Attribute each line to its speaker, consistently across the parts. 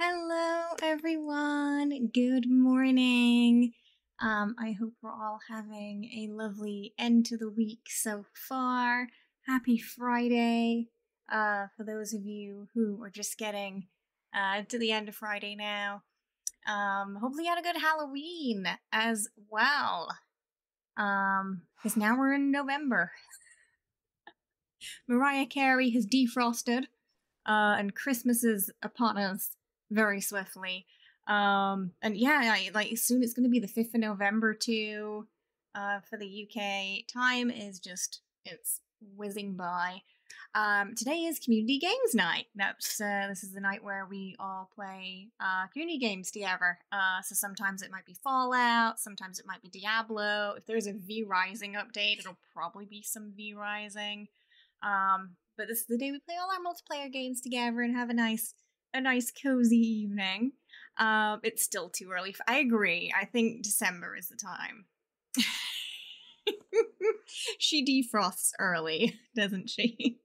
Speaker 1: Hello, everyone. Good morning. I hope we're all having a lovely end to the week so far. Happy Friday. For those of you who are just getting to the end of Friday now. Hopefully you had a good Halloween as well. Because now we're in November. Mariah Carey has defrosted, and Christmas is upon us very swiftly. And yeah, soon it's going to be the 5th of November too, for the UK. Time is just, it's whizzing by. Today is Community Games Night. This is the night where we all play, community games together. So sometimes it might be Fallout, sometimes it might be Diablo. If there's a V-Rising update, it'll probably be some V-Rising. But this is the day we play all our multiplayer games together and have a nice cozy evening. It's still too early. I agree. I think December is the time. She defrosts early, doesn't she?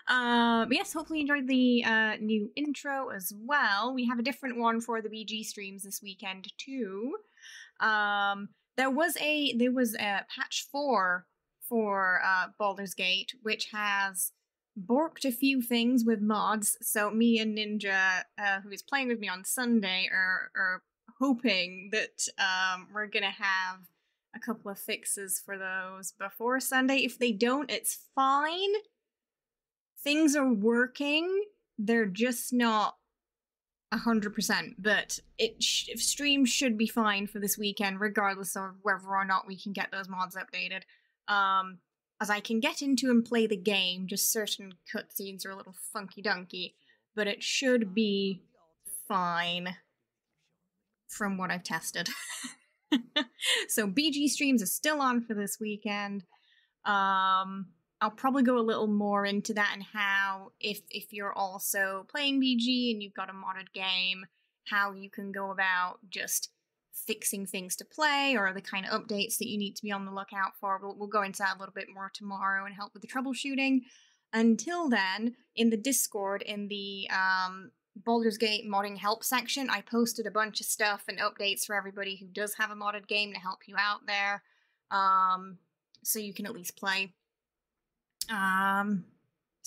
Speaker 1: Yes, hopefully you enjoyed the new intro as well. We have a different one for the BG streams this weekend too. There was a patch 4 for Baldur's Gate, which has borked a few things with mods, so me and Ninja, who is playing with me on Sunday, are hoping that we're gonna have a couple of fixes for those before Sunday. If they don't, it's fine. Things are working, they're just not 100%, but streams should be fine for this weekend, regardless of whether or not we can get those mods updated. As I can get into and play the game, just certain cutscenes are a little funky-dunky, but it should be fine from what I've tested. So BG streams are still on for this weekend. I'll probably go a little more into that and how, if you're also playing BG and you've got a modded game, how you can go about just fixing things to play, or the kind of updates that you need to be on the lookout for. We'll go into that a little bit more tomorrow and help with the troubleshooting. Until then, in the Discord, in the Baldur's Gate modding help section, I posted a bunch of stuff and updates for everybody who does have a modded game to help you out there, so you can at least play.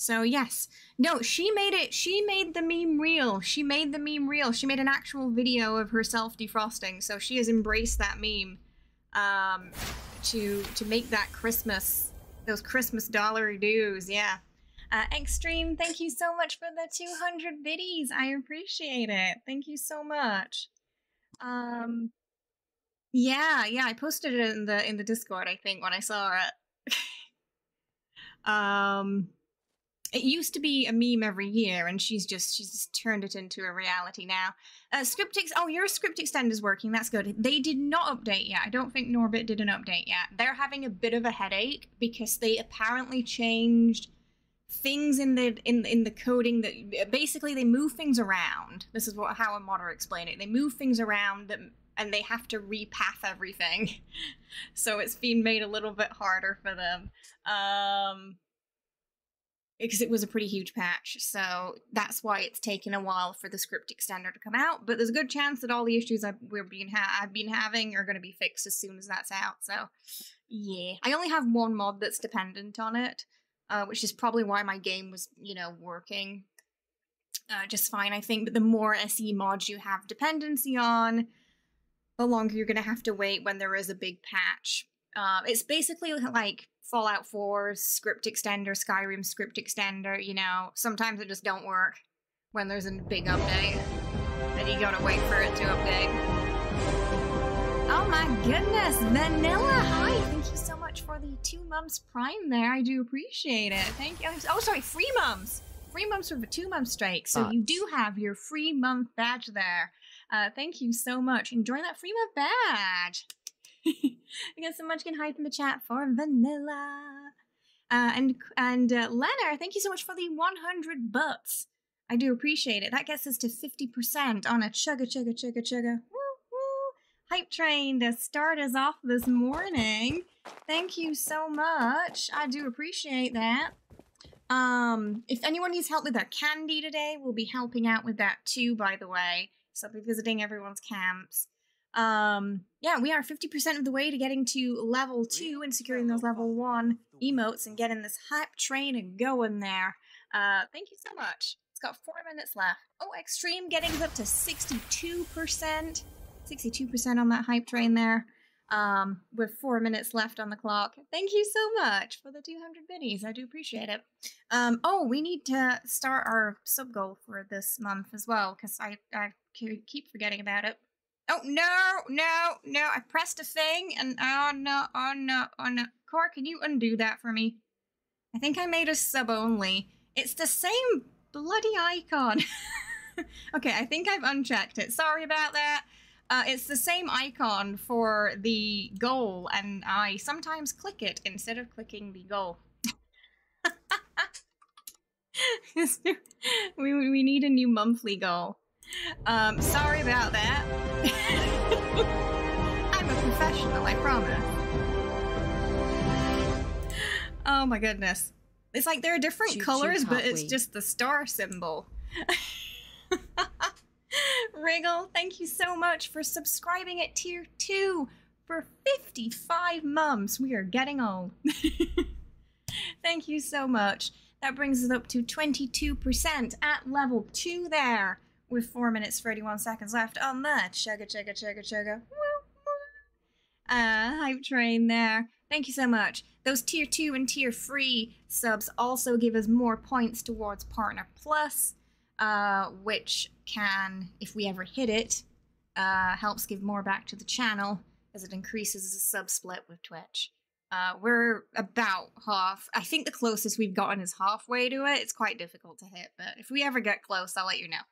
Speaker 1: So yes. No, she made the meme real. She made the meme real. She made an actual video of herself defrosting, so she has embraced that meme, to make that those Christmas dollar dues, yeah. Extreme, thank you so much for the 200 biddies. I appreciate it. Thank you so much. Yeah, I posted it in the Discord, I think, when I saw it. It used to be a meme every year, and she's just turned it into a reality now. Oh, your script extender's working, that's good. They did not update yet. I don't think Norbit did an update yet. They're having a bit of a headache, because they apparently changed things in the coding that, basically they move things around. This is how a modder explained it. They move things around and they have to repath everything. So it's been made a little bit harder for them. Because it was a pretty huge patch, so that's why it's taken a while for the script extender to come out. But there's a good chance that all the issues I've been having are going to be fixed as soon as that's out. So, yeah, I only have one mod that's dependent on it, which is probably why my game was, working just fine, I think. But the more SE mods you have dependency on, the longer you're going to have to wait when there is a big patch. It's basically like Fallout 4 script extender, Skyrim script extender, sometimes it just don't work when there's a big update. Then you gotta wait for it to update. Oh my goodness, Vanilla, hi! Thank you so much for the 2 months Prime there, I do appreciate it. Thank you. Oh, sorry, 3 months! 3 months for the 2 month streak, so you do have your free month badge there. Thank you so much. Enjoy that free month badge! I got some Munchkin hype in the chat for Vanilla. And Lena, thank you so much for the 100 bucks. I do appreciate it. That gets us to 50% on a chugga. Woo woo. Hype train to start us off this morning. Thank you so much. I do appreciate that. If anyone needs help with their candy today, we'll be helping out with that too, by the way. So I'll be visiting everyone's camps. Yeah, we are 50% of the way to getting to level 2 and securing those level 1 emotes and getting this hype train going there. Thank you so much. It's got 4 minutes left. Oh, Extreme getting us up to 62%. 62% on that hype train there. With 4 minutes left on the clock. Thank you so much for the 200 biddies. I do appreciate it. Oh, we need to start our sub goal for this month as well, because I keep forgetting about it. Oh, no. I pressed a thing, and oh, no. Cor, can you undo that for me? I think I made a sub only. It's the same bloody icon. Okay, I think I've unchecked it. Sorry about that. It's the same icon for the goal, and I sometimes click it instead of clicking the goal. we need a new monthly goal. Sorry about that. I'm a professional, I promise. Oh my goodness. It's like there are different colors, but it's just the star symbol. Wriggle, thank you so much for subscribing at tier 2 for 55 months. We are getting old. Thank you so much. That brings us up to 22% at level 2 there, with 4 minutes 31 seconds left on that. Chugga. Hype train there. Thank you so much. Those tier 2 and tier 3 subs also give us more points towards Partner Plus, which can, if we ever hit it, helps give more back to the channel as it increases the sub split with Twitch. We're about half. I think the closest we've gotten is halfway to it. It's quite difficult to hit, but if we ever get close, I'll let you know.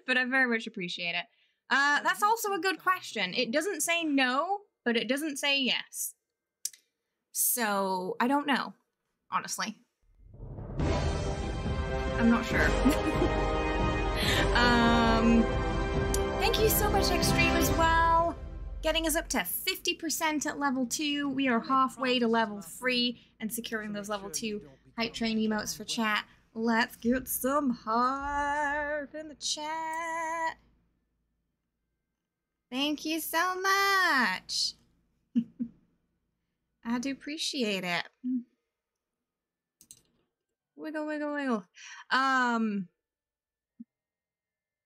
Speaker 1: But I very much appreciate it. That's also a good question. It doesn't say no, but it doesn't say yes. So, I don't know, honestly. I'm not sure. Thank you so much, Extreme, as well. Getting us up to 50% at level 2. We are halfway to level 3 and securing those level 2 hype train emotes for chat. Let's get some hype in the chat. Thank you so much. I do appreciate it. Wiggle.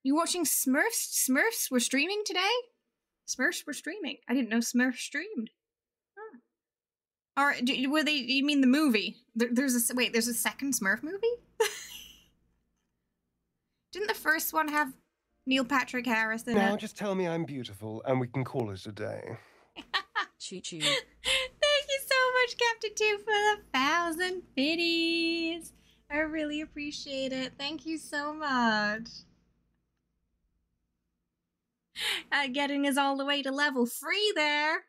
Speaker 1: You watching Smurfs? Smurfs were streaming today? Smurfs were streaming. I didn't know Smurfs streamed. Huh. Or were they? You mean the movie? There's a second Smurf movie? Didn't the first one have Neil Patrick Harris in it?
Speaker 2: Now just tell me I'm beautiful, and we can call it a day.
Speaker 3: Choo-choo.
Speaker 1: Thank you so much, Captain 2, for the 1,000 biddies. I really appreciate it. Thank you so much. Getting us all the way to level 3 there.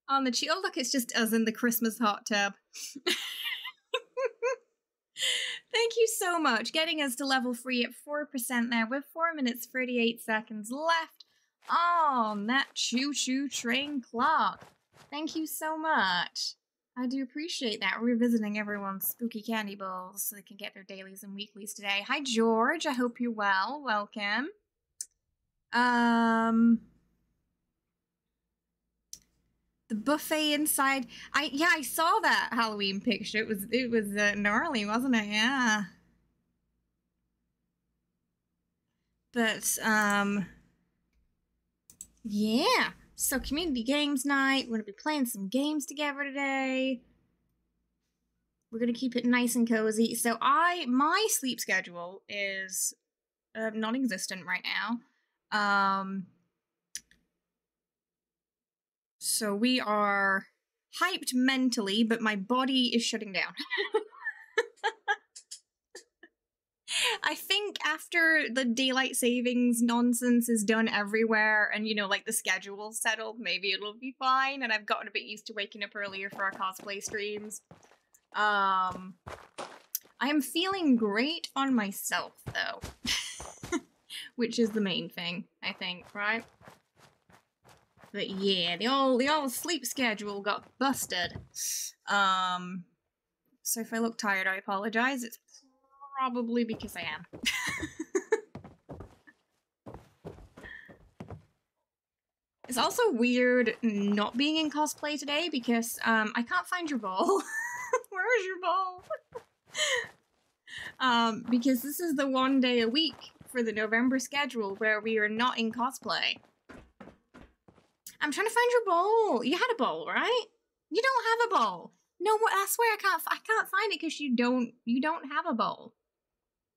Speaker 1: On the oh, look, it's just us in the Christmas hot tub. Thank you so much. Getting us to level 3 at 4% there with 4 minutes 38 seconds left on that choo-choo train clock. Thank you so much. I do appreciate that. We're revisiting everyone's spooky candy bowls so they can get their dailies and weeklies today. Hi, George. I hope you're well. Welcome. The buffet inside. I saw that Halloween picture. It was gnarly, wasn't it? Yeah. But yeah. So community games night. We're gonna be playing some games together today. We're gonna keep it nice and cozy. So my sleep schedule is non-existent right now. So we are hyped mentally, but my body is shutting down. I think after the daylight savings nonsense is done everywhere and, you know, like the schedule's settled, maybe it'll be fine. And I've gotten a bit used to waking up earlier for our cosplay streams. I am feeling great on myself, though. Which is the main thing, I think, right? But yeah, the old sleep schedule got busted. So if I look tired, I apologize. It's probably because I am. It's also weird not being in cosplay today because I can't find your ball. Where is your ball? Because this is the one day a week for the November schedule where we are not in cosplay. I'm trying to find your bowl. You had a bowl, right? You don't have a bowl. No, I swear I can't find it because you don't have a bowl.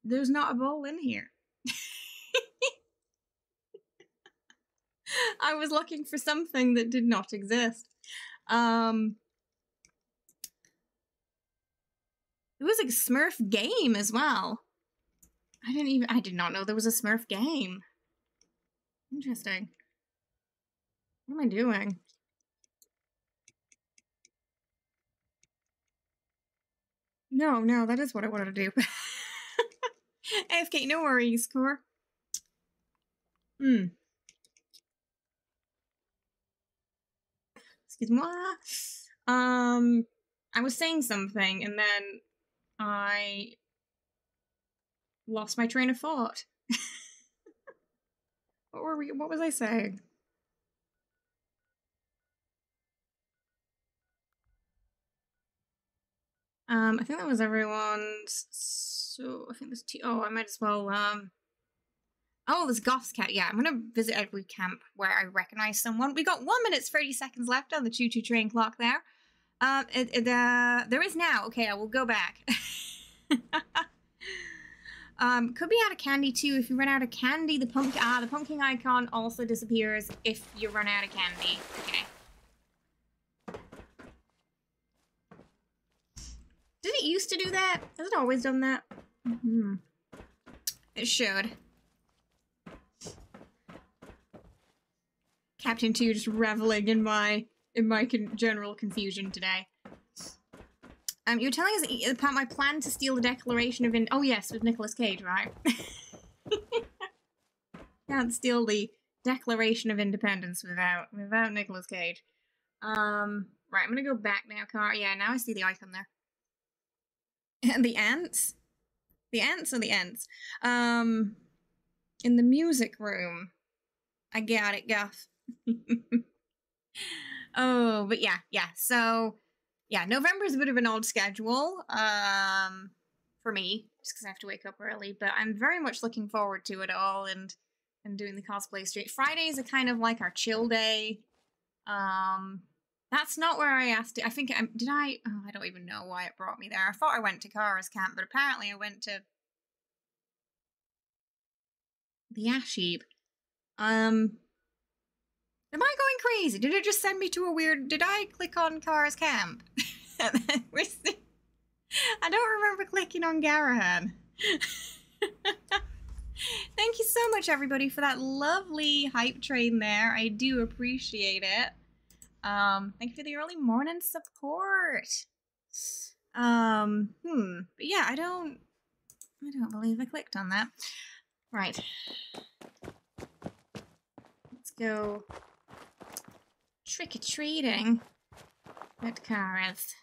Speaker 1: There's not a bowl in here. I was looking for something that did not exist. There was a Smurf game as well. I did not know there was a Smurf game. Interesting. What am I doing? No, that is what I wanted to do. AFK, no worries, Core. Excuse moi. I was saying something and then I lost my train of thought. What was I saying? I think that was everyone's. So I think there's two. Oh, I might as well. Oh, there's Goth's Cat. Yeah, I'm gonna visit every camp where I recognize someone. We got 1 minute 30 seconds left on the choo-choo train clock there. There is now. Okay, I will go back. Could be out of candy too. If you run out of candy, the pumpkin icon also disappears if you run out of candy. Okay. Did it used to do that? Has it always done that? It should. Captain 2 just reveling in my general confusion today. You're telling us about my plan to steal the Declaration of oh yes, with Nicolas Cage, right? Can't steal the Declaration of Independence without Nicolas Cage. Right, I'm gonna go back now, Car. Yeah, now I see the icon there. The ants? The ants or the ants? In the music room. I got it, Guff. Oh, but yeah, so, yeah, November's a bit of an odd schedule, for me, just because I have to wake up early, but I'm very much looking forward to it all, and doing the cosplay stream. Fridays are kind of like our chill day. That's not where I asked it. I think, I don't even know why it brought me there. I thought I went to Kara's camp, but apparently I went to the Ash Heap. Am I going crazy? Did it just send me to a weird... Did I click on Kara's camp? I don't remember clicking on Garahan. Thank you so much, everybody, for that lovely hype train there. I do appreciate it. Thank you for the early morning support. But yeah, I don't believe I clicked on that. Right. Let's go trick-or-treating at Kara's.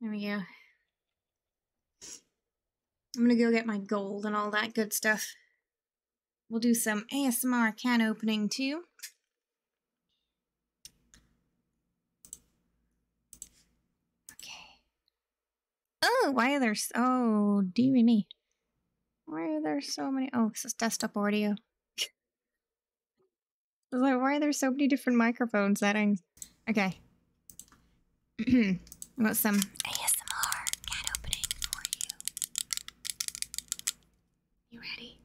Speaker 1: There we go. I'm gonna go get my gold and all that good stuff. We'll do some ASMR can opening too. Okay. Oh, why are there oh, dearie me. Why are there so many? Oh, this is desktop audio. I was like, why are there so many different microphone settings? Okay. I got some ASMR can opening for you. You ready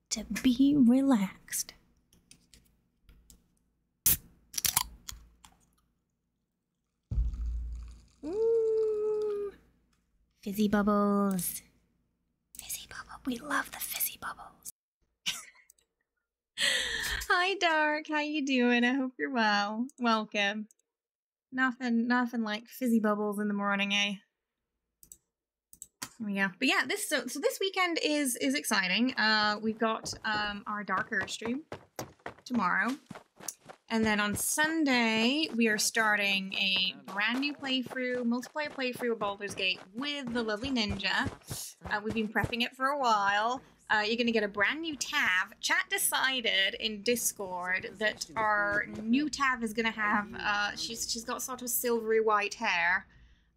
Speaker 1: to be relaxed? Ooh. Fizzy bubbles. Fizzy bubble. We love the fizzy bubbles. Hi, Dark. How you doing? I hope you're well. Welcome. Nothing like fizzy bubbles in the morning, eh? There we go. But yeah, so this weekend is exciting. We've got our Dark Earth stream tomorrow. And then on Sunday, we are starting a brand new playthrough, multiplayer playthrough of Baldur's Gate with the lovely Ninja. We've been prepping it for a while. You're going to get a brand new tab. Chat decided in Discord that our new tab is going to have, she's got sort of silvery white hair.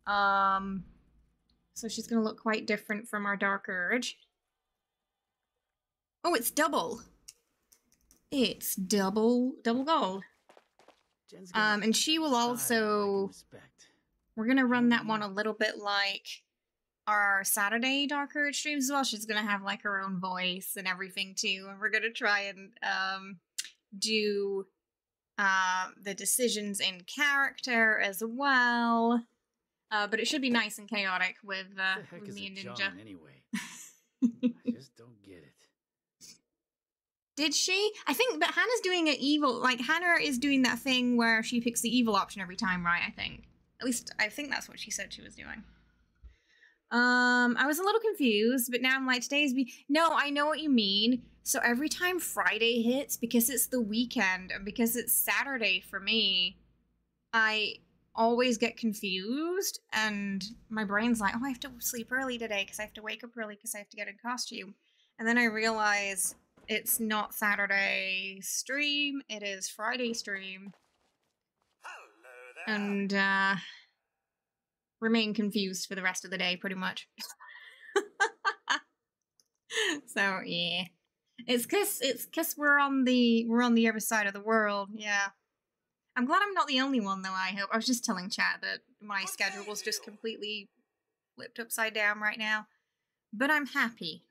Speaker 1: So she's going to look quite different from our Dark Urge. Oh, it's double. It's double gold. And she will also, we're gonna run that one a little bit like our Saturday Dark Urge streams as well. She's gonna have like her own voice and everything too. And we're gonna try and do the decisions in character as well. But it should be nice and chaotic with me and Ninja.
Speaker 3: Anyway, I just don't get it.
Speaker 1: Did she? I think, but Hannah's doing an evil, like, Hannah is doing that thing where she picks the evil option every time, right, I think. At least, I think that's what she said she was doing. I was a little confused, but now I'm like, no, I know what you mean. So every time Friday hits, because it's the weekend, and because it's Saturday for me, I always get confused, and my brain's like, oh, I have to sleep early today, because I have to wake up early, because I have to get in costume. And then I realize it's not Saturday stream, it is Friday stream. And, remain confused for the rest of the day, pretty much. So, yeah. It's cause we're on the other side of the world, yeah. I'm glad I'm not the only one, though, I hope. I was just telling chat that my schedule was just completely flipped upside down right now. But I'm happy.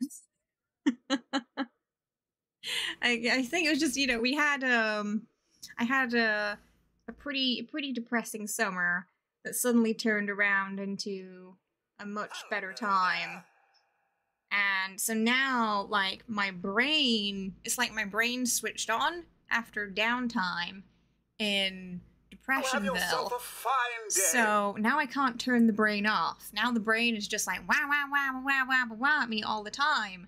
Speaker 1: I think it was just, you know, we had I had a pretty depressing summer that suddenly turned around into a much better time. And so now, like, my brain, it's like my brain switched on after downtime in Depressionville. So now I can't turn the brain off. Now the brain is just like wow wow wow wow wow wow at me all the time.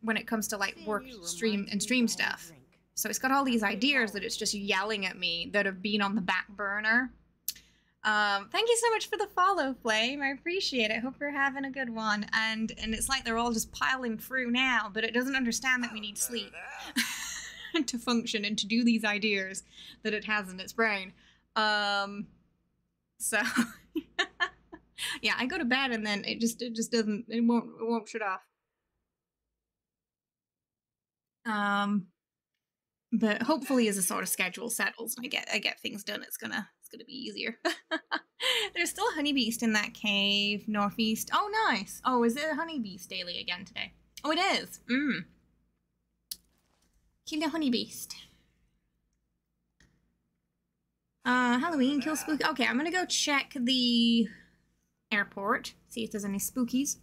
Speaker 1: When it comes to like work, stream stuff. So it's got all these ideas that it's just yelling at me that have been on the back burner. Thank you so much for the follow, Flame. I appreciate it. Hope you're having a good one. And it's like they're all just piling through now, but it doesn't understand that we need sleep to function and to do these ideas that it has in its brain. So yeah, I go to bed and then it just doesn't, it won't shut off. But hopefully as the sort of schedule settles and I get things done, it's gonna be easier. There's still a honeybeast in that cave northeast. Oh, nice. Oh, is it a honeybeast daily again today? Oh, it is. Kill the honeybeast. Halloween, kill spooky. Okay, I'm gonna go check the airport, see if there's any spookies.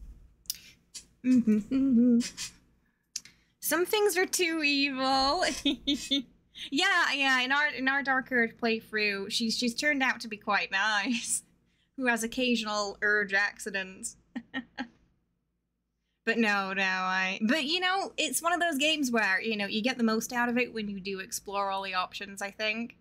Speaker 1: Some things are too evil. Yeah, in our Dark Urge playthrough, she's turned out to be quite nice. Who has occasional urge accidents. But but you know, it's one of those games where, you know, you get the most out of it when you do explore all the options, I think.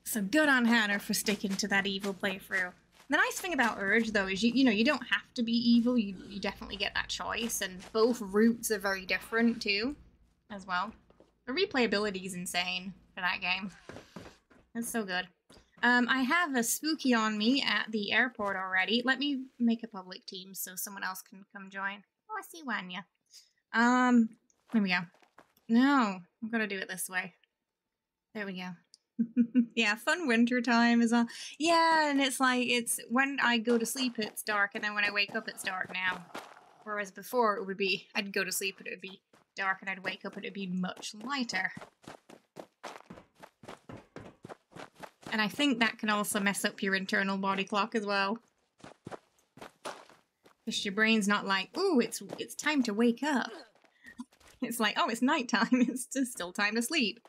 Speaker 1: So good on Hannah for sticking to that evil playthrough. The nice thing about Urge, though, is you know, you don't have to be evil, you definitely get that choice, and both routes are very different, too, as well. The replayability is insane for that game. It's so good. I have a spooky on me at the airport already. Let me make a public team so someone else can come join. Oh, I see Wanya. There we go. No, I'm gonna do it this way. There we go. Yeah, fun winter time is on. Yeah, and it's like, it's when I go to sleep it's dark, and then when I wake up it's dark now. Whereas before it would be, I'd go to sleep and it would be dark, and I'd wake up and it'd be much lighter. And I think that can also mess up your internal body clock as well. Because your brain's not like, ooh, it's time to wake up. It's like, oh, it's nighttime, it's just still time to sleep.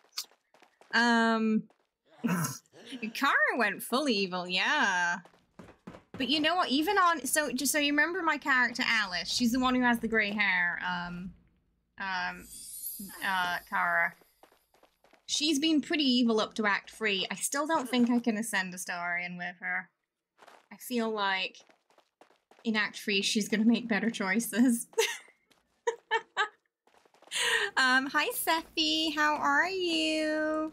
Speaker 1: Kara went full evil, yeah. But you know what, even on, so just so you remember my character Alice, she's the one who has the grey hair, Kara. She's been pretty evil up to Act 3. I still don't think I can ascend Astarion with her. I feel like in Act 3 she's gonna make better choices. Hi Sephi, how are you?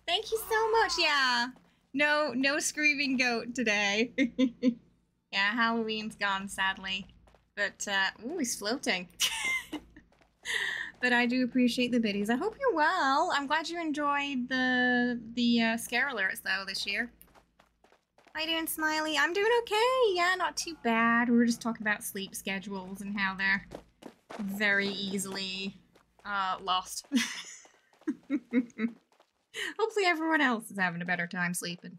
Speaker 1: Thank you so much, yeah. No screaming goat today. Yeah, Halloween's gone, sadly. But, ooh, he's floating. But I do appreciate the biddies. I hope you're well. I'm glad you enjoyed the scare alerts, though, this year. How you doing, Smiley? I'm doing okay. Yeah, not too bad. We were just talking about sleep schedules and how they're very easily lost. Hopefully everyone else is having a better time sleeping.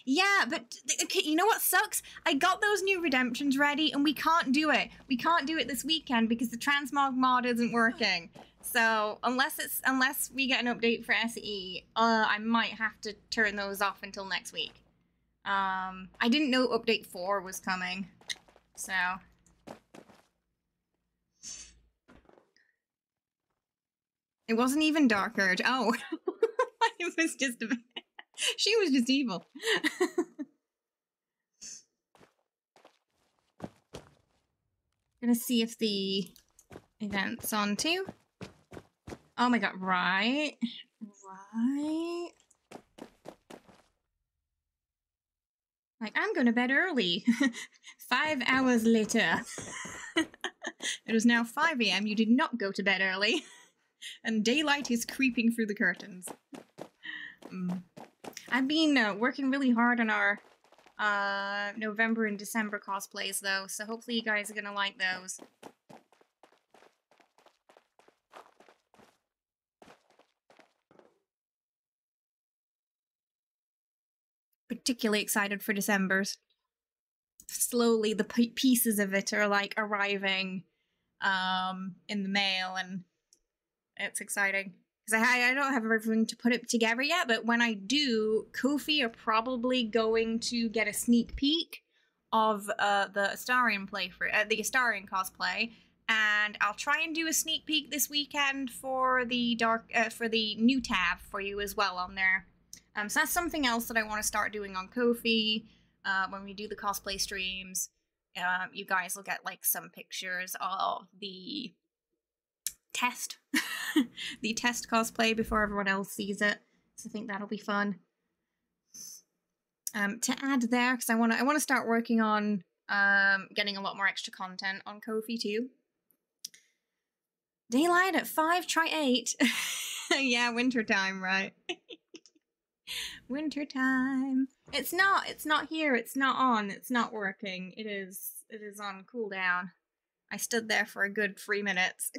Speaker 1: Yeah, but okay, you know what sucks? I got those new redemptions ready and we can't do it. We can't do it this weekend because the transmog mod isn't working. So unless we get an update for SE, I might have to turn those off until next week. I didn't know update 4 was coming. So it wasn't even Dark Urge. Oh. It was just a she was just evil. Gonna see if the event's on too. Oh my god, right. Like, I'm going to bed early. 5 hours later. It is now 5 AM. You did not go to bed early. And daylight is creeping through the curtains. I've been working really hard on our November and December cosplays, though, so hopefully you guys are gonna like those. Particularly excited for December's. Slowly, the pieces of it are, like, arriving in the mail, and it's exciting. Because I don't have everything to put it together yet, but when I do, Kofi are probably going to get a sneak peek of the Astarion playthrough, the Astarion cosplay, and I'll try and do a sneak peek this weekend for the for the new tab for you as well on there. So that's something else that I want to start doing on Kofi when we do the cosplay streams. You guys will get like some pictures of the test the test cosplay before everyone else sees it, so I think that'll be fun. To add there, because I want to start working on getting a lot more extra content on Kofi too. Daylight at 5, try 8. Yeah, winter time, right? Winter time. It's not here, it's not on, it's not working. It is on cooldown. I stood there for a good 3 minutes.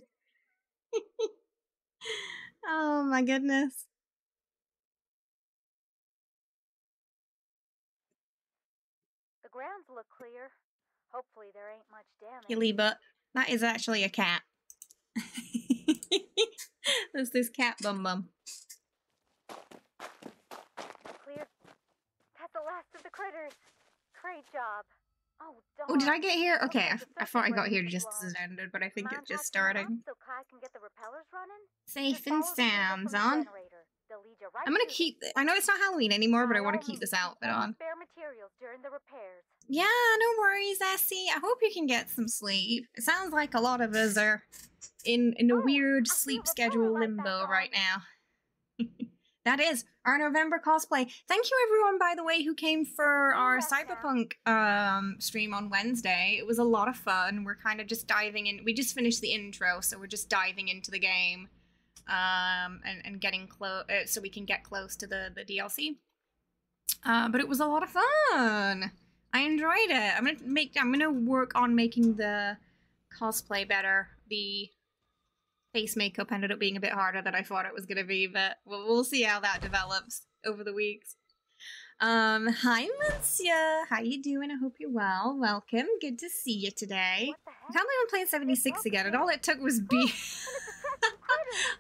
Speaker 1: Oh my goodness.
Speaker 4: The grounds look clear. Hopefully there ain't much damage.
Speaker 1: Killy butt. That is actually a cat. There's this cat bum.
Speaker 4: Clear. That's the last of the critters. Great job.
Speaker 1: Oh, did I get here? Okay, I thought I got here just as it ended, but I think it's just starting.
Speaker 4: So Kai can get the repellers running.
Speaker 1: Safe and sounds on. I'm gonna keep. I know it's not Halloween anymore, but I want to keep this outfit on.
Speaker 4: Spare materials during the repairs.
Speaker 1: Yeah, no worries, Essie. I hope you can get some sleep. It sounds like a lot of us are in a weird sleep schedule limbo right now. That is our November cosplay. Thank you everyone, by the way, who came for our Cyberpunk stream on Wednesday. It was a lot of fun. We're kind of just diving in. We just finished the intro, so we're just diving into the game. And getting close, so we can get close to the DLC. But it was a lot of fun. I enjoyed it. I'm gonna work on making the cosplay better. The face makeup ended up being a bit harder than I thought it was gonna be, but we'll see how that develops over the weeks. Hi Monsieur, how you doing? I hope you're well. Welcome. Good to see you today. I can't believe I'm playing 76 again, and all it took was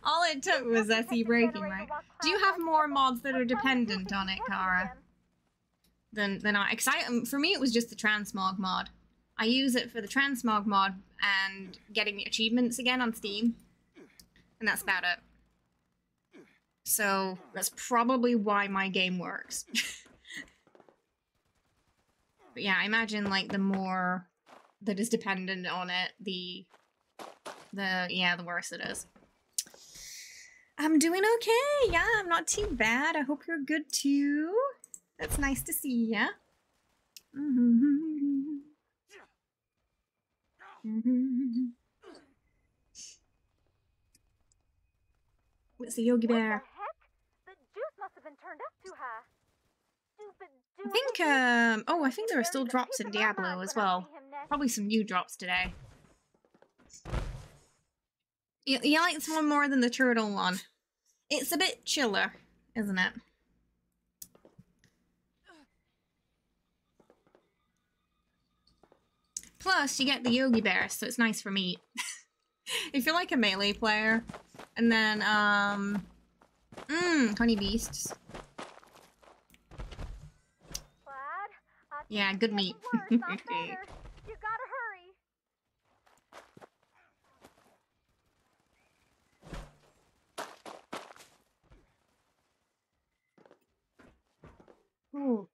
Speaker 1: all it took was SE breaking, right? Do you have more mods that are dependent on it, Kara? Than I? For me, it was just the transmog mod. I use it for the transmog mod and getting the achievements again on Steam. And that's about it. So that's probably why my game works. But yeah, I imagine like the more that is dependent on it, the worse it is. I'm doing okay. Yeah, I'm not too bad. I hope you're good too. That's nice to see ya. What's the Yogi Bear?
Speaker 4: What the heck? The juice must have been turned up too high. Stupid
Speaker 1: I think, oh, I think there are still drops in Diablo as well. Probably some new drops today. You like this one more than the turtle one? It's a bit chiller, isn't it? Plus, you get the Yogi Bear, so it's nice for meat. If you're like a melee player, and then, honey beasts. Yeah, good meat.
Speaker 4: You gotta hurry.
Speaker 1: Ooh.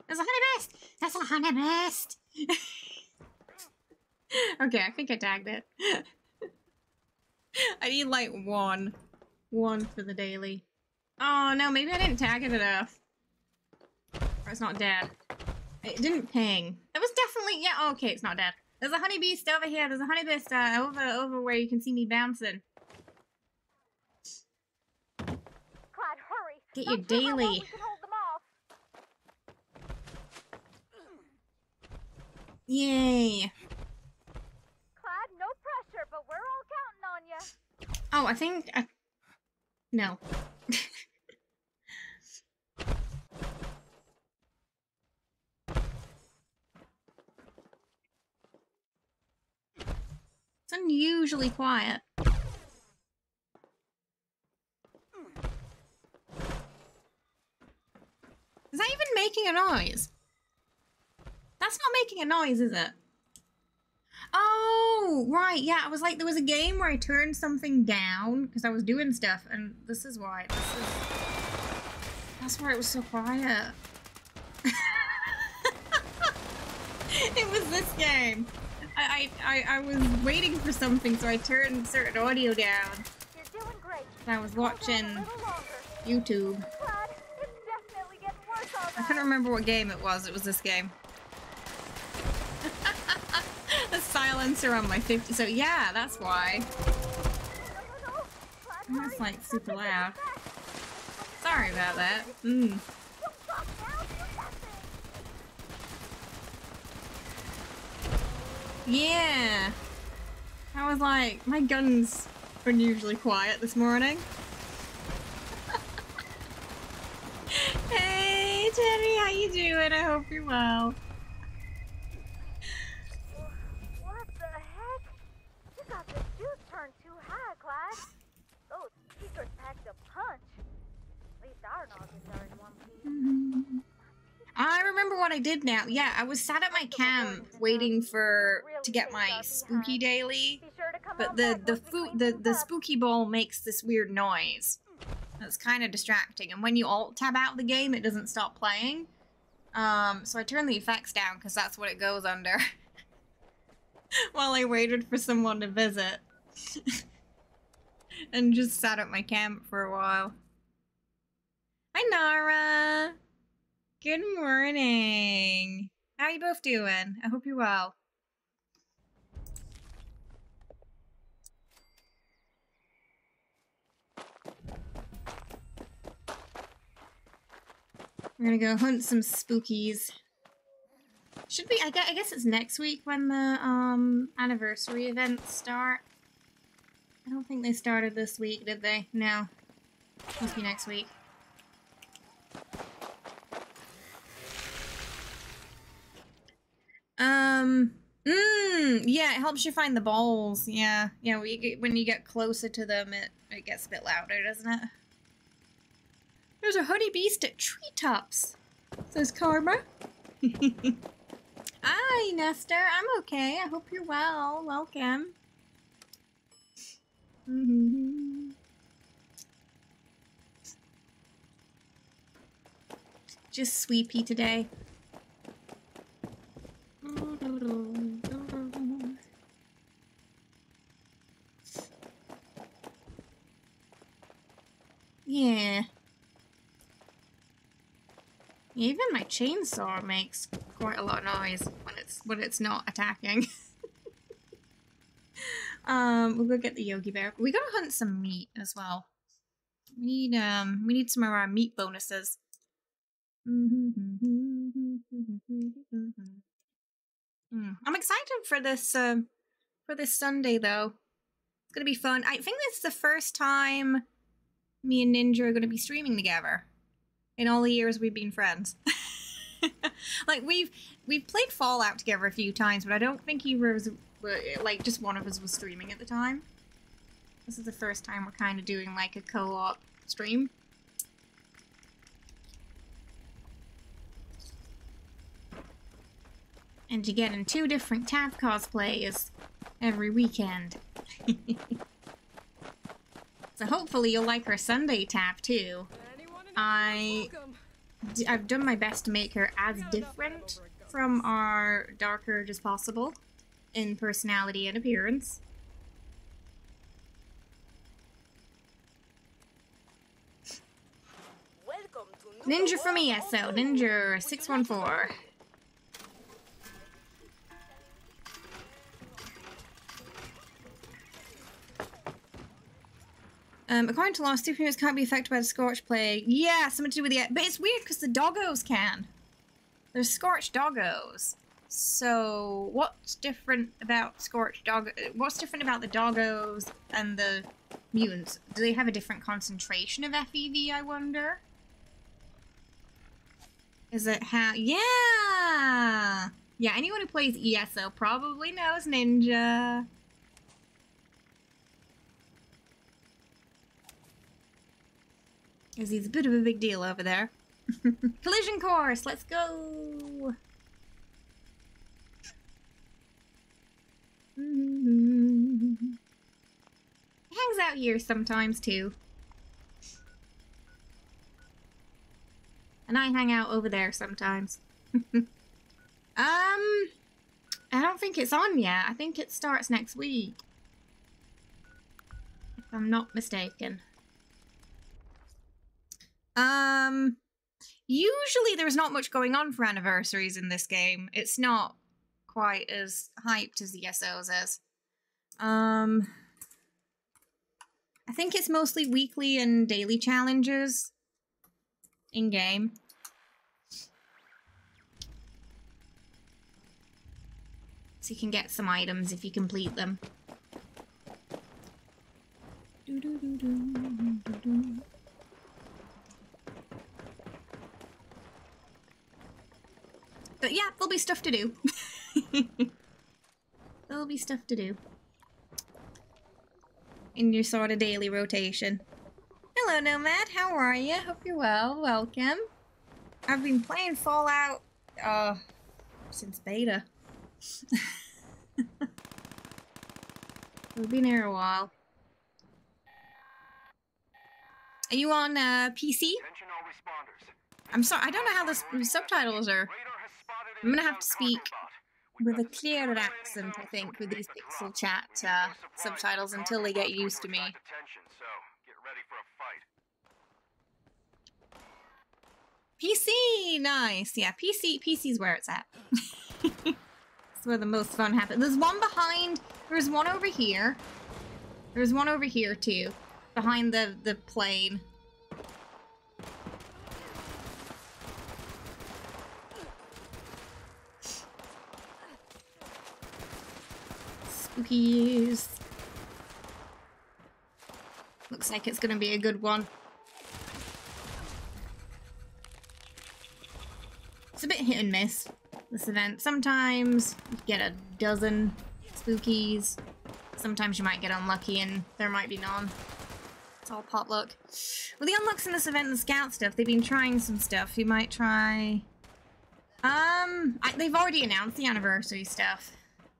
Speaker 1: There's a honey beast! That's a honey beast! Okay, I think I tagged it. I need like one for the daily. Oh no, maybe I didn't tag it enough. Or it's not dead. It didn't ping. It was definitely, yeah, okay, it's not dead. There's a honey beast over here. There's a honey beast over where you can see me bouncing.
Speaker 4: Clyde, hurry.
Speaker 1: Get your daily. Yay.
Speaker 4: Clyde, no pressure, but we're all counting on you.
Speaker 1: Oh, I think no. It's unusually quiet. Is that even making a noise? That's not making a noise, is it? Oh, right, yeah, I was like, there was a game where I turned something down because I was doing stuff, and this is why. That's why it was so quiet. It was this game. I was waiting for something, so I turned certain audio down.
Speaker 4: You're doing great.
Speaker 1: And I was watching YouTube.
Speaker 4: Clyde, it's definitely getting worse all
Speaker 1: I couldn't remember what game it was. It was this game. The silencer on my 50. So yeah, that's why. That's like super loud. Sorry about that. Yeah. I was like, my gun's unusually quiet this morning. Hey, Jenny, how you doing? I hope you're well.
Speaker 4: What the heck? You got the juice turned too high, Clyde. Those secrets packed a punch. At least our noggins are in one piece.
Speaker 1: I remember what I did now. Yeah, I was sat at my camp waiting to get my spooky daily, but the spooky ball makes this weird noise. That's kind of distracting, and when you alt tab out the game, it doesn't stop playing. So I turned the effects down because that's what it goes under. While I waited for someone to visit, and just sat at my camp for a while. Hi, Nara. Good morning. How are you both doing? I hope you're well. We're gonna go hunt some spookies. Should be, I guess it's next week when the anniversary events start. I don't think they started this week, did they? No. Must be next week. Yeah, it helps you find the balls. Yeah, when you get closer to them, it gets a bit louder, doesn't it? There's a honey beast at treetops, says Karma. Hi, Nestor. I'm okay. I hope you're well. Welcome. Just sweepy today. Yeah. Even my chainsaw makes quite a lot of noise when it's not attacking. We'll go get the Yogi Bear. We gotta hunt some meat as well. We need some of our meat bonuses. I'm excited for this Sunday though. It's gonna be fun. I think this is the first time me and Ninja are gonna be streaming together in all the years we've been friends. Like we've played Fallout together a few times, but I don't think either of us, like just one of us was streaming at the time. This is the first time we're kind of doing like a co-op stream. And you get in 2 different TAF cosplays every weekend. So hopefully you'll like her Sunday TAF too. I've done my best to make her as different from our Dark Urge as possible in personality and appearance. Ninja from ESO, Ninja 614. According to law, superheroes can't be affected by the Scorch Plague. Yeah, something to do with the... But it's weird because the doggos can. There's Scorched doggos. So, what's different about Scorched dog... What's different about the doggos and the mutants? Do they have a different concentration of FEV, I wonder? Is it how... Yeah! Yeah, anyone who plays ESO probably knows Ninja. Because he's a bit of a big deal over there. Collision course, let's go! He hangs out here sometimes too. And I hang out over there sometimes. I don't think it's on yet. I think it starts next week. If I'm not mistaken. Usually there's not much going on for anniversaries in this game. It's not quite as hyped as the ESO's is. I think it's mostly weekly and daily challenges in-game. So you can get some items if you complete them. But yeah, there'll be stuff to do. There'll be stuff to do. In your sort of daily rotation. Hello, Nomad. How are you? Hope you're well. Welcome. I've been playing Fallout, since beta. We've been here a while. Are you on, PC? I'm sorry, I don't know how the subtitles are. I'm gonna have to speak with a clearer accent, I think, with these pixel chat subtitles until they get used to me. PC! Nice! Yeah, PC's where it's at. That's where the most fun happens. There's one behind... There's one over here. There's one over here, too. Behind the plane. Spookies. Looks like it's gonna be a good one. It's a bit hit and miss, this event. Sometimes you get a dozen spookies. Sometimes you might get unlucky and there might be none. It's all potluck. Well, the unlocks in this event and the scout stuff, they've been trying some stuff. You might try... they've already announced the anniversary stuff.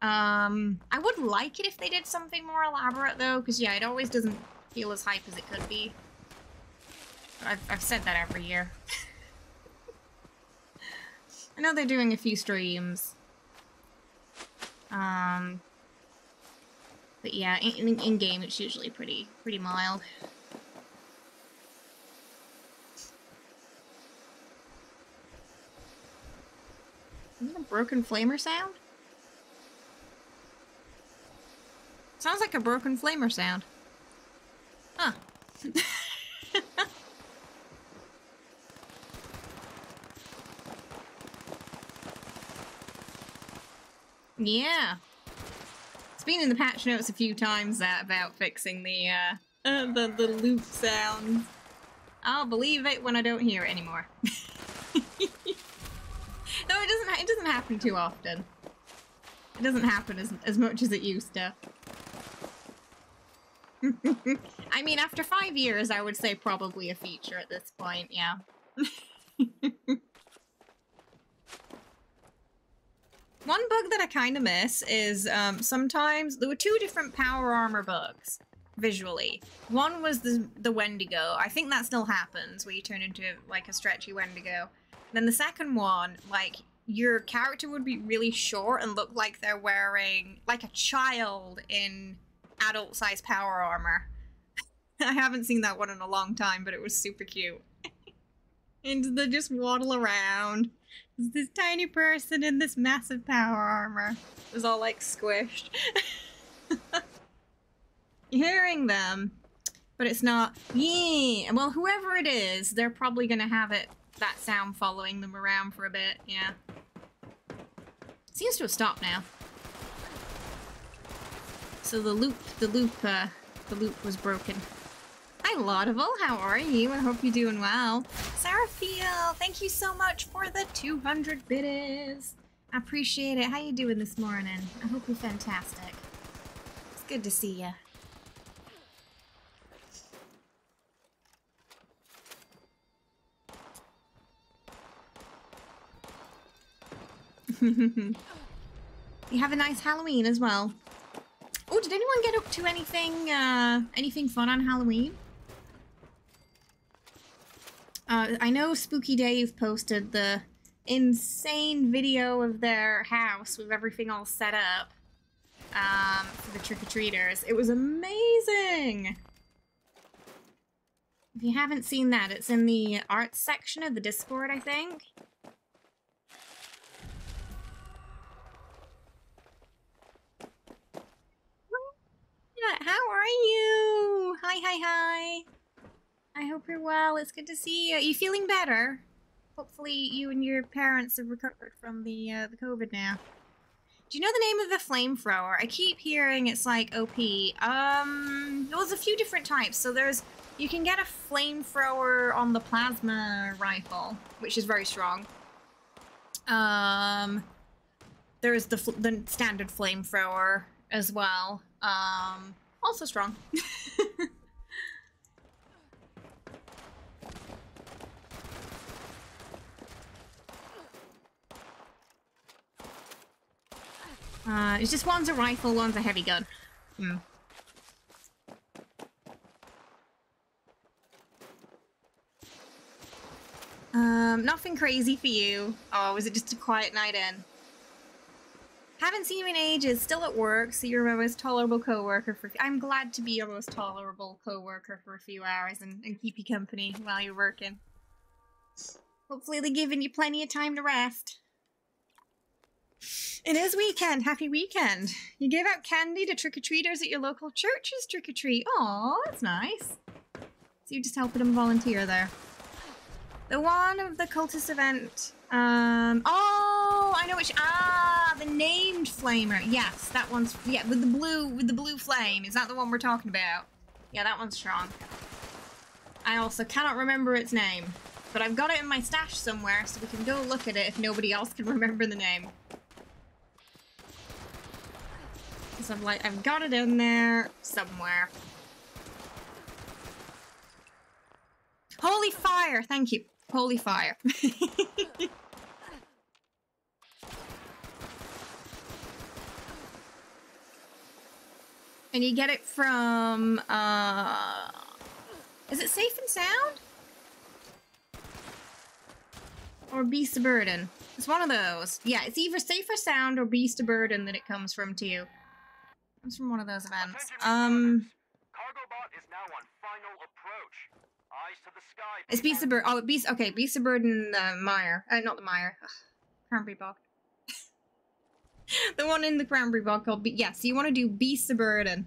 Speaker 1: I would like it if they did something more elaborate though, because yeah, it always doesn't feel as hype as it could be. I've said that every year. I know they're doing a few streams. But yeah, in game it's usually pretty mild. Is that a broken flamer sound? Sounds like a broken flamer sound. Huh. Yeah. It's been in the patch notes a few times that about fixing the loop sounds. I'll believe it when I don't hear it anymore. No, it doesn't happen too often. It doesn't happen as much as it used to. I mean, after 5 years, I would say probably a feature at this point, yeah. One bug that I kind of miss is sometimes there were 2 different power armor bugs visually. One was the Wendigo. I think that still happens where you turn into like a stretchy Wendigo. Then the second one, like your character would be really short and look like they're wearing like a child in adult-sized power armor. I haven't seen that one in a long time, but it was super cute. And they just waddle around. There's this tiny person in this massive power armor. It was all like squished. You're hearing them, but it's not. Yeah. Well, whoever it is, they're probably gonna have that sound following them around for a bit. Yeah. Seems to have stopped now. So the loop was broken. Hi Laudable, how are you? I hope you're doing well. Seraphil, thank you so much for the 200 biddies. I appreciate it. How you doing this morning? I hope you're fantastic. It's good to see you. You have a nice Halloween as well. Oh, did anyone get up to anything fun on Halloween? I know Spooky Dave posted the insane video of their house with everything all set up for the trick-or-treaters. It was amazing! If you haven't seen that, it's in the arts section of the Discord, I think. How are you? Hi. I hope you're well. It's good to see you. Are you feeling better? Hopefully you and your parents have recovered from the COVID now. Do you know the name of the flamethrower? I keep hearing it's like OP. There's a few different types. So you can get a flamethrower on the plasma rifle, which is very strong. There's the standard flamethrower as well. Also strong. It's just one's a rifle, one's a heavy gun. Nothing crazy for you. Oh, was it just a quiet night in? Haven't seen you in ages, still at work, so you're my most tolerable co-worker for I'm glad to be your most tolerable co-worker for a few hours and keep you company while you're working. Hopefully they're giving you plenty of time to rest. It is weekend, happy weekend. You gave out candy to trick-or-treaters at your local church's trick-or-treat. Aw, that's nice. So you're just helping them volunteer there. The one of the cultist event, oh, I know which, the named flamer. Yes, that one's, yeah, with the blue flame. Is that the one we're talking about? Yeah, that one's strong. I also cannot remember its name, but I've got it in my stash somewhere, so we can go look at it if nobody else can remember the name. So I've got it in there somewhere. Holy fire, thank you. Holy fire. And you get it from, is it Safe and Sound? Or Beast of Burden? It's one of those. Yeah, it's either Safe or Sound or Beast of Burden that it comes from too. It comes from one of those events.
Speaker 5: Cargobot is now on final approach. Eyes to the sky.
Speaker 1: It's Beast of Burden. Oh, okay, Beast of Burden, the mire. Not the mire. Ugh, cranberry bog. The one in the cranberry bog called yeah, so you want to do Beast of Burden.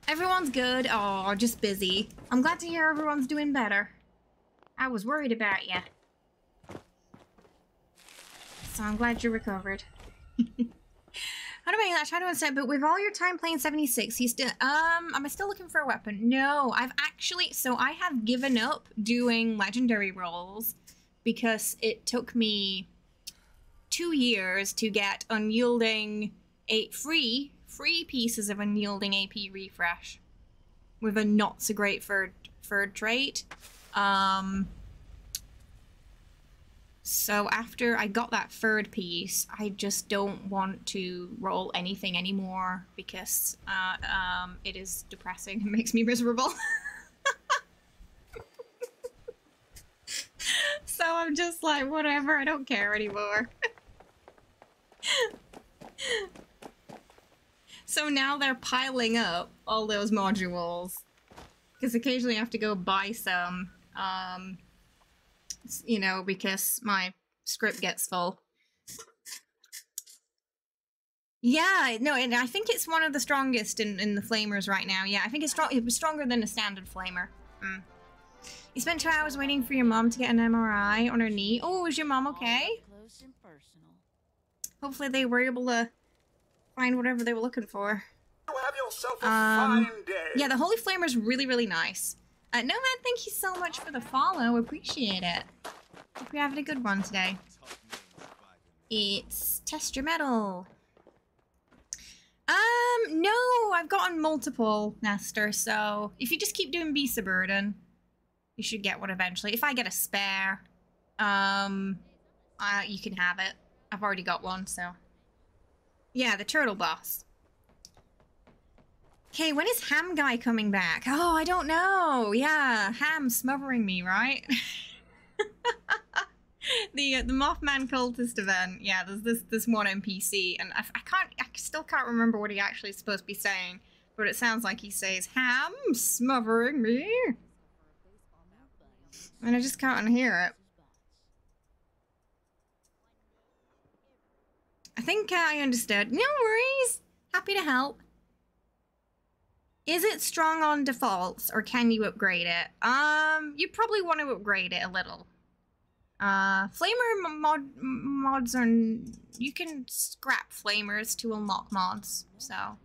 Speaker 1: Everyone's good. Oh, just busy. I'm glad to hear everyone's doing better. I was worried about you. So I'm glad you recovered. How do I try to understand? But with all your time playing 76, you still am I still looking for a weapon? No, I've actually I have given up doing legendary rolls because it took me 2 years to get unyielding free pieces of unyielding AP refresh with a not so great third trait. So after I got that third piece, I just don't want to roll anything anymore because it is depressing and makes me miserable. So I'm just like, whatever, I don't care anymore. So now they're piling up all those modules because occasionally I have to go buy some. You know, because my script gets full. Yeah, no, and I think it's one of the strongest in the flamers right now. Yeah, I think it's strong. It was stronger than a standard flamer. You spent 2 hours waiting for your mom to get an MRI on her knee. Oh, is your mom okay?
Speaker 6: Close and personal.
Speaker 1: Hopefully they were able to find whatever they were looking for.
Speaker 7: Have yourself a fine day.
Speaker 1: Yeah, the Holy Flamer's really, really nice. No, man, thank you so much for the follow. Appreciate it. Hope you're having a good one today. It's Test Your Metal. No, I've gotten multiple, Nestor, so if you just keep doing Beast of Burden, you should get one eventually. If I get a spare, you can have it. I've already got one, so. Yeah, the turtle boss. Okay, when is Ham Guy coming back? Oh, I don't know. Yeah, Ham smothering me, right? The Mothman cultist event. Yeah, there's this one NPC, and I still can't remember what he actually is supposed to be saying, but it sounds like he says, "Ham smothering me," and I just can't hear it. I think I understood. No worries. Happy to help. Is it strong on defaults, or can you upgrade it? You probably want to upgrade it a little. Flamer mods are... You can scrap flamers to unlock mods, so...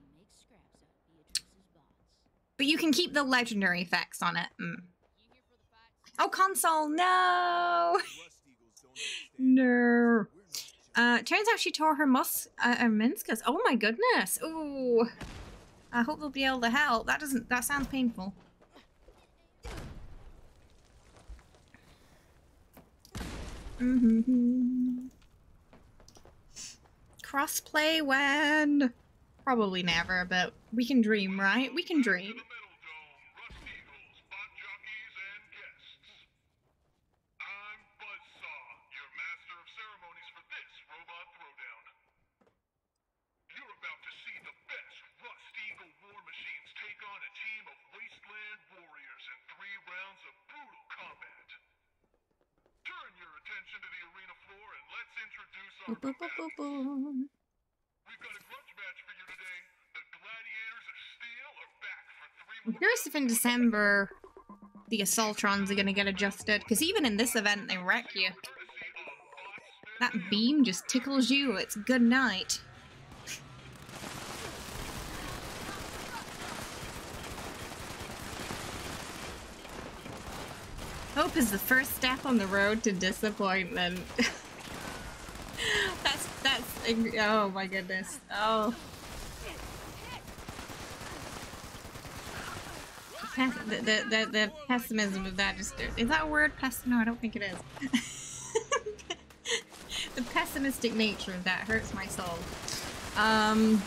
Speaker 1: But you can keep the legendary effects on it. Oh, console, no! No. Turns out she tore her meniscus. Oh my goodness. Ooh. I hope they'll be able to help. That sounds painful. Crossplay when? Probably never, but we can dream, right? We can dream.
Speaker 5: We've got a grudge match for you today. The Gladiators of Steel are back for 3
Speaker 1: I'm curious if in December the Assaultrons are gonna get adjusted, because even in this event they wreck you. That beam just tickles you, it's good night. Hope is the first step on the road to disappointment. That's oh my goodness. Oh. The pessimism of that just... Is that a word? No, I don't think it is. The pessimistic nature of that hurts my soul. I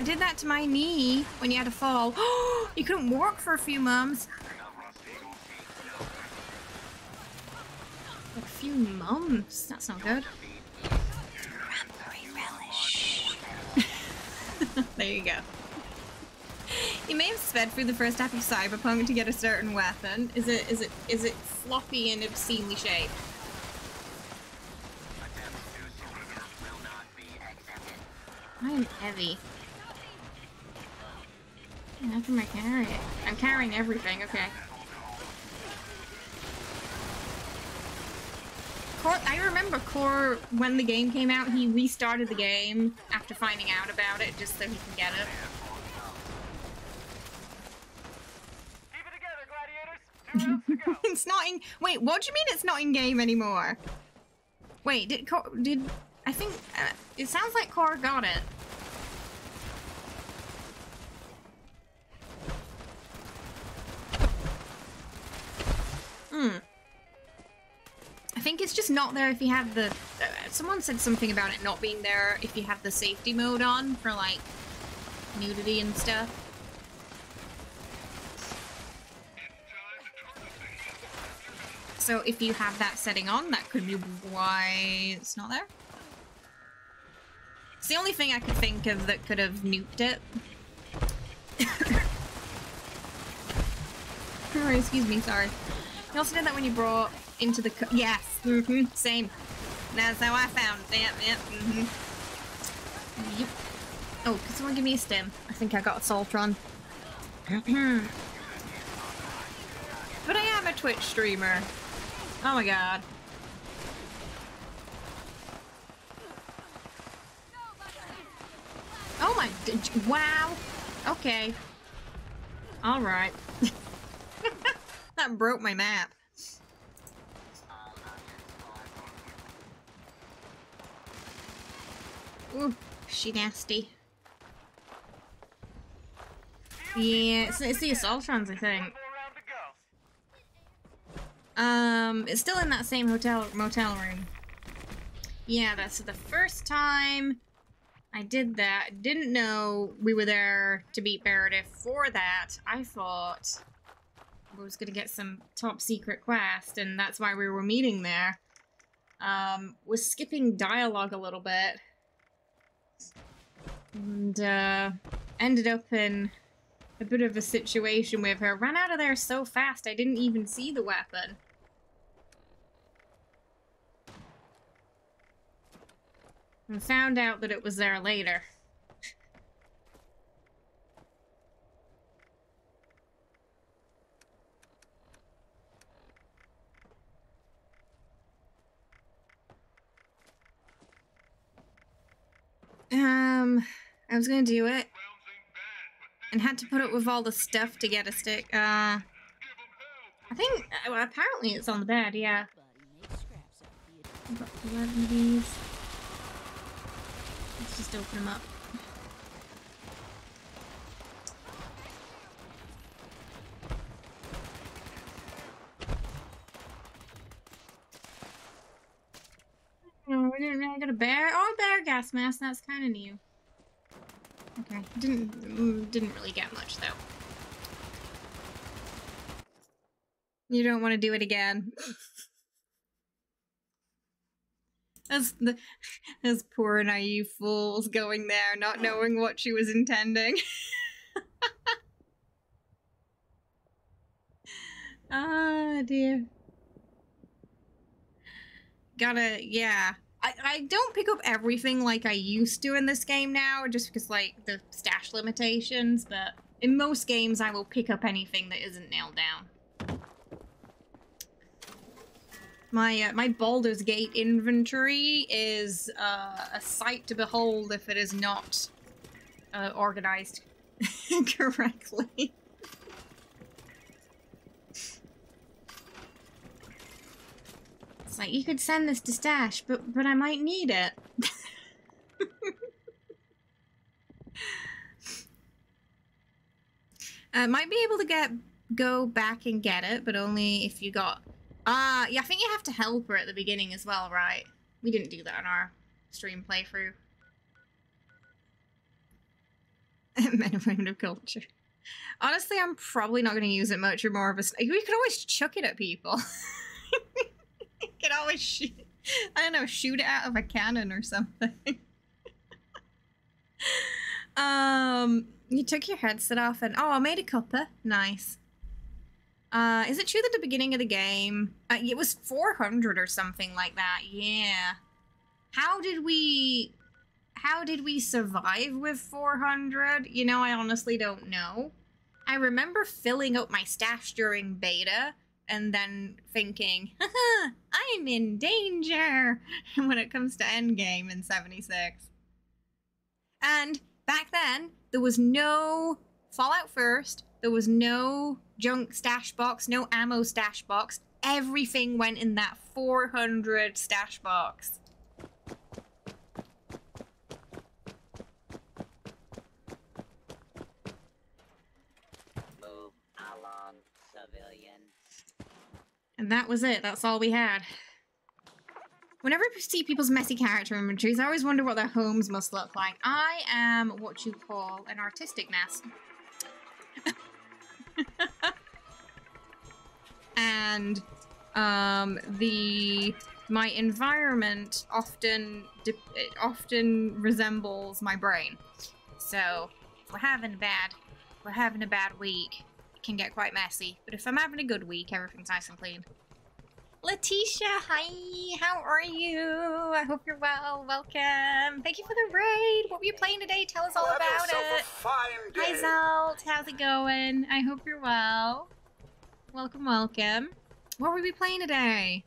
Speaker 1: did that to my knee when you had a fall. You couldn't walk for a few months. A few months? That's not good. Cranberry relish. There you go. You may have sped through the first half of Cyberpunk to get a certain weapon. Is it floppy and obscenely shaped? I am heavy. How can I carry it? I'm carrying everything, okay. I remember Core, when the game came out, he restarted the game after finding out about it just so he could get it.
Speaker 5: Keep it together, gladiators. 2 rounds to go.
Speaker 1: It's not in. Wait, what do you mean it's not in game anymore? Wait, I think it sounds like Core got it. I think it's just not there if you have the. Someone said something about it not being there if you have the safety mode on for like nudity and stuff. So if you have that setting on, that could be why it's not there. It's the only thing I could think of that could have nuked it. Oh, excuse me, sorry. You also did that when you brought into the yes, same. That's how I found it. Yep. Yep. Oh, can someone give me a stim? I think I got a Soltron. But I am a Twitch streamer. Oh my god. Oh my, wow. Okay. Alright. That broke my map. Ooh, she nasty. Yeah, it's the Assaultrons, I think. It's still in that same motel room. Yeah, that's the first time I did that. Didn't know we were there to beat Meredith. For that, I thought we was gonna get some top secret quest, and that's why we were meeting there. Was skipping dialogue a little bit. And, ended up in a bit of a situation with her. Ran out of there so fast I didn't even see the weapon. And found out that it was there later. I was gonna do it. And had to put up with all the stuff to get a stick. I think, well, apparently it's on the bed, yeah. I've got 11 of these. Let's just open them up. Oh, we didn't really get a bear. Oh, a bear gas mask. That's kind of new. Okay, didn't really get much though. You don't want to do it again. As poor naive fools going there, not knowing what she was intending. Ah, dear. Yeah. I don't pick up everything like I used to in this game now, just because, like, the stash limitations, but in most games I will pick up anything that isn't nailed down. My Baldur's Gate inventory is a sight to behold if it is not organized correctly. It's like, you could send this to stash, but I might need it. Might be able to go back and get it, but only if you got Yeah, I think you have to help her at the beginning as well, right? We didn't do that in our stream playthrough. Men and women of culture. Honestly, I'm probably not going to use it much. Or more of a... We could always chuck it at people. You could always shoot... I don't know, shoot it out of a cannon or something. You took your headset off and... Oh, I made a cuppa. Nice. Is it true that at the beginning of the game... it was 400 or something like that. Yeah. How did we survive with 400? You know, I honestly don't know. I remember filling up my stash during beta and then thinking, haha, I'm in danger when it comes to endgame in 76. And back then, there was no Fallout First, there was no junk stash box, no ammo stash box. Everything went in that 400 stash box. And that was it. That's all we had. Whenever I see people's messy character inventories, I always wonder what their homes must look like. I am what you call an artistic mess. And my environment often resembles my brain. So if we're having a bad week, can get quite messy, but if I'm having a good week, everything's nice and clean. Letitia, hi, how are you? I hope you're well. Welcome. Thank you for the raid. What were you playing today? Tell us all about it. Hi, Zalt. How's it going? I hope you're well. Welcome, welcome. What were we playing today?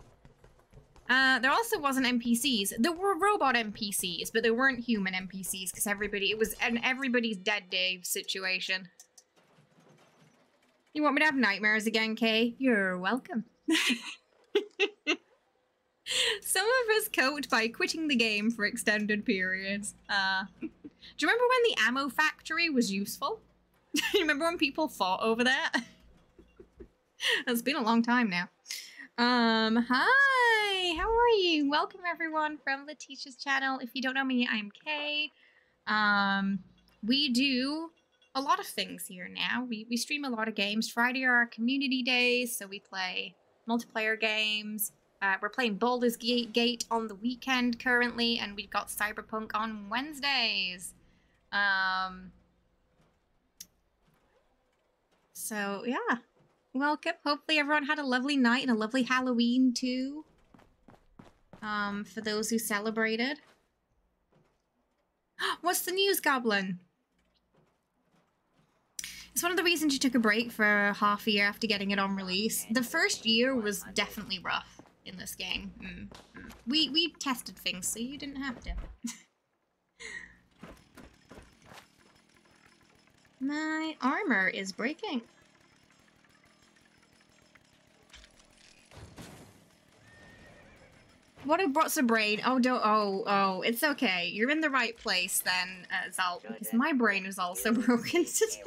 Speaker 1: There also wasn't NPCs. There were robot NPCs, but there weren't human NPCs because it was an everybody's dead day situation. You want me to have nightmares again, Kay? You're welcome. Some of us coped by quitting the game for extended periods. Do you remember when the ammo factory was useful? Do you remember when people fought over that? It's been a long time now. Hi, how are you? Welcome everyone from Letitia's channel. If you don't know me, I'm Kay. We do a lot of things here now. We stream a lot of games. Friday are our community days, so we play multiplayer games. We're playing Baldur's Gate on the weekend currently, and we've got Cyberpunk on Wednesdays. So yeah, welcome. Hopefully everyone had a lovely night and a lovely Halloween too. For those who celebrated. What's the news, Goblin? It's one of the reasons you took a break for half a year after getting it on release. The first year was definitely rough in this game. We tested things, so you didn't have to. My armor is breaking. What's a brain? Oh, oh, it's okay. You're in the right place then, Zalt, because my brain is also broken today.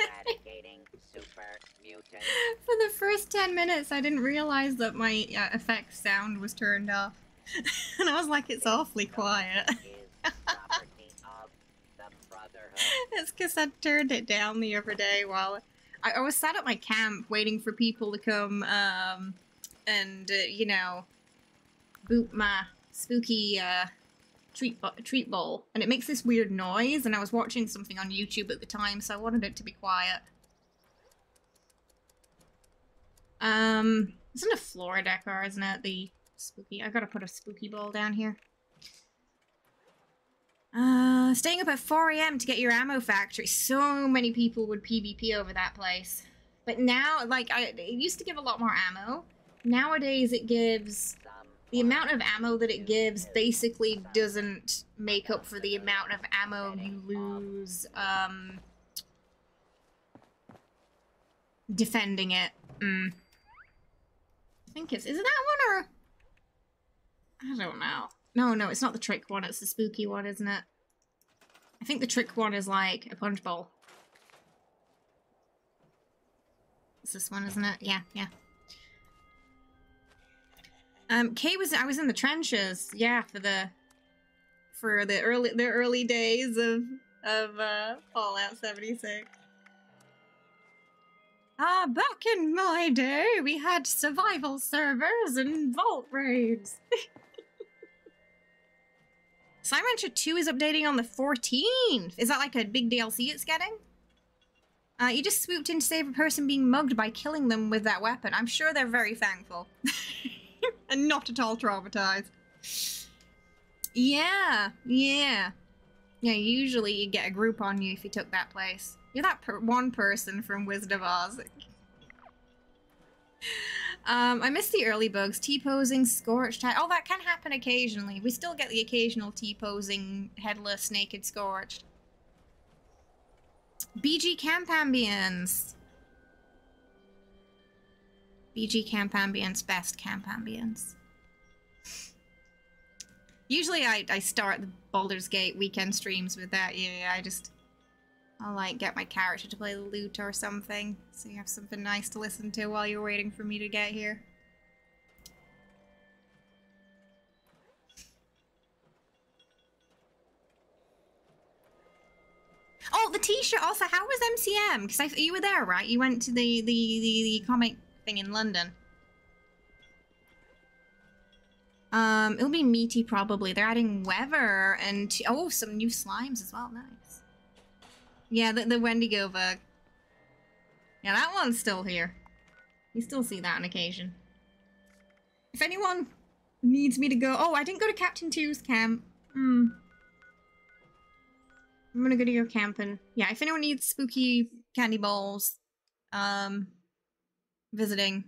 Speaker 1: For the first 10 minutes, I didn't realize that my effects sound was turned off. And I was like, it's awfully quiet. It's because I turned it down the other day while I was sat at my camp waiting for people to come and, you know, boot my spooky treat bowl. And it makes this weird noise, and I was watching something on YouTube at the time, so I wanted it to be quiet. Isn't a floor decor, isn't it? The spooky. I gotta put a spooky bowl down here. Staying up at 4 AM to get your ammo factory. So many people would PvP over that place. But now, like, it used to give a lot more ammo. Nowadays it gives... The amount of ammo that it gives basically doesn't make up for the amount of ammo you lose, defending it. I think is it that one or... I don't know. No, it's not the trick one, it's the spooky one, isn't it? I think the trick one is like a punch bowl. It's this one, isn't it? Yeah. I was in the trenches, yeah, for the early days of Fallout 76. Back in my day, we had survival servers and vault raids. Slime Rancher 2 is updating on the 14th. Is that like a big DLC it's getting? You just swooped in to save a person being mugged by killing them with that weapon. I'm sure they're very thankful. And not at all traumatized. Yeah. Yeah, usually you get a group on you if you took that place. You're that one person from Wizard of Oz. I miss the early bugs. T-posing, scorched head. Oh, that can happen occasionally. We still get the occasional T-posing, headless, naked, scorched. BG camp ambience. BG camp ambience, best camp ambience. Usually I start the Baldur's Gate weekend streams with that. Yeah, I'll like get my character to play the lute or something, so you have something nice to listen to while you're waiting for me to get here. Oh, the t-shirt also. How was MCM? Because you were there, right? You went to the comic thing in London. It'll be meaty probably. They're adding Weather and oh, some new slimes as well. Nice. Yeah, the Wendigo bug. Yeah, that one's still here. You still see that on occasion. If anyone needs me to go, oh, I didn't go to Captain 2's camp. I'm gonna go to your camping. Yeah, if anyone needs spooky candy balls, visiting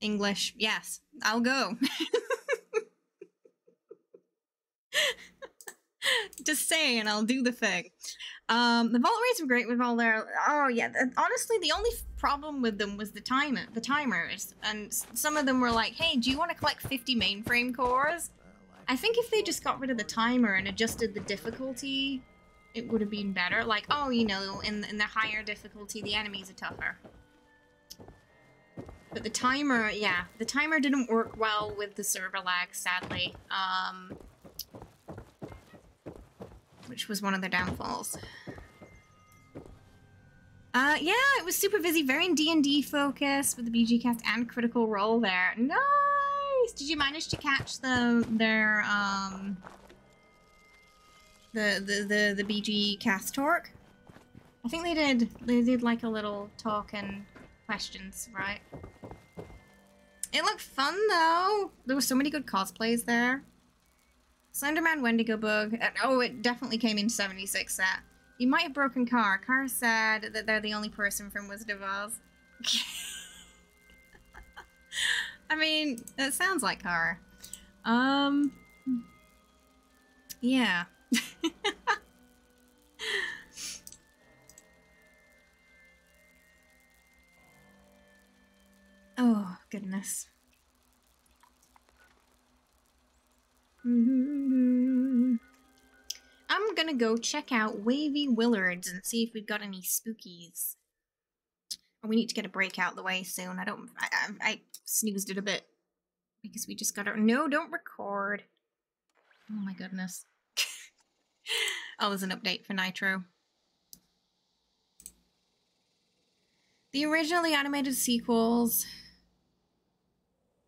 Speaker 1: English, yes, I'll go. Just saying, I'll do the thing. The vault raids were great with all their... Oh, yeah, honestly, the only problem with them was the timers. And some of them were like, hey, do you want to collect 50 mainframe cores? I think if they just got rid of the timer and adjusted the difficulty, it would have been better. Like, oh, you know, in the higher difficulty, the enemies are tougher. But the timer, yeah, the timer didn't work well with the server lag, sadly. Which was one of their downfalls. Yeah, it was super busy, very D&D focused with the BG cast and Critical Role there. Nice! Did you manage to catch the BG cast talk? I think they did. They did like a little talk and questions, right? It looked fun though. There were so many good cosplays there. Slenderman Wendigo Bug. Oh, it definitely came in 76 set. You might have broken Car. Car said that they're the only person from Wizard of Oz. I mean, it sounds like Car. Yeah. Oh, goodness. I'm gonna go check out Wavy Willards and see if we've got any spookies. Oh, we need to get a break out the way soon. I snoozed it a bit because we just got our... No, don't record. Oh my goodness. Oh, there's an update for Nitro. The originally animated sequels.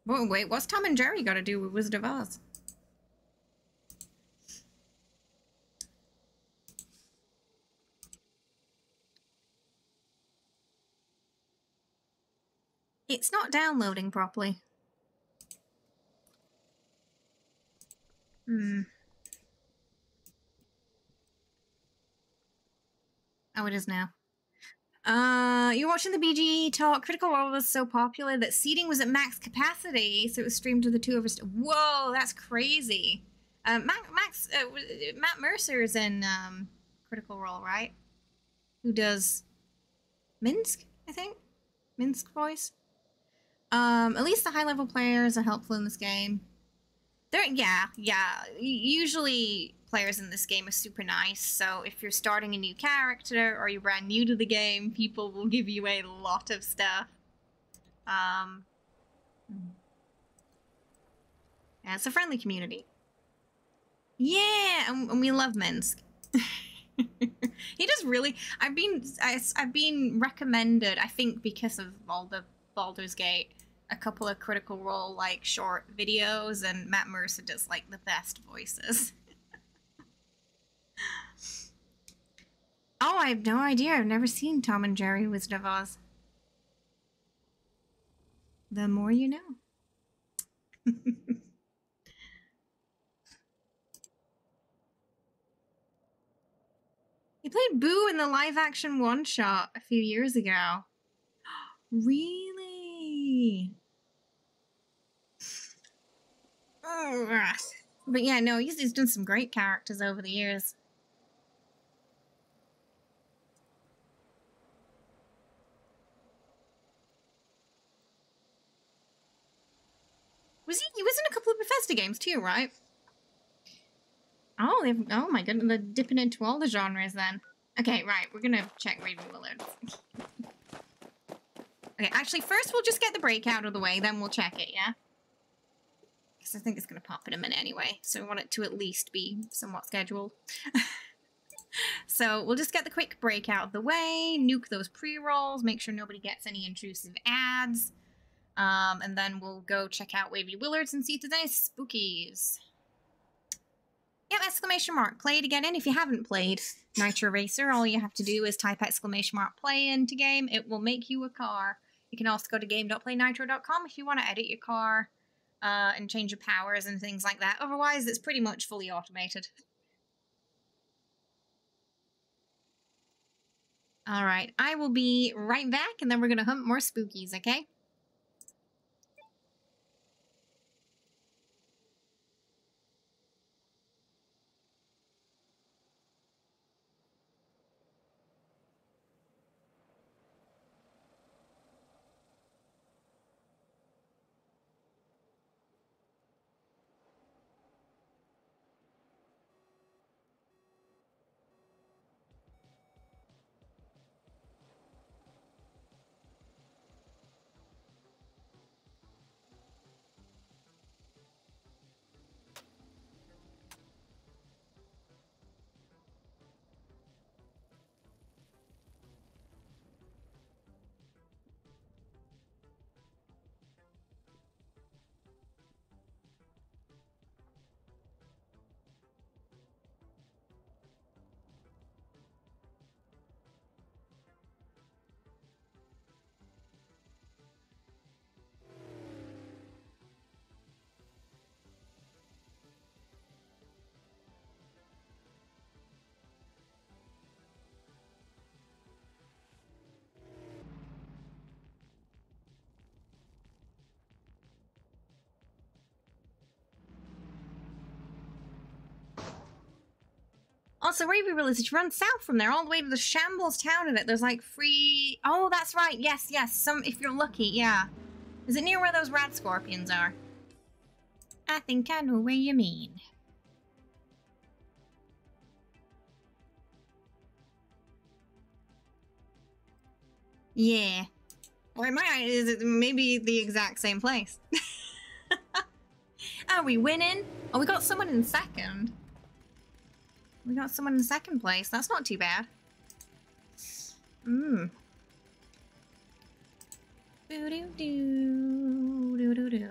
Speaker 1: Oh, wait, what's Tom and Jerry got to do with Wizard of Oz? It's not downloading properly. Oh, it is now. You're watching the BG talk. Critical Role was so popular that seating was at max capacity, so it was streamed to the two of us. Whoa, that's crazy. Matt Mercer's in Critical Role, right? Who does Minsk, I think? Minsk voice. At least the high-level players are helpful in this game. Yeah. Usually players in this game are super nice, so if you're starting a new character or you're brand new to the game, people will give you a lot of stuff. Yeah, it's a friendly community. Yeah, and we love Minsk. He does really. I've been recommended, I think because of all the Baldur's Gate, a couple of Critical Role like short videos, and Matt Mercer does like the best voices. Oh, I have no idea. I've never seen Tom and Jerry Wizard of Oz. The more you know. He played Boo in the live-action one-shot a few years ago. Really? Ugh. But yeah, no, he's done some great characters over the years. He was in a couple of Bethesda games too, right? Oh, oh my goodness, they're dipping into all the genres then. Okay, right, we're gonna check Raven Willard. Okay, actually, first we'll just get the break out of the way, then we'll check it, yeah? Because I think it's gonna pop in a minute anyway, so we want it to at least be somewhat scheduled. So we'll just get the quick break out of the way, nuke those pre-rolls, make sure nobody gets any intrusive ads. And then we'll go check out Wavy Willards and see if there's any spookies. Yep, exclamation mark, play to get in. If you haven't played Nitro Racer, all you have to do is type exclamation mark play into game. It will make you a car. You can also go to game.playnitro.com if you want to edit your car and change your powers and things like that. Otherwise, it's pretty much fully automated. Alright, I will be right back and then we're going to hunt more spookies, okay? Also, Raven Village, if you run south from there, all the way to the shambles town of it, there's like free... Oh, that's right. Yes, yes. If you're lucky, yeah. Is it near where those rat scorpions are? I think I know where you mean. Yeah. Or it might is it maybe the exact same place. Are we winning? Oh, we got someone in second. We got someone in second place. That's not too bad. Boo doo doo doo doo doo.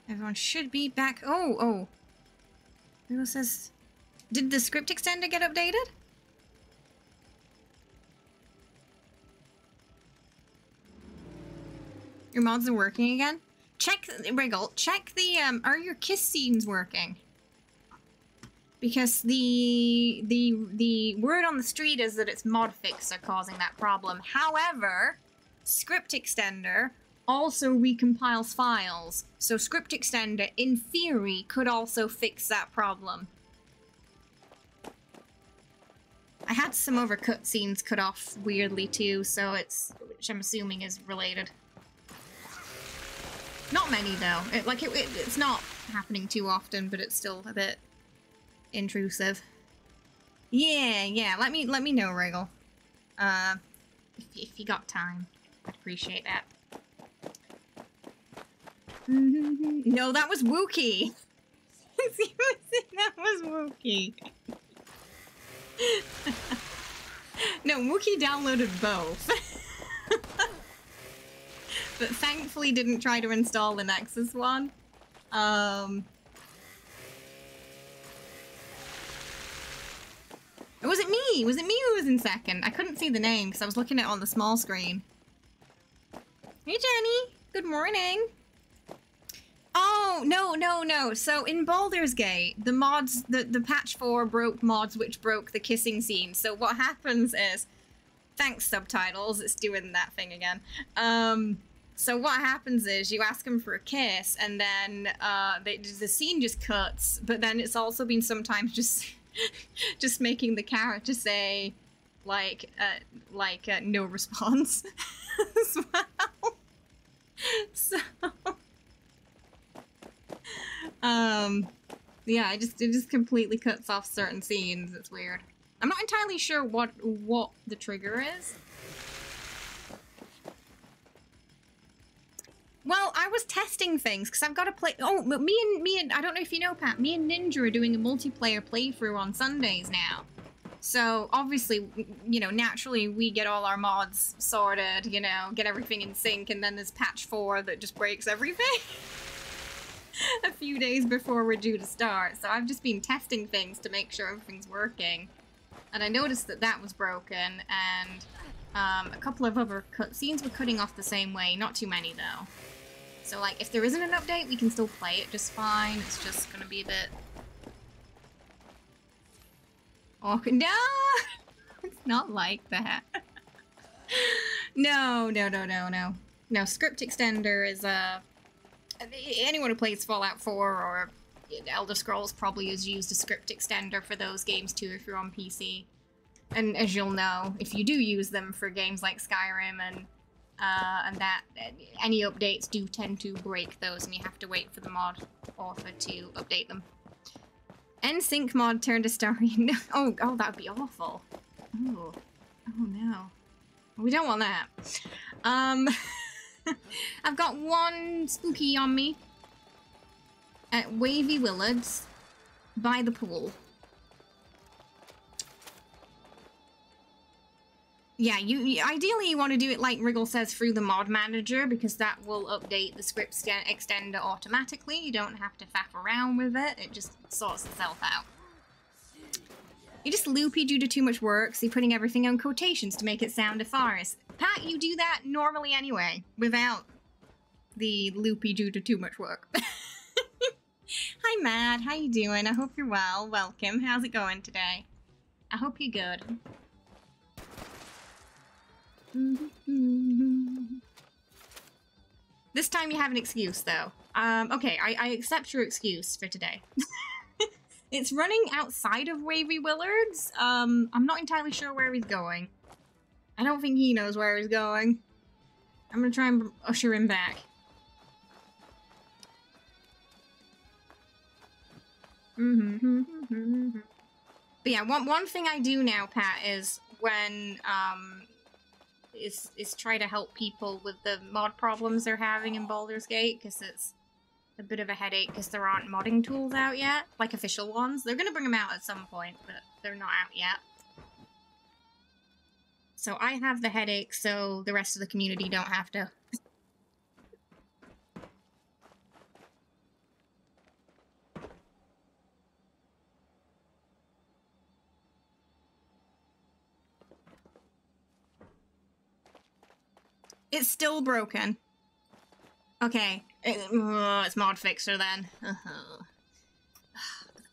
Speaker 1: Everyone should be back. Oh. Who says? Did the script extender get updated? Your mods are working again? Check, Wriggle, check the, are your kiss scenes working? Because the word on the street is that it's modfix are causing that problem. However, script extender also recompiles files. So script extender, in theory, could also fix that problem. I had some other cutscenes cut off weirdly too, so which I'm assuming is related. Not many though. It's not happening too often, but it's still a bit intrusive. Yeah. Let me know, Wriggle. If you got time, I'd appreciate that. No, that was Wookie. That was Wookie. No, Wookie downloaded both. But thankfully didn't try to install the Nexus one. Was it me? Was it me who was in second? I couldn't see the name because I was looking at it on the small screen. Hey Jenny, good morning. Oh, no. So in Baldur's Gate, the mods, the patch 4 broke mods which broke the kissing scene. So what happens is, thanks subtitles, it's doing that thing again. So what happens is you ask them for a kiss and then the scene just cuts, but then it's also been sometimes just making the character say like no response as well. So yeah, it just completely cuts off certain scenes. It's weird. I'm not entirely sure what the trigger is. Well, I was testing things because I've got to play. Oh, but me and I don't know if you know, Pat. Me and Ninja are doing a multiplayer playthrough on Sundays now. So obviously, you know, naturally we get all our mods sorted, you know, get everything in sync, and then there's patch 4 that just breaks everything a few days before we're due to start. So I've just been testing things to make sure everything's working, and I noticed that that was broken, and a couple of other cutscenes were cutting off the same way. Not too many though. So like, if there isn't an update, we can still play it just fine. It's just gonna be a bit. Oh no! It's not like that. No. No, Script Extender is anyone who plays Fallout 4 or Elder Scrolls probably has used a Script Extender for those games too if you're on PC. And as you'll know, if you do use them for games like Skyrim and that, any updates do tend to break those, and you have to wait for the mod author to update them. NSYNC mod turned to Starry. Oh, that would be awful. Oh no. We don't want that. I've got one spooky on me at Wavy Willards by the pool. Yeah, ideally you want to do it like Wriggle says through the mod manager, because that will update the script extender automatically. You don't have to faff around with it. It just sorts itself out. You're just loopy due to too much work, so you're putting everything on quotations to make it sound nefarious. Pat, you do that normally anyway, without the loopy due to too much work. Hi, Matt. How you doing? I hope you're well. Welcome. How's it going today? I hope you're good. This time you have an excuse, though. Okay, I accept your excuse for today. It's running outside of Wavy Willards. I'm not entirely sure where he's going. I don't think he knows where he's going. I'm gonna try and usher him back. But yeah, one thing I do now, Pat, is when is try to help people with the mod problems they're having in Baldur's Gate, because it's a bit of a headache because there aren't modding tools out yet, like official ones. They're gonna bring them out at some point, but they're not out yet. So I have the headache, so the rest of the community don't have to. It's still broken. Okay, it's Mod Fixer then. The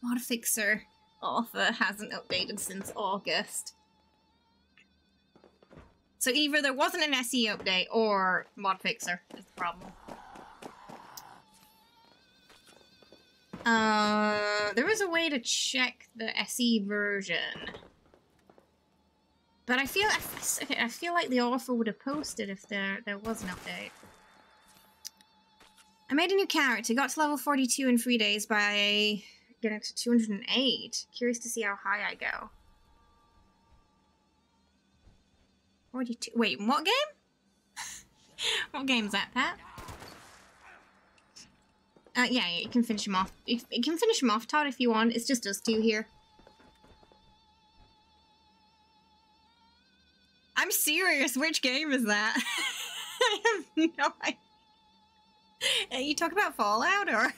Speaker 1: Mod Fixer author hasn't updated since August. So either there wasn't an SE update or Mod Fixer is the problem. There is a way to check the SE version. But I feel like the author would have posted if there was an update. I made a new character, got to level 42 in 3 days by getting to 208. Curious to see how high I go. 42. Wait, what game? What game is that, Pat? Yeah, you can finish him off. You can finish him off, Todd, if you want. It's just us two here. I'm serious. Which game is that? I have no idea. You talk about Fallout, or?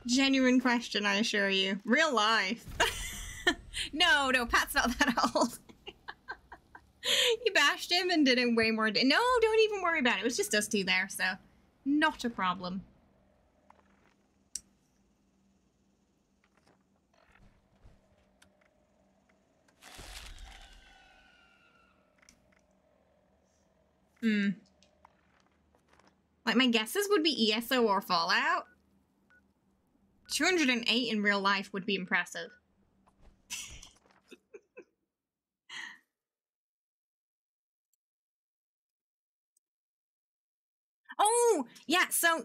Speaker 1: Genuine question, I assure you. Real life. No, Pat's not that old. You bashed him and did it way more. No, don't even worry about it. It was just us two there, so not a problem. Like, my guesses would be ESO or Fallout. 208 in real life would be impressive. Oh, yeah, so,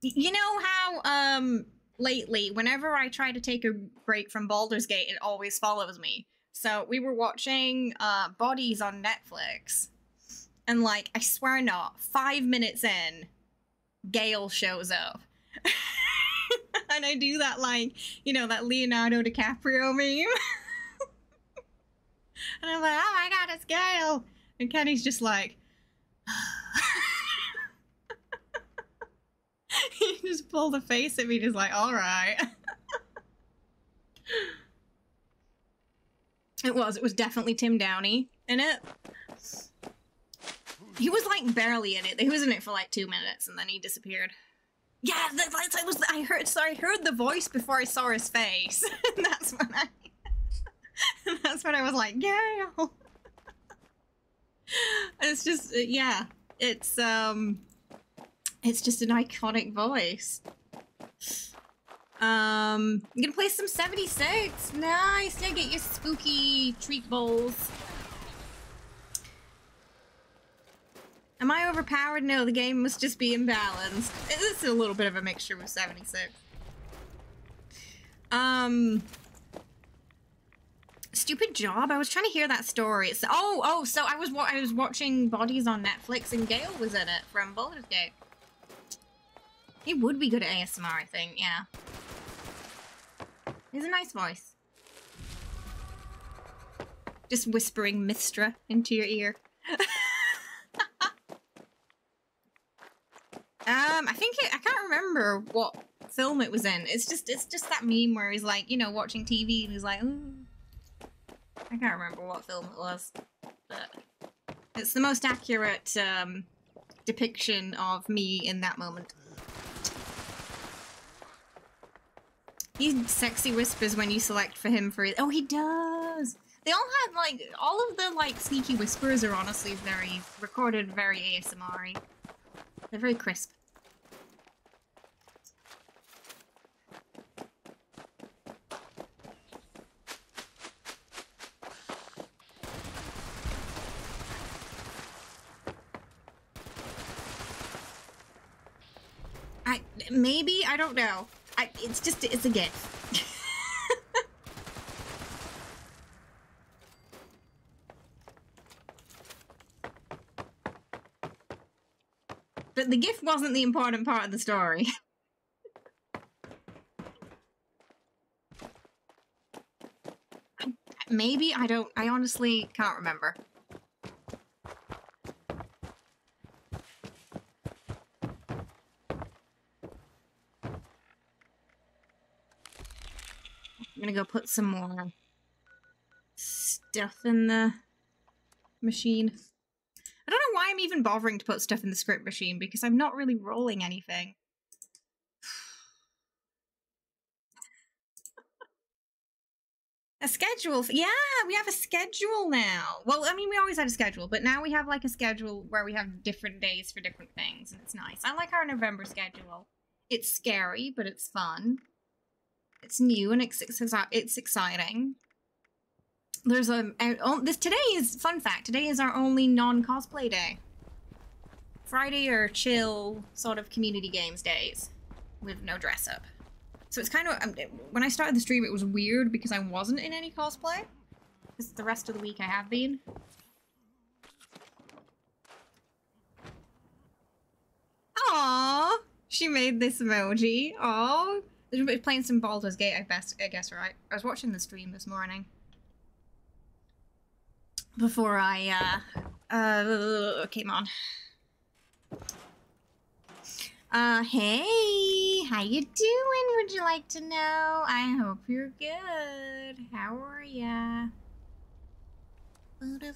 Speaker 1: you know how, lately, whenever I try to take a break from Baldur's Gate, it always follows me. So, we were watching, VODs on Netflix, and, like, I swear not, 5 minutes in, Gale shows up. And I do that, like, you know, that Leonardo DiCaprio meme. And I'm like, oh my god, it's Gale! And Kenny's just like... He just pulled a face at me, just like, alright. It was definitely Tim Downey in it. He was, like, barely in it. He was in it for, like, 2 minutes, and then he disappeared. Yeah, I heard the voice before I saw his face. And that's when I was like, Gale! It's just, yeah. It's just an iconic voice. I'm gonna play some 76. Nice, now get your spooky treat bowls. Am I overpowered? No, the game must just be imbalanced. It's a little bit of a mixture with 76. Stupid job. I was trying to hear that story. So I was watching Bodies on Netflix, and Gale was in it from Baldur's Gate. He would be good at ASMR, I think. Yeah. He has a nice voice. Just whispering Mistra into your ear. I can't remember what film it was in. It's just that meme where he's like, you know, watching TV and he's like, ooh. I can't remember what film it was, but it's the most accurate depiction of me in that moment. He sexy whispers when you select for him for it. Oh, he does! They all have, like, all of the, like, sneaky whispers are honestly very, recorded very ASMR-y. They're very crisp. Maybe, I don't know. It's a GIF. But the GIF wasn't the important part of the story. Maybe, I honestly can't remember. I'm gonna go put some more stuff in the machine. I don't know why I'm even bothering to put stuff in the script machine, because I'm not really rolling anything. A schedule? Yeah, we have a schedule now. Well, I mean, we always had a schedule, but now we have, like, a schedule where we have different days for different things, and it's nice. I like our November schedule. It's scary, but it's fun. It's new and it's exciting. There's today is, fun fact, today is our only non-cosplay day. Friday are chill, sort of community games days with no dress up. So it's kind of, when I started the stream it was weird because I wasn't in any cosplay. Because the rest of the week I have been. Aww! She made this emoji. Aww. They're playing some Baldur's Gate, I guess, right? I was watching the stream this morning. Before I, came on. Hey! How you doing, would you like to know? I hope you're good. How are ya? Photo.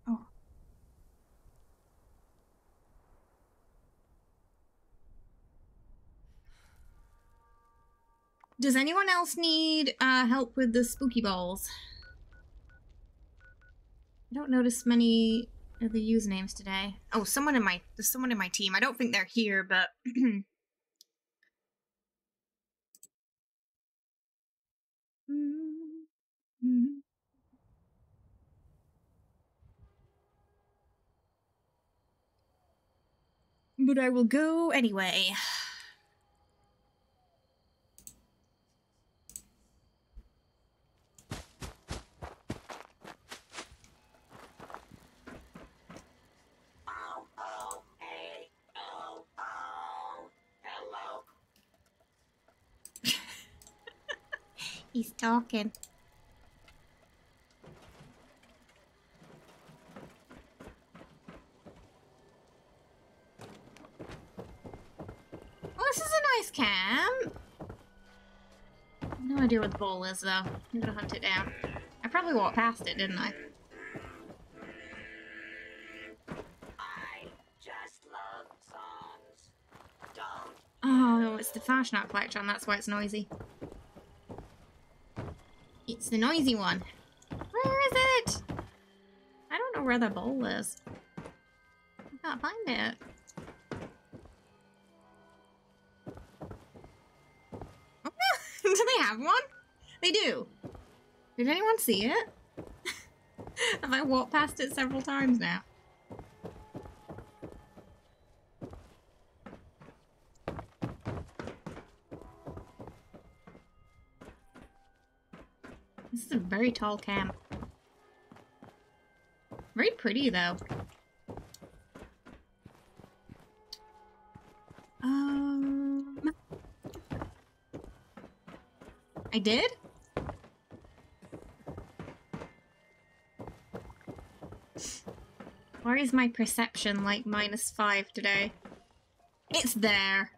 Speaker 1: Oh. Does anyone else need help with the spooky balls? I don't notice many of the usernames today. Oh, there's someone in my team. I don't think they're here, but but I will go anyway. He's talking. Well, this is a nice camp. No idea what the bowl is, though. I'm gonna hunt it down. I probably walked past it, didn't I?
Speaker 6: I just love songs. Don't.
Speaker 1: Oh, it's the Fashion Art Collection, that's why it's noisy. It's the noisy one. Where is it? I don't know where the bowl is. I can't find it. Do they have one? They do. Did anyone see it? Have I walked past it several times now? This is a very tall camp. Very pretty, though. I did? Why is my perception like -5 today? It's there.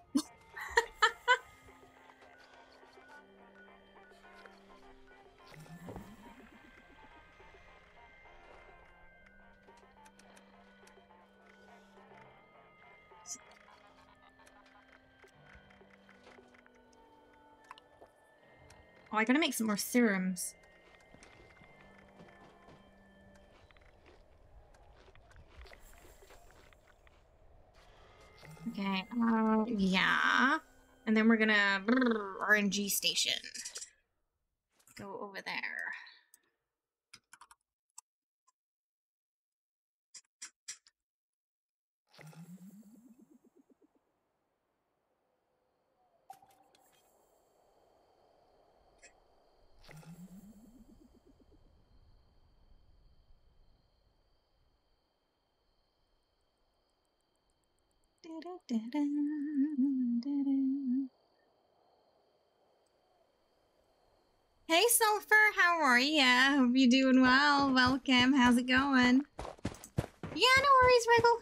Speaker 1: Oh, I gotta make some more serums. Okay, yeah. And then we're gonna RNG station. Go over there. Hey Sulfur, how are ya? Hope you're doing well. Welcome. How's it going? Yeah, no worries, Wiggle.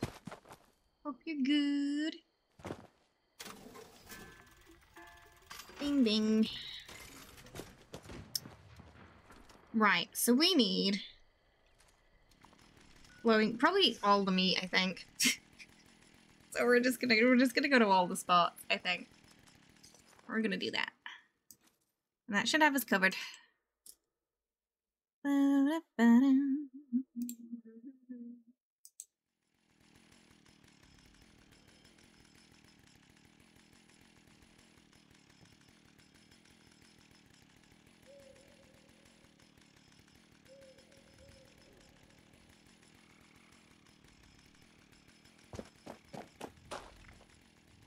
Speaker 1: Hope you're good. Bing bing. Right, so we need glowing, probably all the meat, I think. So we're just gonna go to all the spots, I think. We're gonna do that. And that should have us covered.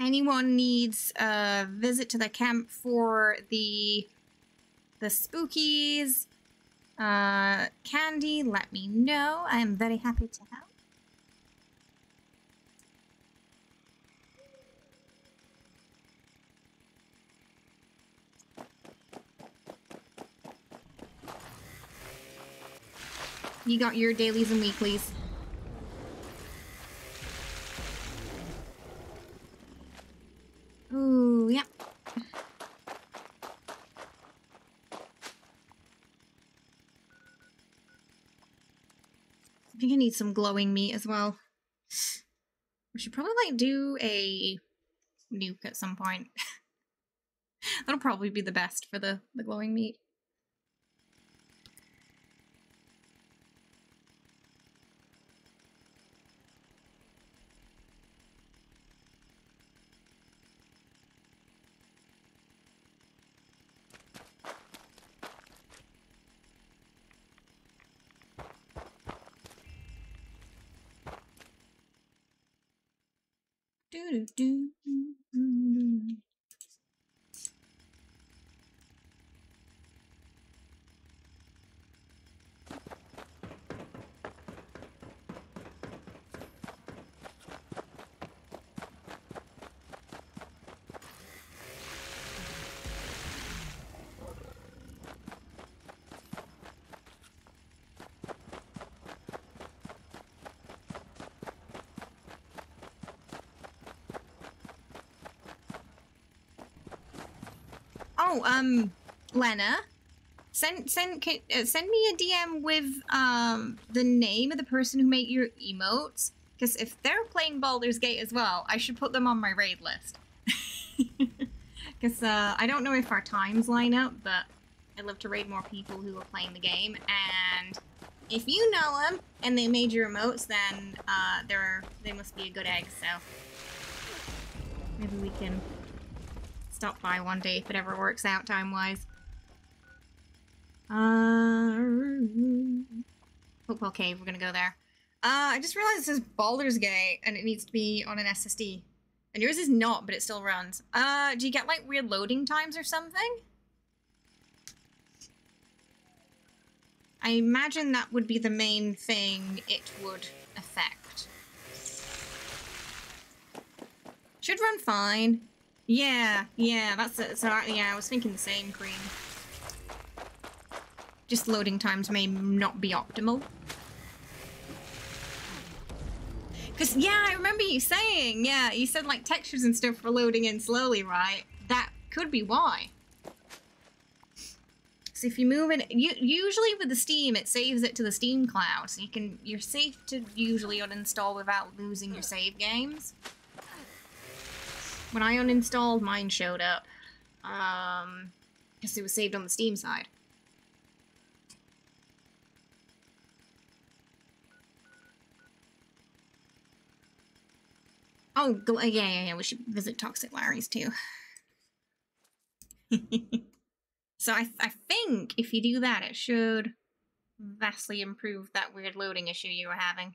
Speaker 1: anyone needs a visit to the camp for the spookies, candy, let me know. I'm very happy to help. You got your dailies and weeklies. Ooh, yep. I think I need some glowing meat as well. We should probably like do a nuke at some point. That'll probably be the best for the glowing meat. Oh, Lena, send me a DM with the name of the person who made your emotes, because if they're playing Baldur's Gate as well, I should put them on my raid list. Because I don't know if our times line up, but I'd love to raid more people who are playing the game, and if you know them and they made your emotes, then they must be a good egg, so maybe we can stop by one day if it ever works out time-wise. Hopewell Cave, we're gonna go there. I just realized it says Baldur's Gate and it needs to be on an SSD. And yours is not, but it still runs. Do you get like weird loading times or something? I imagine that would be the main thing it would affect. Should run fine. Yeah, that's it. So, yeah, I was thinking the same, Cream. Just loading times may not be optimal. Because, yeah, I remember you saying, yeah, you said, like, textures and stuff were loading in slowly, right? That could be why. So if you move it, usually with the Steam, it saves it to the Steam cloud, so you're safe to usually uninstall without losing your save games. When I uninstalled, mine showed up, because it was saved on the Steam side. Oh, yeah, we should visit Toxic Larry's too. So I think if you do that, it should vastly improve that weird loading issue you were having.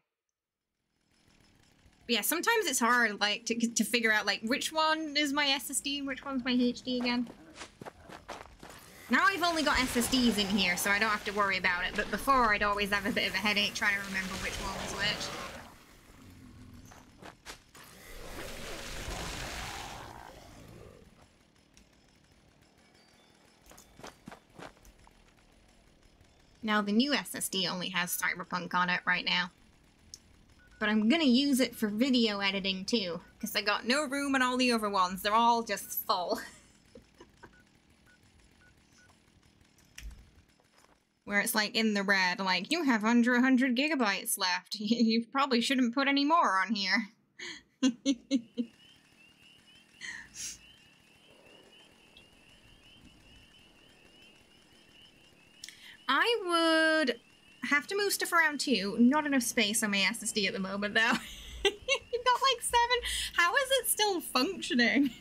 Speaker 1: But yeah, sometimes it's hard, like, to figure out, like, which one is my SSD and which one's my HD again. Now I've only got SSDs in here, so I don't have to worry about it, but before I'd always have a bit of a headache trying to remember which one was which. Now, the new SSD only has Cyberpunk on it right now. But I'm gonna use it for video editing too, because I got no room on all the other ones. They're all just full. Where it's like in the red, like, you have under 100 gigabytes left. You probably shouldn't put any more on here. I would have to move stuff around too. Not enough space on my SSD at the moment, though. You've got like 7. How is it still functioning?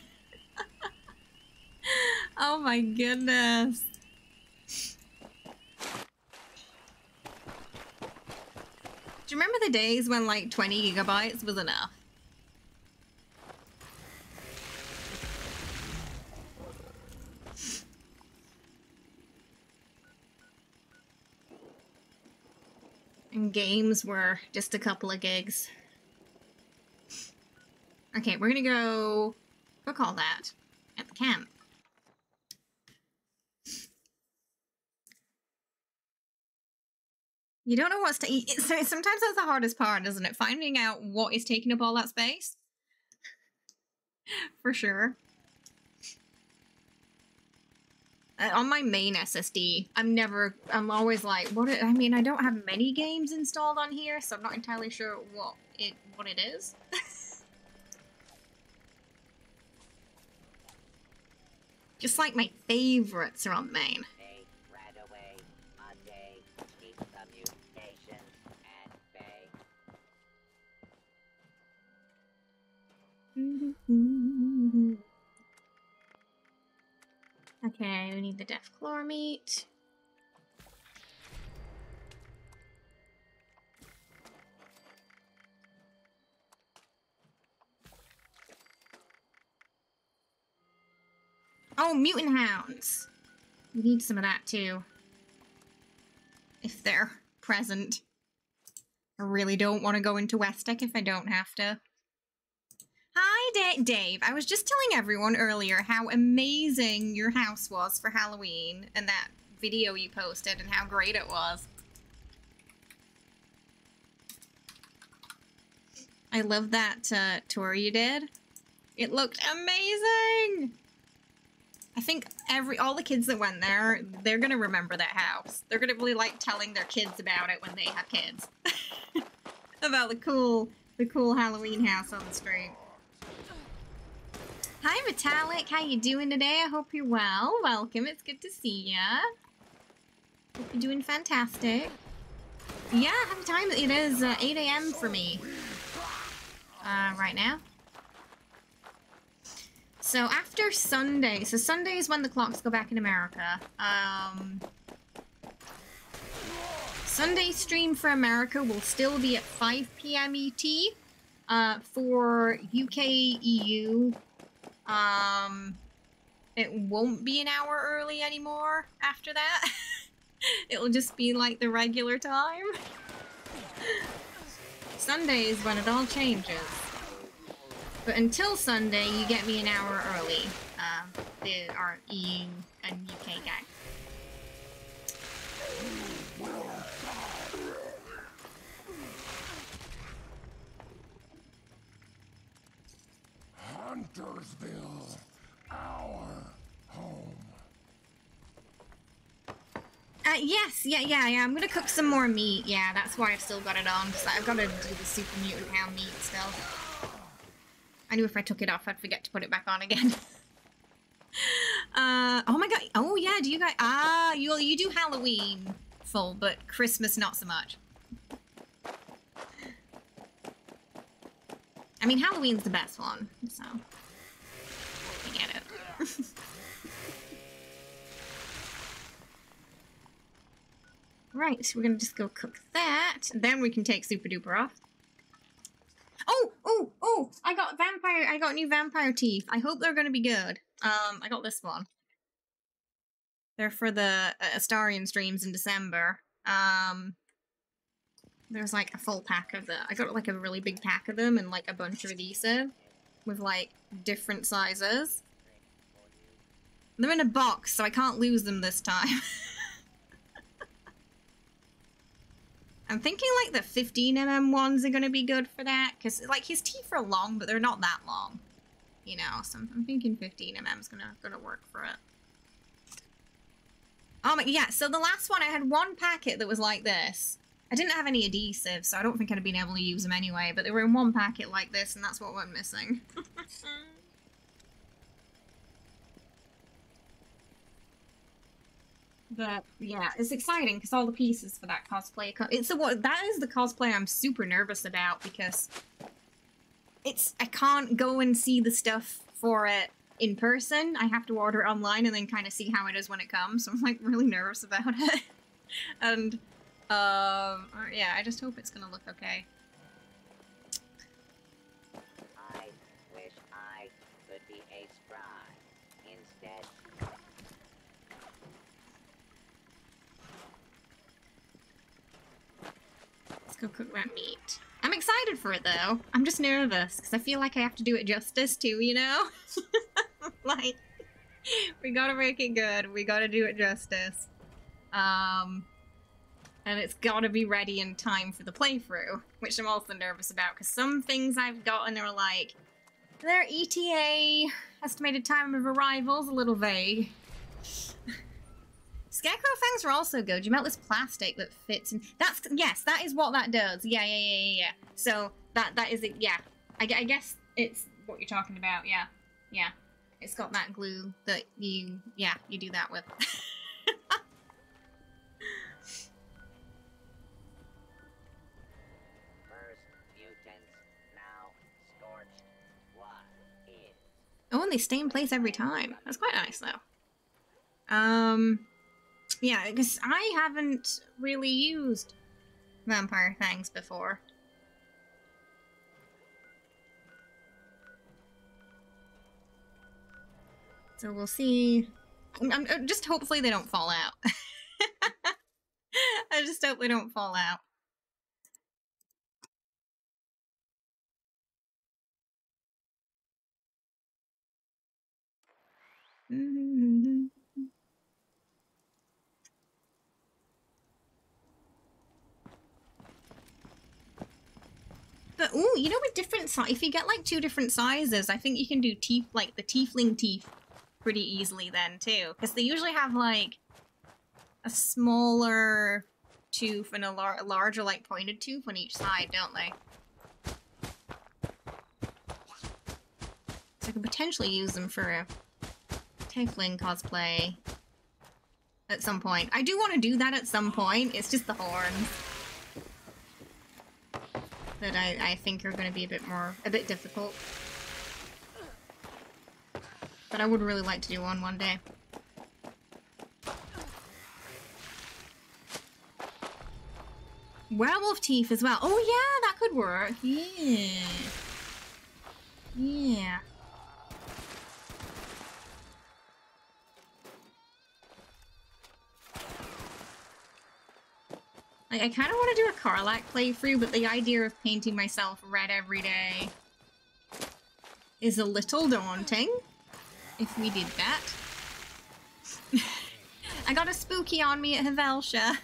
Speaker 1: Oh my goodness. Do you remember the days when like 20 gigabytes was enough? And games were just a couple of gigs. Okay, we're gonna go cook all that at the camp. You don't know what's to eat. So sometimes that's the hardest part, isn't it? Finding out what is taking up all that space. For sure. On my main SSD, I'm always like, I mean, I don't have many games installed on here, so I'm not entirely sure what it is. Just like my favorites are on main. Okay, we need the death claw meat. Oh, mutant hounds. We need some of that too. If they're present. I really don't want to go into Westec if I don't have to. Hi, Dave. I was just telling everyone earlier how amazing your house was for Halloween and that video you posted and how great it was. I love that tour you did. It looked amazing! I think all the kids that went there, they're gonna remember that house. They're gonna really like telling their kids about it when they have kids. About the cool Halloween house on the street. Hi Vitalik, how you doing today? I hope you're well. Welcome, it's good to see ya. Hope you're doing fantastic. Yeah, happy time. It is 8 AM for me. Right now. So after Sunday, so Sunday is when the clocks go back in America. Sunday stream for America will still be at 5 PM ET. For UK, EU, it won't be an hour early anymore after that. It'll just be like the regular time. Sunday is when it all changes. But until Sunday, you get me an hour early. Our EU and UK gang.
Speaker 7: Huntersville, our home.
Speaker 1: Yes, yeah, I'm gonna cook some more meat. Yeah, that's why I've still got it on, because I've got to do the super mutant hound meat still. I knew if I took it off, I'd forget to put it back on again. Oh my god, oh yeah, do you guys, you do Halloween full, but Christmas not so much. I mean, Halloween's the best one, so I get it. Right, we're gonna just go cook that, then we can take Super Duper off. Oh! I got new vampire teeth. I hope they're gonna be good. I got this one. They're for the Astarian streams in December. There's like a full pack of I got like a really big pack of them and like a bunch of adhesive with like different sizes. They're in a box, so I can't lose them this time. I'm thinking like the 15mm ones are gonna be good for that, because like his teeth are long, but they're not that long, you know. So I'm thinking 15mm is gonna work for it. Oh my, yeah. So the last one, I had one packet that was like this. I didn't have any adhesive, so I don't think I'd have been able to use them anyway. But they were in one packet like this, and that's what went missing. But yeah, it's exciting because all the pieces for that cosplay. That is the cosplay I'm super nervous about, because I can't go and see the stuff for it in person. I have to order it online and then kind of see how it is when it comes. So I'm like really nervous about it. And yeah, I just hope it's gonna look okay.
Speaker 6: I wish I could be a spry instead.
Speaker 1: go cook that meat. I'm excited for it though. I'm just nervous because I feel like I have to do it justice too, you know? Like, we gotta make it good. We gotta do it justice. And it's gotta be ready in time for the playthrough, which I'm also nervous about because some things I've gotten are like, their ETA, estimated time of arrival, is a little vague. Scarecrow fangs are also good. You melt this plastic that fits in. That's, yes, that is what that does. Yeah. So that is it. Yeah, I guess it's what you're talking about. Yeah. It's got that glue that you do that with. Oh, and they stay in place every time. That's quite nice, though. Yeah, because I haven't really used vampire fangs before. So we'll see. I'm just hopefully they don't fall out. I just hope they don't fall out. But ooh, you know, with different size, if you get like 2 different sizes, I think you can do teeth, like the tiefling teeth, pretty easily then too, because they usually have like a smaller tooth and a larger like pointed tooth on each side, don't they? So I could potentially use them for a tiefling cosplay at some point. I do want to do that at some point. It's just the horns that I think are going to be a bit difficult. But I would really like to do one day. Werewolf teeth as well. Oh yeah, that could work. Yeah. Like, I kind of want to do a Karlach playthrough, but the idea of painting myself red every day is a little daunting, if we did that. I got a spooky on me at Havelsha.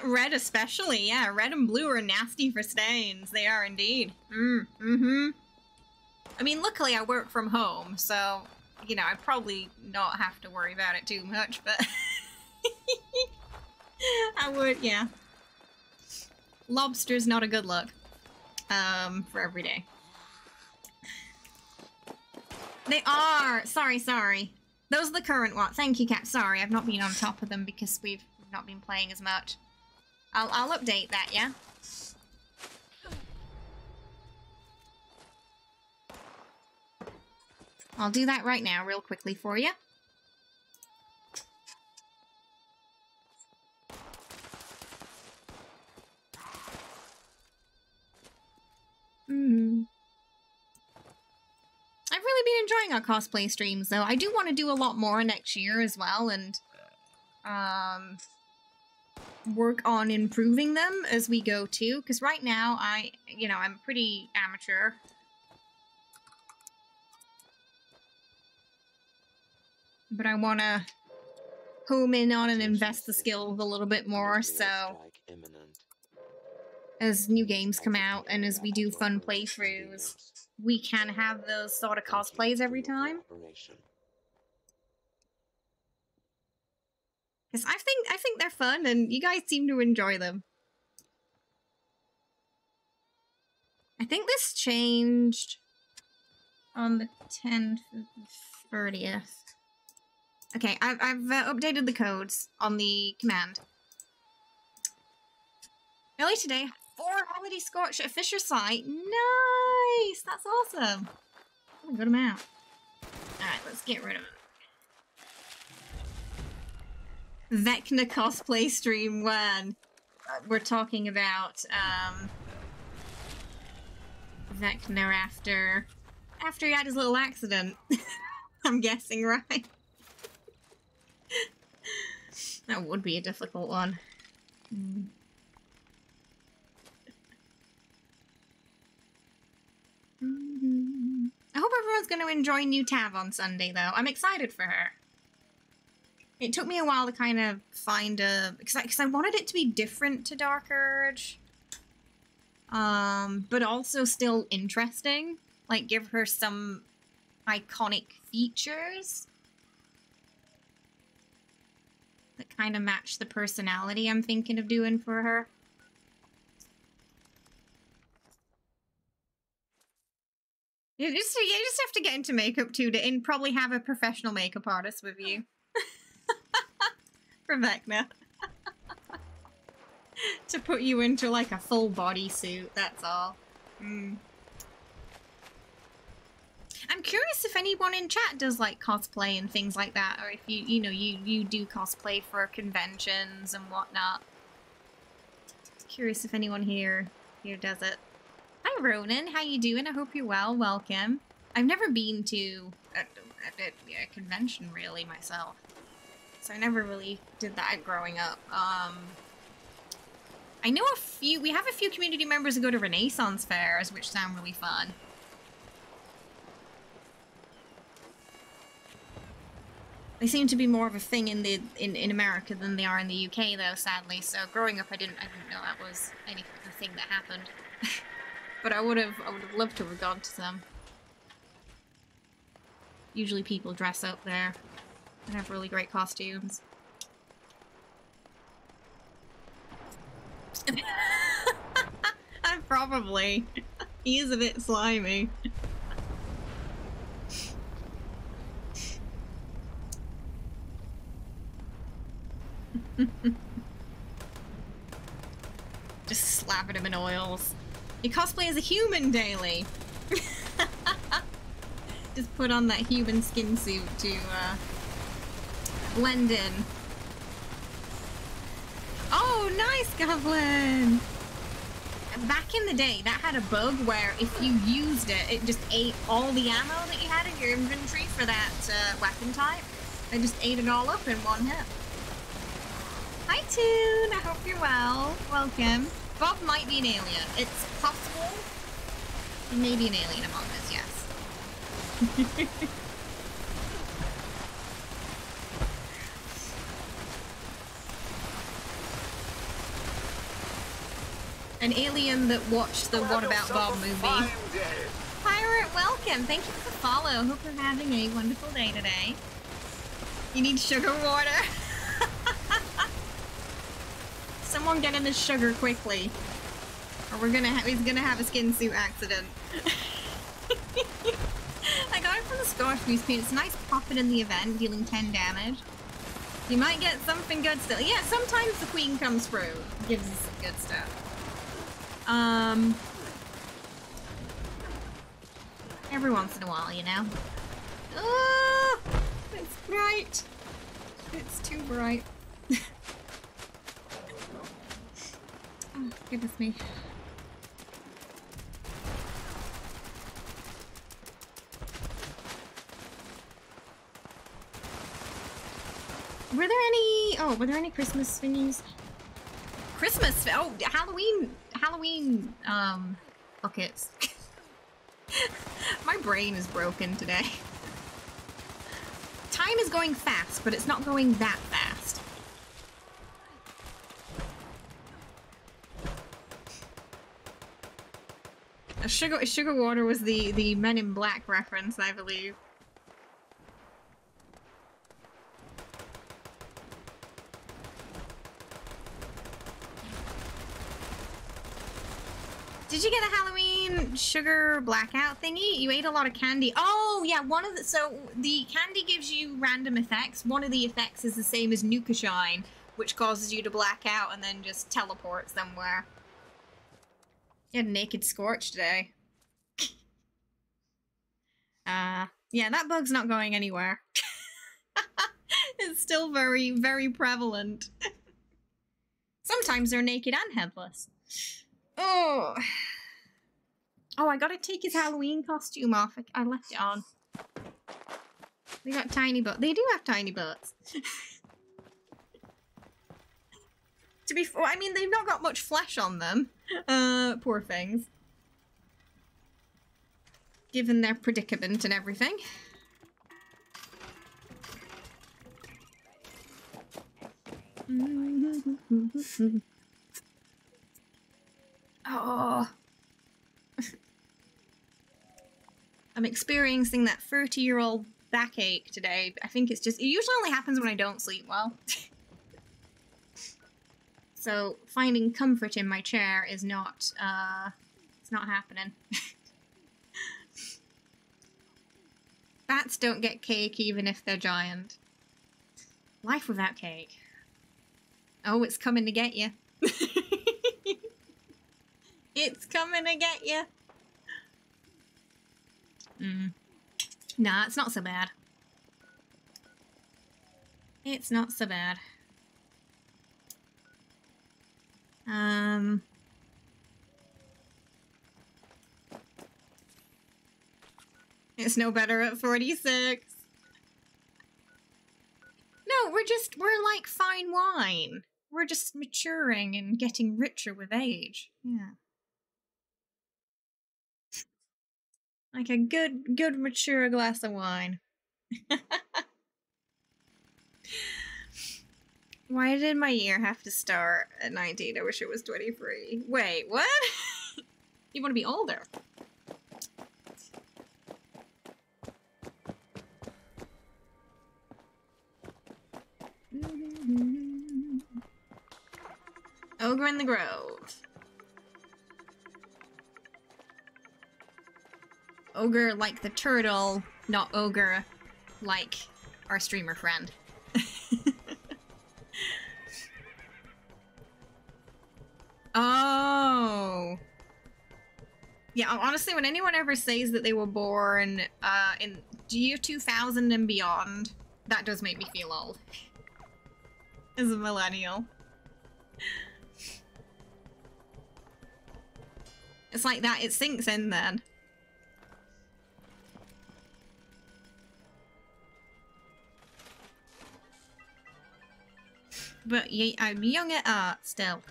Speaker 1: Red especially, yeah. Red and blue are nasty for stains. They are indeed. I mean, luckily I work from home, so, you know, I probably not have to worry about it too much, but... I would, yeah. Lobster's not a good look. For every day. They are! Sorry. Those are the current ones. Thank you, Cat. Sorry, I've not been on top of them because we've not been playing as much. I'll update that, yeah? I'll do that right now, real quickly for you. I've really been enjoying our cosplay streams, though. I do want to do a lot more next year as well, and work on improving them as we go too. Because right now, I'm pretty amateur. But I want to home in on and invest the skills a little bit more, so as new games come out and as we do fun playthroughs, we can have those sort of cosplays every time. Because I think they're fun, and you guys seem to enjoy them. I think this changed on the 10th of the 30th. Okay, I've updated the codes on the command. Early today, 4 holiday scorch at a Fisher site. Nice! That's awesome. Oh, a good amount. Alright, let's get rid of it. Vecna cosplay stream when we're talking about Vecna after he had his little accident. I'm guessing, right? That would be a difficult one. I hope everyone's going to enjoy new Tav on Sunday, though. I'm excited for her. It took me a while to kind of find a... Because I wanted it to be different to Dark Urge. But also still interesting. Like, give her some iconic features that kind of match the personality I'm thinking of doing for her. You just have to get into makeup too, and probably have a professional makeup artist with you. For Vecna. To put you into like a full bodysuit, that's all. I'm curious if anyone in chat does like cosplay and things like that, or if you do cosplay for conventions and whatnot. Curious if anyone here does it. Hi Ronan, how you doing? I hope you're well. Welcome. I've never been to a convention really myself, so I never really did that growing up. I know we have a few community members who go to Renaissance fairs, which sound really fun. They seem to be more of a thing in America than they are in the UK, though, sadly. So growing up, I didn't know that was anything that happened. But I would have loved to have gone to some. Usually people dress up there and have really great costumes. Probably. He is a bit slimy. Just slapping him in oils. You cosplay as a human daily. Just put on that human skin suit to blend in. Oh, nice, Goblin! Back in the day, that had a bug where if you used it, it just ate all the ammo that you had in your inventory for that weapon type. It just ate it all up in one hit. Hi, Toon! I hope you're well. Welcome. Bob might be an alien. It's possible. He may be an alien among us, yes. An alien that watched the What About Bob movie. Pirate, welcome! Thank you for the follow. Hope you're having a wonderful day today. You need sugar water? Someone get him his sugar quickly. Or he's gonna have a skin suit accident. I got it from the Scottish newspaper. It's nice popping in the event, dealing 10 damage. You might get something good still. Yeah, sometimes the queen comes through. Gives us some good stuff. Every once in a while, you know. Oh, it's bright. It's too bright. Oh, goodness me. Were there any Christmas thingies? Oh, Halloween, buckets. My brain is broken today. Time is going fast, but it's not going that fast. Sugar water was the Men in Black reference, I believe. Did you get a Halloween sugar blackout thingy? You ate a lot of candy. Oh, yeah, so the candy gives you random effects. One of the effects is the same as Nuka-Shine, which causes you to black out and then just teleport somewhere. You had a naked Scorch today. Yeah, that bug's not going anywhere. It's still very, very prevalent. Sometimes they're naked and headless. Oh. Oh, I gotta take his Halloween costume off. I left it on. They got tiny butts. They do have tiny butts. To be fair, I mean, they've not got much flesh on them. Poor things. Given their predicament and everything. Oh. I'm experiencing that 30-year-old backache today. I think it usually only happens when I don't sleep well. So finding comfort in my chair is not, it's not happening. Bats don't get cake even if they're giant. Life without cake. Oh, it's coming to get you. It's coming to get you. Nah, it's not so bad. It's not so bad. It's no better at 46. No, we're like fine wine. We're just maturing and getting richer with age. Yeah. Like a good mature glass of wine. Why did my year have to start at 19? I wish it was 23. Wait, what? You want to be older? Ogre in the Grove. Ogre like the turtle, not ogre like our streamer friend. Oh. Yeah, honestly, when anyone ever says that they were born in year 2000 and beyond, that does make me feel old. As a millennial. It's like that, it sinks in then. But yeah, I'm young at heart still.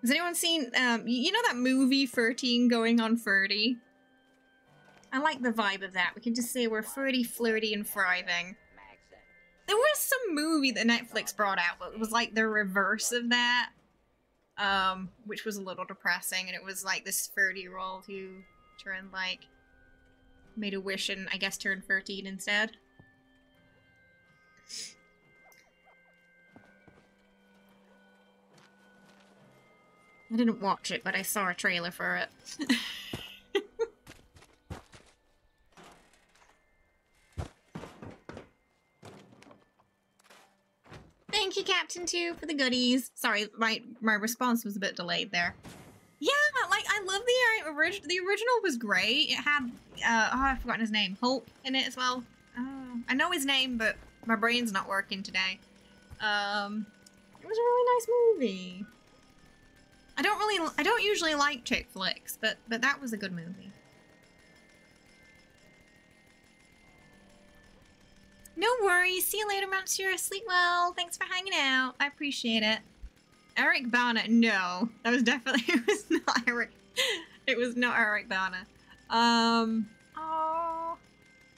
Speaker 1: Has anyone seen, you know that movie 13 Going on 30? I like the vibe of that. We can just say we're 30, flirty, and thriving. There was some movie that Netflix brought out, but it was like the reverse of that. Which was a little depressing, and it was like this 30-year-old who turned, like, made a wish and I guess turned 13 instead. I didn't watch it, but I saw a trailer for it. Thank you, Captain 2, for the goodies. Sorry, my response was a bit delayed there. Yeah, like, I love the original was great. It had, oh, I've forgotten his name, Hulk in it as well. Oh, I know his name, but my brain's not working today. It was a really nice movie. I don't usually like chick flicks, but that was a good movie. No worries. See you later, Monsieur. Sleep well. Thanks for hanging out. I appreciate it. Eric Bana. No, that was definitely, it was not Eric. It was not Eric Bana. Oh,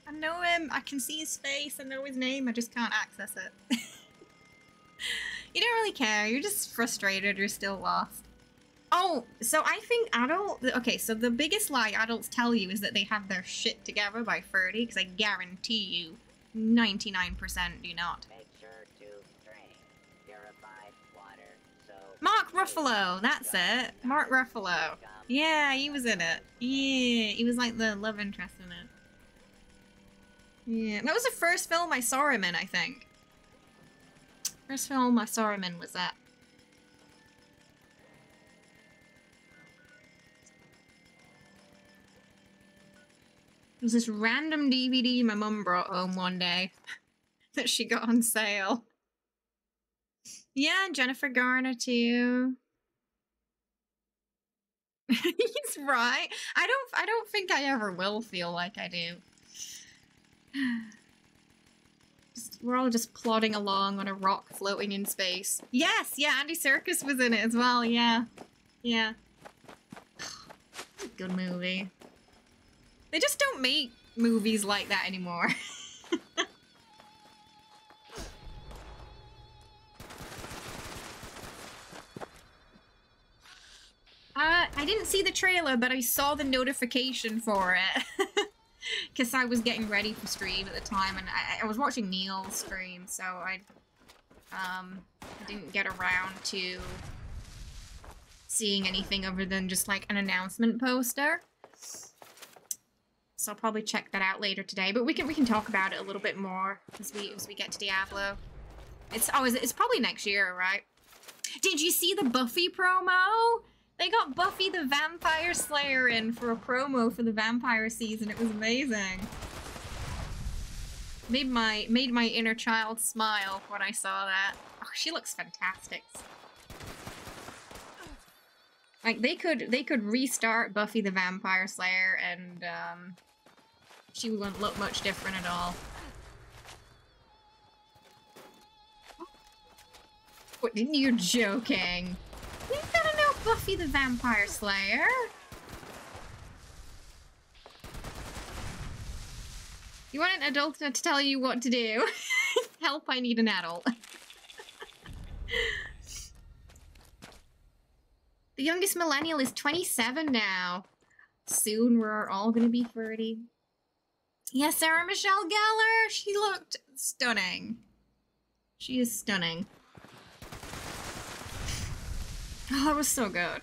Speaker 1: I know him. I can see his face. I know his name. I just can't access it. You don't really care. You're just frustrated. You're still lost. Oh, so I think okay, so the biggest lie adults tell you is that they have their shit together by 30, because I guarantee you 99% do not.
Speaker 6: Make sure to drink purified water, so
Speaker 1: Mark Ruffalo, that's it. Mark Ruffalo. Yeah, he was in it. Yeah, he was like the love interest in it. Yeah, that was the first film I saw him in, I think. First film I saw him in was that. It was this random DVD my mum brought home one day that she got on sale. Yeah, Jennifer Garner too. He's right. I don't think I ever will feel like I do. We're all just plodding along on a rock floating in space. Yes, yeah, Andy Serkis was in it as well, yeah. Yeah. It's a good movie. They just don't make movies like that anymore. I didn't see the trailer, but I saw the notification for it. Because I was getting ready for stream at the time, and I was watching Neil's stream, so I didn't get around to seeing anything other than just like an announcement poster. So I'll probably check that out later today, but we can talk about it a little bit more as we get to Diablo. It's probably next year, right? Did you see the Buffy promo? They got Buffy the Vampire Slayer in for a promo for the vampire season. It was amazing. Made my inner child smile when I saw that. Oh, she looks fantastic. Like they could restart Buffy the Vampire Slayer and she wouldn't look much different at all. What? You're joking. You gotta know Buffy the Vampire Slayer. You want an adult to tell you what to do? Help, I need an adult. The youngest millennial is 27 now. Soon we're all gonna be 30. Yeah, Sarah Michelle Gellar, she looked stunning. She is stunning. Oh, that was so good.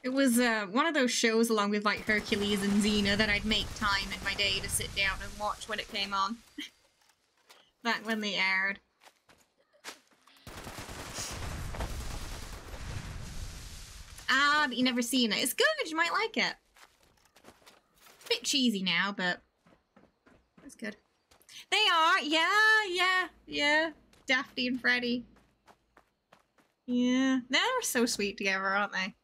Speaker 1: It was one of those shows along with like Hercules and Xena that I'd make time in my day to sit down and watch when it came on. Back when they aired. Ah, but you never seen it. It's good, you might like it. Bit cheesy now, but it's good. They are, yeah. Daphne and Freddy. Yeah, they're so sweet together, aren't they?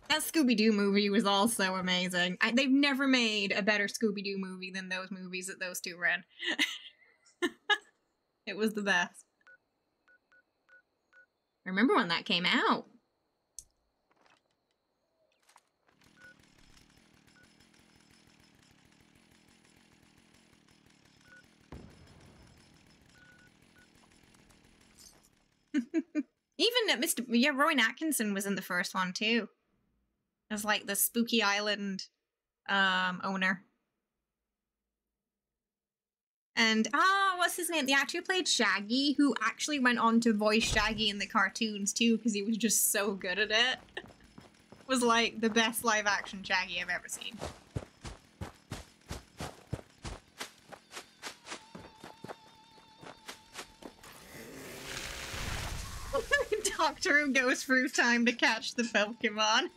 Speaker 1: That Scooby-Doo movie was also amazing. They've never made a better Scooby-Doo movie than those movies that those two ran. It was the best. I remember when that came out. Even Rowan Atkinson was in the first one too. As like the Spooky Island owner. And, what's his name? The actor who played Shaggy, who actually went on to voice Shaggy in the cartoons too, because he was just so good at it. Was like the best live action Shaggy I've ever seen. Doctor Who goes through time to catch the Pokemon.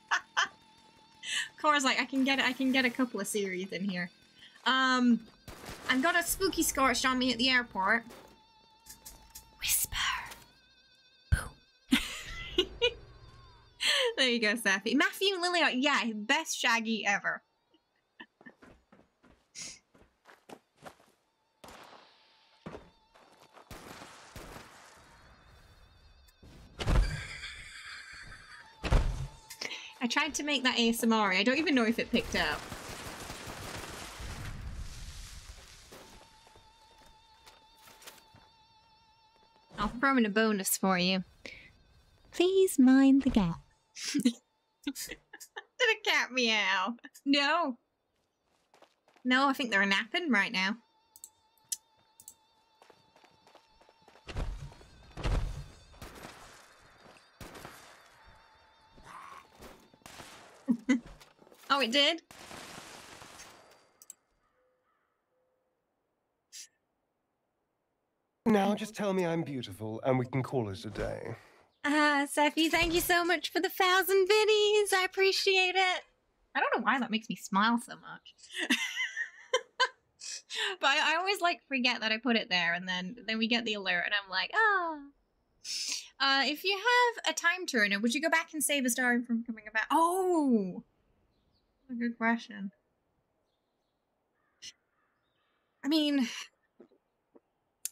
Speaker 1: Cora's like, I can get a couple of series in here. I've got a spooky scorched on me at the airport. Whisper. Boom. There you go, Safi. Matthew Lillard, yeah, best Shaggy ever. I tried to make that ASMR. I don't even know if it picked up. I'll throw in a bonus for you. Please mind the gap. Did a cat Cat meow. No. No, I think they're napping right now. Oh, it did?
Speaker 2: Now just tell me I'm beautiful and we can call it a day.
Speaker 1: Seffi, thank you so much for the 1,000 biddies. I appreciate it. I don't know why that makes me smile so much. But I always like forget that I put it there, and then we get the alert and I'm like, oh. If you have a time turner, would you go back and save a star from coming about? Oh! A good question. I mean,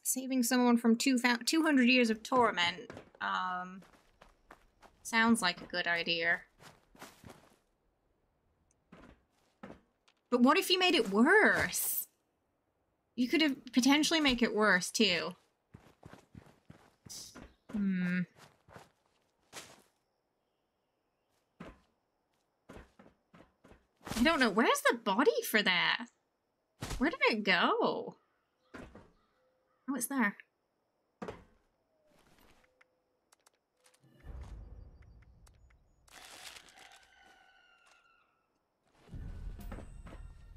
Speaker 1: saving someone from 200 years of torment, sounds like a good idea. But what if you made it worse? You could have potentially make it worse, too. I don't know. Where's the body for that? Where did it go? Oh, it's there.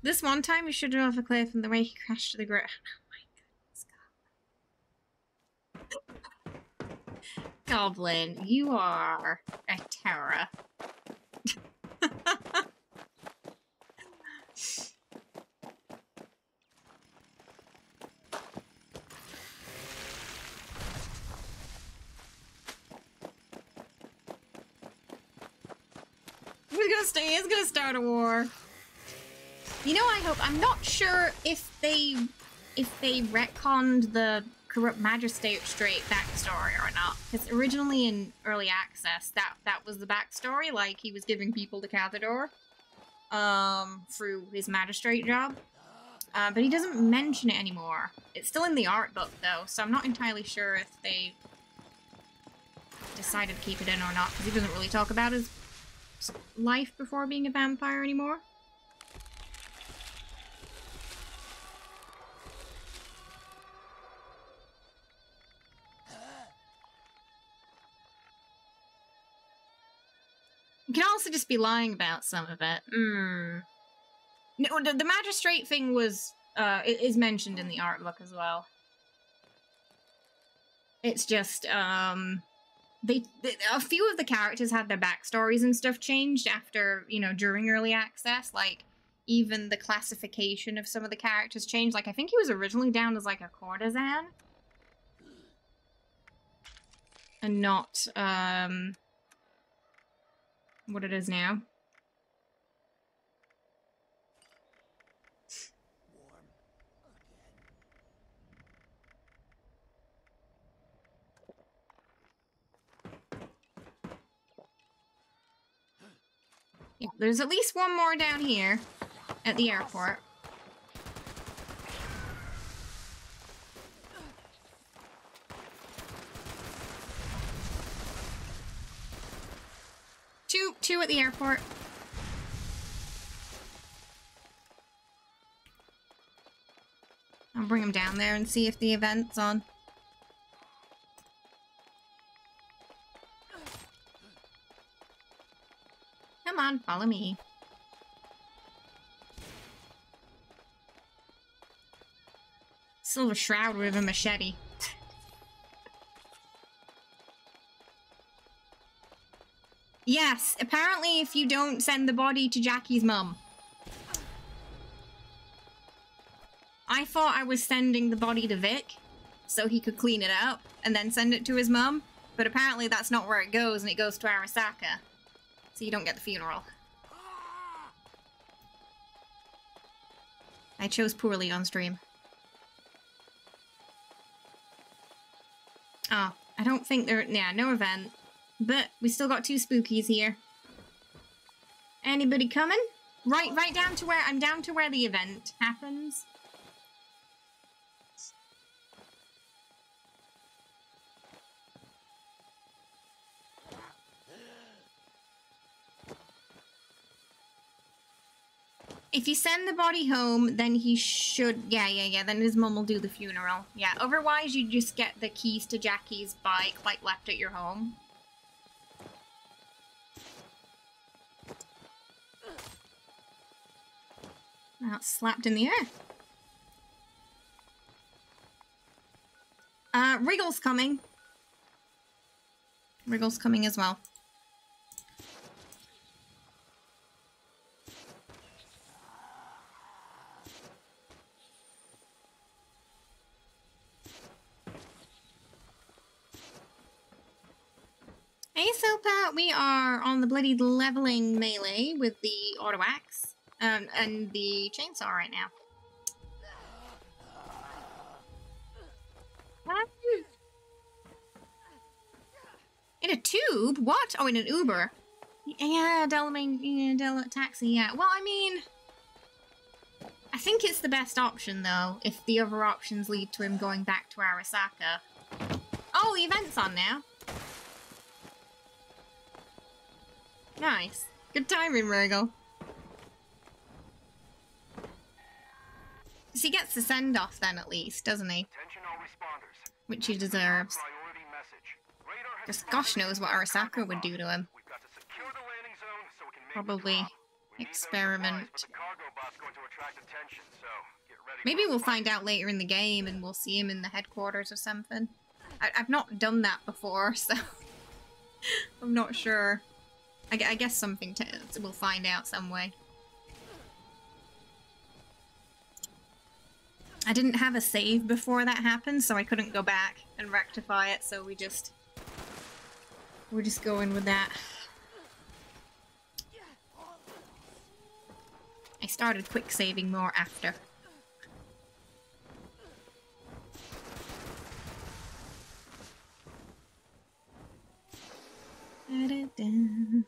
Speaker 1: This one time he should have off a cliff and the way he crashed to the ground. Oh my goodness, Goblin, you are a terror. He's gonna start a war. You know, I hope. I'm not sure if they retconned the corrupt magistrate backstory or not. Because originally in early access, that was the backstory. Like he was giving people the Cathedor, through his magistrate job. But he doesn't mention it anymore. It's still in the art book though, so I'm not entirely sure if they decided to keep it in or not. Because he doesn't really talk about his life before being a vampire anymore. You can also just be lying about some of it. No, the magistrate thing was is mentioned in the art book as well. It's just a few of the characters had their backstories and stuff changed after, you know, during early access. Like, even the classification of some of the characters changed. Like, I think he was originally down as, like, a courtesan. And not, what it is now. Yeah, there's at least one more down here at the airport. Two at the airport. I'll bring them down there and see if the event's on. Come on, follow me. Silver Shroud with a machete. Yes, apparently if you don't send the body to Jackie's mum. I thought I was sending the body to Vic so he could clean it up and then send it to his mum, but apparently that's not where it goes, and it goes to Arasaka. So you don't get the funeral. I chose poorly on stream. Oh, I don't think there... Yeah, no event. But we still got 2 spookies here. Anybody coming? Right down to where... I'm down to where the event happens. If you send the body home, then he should... Yeah. Then his mum will do the funeral. Yeah, otherwise you just get the keys to Jackie's bike, like, left at your home. Now it's slapped in the air. Wriggle's coming. Wriggle's coming as well. Hey Sopa, we are on the bloody leveling melee with the auto axe and the chainsaw right now. In a tube? What? Oh, in an Uber. Yeah, Del taxi, yeah. Well, I mean, I think it's the best option, though, if the other options lead to him going back to Arasaka. Oh, the event's on now. Nice. Good timing, Virgo. He gets the send-off then, at least, doesn't he?
Speaker 5: Attention all responders.
Speaker 1: Which he deserves.
Speaker 5: Priority message. Radar has
Speaker 1: Just gosh knows what Arasaka would do to him.
Speaker 5: We've got to secure the landing zone so we can make
Speaker 1: Probably
Speaker 5: the drop. We need those
Speaker 1: experiment.
Speaker 5: supplies, but the cargo bot's going to attract attention, so get ready.
Speaker 1: Maybe
Speaker 5: for
Speaker 1: we'll
Speaker 5: the
Speaker 1: find out later in the game and we'll see him in the headquarters or something. I've not done that before, so I'm not sure. I guess something we'll find out some way. I didn't have a save before that happened, so I couldn't go back and rectify it, so we're just going with that. I started quick saving more after. Da-da-da.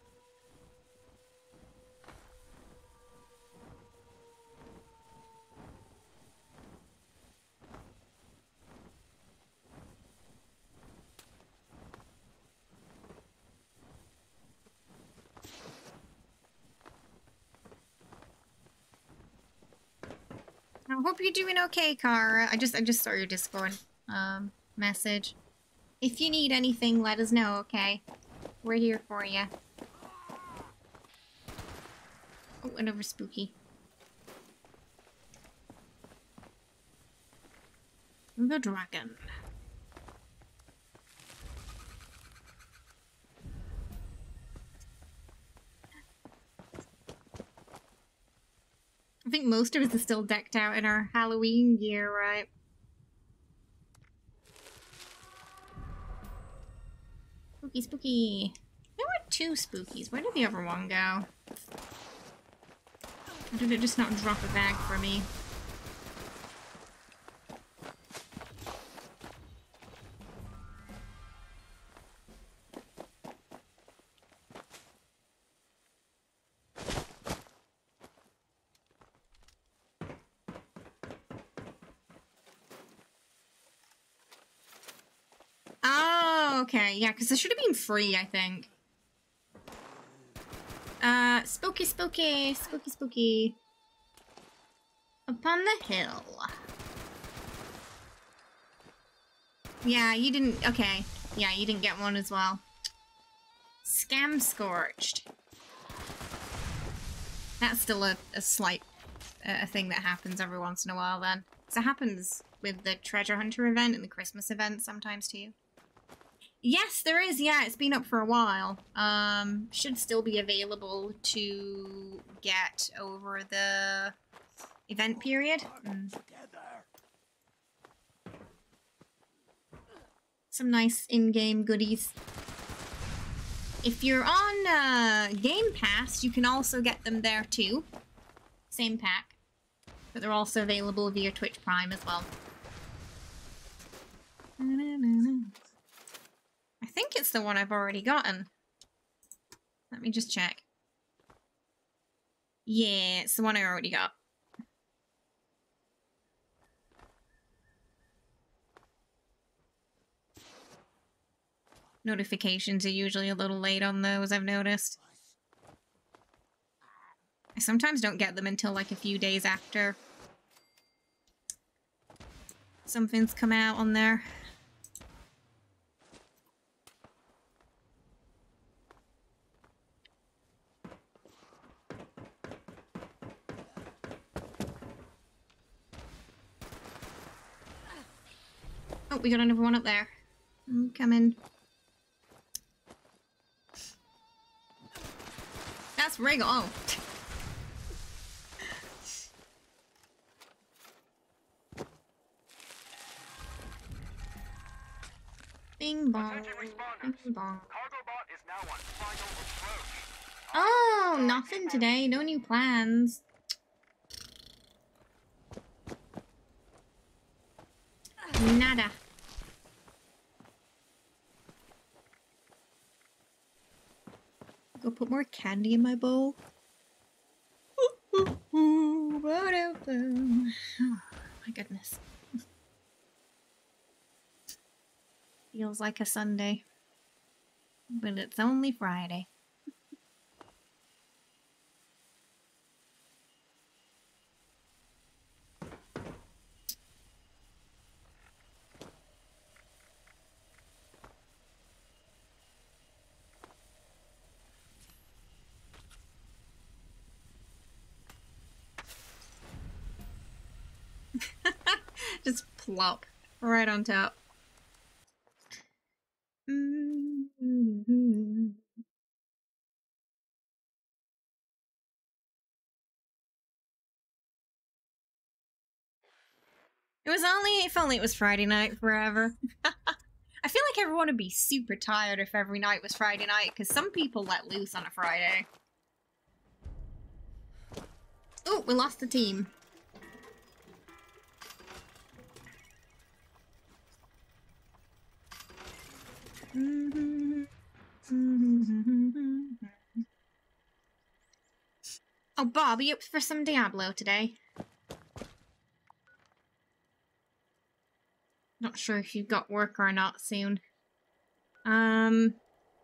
Speaker 1: I hope you're doing okay, Kara. I just saw your Discord message. If you need anything, let us know, okay? We're here for you. Oh, another spooky. The dragon. I think most of us are still decked out in our Halloween gear, right? Spooky, spooky. There were 2 spookies. Where did the other one go? Or did it just not drop a bag for me? Okay, yeah, because it should have been free, I think. Spooky, spooky, spooky, spooky. Upon the hill. Yeah, you didn't, okay. Yeah, you didn't get one as well. Scam Scorched. That's still a slight thing that happens every once in a while then. So it happens with the Treasure Hunter event and the Christmas event sometimes too. Yes, there is. Yeah, it's been up for a while. Should still be available to get over the event period. Some nice in-game goodies. If you're on Game Pass, you can also get them there too. Same pack. But they're also available via Twitch Prime as well. I think it's the one I've already gotten. Let me just check. Yeah, it's the one I already got. Notifications are usually a little late on those, I've noticed. I sometimes don't get them until like a few days after something's come out on there. Oh, we got another one up there. I'm coming. That's Rig. Oh. Bing bong.
Speaker 5: Attention responders.
Speaker 1: Bing bong.
Speaker 5: Cargobot is now on final approach.
Speaker 1: Oh, nothing today. No new plans. Nada. Go put more candy in my bowl. Oh, my goodness. Feels like a Sunday. But it's only Friday. Just plop right on top. If only it was Friday night forever. I feel like everyone would be super tired if every night was Friday night, because some people let loose on a Friday. Oh, we lost the team. Oh, Bob, are you up for some Diablo today? Not sure if you've got work or not soon. I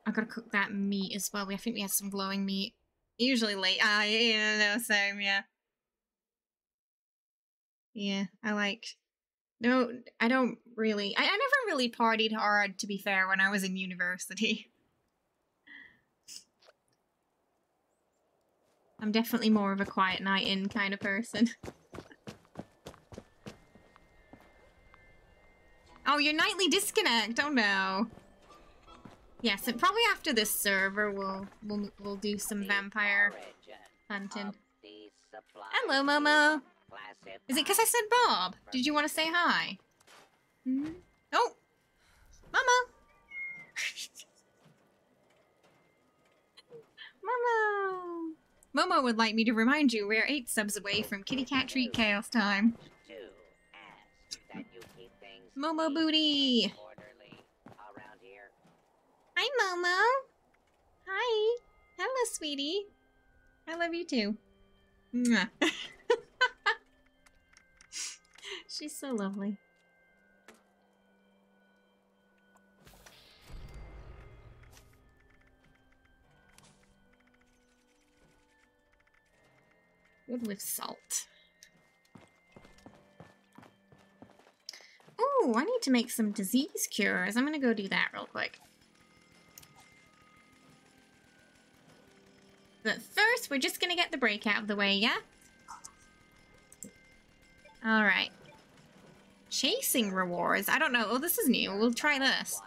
Speaker 1: gotta cook that meat as well. I think we had some glowing meat. Usually late. Yeah, no, same, yeah. Yeah, no, I don't really, I never really partied hard, to be fair, when I was in university. I'm definitely more of a quiet night in kind of person. Oh, your nightly disconnect. Oh no. Yes, and probably after this server we'll do some vampire hunting. Hello, Momo. Is it because I said Bob? Did you want to say hi? Hmm? Oh, Momo. Momo. Momo would like me to remind you we're 8 subs away from Kitty Cat Treat Chaos time. Momo Booty! Hi, Momo! Hi! Hello, sweetie! I love you too. Mwah. She's so lovely. Good with salt. Oh, I need to make some disease cures. I'm gonna go do that real quick. But first, we're just gonna get the break out of the way, yeah? Alright. Chasing rewards. I don't know. Oh, this is new. We'll try this.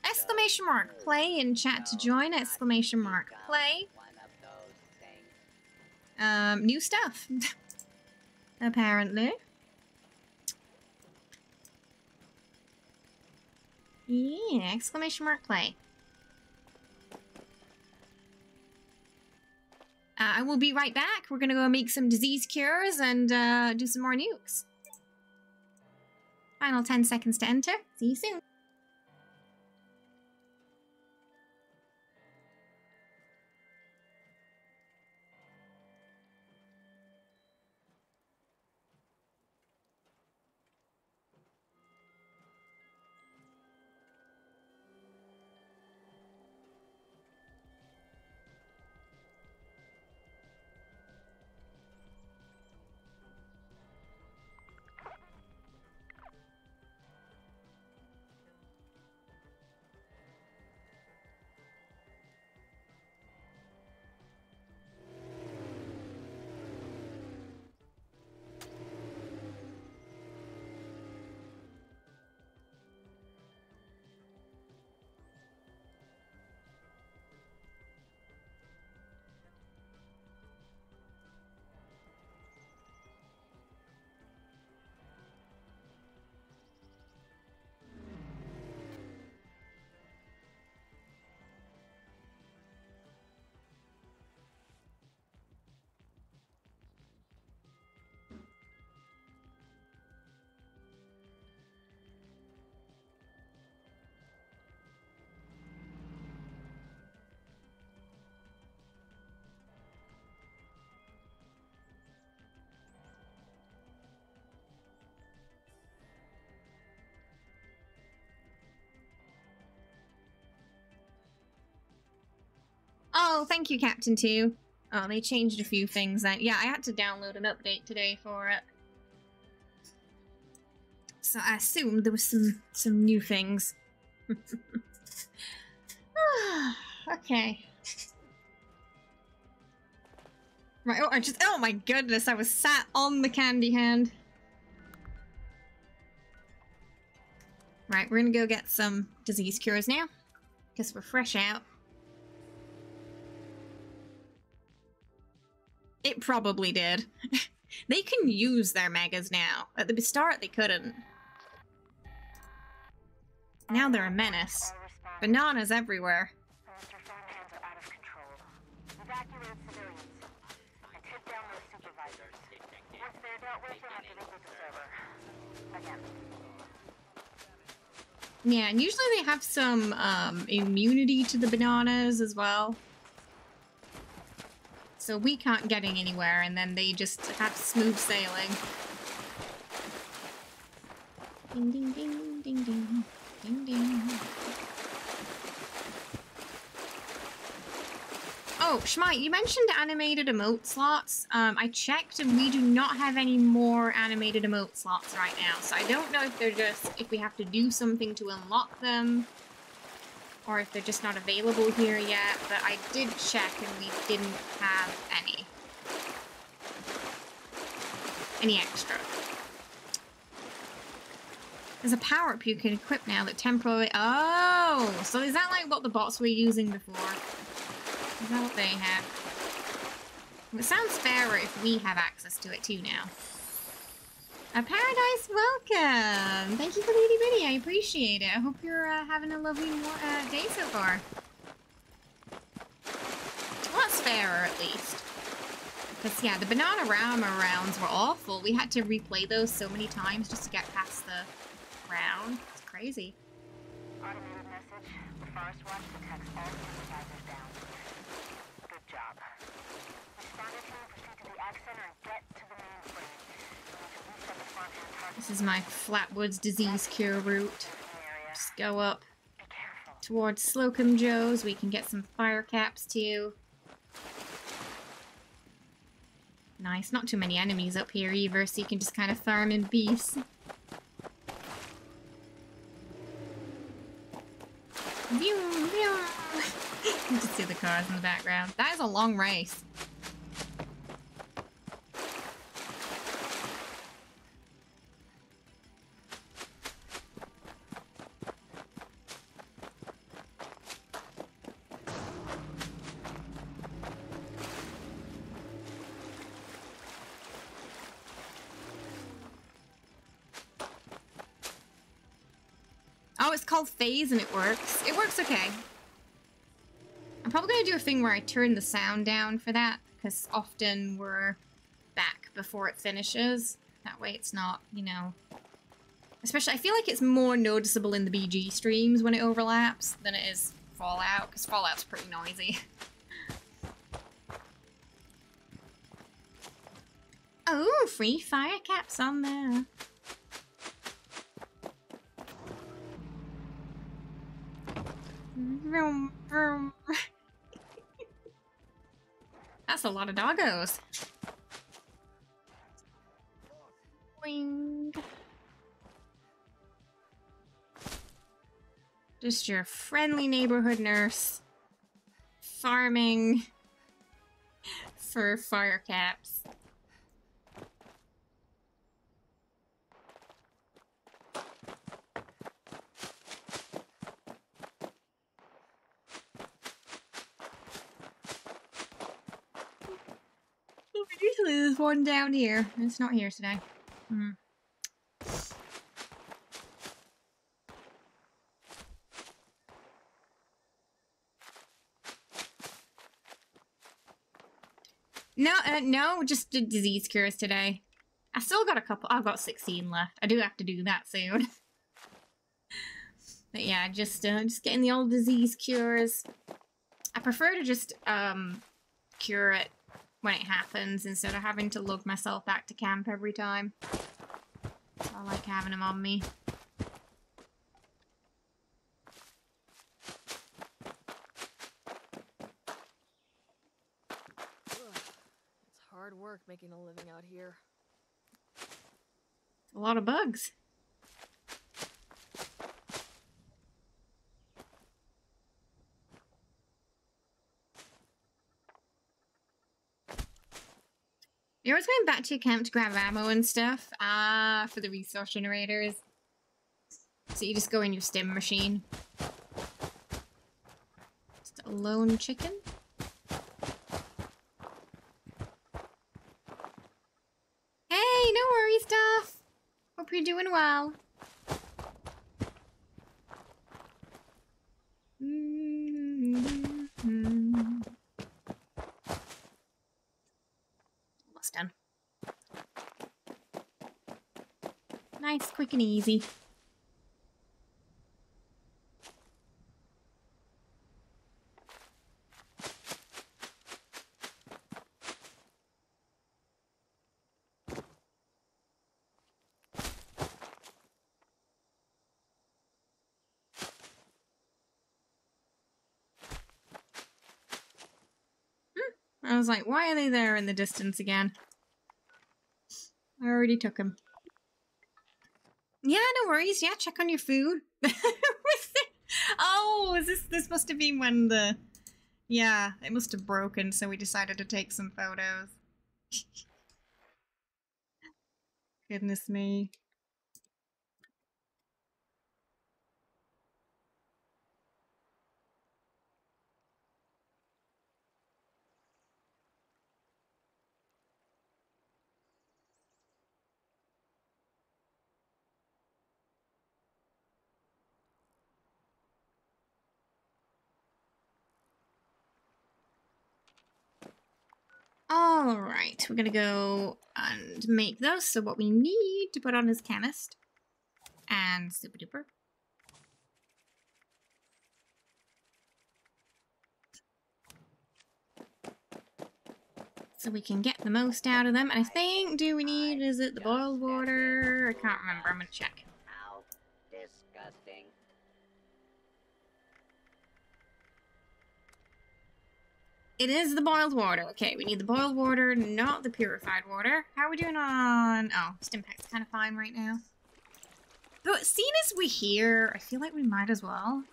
Speaker 1: Exclamation mark. Play in chat to join. Exclamation mark. Play. New stuff. Apparently. Yeah, exclamation mark play. I will be right back. We're gonna go make some disease cures and do some more nukes. Final 10 seconds to enter. See you soon. Oh, thank you, Captain 2. Oh, they changed a few things then. Yeah, I had to download an update today for it. So I assumed there was some new things. Okay. Right, oh my goodness, I was sat on the candy hand. Right, we're gonna go get some disease cures now. Because we're fresh out. It probably did. They can use their megas now. At the start, they couldn't. Now they're a menace. Bananas everywhere.
Speaker 4: Mr. Farmhands are out of control. Evacuate civilians and take down those supervisors. Once they're dealt with, you'll have to reboot the server. Again.
Speaker 1: Yeah, and usually they have some immunity to the bananas as well. So we can't get anywhere, and then they just have smooth sailing. Ding ding ding ding ding ding ding. Oh, Schmite, you mentioned animated emote slots. I checked and we do not have any more animated emote slots right now. So I don't know if they're if we have to do something to unlock them, or if they're just not available here yet, but I did check and we didn't have any extra. There's a power-up you can equip now that temporarily... Oh! So is that like what the bots were using before? Is that what they have? It sounds fairer if we have access to it too now. A Paradise, welcome! Thank you for the itty bitty, I appreciate it. I hope you're having a lovely day so far. Well, that's fairer at least. Because yeah, the Bananarama rounds were awful. We had to replay those so many times just to get past the round. It's crazy.
Speaker 4: Automated message. The Forest Watch detects all supervisors down. Good job. Responder team, proceed to the Ag Center and get to the mainframe. We need to reset the Farmhand target.
Speaker 1: This is my Flatwoods disease cure route. Just go up towards Slocum Joe's. We can get some fire caps too. Nice, not too many enemies up here either, so you can just kind of farm in peace. You just see the cars in the background. That is a long race. Oh, it's called Phase and it works. It works okay. I'm probably going to do a thing where I turn the sound down for that, because often we're back before it finishes. That way it's not, you know... Especially, I feel like it's more noticeable in the BG streams when it overlaps than it is Fallout, because Fallout's pretty noisy. Oh, free fire caps on there. Vroom, vroom. That's a lot of doggos. Boing. Just your friendly neighborhood nurse farming for fire caps. Usually there's one down here. It's not here today. Hmm. No, no, just did disease cures today. I still got a couple. I've got 16 left. I do have to do that soon. But yeah, just getting the old disease cures. I prefer to just cure it when it happens instead of having to lug myself back to camp every time. I like having them on me.
Speaker 8: hard work making a living out here.
Speaker 1: A lot of bugs. You're always going back to your camp to grab ammo and stuff. For the resource generators. So you just go in your stim machine. Just a lone chicken. Hey, no worries, Duff. Hope you're doing well. Almost done. Nice, quick and easy. I was like, why are they there in the distance again? I already took them. Yeah, no worries. Yeah, check on your food. Oh, is this must have been when the... Yeah, it must have broken, so we decided to take some photos. Goodness me. Alright, we're gonna go and make those. So what we need to put on is canist. And super duper. So we can get the most out of them. And I think, do we need, is it the boiled water? I can't remember, I'm gonna check.
Speaker 6: How disgusting.
Speaker 1: It is the boiled water. Okay, we need the boiled water, not the purified water. How are we doing on... Oh, Stimpak's kind of fine right now. But seeing as we're here, I feel like we might as well.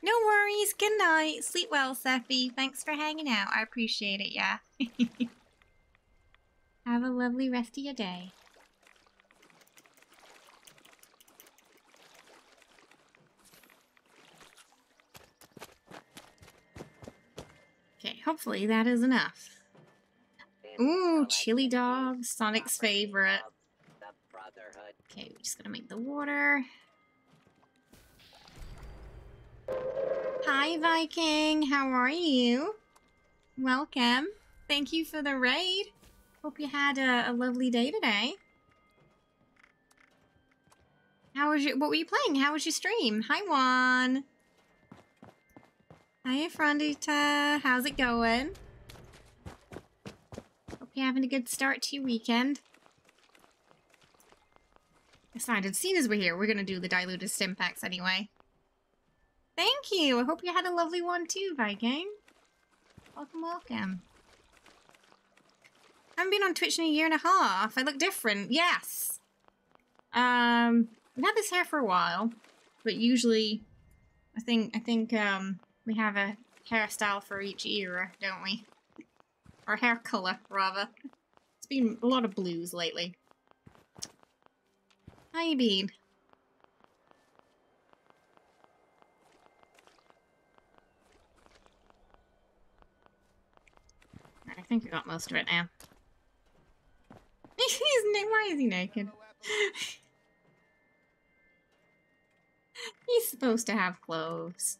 Speaker 1: No worries. Good night. Sleep well, Sephi. Thanks for hanging out. I appreciate it, yeah. Have a lovely rest of your day. Okay, hopefully that is enough. Ooh, chili dog, Sonic's favorite. Okay, we're just gonna make the water. Hi, Viking. How are you? Welcome. Thank you for the raid. Hope you had a lovely day today. How was your... What were you playing? How was your stream? Hi, Juan. Hi, Frondita. How's it going? Hope you're having a good start to your weekend. Decided, seeing as we're here, we're gonna do the diluted Stimpaks anyway. Thank you! I hope you had a lovely one too, Viking. Welcome, welcome. I haven't been on Twitch in a year and a half. I look different, yes. I've had this hair for a while, but usually, I think, we have a hairstyle for each era, don't we? Or hair color, rather. It's been a lot of blues lately. How you been? I think I got most of it now. Why is he naked? He's supposed to have clothes.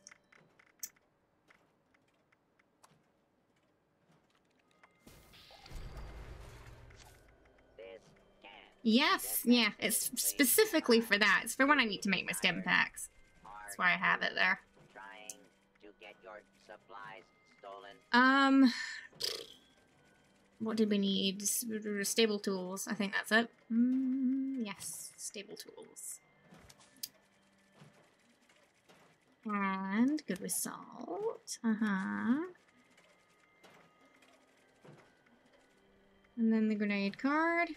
Speaker 1: Yes, yeah, it's specifically for that. It's for when I need to make my Stimpaks. That's why I have it there.
Speaker 6: Trying to get your supplies stolen.
Speaker 1: What did we need? Stable tools. I think that's it. Yes, stable tools. And good result. Uh-huh. And then the grenade card.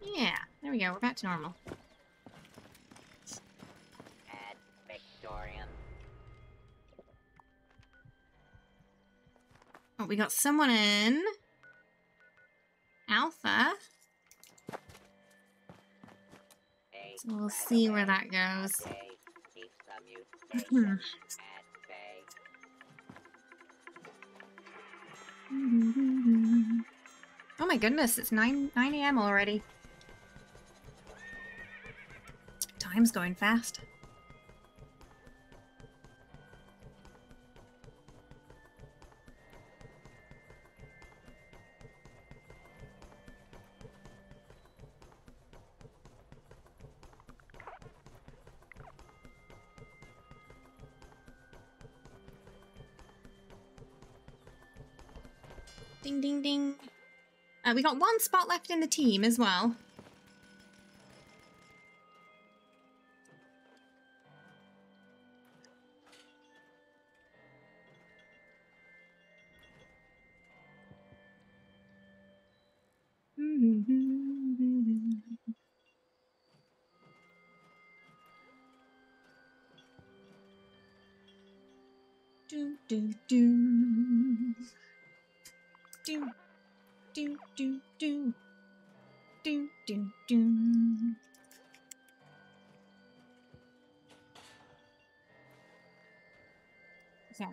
Speaker 1: Yeah, there we go. We're back to normal.
Speaker 6: Add Victorian.
Speaker 1: Oh, we got someone in. Alpha. So we'll see where that goes. Oh my goodness, it's 9 a.m. already. Time's going fast. Ding, ding, ding. We got one spot left in the team as well. Do, do, do. Do, do, do, do. Do, do, do. So. I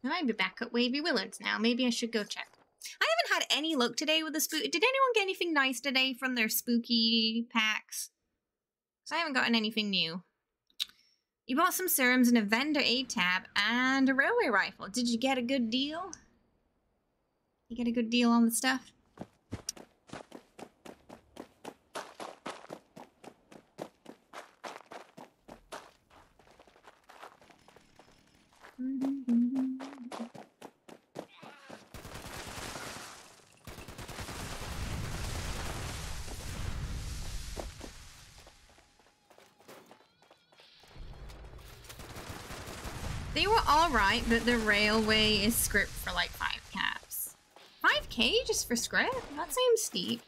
Speaker 1: might be back at Wavy Willards now. Maybe I should go check. I haven't had any luck today with the spook. Did anyone get anything nice today from their spooky packs? I haven't gotten anything new. You bought some serums and a vendor aid tab and a railway rifle. Did you get a good deal? You get a good deal on the stuff? They were alright, but the railway is script for like 5 caps. 5k just for script? That seems steep.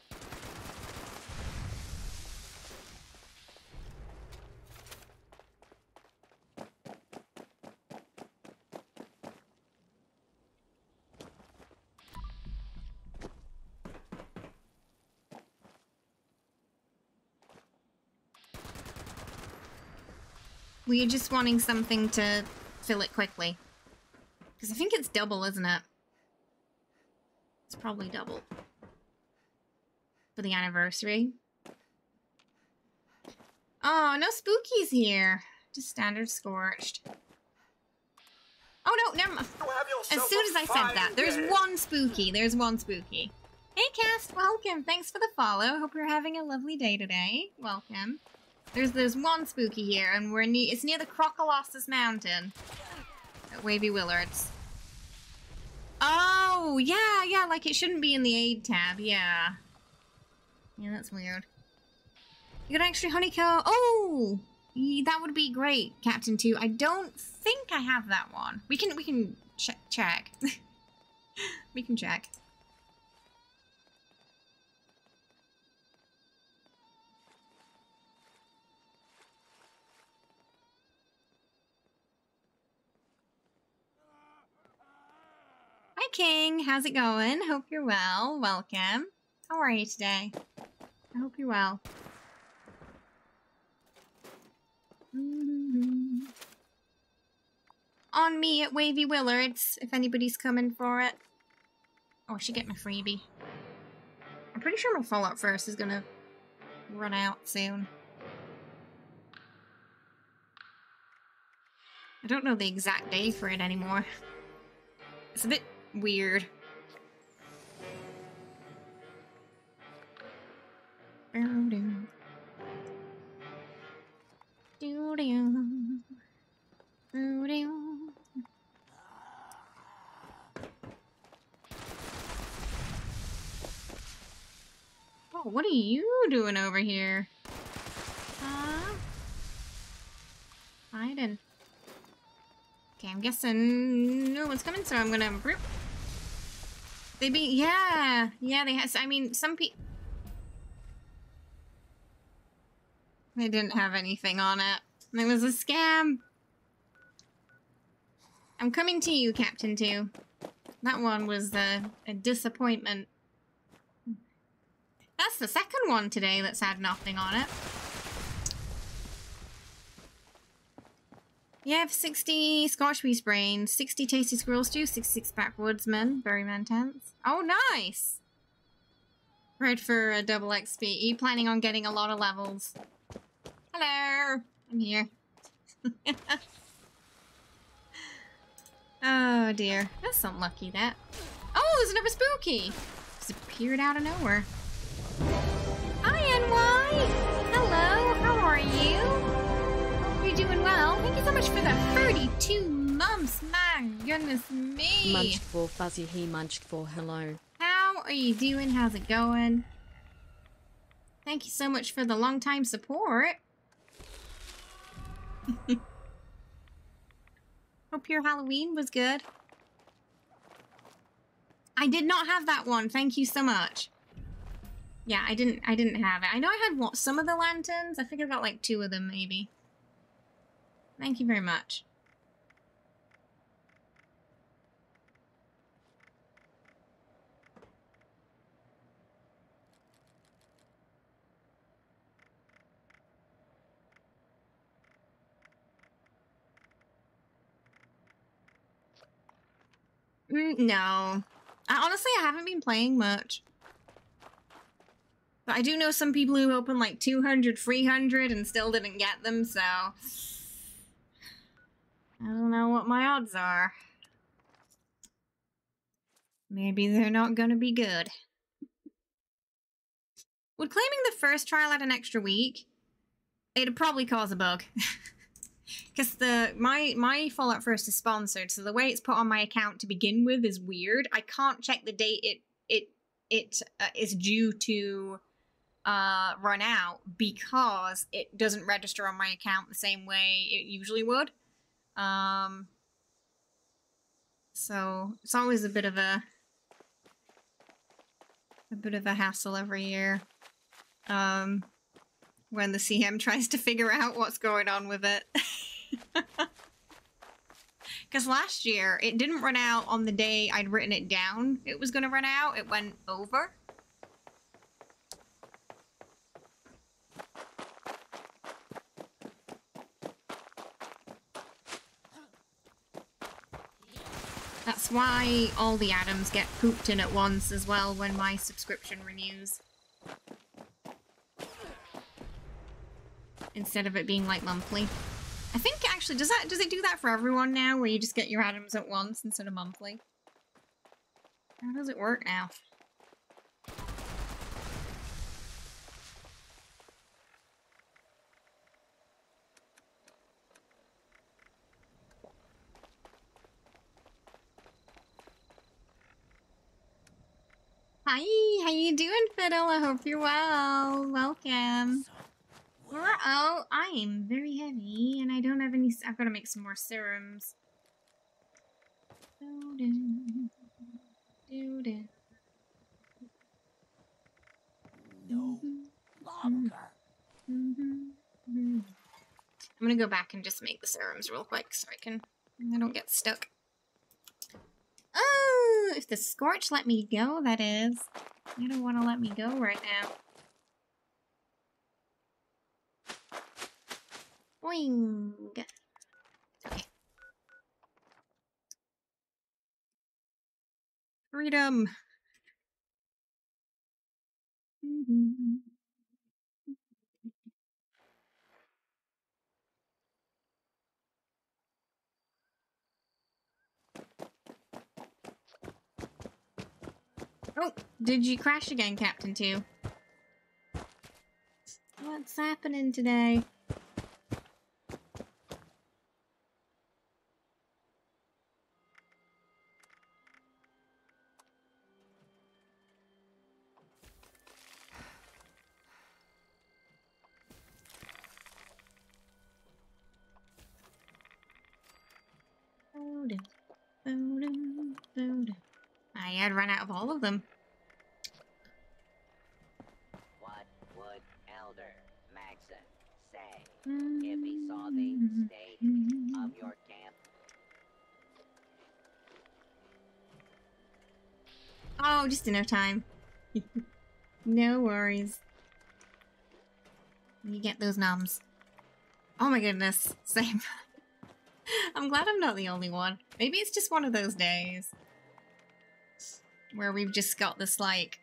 Speaker 1: We're just wanting something to fill it quickly. Because I think it's double, isn't it? It's probably double. For the anniversary. Oh, no spookies here. Just standard scorched. Oh no, never mind. As soon as I said that, there's one spooky. There's one spooky. Hey Cast, welcome. Thanks for the follow. Hope you're having a lovely day today. Welcome. There's one spooky here, and it's near the Crocoloss's Mountain at Wavy Willards. Oh, yeah, like it shouldn't be in the aid tab, yeah. Yeah, that's weird. You got extra honeycomb? Oh, that would be great, Captain 2. I don't think I have that one. We can check. We can check. Hi, King. How's it going? Hope you're well. Welcome. How are you today? I hope you're well. On me at Wavy Willards, if anybody's coming for it. Oh, I should get my freebie. I'm pretty sure my Fallout First is gonna run out soon. I don't know the exact day for it anymore. It's a bit weird. Oh, what are you doing over here? Huh? Hiding. Okay, I'm guessing no one's coming, so I'm gonna... Yeah, they had... I mean, some people... They didn't have anything on it. It was a scam. I'm coming to you, Captain 2. That one was a disappointment. That's the second one today that's had nothing on it. You have 60 Scotch Wheat Brains, 60 Tasty Squirrel Stew, 66 Backwoodsman. Very intense. Oh, nice! Ready for a double XP. Are you planning on getting a lot of levels? Hello! I'm here. Oh dear. That's unlucky, that. Oh, there's another spooky! Just appeared out of nowhere. Hi, NY! Hello, how are you? You're doing well. Thank you so much for the 32 months. My goodness me.
Speaker 8: Munched for Fuzzy, he munched for hello.
Speaker 1: How are you doing? How's it going? Thank you so much for the long time support. Hope your Halloween was good. I did not have that one. Thank you so much. Yeah, I didn't have it. I know I had some of the lanterns. I think I got like 2 of them maybe. Thank you very much. No. Honestly, I haven't been playing much. But I do know some people who opened like 200, 300 and still didn't get them, so... I don't know what my odds are. Maybe they're not gonna be good. Would claiming the first trial add an extra week? It'd probably cause a bug. Because my Fallout First is sponsored, so the way it's put on my account to begin with is weird. I can't check the date it is due to run out because it doesn't register on my account the same way it usually would. So it's always a bit of a hassle every year. When the CM tries to figure out what's going on with it. Because last year, it didn't run out on the day I'd written it down. It was going to run out. It went over. That's why all the atoms get pooped in at once as well when my subscription renews. Instead of it being like monthly. I think actually, does it do that for everyone now where you just get your atoms at once instead of monthly? How does it work now? Hi, how you doing, Fiddle? I hope you're well. Welcome. Oh, I am very heavy, and I don't have any... I've got to make some more serums.
Speaker 7: No longer.
Speaker 1: I'm gonna go back and just make the serums real quick so I don't get stuck. Oh, if the Scorch let me go, that is. You don't want to let me go right now. Boing. Okay. Freedom. Oh, did you crash again, Captain 2? What's happening today? I had run out of all of them.
Speaker 6: What would Elder Maxon say if he saw the state of your camp?
Speaker 1: Oh, just enough time. No worries. You get those noms. Oh my goodness. Same. I'm glad I'm not the only one. Maybe it's just one of those days where we've just got this, like,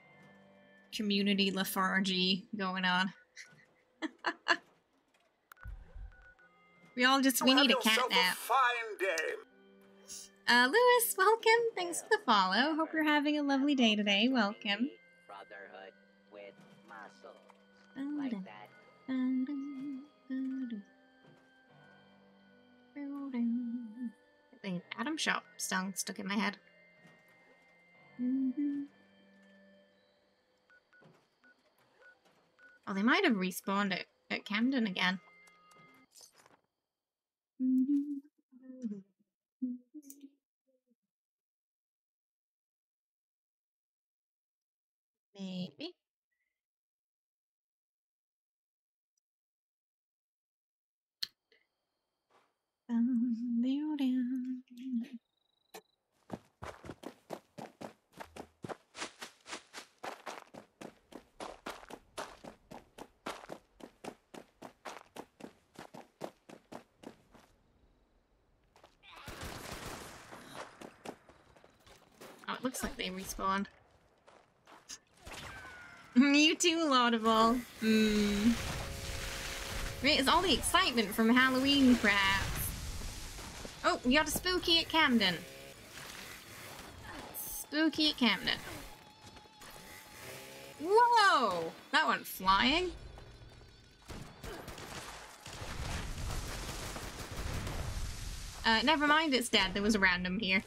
Speaker 1: community lethargy going on. we need a cat nap.
Speaker 7: Fine day.
Speaker 1: Lewis, welcome. Thanks for the follow. Hope you're having a lovely day today. Welcome.
Speaker 6: Brotherhood with muscles. Like that.
Speaker 1: The Atom Shop song stuck in my head. Oh, they might have respawned at Camden again. Maybe. Oh, it looks like they respawned. You too, Laudable. Right, it's all the excitement from Halloween craps. Oh, we got a spooky at Camden. Spooky at Camden. Whoa! That went flying. Never mind, it's dead. There was a random here.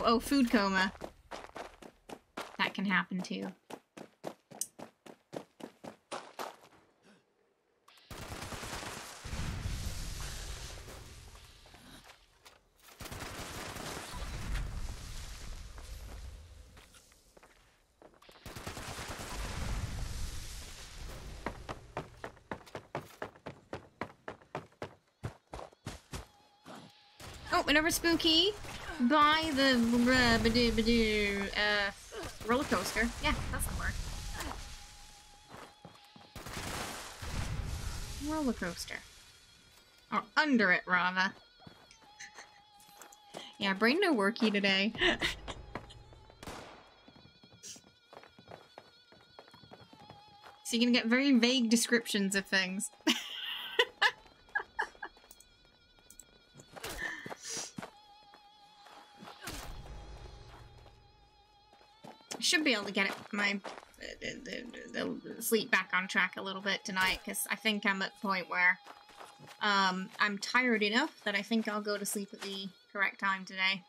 Speaker 1: Oh, food coma. That can happen too. Oh, whenever spooky, buy the roller coaster. Yeah, that's the word. Roller coaster. Or under it, rather. Yeah, brain no worky today. So you're gonna get very vague descriptions of things. Should be able to get my the sleep back on track a little bit tonight, because I think I'm at the point where I'm tired enough that I think I'll go to sleep at the correct time today.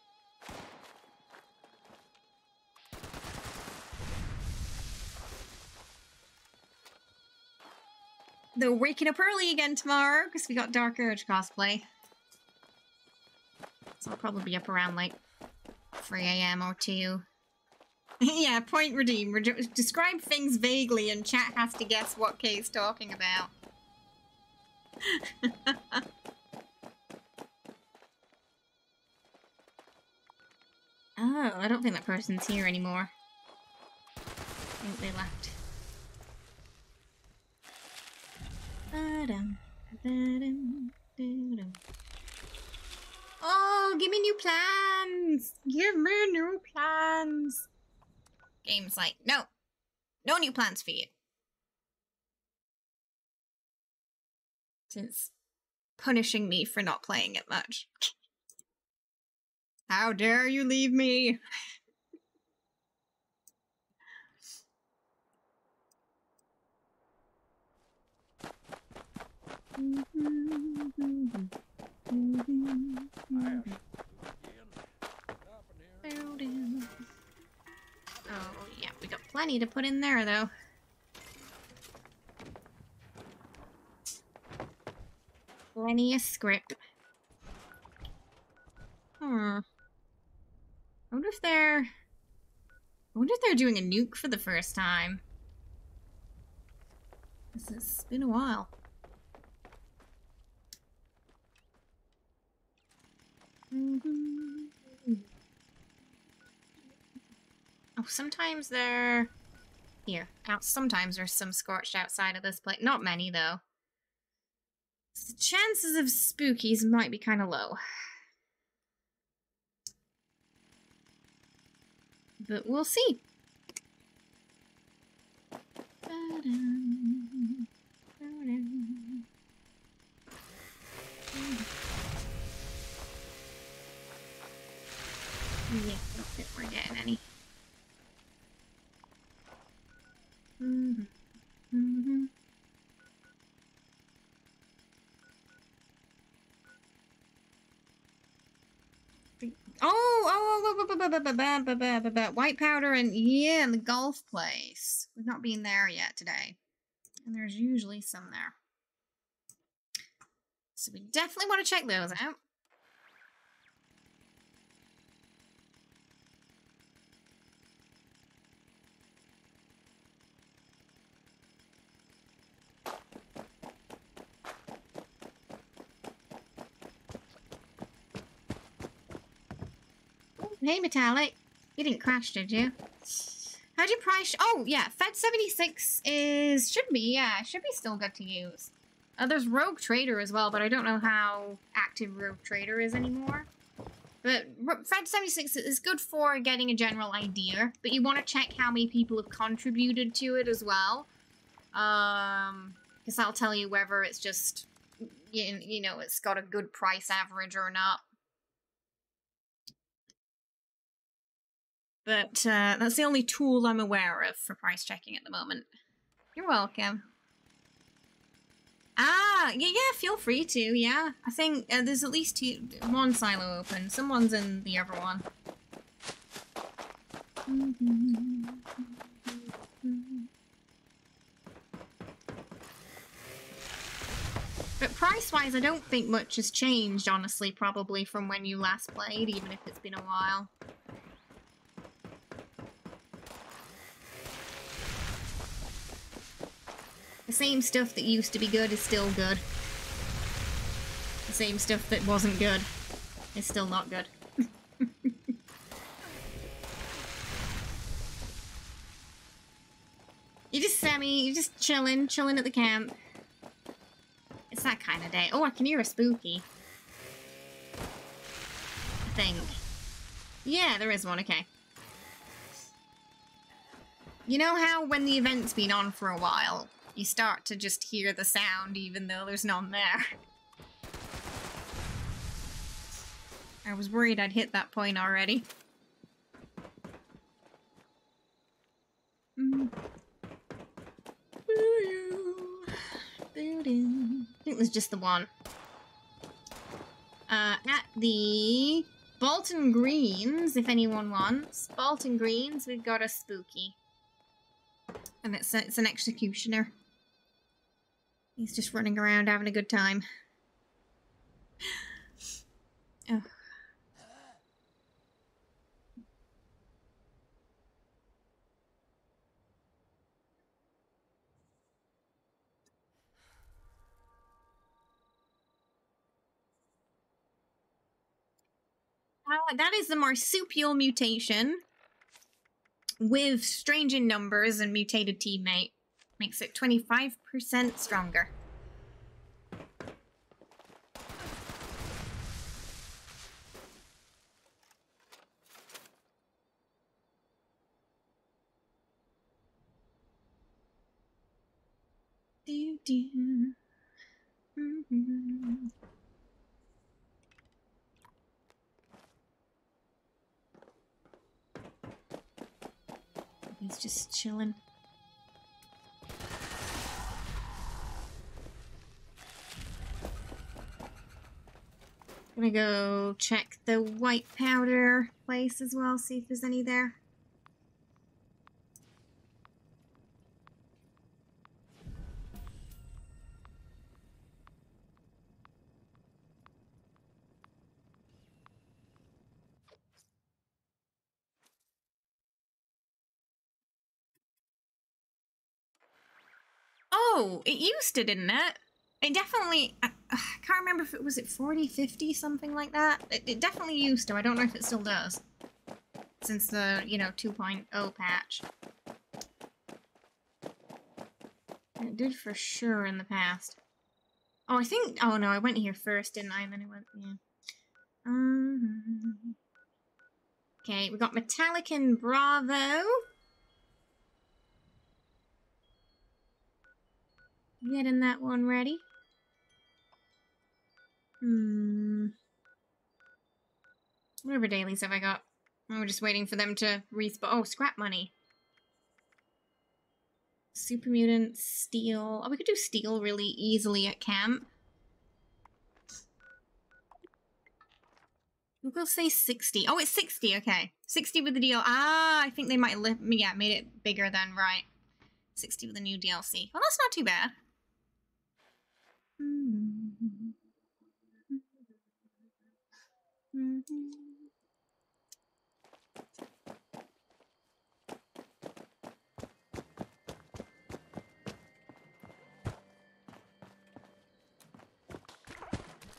Speaker 1: Though waking up early again tomorrow, because we got Dark Urge cosplay. So I'll probably be up around like 3 AM or 2. Yeah, point redeem. Describe things vaguely and chat has to guess what Kay's talking about. Oh, I don't think that person's here anymore. I think they left. Oh, give me new plans! Give me new plans! Game's like, no. No new plans for you. Since punishing me for not playing it much. How dare you leave me? Oh, yeah, we got plenty to put in there, though. Plenty of script. I wonder if they're doing a nuke for the first time. This has been a while. Oh, sometimes they're here. Sometimes there's some scorched outside of this place. Not many though. So the chances of spookies might be kind of low. But we'll see. Yeah, I don't think we're getting any. White powder and yeah, and the golf place. We've not been there yet today. And there's usually some there. So we definitely want to check those out. Hey, Metallic. You didn't crash, did you? How'd you price? Oh, yeah. Fed 76 should be still good to use. There's Rogue Trader as well, but I don't know how active Rogue Trader is anymore. But Fed 76 is good for getting a general idea, but you want to check how many people have contributed to it as well. Because that'll tell you whether it's just, you know, it's got a good price average or not. But that's the only tool I'm aware of for price checking at the moment. You're welcome. Ah, yeah, feel free to, yeah. I think there's at least one silo open. Someone's in the other one. But price-wise, I don't think much has changed, honestly, probably from when you last played, even if it's been a while. The same stuff that used to be good is still good. The same stuff that wasn't good is still not good. You're just chilling at the camp. It's that kind of day. Oh, I can hear a spooky. I think. Yeah, there is one, okay. You know how when the event's been on for a while, you start to just hear the sound even though there's none there. I was worried I'd hit that point already. I think there's just the one. At the Bolton Greens, if anyone wants. Bolton Greens, we've got a spooky. And it's an executioner. He's just running around having a good time. Oh. That is the marsupial mutation with strange in numbers and mutated teammate. Makes it 25% stronger. He's just chilling. Gonna go check the white powder place as well, see if there's any there. Oh, it used to, didn't it? It definitely, I can't remember if it was at 40, 50, something like that. It definitely used to. I don't know if it still does. Since the, you know, 2.0 patch. It did for sure in the past. Oh, I think, oh no, I went here first, didn't I? And then I went, yeah. Okay, we got Metallic and Bravo. Getting that one ready. Whatever dailies have I got? Oh, we're just waiting for them to respawn. Oh, scrap money. Super Mutant, Steel. Oh, we could do Steel really easily at camp. We'll say 60. Oh, it's 60, okay. 60 with the deal. Ah, I think they might have made it bigger then, right. 60 with the new DLC. Well, that's not too bad.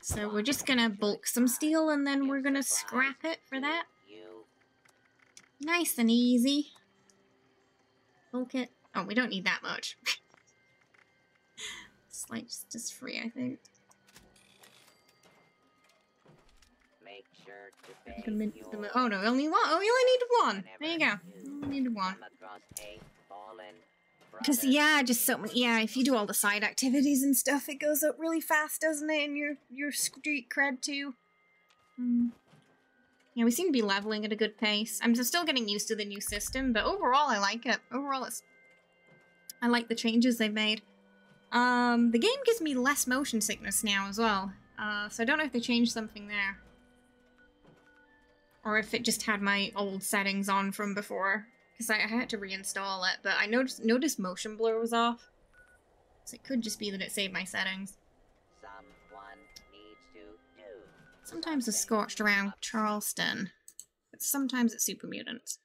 Speaker 1: So we're just gonna bulk some steel and then we're gonna scrap it for that. Nice and easy. Bulk it. Oh, we don't need that much. It's like just free, I think.
Speaker 6: Make sure to
Speaker 1: Oh no, only one. Oh, we only need one. There you go. Only need one. Because, yeah, just so many. Yeah, if you do all the side activities and stuff, it goes up really fast, doesn't it? And your street cred, too. Yeah, we seem to be leveling at a good pace. I'm still getting used to the new system, but overall, I like it. Overall, I like the changes they've made. The game gives me less motion sickness now as well. So I don't know if they changed something there. Or if it just had my old settings on from before. Because I had to reinstall it, but I noticed motion blur was off. So it could just be that it saved my settings.
Speaker 6: Someone needs to do.
Speaker 1: Sometimes it's scorched around Charleston, but sometimes it's Super Mutants.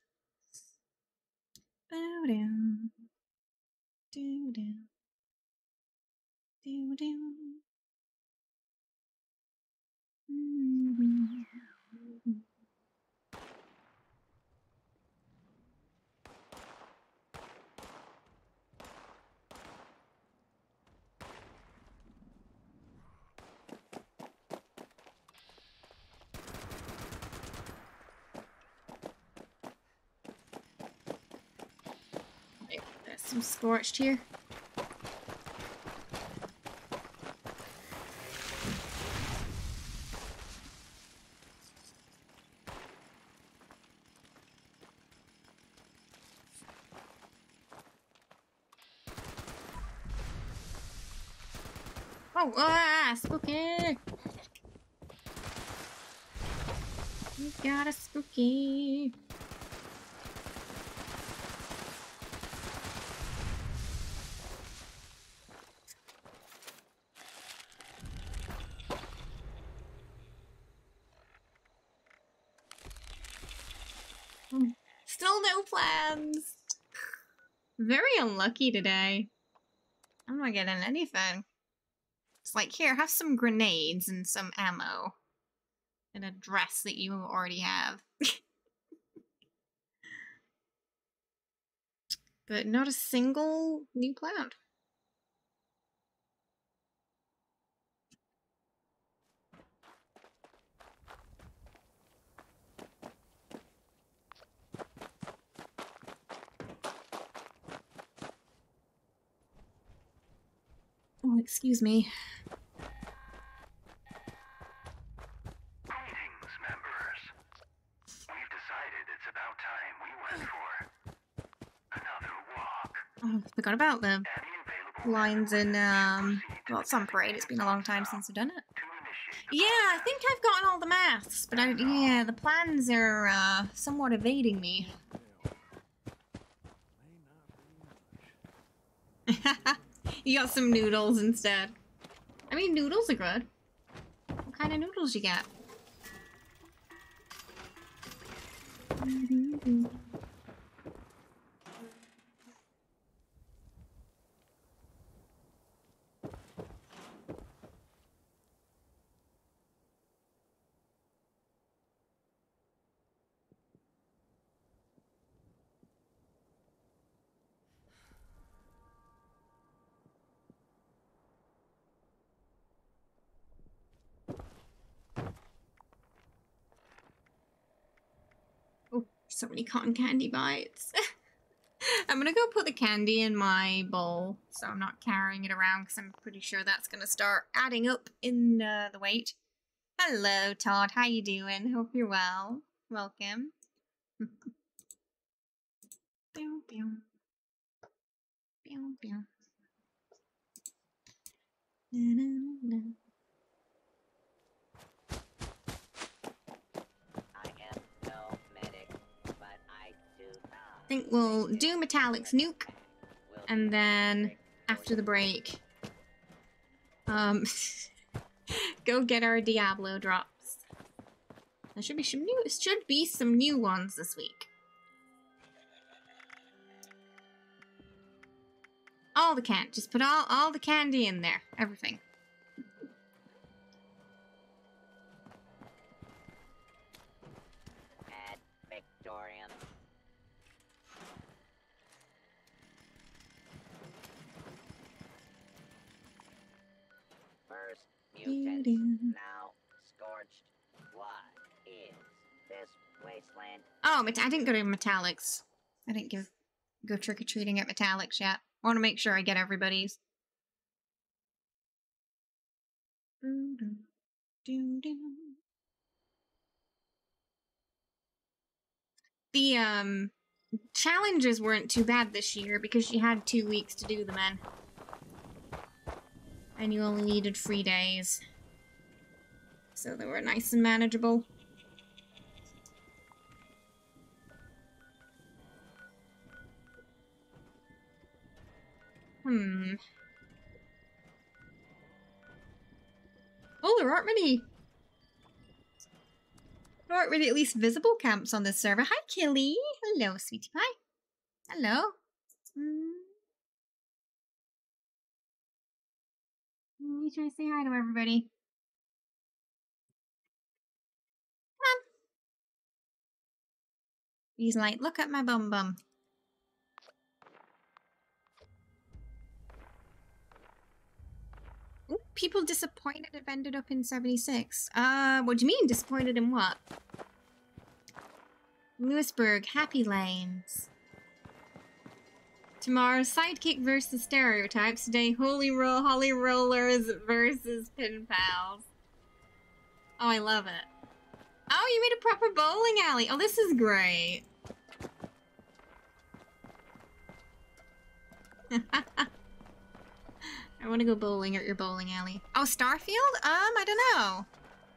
Speaker 1: Bow down. Do down. Do down. There's some scorched here. Oh, spooky! We got a spooky. Still no plans. Very unlucky today. I'm not getting anything. It's like, here, have some grenades and some ammo. And a dress that you already have. But not a single new plant. Oh, excuse me.
Speaker 5: Greetings, members. We've decided it's about time we went for another walk.
Speaker 1: Oh, I forgot about the
Speaker 5: Any available
Speaker 1: lines in, well, some parade. It's been a long time since I've done it. Yeah, I think I've gotten all the maths, but yeah, the plans are, somewhat evading me. You got some noodles instead. I mean, noodles are good. What kind of noodles you got? So many cotton candy bites. I'm gonna go put the candy in my bowl, so I'm not carrying it around, because I'm pretty sure that's gonna start adding up in the weight. Hello, Todd. How you doing? Hope you're well. Welcome. Pew, pew. Pew, pew. Na, na, na.
Speaker 6: I am no medic, but I do not.
Speaker 1: I think we'll do Metallic's nuke, and then after the break, go get our Diablo drops. There should be some new ones this week. All the candy, just put all the candy in there, everything.
Speaker 6: Ad Victorium. First mutant, now scorched. What is this wasteland?
Speaker 1: Oh, I didn't go to Metallics. I didn't go trick-or-treating at Metallics yet. I want to make sure I get everybody's. The challenges weren't too bad this year because you had 2 weeks to do them in. And you only needed 3 days. So they were nice and manageable. Oh, there aren't many at least visible camps on this server. Hi, Killy. Hello, sweetie pie. Hello. Let me try to say hi to everybody. Come on. He's like, look at my bum bum. Ooh, people disappointed it ended up in 76. What do you mean disappointed in what? Lewisburg, Happy Lanes. Tomorrow, Sidekick versus Stereotypes. Today, Holly Rollers versus Pin Pals. Oh, I love it. Oh, you made a proper bowling alley. Oh, this is great. I want to go bowling at your bowling alley. Oh, Starfield? I don't know.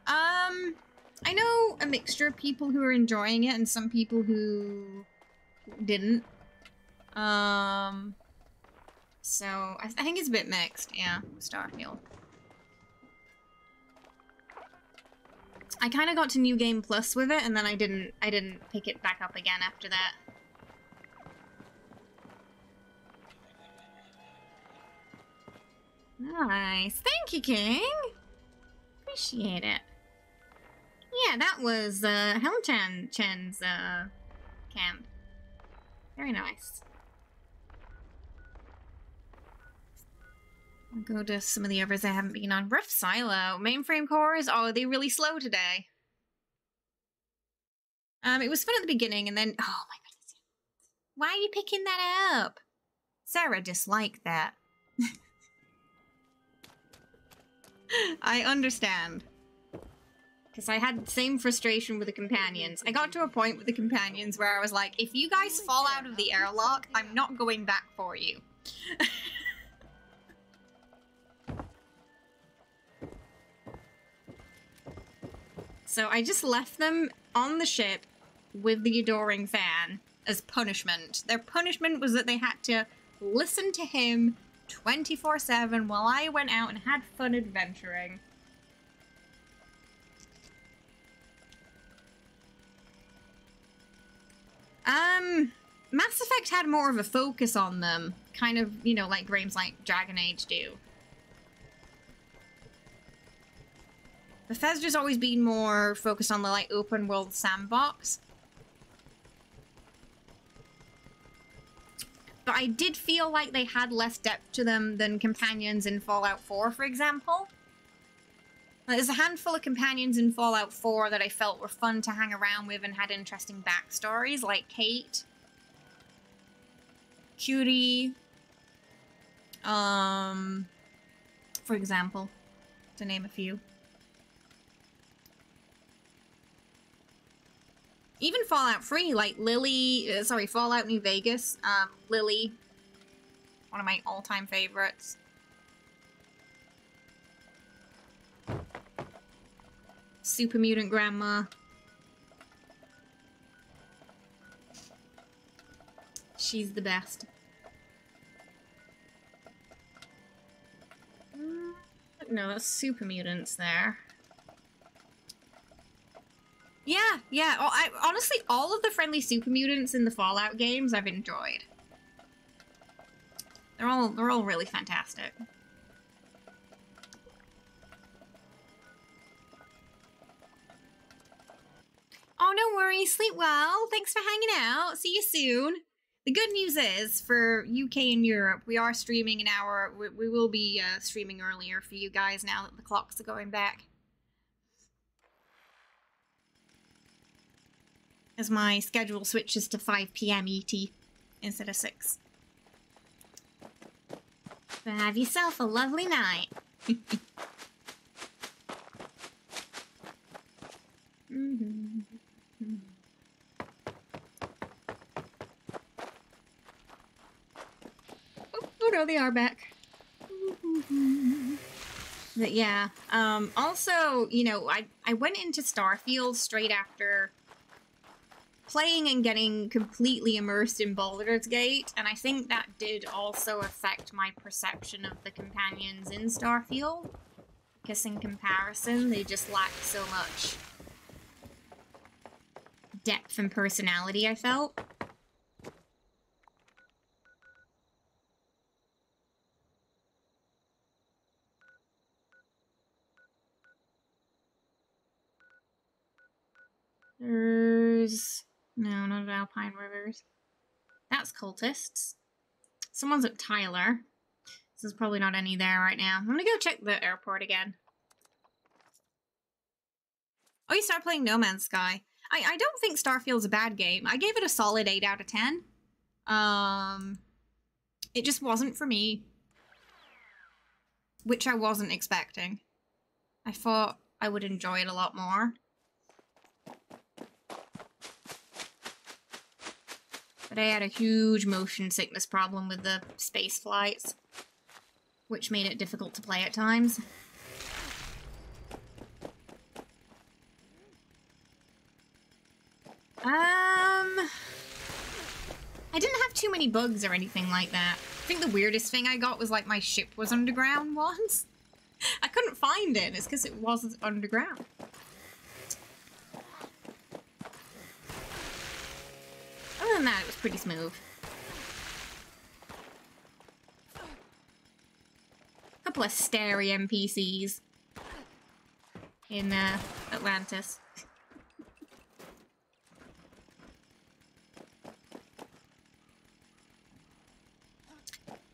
Speaker 1: I know a mixture of people who are enjoying it and some people who didn't. So I think it's a bit mixed, yeah, Starfield. I kind of got to New Game Plus with it, and then I didn't pick it back up again after that. Nice. Thank you, King. Appreciate it. Yeah, that was Helm-chan's camp. Very nice. I'll go to some of the others I haven't been on. Rough Silo. Mainframe cores? Oh, are they really slow today? It was fun at the beginning, and then... Oh my goodness. Why are you picking that up? Sarah disliked that. I understand. Because I had the same frustration with the companions. I got to a point with the companions where I was like, if you guys fall out of the airlock, I'm not going back for you. So I just left them on the ship with the adoring fan as punishment. Their punishment was that they had to listen to him 24/7 while I went out and had fun adventuring. Mass Effect had more of a focus on them, kind of, you know, like games like Dragon Age do. Bethesda's always been more focused on the, like, open world sandbox. But I did feel like they had less depth to them than companions in Fallout 4, for example. There's a handful of companions in Fallout 4 that I felt were fun to hang around with and had interesting backstories, like Kate, Curie, for example, to name a few. Even Fallout 3, like Fallout New Vegas, Lily, one of my all-time favorites. Super Mutant Grandma. She's the best. No, that's Super Mutants there. Yeah. Oh, honestly, all of the friendly Super Mutants in the Fallout games I've enjoyed. They're all really fantastic. Oh, no worries. Sleep well. Thanks for hanging out. See you soon. The good news is, for UK and Europe, we are streaming an hour. We will be streaming earlier for you guys now that the clocks are going back. As my schedule switches to 5 PM ET instead of 6. So have yourself a lovely night. Oh no, they are back. But yeah, also, you know, I went into Starfield straight after playing and getting completely immersed in Baldur's Gate, and I think that did also affect my perception of the companions in Starfield, because in comparison, they just lack so much depth and personality, I felt. No, not at Alpine Rivers. That's cultists. Someone's at Tyler. There's probably not any there right now. I'm gonna go check the airport again. Oh, you start playing No Man's Sky. I don't think Starfield's a bad game. I gave it a solid 8 out of 10. It just wasn't for me. Which I wasn't expecting. I thought I would enjoy it a lot more. But I had a huge motion sickness problem with the space flights, which made it difficult to play at times. I didn't have too many bugs or anything like that. I think the weirdest thing I got was like my ship was underground once. I couldn't find it, it's because it wasn't underground. Other than that, it was pretty smooth. A couple of starey NPCs in Atlantis.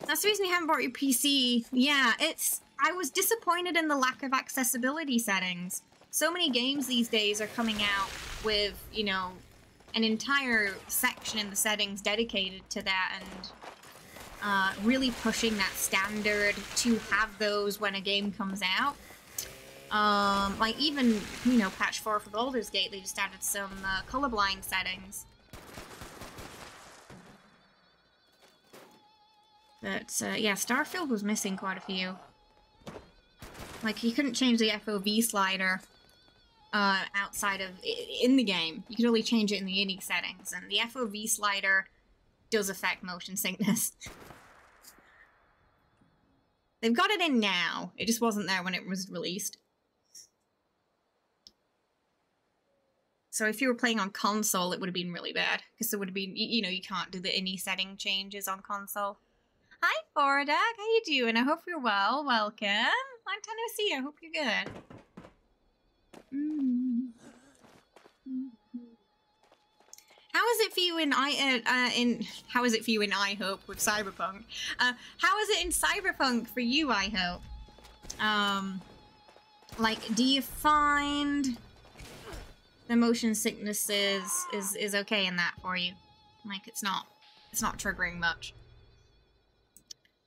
Speaker 1: That's the reason you haven't bought your PC. Yeah, I was disappointed in the lack of accessibility settings. So many games these days are coming out with, you know, an entire section in the settings dedicated to that, and really pushing that standard to have those when a game comes out. Like even, you know, patch 4 for Baldur's Gate, they just added some colorblind settings. But yeah, Starfield was missing quite a few. Like, you couldn't change the FOV slider outside of in the game. You could only change it in the ini settings, and the FOV slider does affect motion sickness. They've got it in now. It just wasn't there when it was released. So if you were playing on console, it would have been really bad, because it would have been, you know, you can't do the ini setting changes on console. Hi, Fordak. How you doing? I hope you're well. Welcome. Long time no see. I hope you're good. How is it for you in how is it for you in I Hope with Cyberpunk? How is it in Cyberpunk for you, I hope? Like, do you find the motion sickness is okay in that for you? Like, it's not triggering much.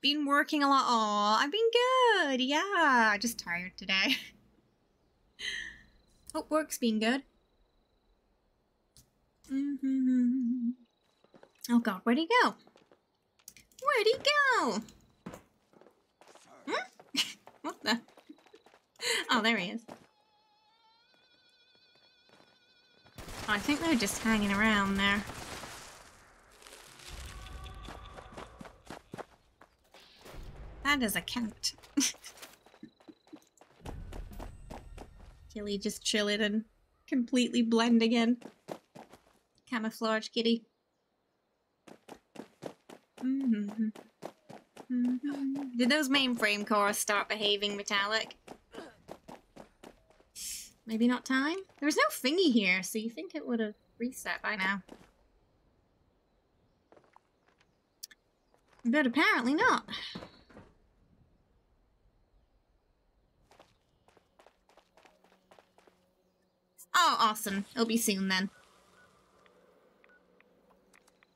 Speaker 1: Been working a lot. Oh, I've been good. Yeah, just tired today. Hope work's been good. Oh god, where'd he go? Where'd he go? Hmm? What the? Oh, there he is. Oh, I think they're just hanging around there. That is a cat. Killy just chilling and completely blend again. Camouflage kitty. Did those mainframe cores start behaving metallic? Maybe not time? There was no thingy here, so you think it would have reset by now. But apparently not. Oh, awesome. It'll be soon then.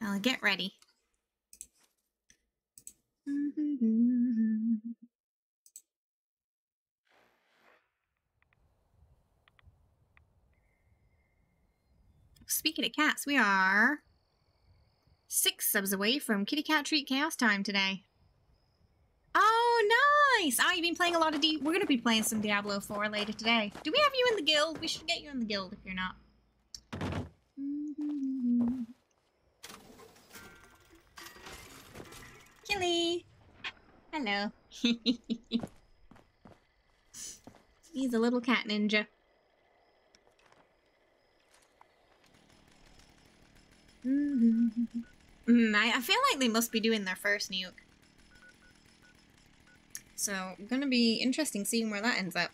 Speaker 1: I'll get ready. Speaking of cats, we are 6 subs away from Kitty Cat Treat Chaos time today. Oh, nice! Oh, you've been playing a lot of we're gonna be playing some Diablo 4 later today. Do we have you in the guild? We should get you in the guild if you're not. Killy! Hello. He's a little cat ninja. I feel like they must be doing their first nuke. So, gonna be interesting seeing where that ends up.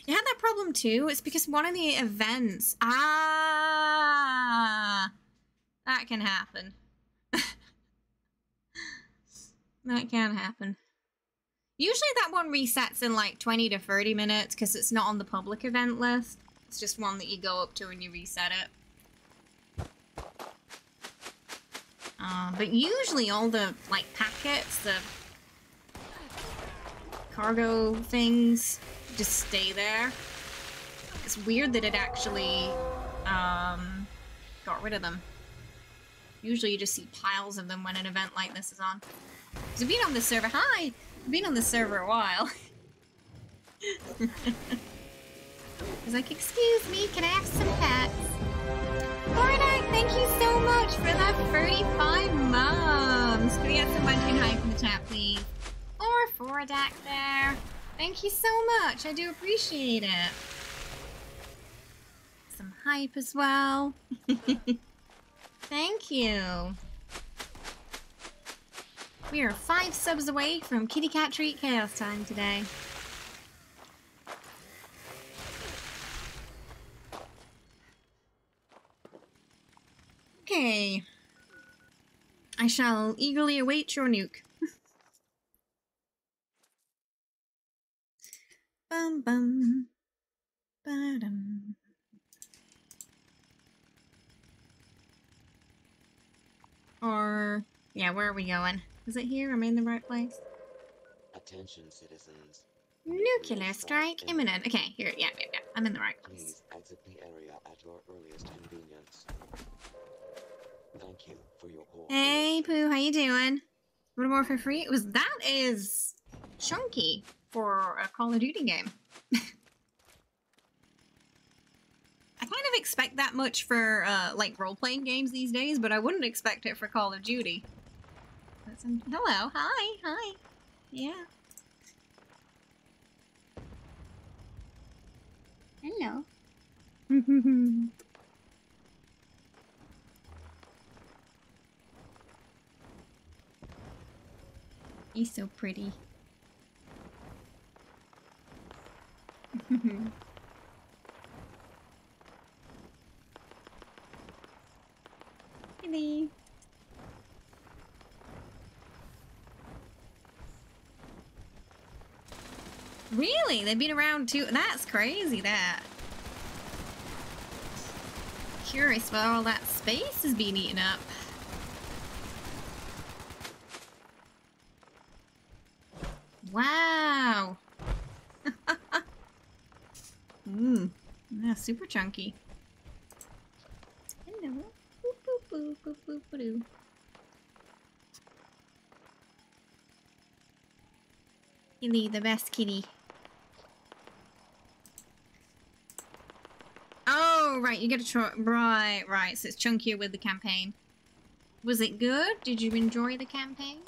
Speaker 1: You had that problem too? It's because one of the events... Ah! That can happen. That can happen. Usually that one resets in like 20 to 30 minutes because it's not on the public event list. It's just one that you go up to and you reset it. But usually all the, like, packets, the cargo things just stay there. It's weird that it actually, got rid of them. Usually you just see piles of them when an event like this is on. So being on this server, hi! I've been on this server a while. I was like, excuse me, can I have some pets? Fordak, thank you so much for that 35 months. Can we get some Munchkin hype in the chat, please? Or Fordak there. Thank you so much. I do appreciate it. Some hype as well. Thank you. We are 5 subs away from Kitty Cat Treat Chaos time today. Okay. I shall eagerly await your nuke. Bum bum. Ba-dum. Or, yeah, where are we going? Is it here? Am I in the right place?
Speaker 9: Attention, citizens.
Speaker 1: Nuclear strike imminent. Okay, here, yeah. I'm in the right place.
Speaker 9: Please exit the area at your earliest convenience. Thank you for your cooperation.
Speaker 1: Hey, Pooh, how you doing? Modern Warfare free? That is chunky for a Call of Duty game. I kind of expect that much for, like, role-playing games these days, but I wouldn't expect it for Call of Duty. Hello, hi. Yeah. Hello. He's so pretty. Hello. Really? They've been around too? That's crazy, that. Curious where all that space has been eaten up. Wow. Yeah, super chunky. Hello. Boop, boop, boop, boop, boop, boop, doo. Kitty, the best kitty. Oh, right, you get to try. Right, so it's chunkier with the campaign. Was it good? Did you enjoy the campaign?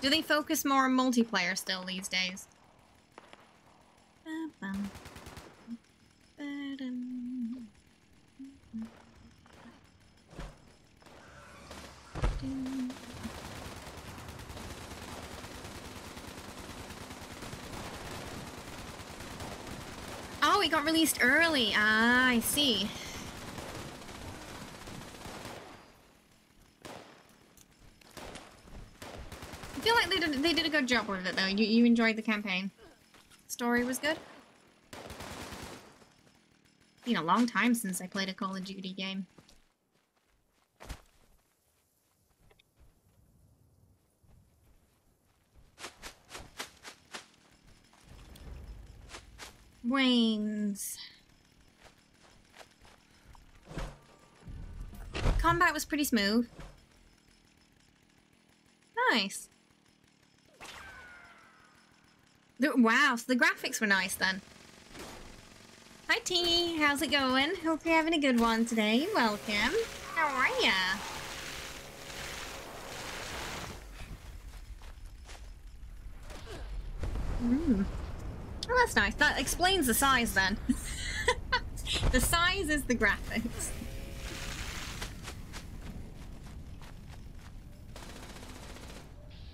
Speaker 1: Do they focus more on multiplayer still these days? Ba-bum. Ba-dum. Dum. Oh, it got released early. Ah, I see. I feel like they did a good job with it though. You enjoyed the campaign. Story was good. Been a long time since I played a Call of Duty game. Wayne's. Combat was pretty smooth. Nice. Wow, so the graphics were nice then. Hi T, how's it going? Hope you're having a good one today. Welcome. How are ya? Oh, that's nice. That explains the size then. The size is the graphics.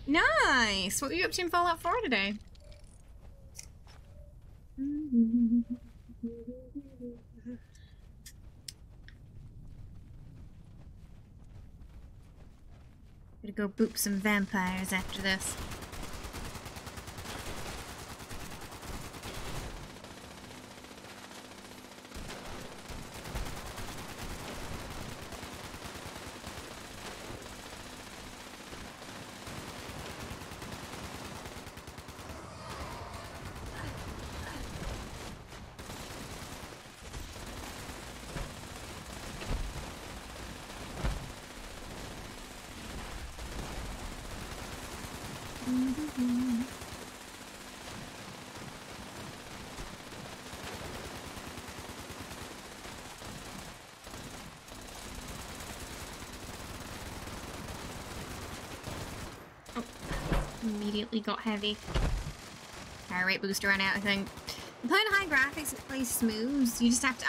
Speaker 1: Nice! What were you up to in Fallout 4 today? Gonna go boop some vampires after this. Immediately got heavy. Fire rate booster ran out, I think. Playing high graphics, it plays smooth. You just have to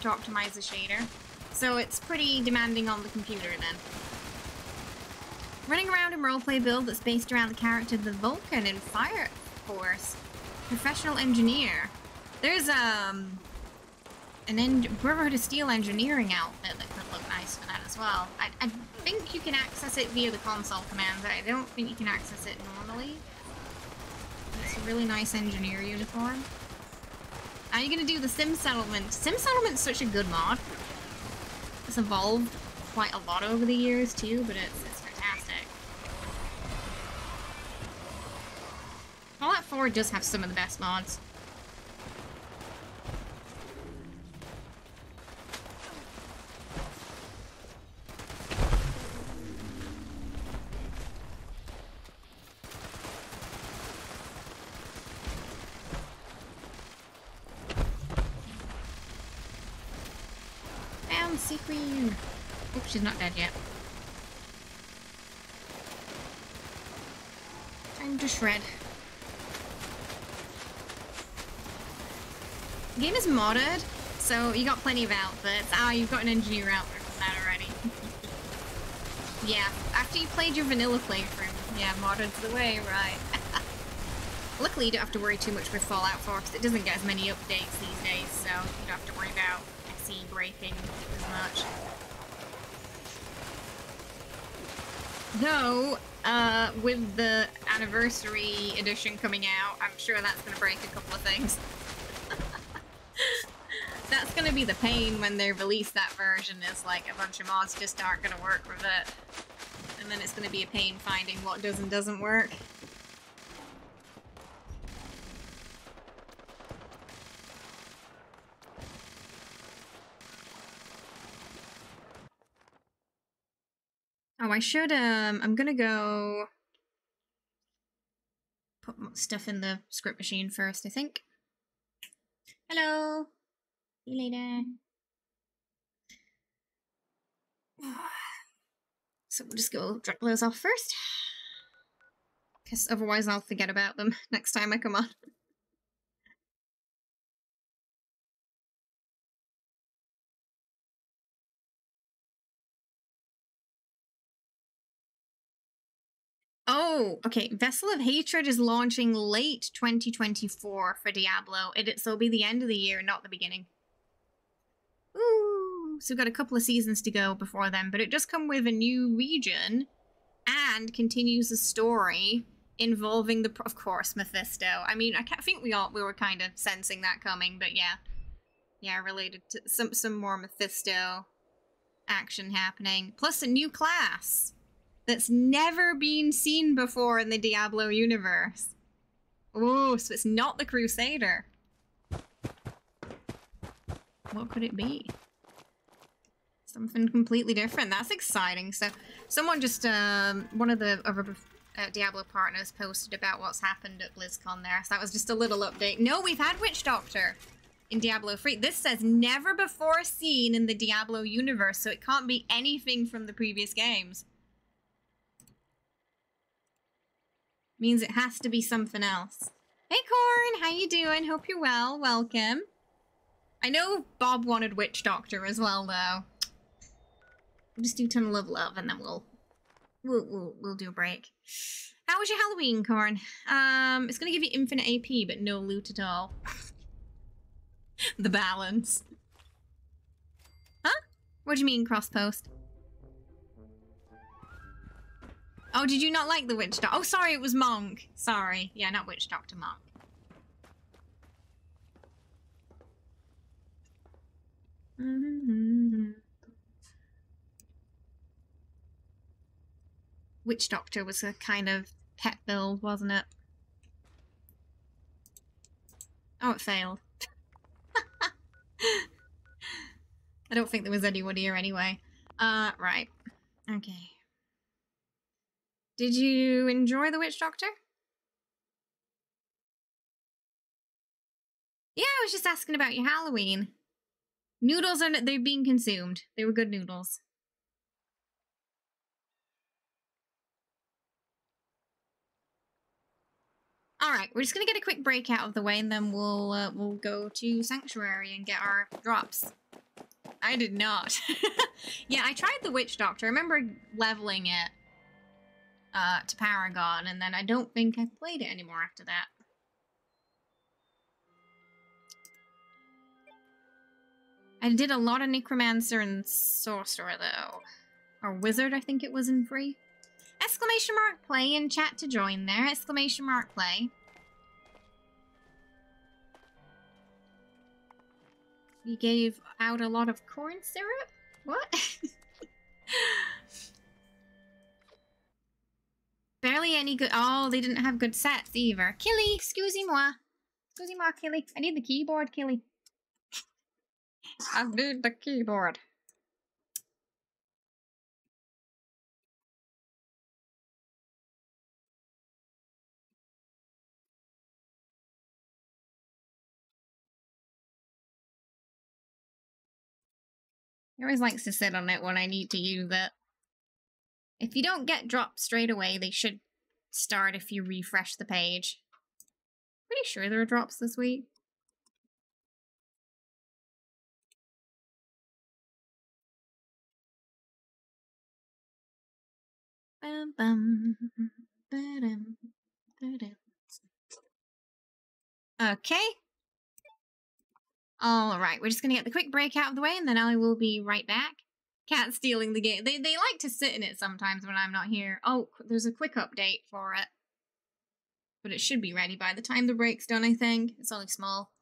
Speaker 1: optimize the shader. So it's pretty demanding on the computer then. Running around a roleplay build that's based around the character the Vulcan in Fire Force. Professional engineer. There's Brotherhood of Steel engineering outfit that could look nice for that as well. I think you can access it via the console commands. I don't think you can access it normally. It's a really nice engineer uniform. Are you gonna do the Sim Settlement? Sim Settlement's such a good mod. It's evolved quite a lot over the years too, but it's fantastic. Fallout 4 does have some of the best mods. Sea Queen. Oops, she's not dead yet. Time to shred. The game is modded, so you got plenty of outfits. Ah, you've got an engineer outfit for that already. Yeah, after you played your vanilla playthrough. Yeah, modded's the way, right. Luckily, you don't have to worry too much with Fallout 4, because it doesn't get as many updates these days, so you don't have to worry about breaking as much. Though, with the anniversary edition coming out. I'm sure that's going to break a couple of things. That's going to be the pain when they release that version, is like a bunch of mods just aren't going to work with it. And then it's going to be a pain finding what does and doesn't work. Oh, I should, I'm gonna go put stuff in the script machine first, I think. Hello! See you later. So we'll just go drop those off first. Because otherwise I'll forget about them next time I come on. Oh, okay. Vessel of Hatred is launching late 2024 for Diablo. It'll be the end of the year, not the beginning. Ooh, so we've got a couple of seasons to go before then, but it does come with a new region and continues the story involving the, of course, Mephisto. I mean, I think we were kind of sensing that coming, but yeah. Yeah, related to some more Mephisto action happening. Plus a new class that's never been seen before in the Diablo universe. Oh, so it's not the Crusader. What could it be? Something completely different. That's exciting. So, someone just, one of the other Diablo partners posted about what's happened at BlizzCon there. So that was just a little update. No, we've had Witch Doctor in Diablo 3. This says never before seen in the Diablo universe, so it can't be anything from the previous games. Means it has to be something else. Hey Corn, how you doing? Hope you're well. Welcome. I know Bob wanted Witch Doctor as well, though. We'll just do Tunnel of Love, and then we'll do a break. How was your Halloween, Corn? It's gonna give you infinite AP, but no loot at all. The balance. Huh? What do you mean, cross post? Oh, did you not like the Witch Doctor? Oh, sorry, it was Monk. Sorry. Yeah, not Witch Doctor, Monk. Witch Doctor was a kind of pet build, wasn't it? Oh, it failed. I don't think there was anyone here anyway. Right. Okay. Did you enjoy the Witch Doctor? Yeah, I was just asking about your Halloween. Noodles they've been consumed. They were good noodles. Alright, we're just gonna get a quick break out of the way and then we'll go to Sanctuary and get our drops. I did not. Yeah, I tried the Witch Doctor. I remember leveling it to Paragon, and then I don't think I played it anymore after that. I did a lot of Necromancer and Sorcerer, though. Or Wizard, I think it was in free. Exclamation mark play in chat to join there. Exclamation mark play. We gave out a lot of corn syrup? What? Barely any good. Oh, they didn't have good sets either. Killy, excusez-moi. Excusez-moi, Killy. I need the keyboard, Killy. I need the keyboard. He always likes to sit on it when I need to use it. If you don't get dropped straight away, they should start if you refresh the page. Pretty sure there are drops this week. Bum, bum, ba-dum, ba-dum. Okay. Alright, we're just gonna get the quick break out of the way and then I will be right back. Cat stealing the game. They like to sit in it sometimes when I'm not here. Oh, there's a quick update for it. But it should be ready by the time the break's done, I think. It's only small.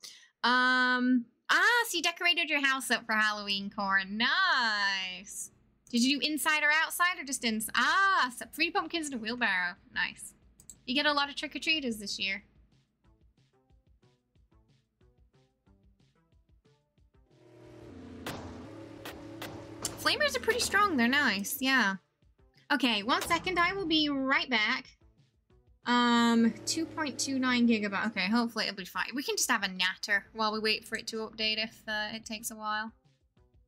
Speaker 1: So you decorated your house up for Halloween, Corin. Nice. Did you do inside or outside or just inside? So 3 pumpkins and a wheelbarrow. Nice. You get a lot of trick-or-treaters this year. Flamers are pretty strong. They're nice. Yeah. Okay, 1 second. I will be right back. 2.29 gigabyte. Okay, hopefully it'll be fine. We can just have a natter while we wait for it to update if it takes a while.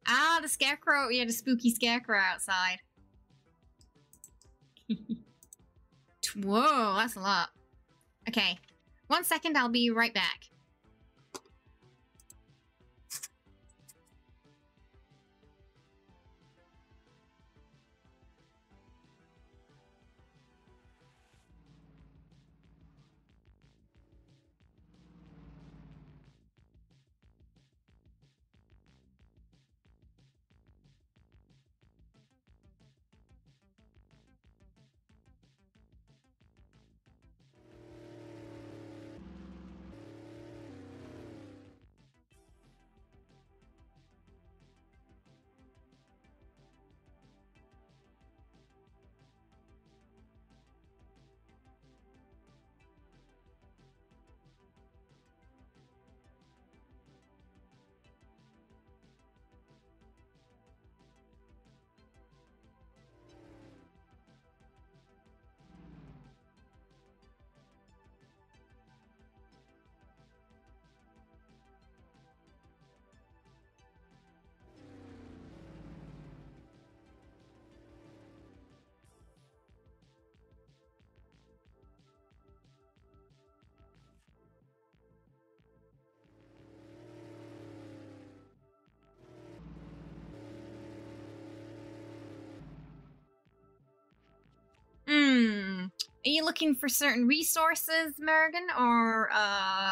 Speaker 1: Ah, the scarecrow. Yeah, the spooky scarecrow outside. Whoa, that's a lot. Okay, 1 second. I'll be right back. Are you looking for certain resources, Mergen, or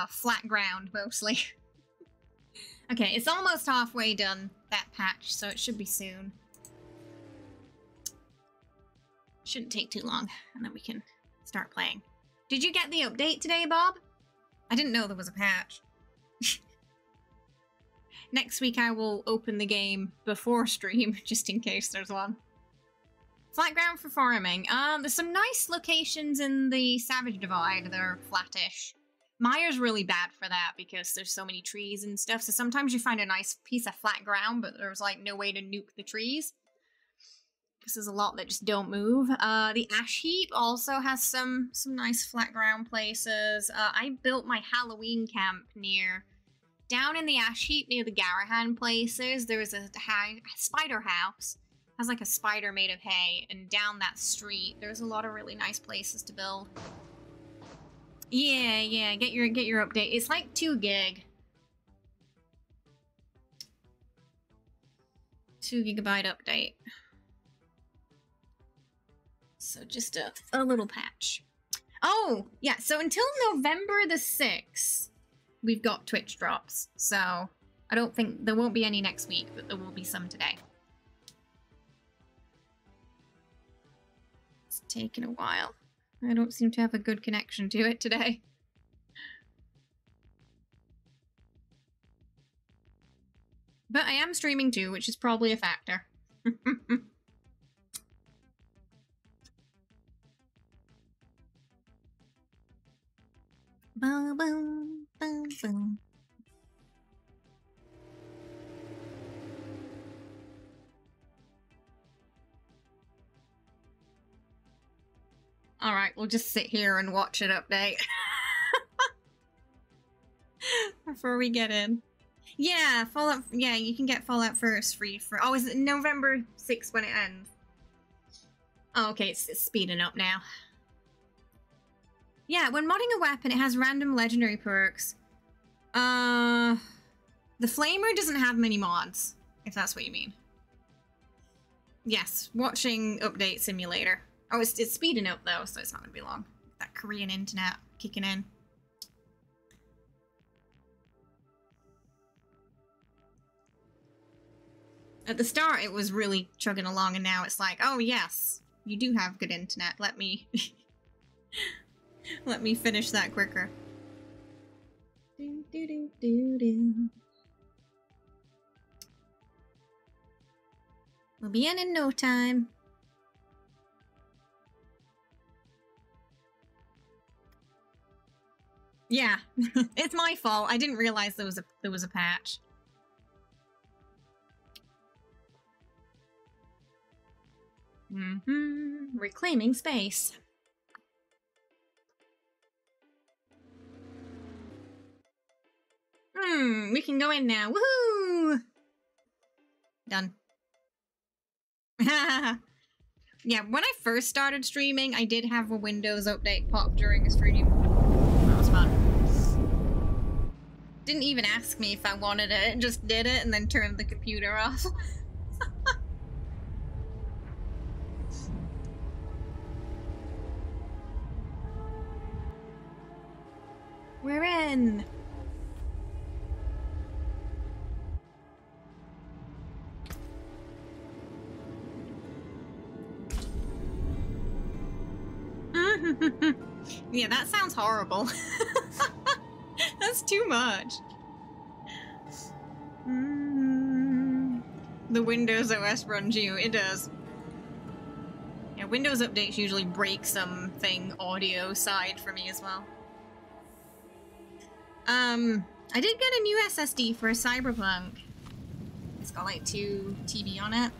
Speaker 1: flat ground mostly? Okay, it's almost halfway done, that patch, so it should be soon. Shouldn't take too long, and then we can start playing. Did you get the update today, Bob? I didn't know there was a patch. Next week I will open the game before stream, just in case there's one. Flat ground for farming. There's some nice locations in the Savage Divide that are flattish. Mire's really bad for that because there's so many trees and stuff, so sometimes you find a nice piece of flat ground, but there's like no way to nuke the trees. Because there's a lot that just don't move. The Ash Heap also has some nice flat ground places. I built my Halloween camp down in the Ash Heap near the Garahan places. There was a spider house. Has like a spider made of hay, and down that street there's a lot of really nice places to build. Yeah, get your update. It's like 2 gig. 2 gigabyte update. So just a little patch. Oh, yeah, so until November the 6th, we've got Twitch drops. So I don't think there won't be any next week, but there will be some today. Taken a while. I don't seem to have a good connection to it today. But I am streaming too, which is probably a factor. Boom, boom, boom, boom. Alright, we'll just sit here and watch it update. Before we get in. Yeah, Fallout. Yeah, you can get Fallout First free for... Oh, is it November 6th when it ends? Oh, okay, it's speeding up now. Yeah, when modding a weapon, it has random legendary perks. The Flamer doesn't have many mods, if that's what you mean. Yes, watching Update Simulator. Oh, it's speeding up though, so it's not going to be long. That Korean internet kicking in. At the start, it was really chugging along, and now it's like, oh yes, you do have good internet. Let me Let me finish that quicker. Do, do, do, do, do. We'll be in no time. Yeah, it's my fault. I didn't realize there was a patch. Reclaiming space. We can go in now. Woohoo! Done. Yeah, when I first started streaming, I did have a Windows update pop during a stream. That was fun. Didn't even ask me if I wanted it, just did it and then turned the computer off. We're in! Yeah, that sounds horrible. That's too much. The Windows OS runs you. It does. Yeah, Windows updates usually break something audio side for me as well. I did get a new SSD for a Cyberpunk. It's got like 2 TB on it.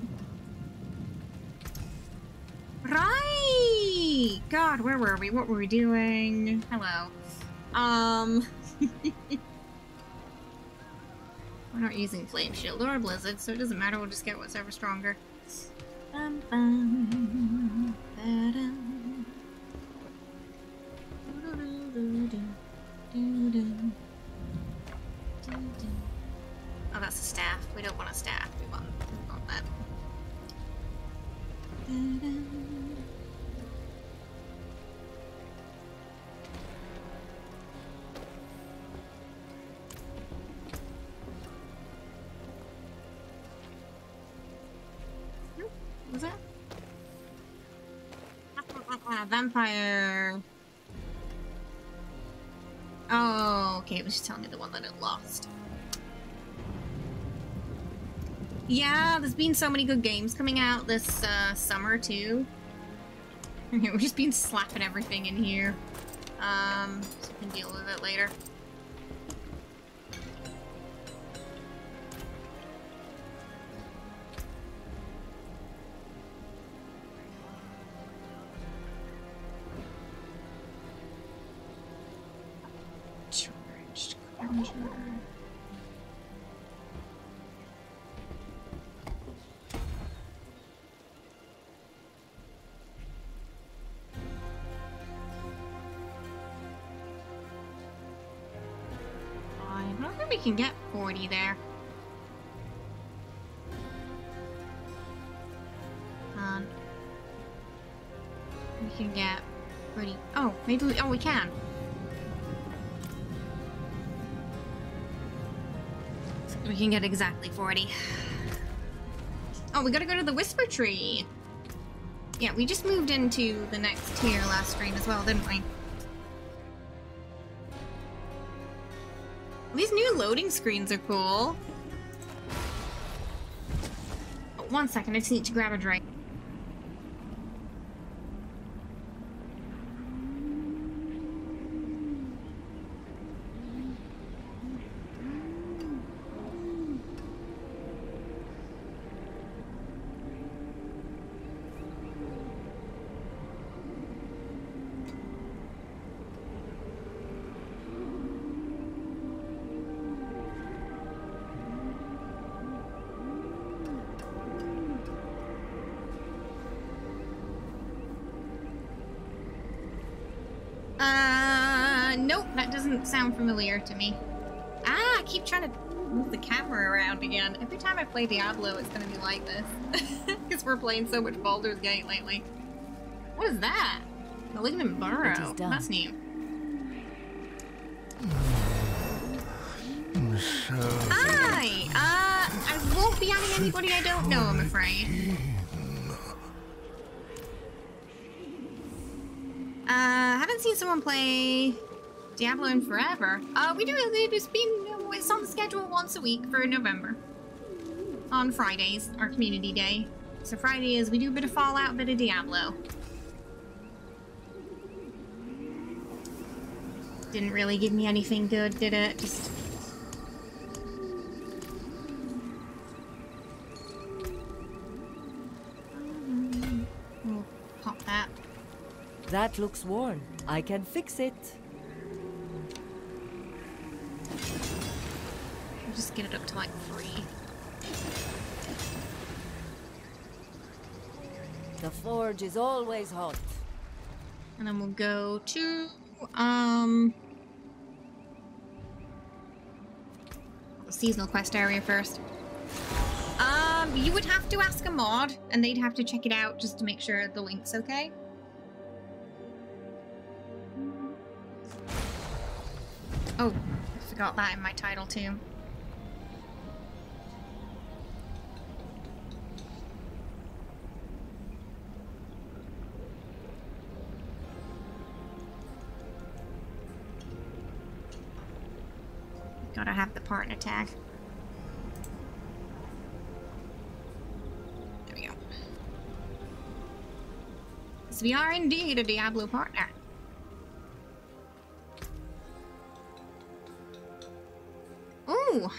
Speaker 1: Right! God, where were we? What were we doing? Hello. We're not using Flame Shield or Blizzard, so it doesn't matter, we'll just get what's ever stronger. Oh, that's a staff. We don't want a staff. We want that. What was that? Vampire. Oh, okay, it was just telling me the one that it lost. Yeah, there's been so many good games coming out this summer too. We're just been slapping everything in here. So we can deal with it later. Charged conjure. I don't think we can get 40 there. We can get 30. Oh, maybe we, we can. We can get exactly 40. Oh, we gotta go to the Whisper Tree. Yeah, we just moved into the next tier last stream as well, didn't we? These new loading screens are cool. Oh, 1 second, I just need to grab a drink. Nope, that doesn't sound familiar to me. Ah, I keep trying to move the camera around again. Every time I play Diablo, it's gonna be like this. Because we're playing so much Baldur's Gate lately. What is that? Malignant Burrow. That's new. Hi! I won't be adding anybody I don't know, I'm afraid. Haven't seen someone play Diablo in forever. We do. It's on the schedule once a week for November. On Fridays, our community day. So Friday is we do a bit of Fallout, a bit of Diablo. Didn't really give me anything good, did it? Just... We'll pop that.
Speaker 10: That looks worn. I can fix it.
Speaker 1: I'll just get it up to like 3.
Speaker 10: The forge is always hot.
Speaker 1: And then we'll go to the seasonal quest area first. You would have to ask a mod, and they'd have to check it out just to make sure the link's okay. Oh, I forgot that in my title too. Gotta have the partner tag. There we go. So we are indeed a Diablo partner. Ooh,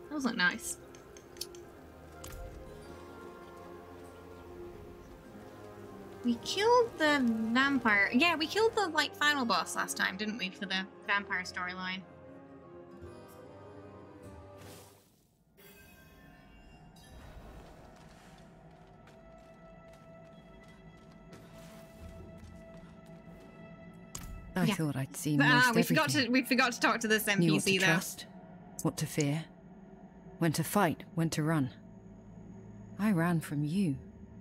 Speaker 1: those look nice. We killed the vampire. Yeah, we killed the like final boss last time, didn't we, for the vampire storyline?
Speaker 11: I thought I'd seen most everything.
Speaker 1: We forgot to talk to this NPC
Speaker 11: Knew what to
Speaker 1: though.
Speaker 11: trust, what to fear, when to fight, when to run. I ran from you.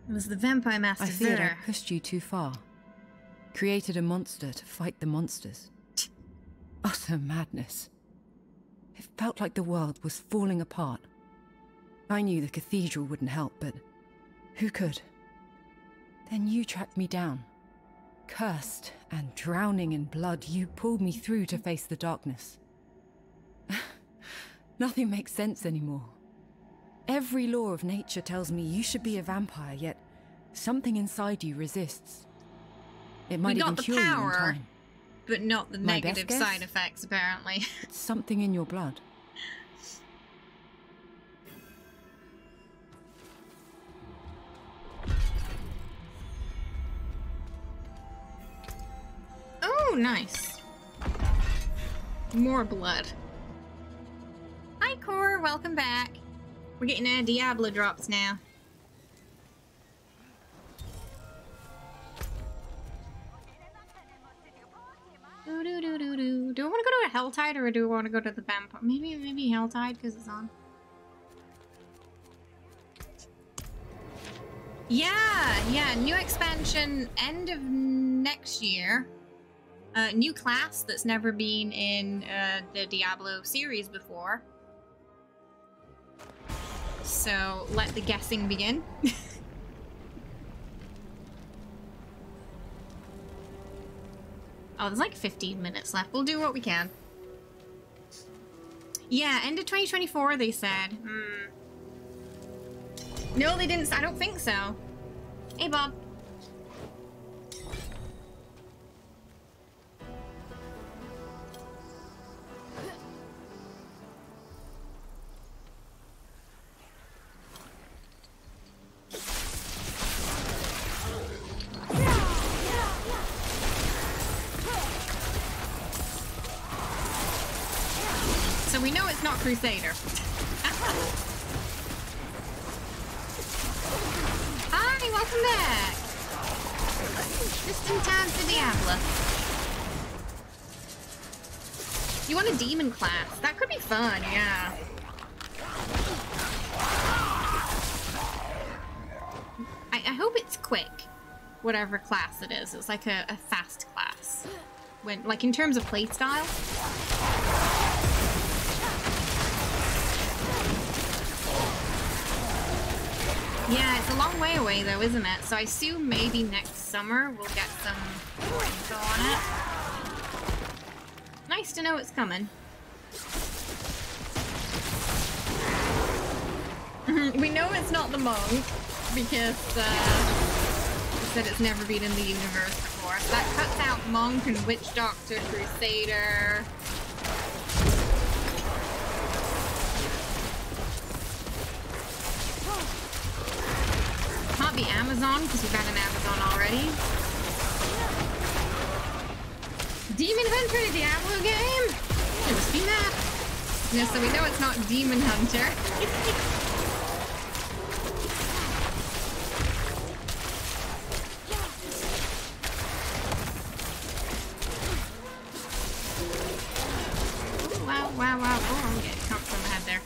Speaker 1: It was the vampire master.
Speaker 11: I feared I pushed you too far. Created a monster to fight the monsters. Utter madness. It felt like the world was falling apart. I knew the cathedral wouldn't help, but who could? Then you tracked me down. Cursed and drowning in blood, you pulled me through to face the darkness. Nothing makes sense anymore. Every law of nature tells me you should be a vampire, yet something inside you resists. It might even cure you in time.
Speaker 1: But not the negative side effects, apparently.
Speaker 11: It's something in your blood.
Speaker 1: Oh, nice. More blood. Hi, Core. Welcome back. We're getting our Diablo drops now. Do I want to go to a Helltide or do I want to go to the vampire? Maybe Helltide because it's on. Yeah, new expansion end of next year. New class that's never been in the Diablo series before. So let the guessing begin. Oh, there's like 15 minutes left. We'll do what we can. Yeah, end of 2024 they said. No, they didn't. I don't think so. Hey, Bob. So we know it's not Crusader. Hi, welcome back. Just in time for Diablo. You want a demon class? That could be fun, yeah. I hope it's quick. Whatever class it is. It's like a fast class. When, like in terms of playstyle. Yeah, it's a long way away though, isn't it? So I assume maybe next summer we'll get some more info on it. Nice to know it's coming. We know it's not the monk because it said it's never been in the universe before. So that cuts out monk and witch doctor, crusader. Can't be Amazon because we've got an Amazon already. Demon Hunter, the Diablo game? It must be that. No, so we know it's not Demon Hunter. Wow, wow, wow. Oh, I'm getting conked on the head there.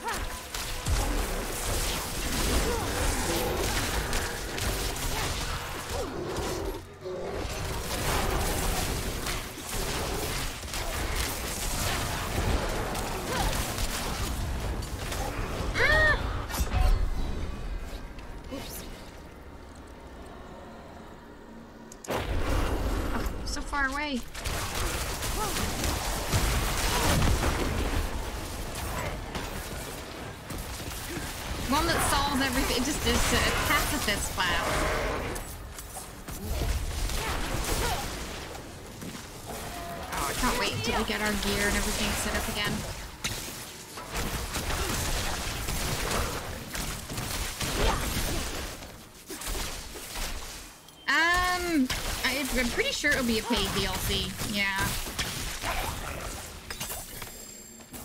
Speaker 1: Oops. Oh, so far away. One that solves everything. It just is a pacifist file. Oh, I can't wait until we get our gear and everything set up again. I'm pretty sure it'll be a paid DLC. Yeah.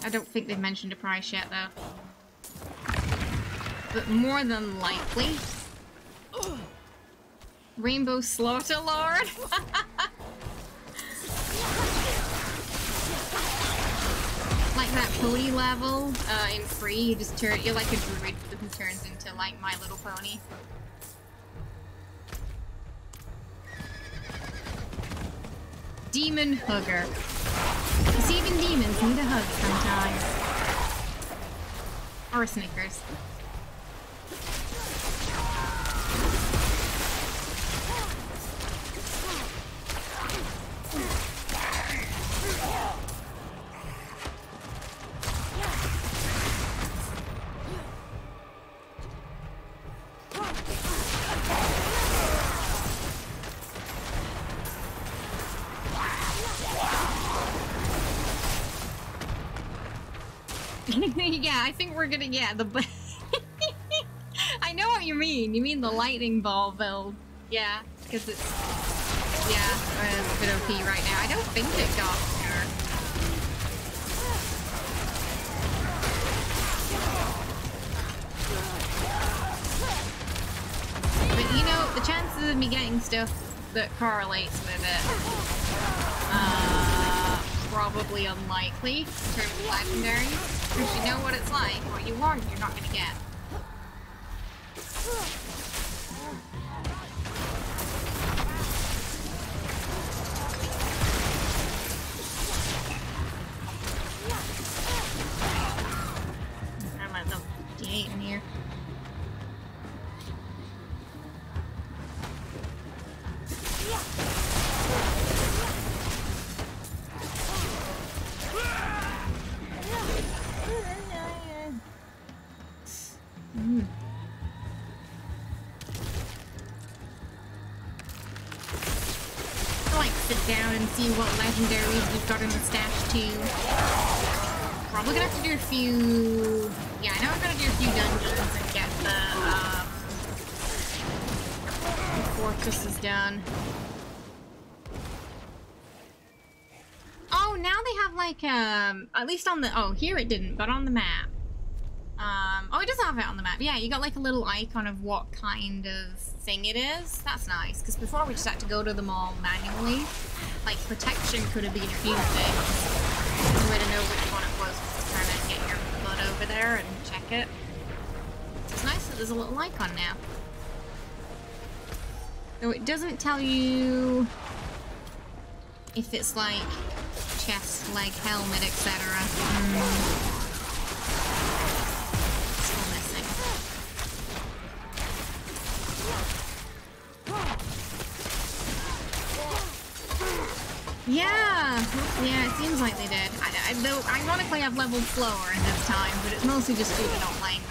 Speaker 1: I don't think they've mentioned a price yet, though. But more than likely. Rainbow Slaughter Lord? Like that pony level in Free, you just turn, you're like a druid who turns into like My Little Pony. Demon Hugger. Because even demons need a hug sometimes. Or a Snickers. Yeah, I think we're gonna, yeah, the I know what you mean. You mean the lightning ball build. Yeah, because it's, yeah, it's a bit OP right now. I don't think it got her. But you know, the chances of me getting stuff that correlates with it, probably unlikely in terms of legendaries. Because you know what it's like. What you want, you're not going to get. I might level 58 in here. See what legendaries we've got in the stash too. Probably gonna have to do a few. Yeah, I know I'm gonna do a few dungeons and get the fortresses done. Oh, now they have like at least on the, oh, here it didn't, but on the map. Oh, it doesn't have it on the map. Yeah, you got like a little icon of what kind of thing it is. That's nice, because before we just had to go to them all manually. Like, protection could have been a few things. The way to know which one it was just kind of get your butt over there and check it. It's nice that there's a little icon now. Though it doesn't tell you if it's like chest, leg, helmet, etc. Still missing. Yeah, it seems like they did. Though, ironically, I've leveled slower in this time, but it's mostly just due to not playing much.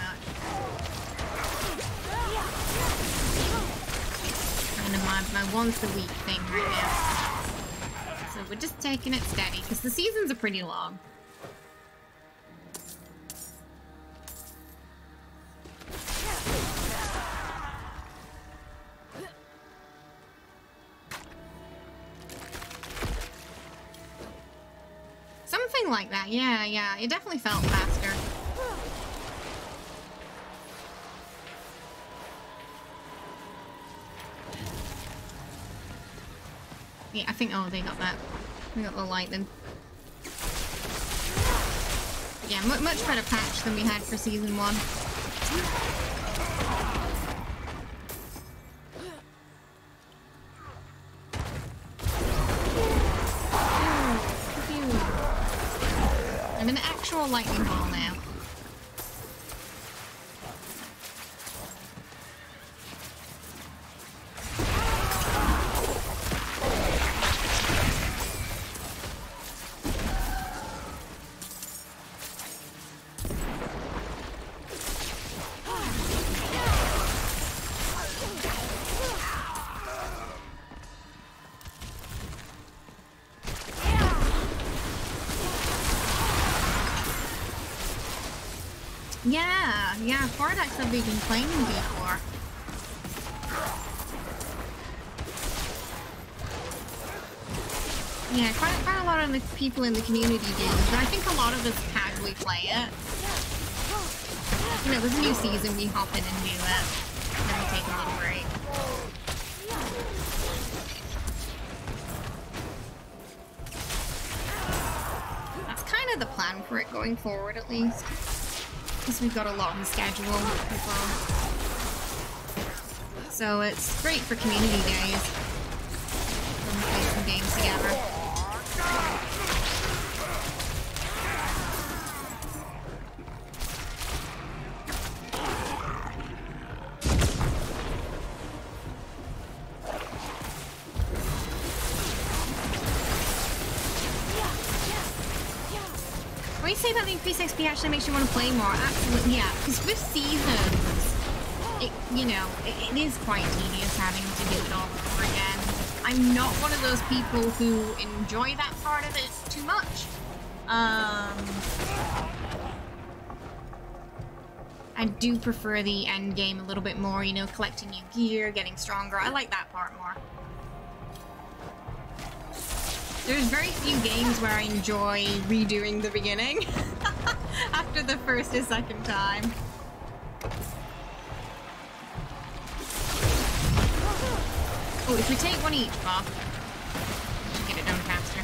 Speaker 1: And my once a week thing right now. So we're just taking it steady, because the seasons are pretty long. Something like that, yeah. It definitely felt faster. Yeah, I think, oh, they got that. They got the lightning. Yeah, much better patch than we had for Season 1. I'm in an actual lightning ball now. Yeah, Fordex have we been playing before. Yeah, quite a lot of the people in the community do, but I think a lot of us casually play it. You know, with a new season, we hop in and do it, then we take a little break. That's kind of the plan for it going forward, at least. Because we've got a lot on the schedule as well. So it's great for community days when we play some games together. When you say that the increased XP actually makes you want to play more, absolutely, yeah. Because with seasons, it is quite tedious having to do it all over again. I'm not one of those people who enjoy that part of it too much. I do prefer the end game a little bit more, you know, collecting new gear, getting stronger. I like that part more. There's very few games where I enjoy redoing the beginning after the first or second time. Oh, if we take one each, Bob, we should get it done faster.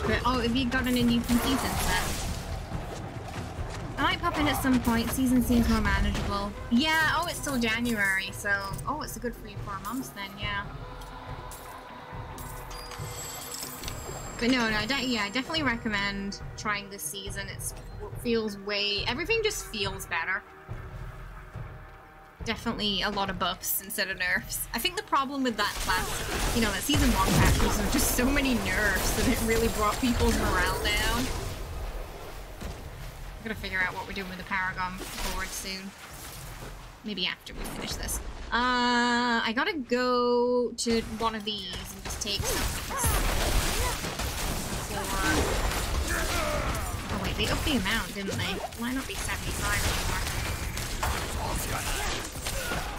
Speaker 1: But oh, have you gotten a new PC since then? I might pop in at some point. Season seems more manageable. Yeah, oh, it's still January, so oh, it's a good 3-4 months then, yeah. But no, I definitely recommend trying this season. It feels everything just feels better. Definitely a lot of buffs instead of nerfs. I think the problem with that class, you know, that season 1 patch was there were just so many nerfs that it really brought people's morale down. I'm gonna figure out what we're doing with the Paragon board soon. Maybe after we finish this. I gotta go to one of these and just take some. Oh wait, they upped the amount, didn't they? Why not be 75 anymore?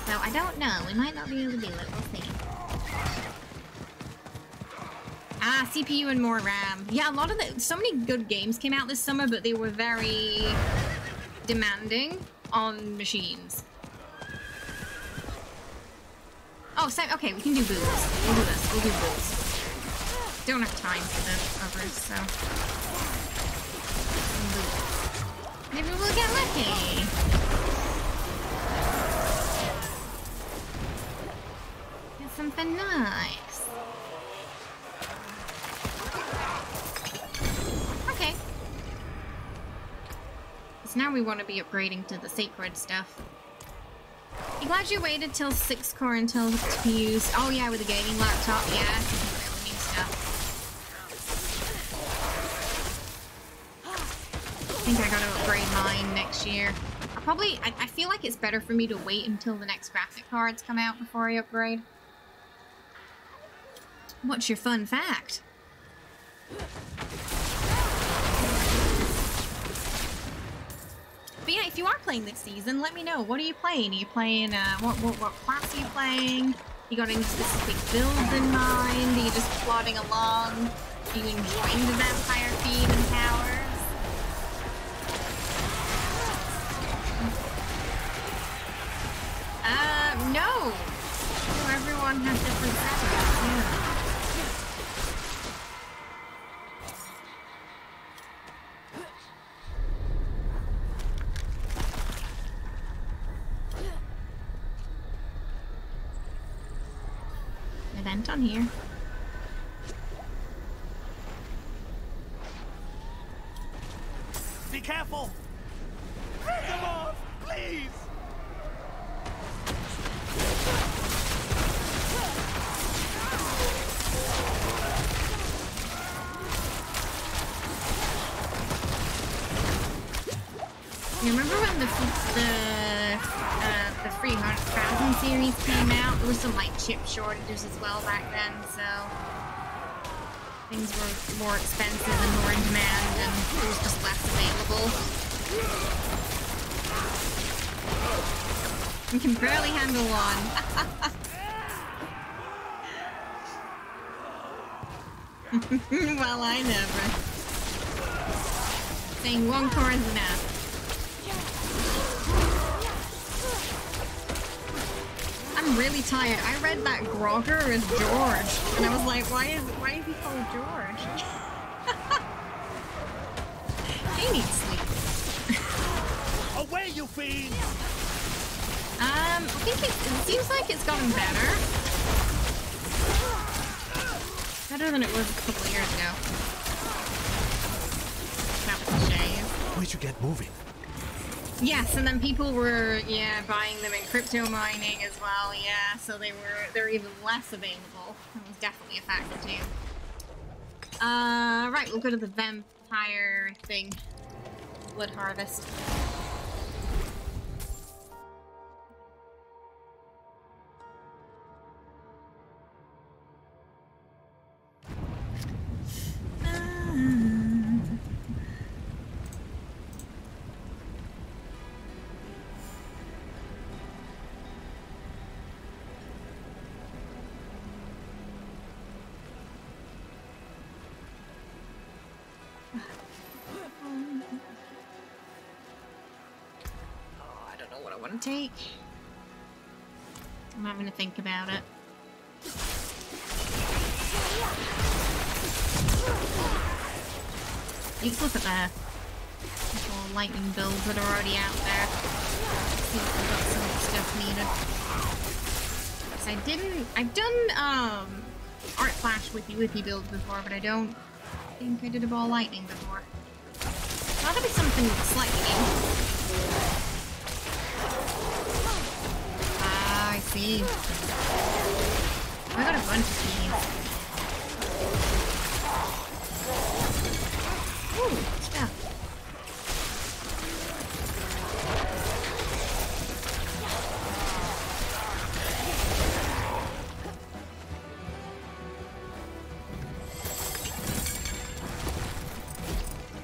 Speaker 1: So I don't know. We might not be able to do it. We'll see. Ah, CPU and more RAM. Yeah, a lot of so many good games came out this summer, but they were very demanding on machines. Oh, so, okay, we can do boots. We'll do this. We'll do boots. Don't have time for the others, so. Maybe we'll get lucky. Get something nice. Okay. So now we want to be upgrading to the sacred stuff. I'm glad you waited till 6 core until to use. Oh yeah, with a gaming laptop, yeah. New stuff. I think I gotta upgrade mine next year. I feel like it's better for me to wait until the next graphic cards come out before I upgrade. What's your fun fact? But yeah, if you are playing this season, let me know. What are you playing? Are you playing, what class are you playing? You got any specific builds in mind? Are you just plodding along? Are you enjoying the vampire feed and powers? No! Everyone has different setups, yeah. Event on here.
Speaker 12: Be careful! Come on, please!
Speaker 1: You remember when the free Horizon series came out? There were some like chip shortages as well back then, so things were more expensive and more in demand, and there was just less available. We can barely handle one. Well, I never. Saying one core is enough. I'm really tired. I read that Grogger as George, and I was like, why is he called George? He needs sleep.
Speaker 12: Away, you fiend!
Speaker 1: I think it seems like it's gotten better. Better than it was a couple of years ago. That was a shame.
Speaker 12: We should get moving.
Speaker 1: Yes, and then people were, yeah, buying them in crypto mining as well, yeah, so they're even less available. That was definitely a factor too. Right, we'll go to the vampire thing. Blood harvest. Take. I'm having to think about it. Let's look at the little lightning builds that are already out there. See if we've got some stuff needed. I've done Art Flash Whippy builds before, but I don't think I did a ball lightning before. So that'll be something slightly new. I see. I got a bunch of these. Ooh, stuff.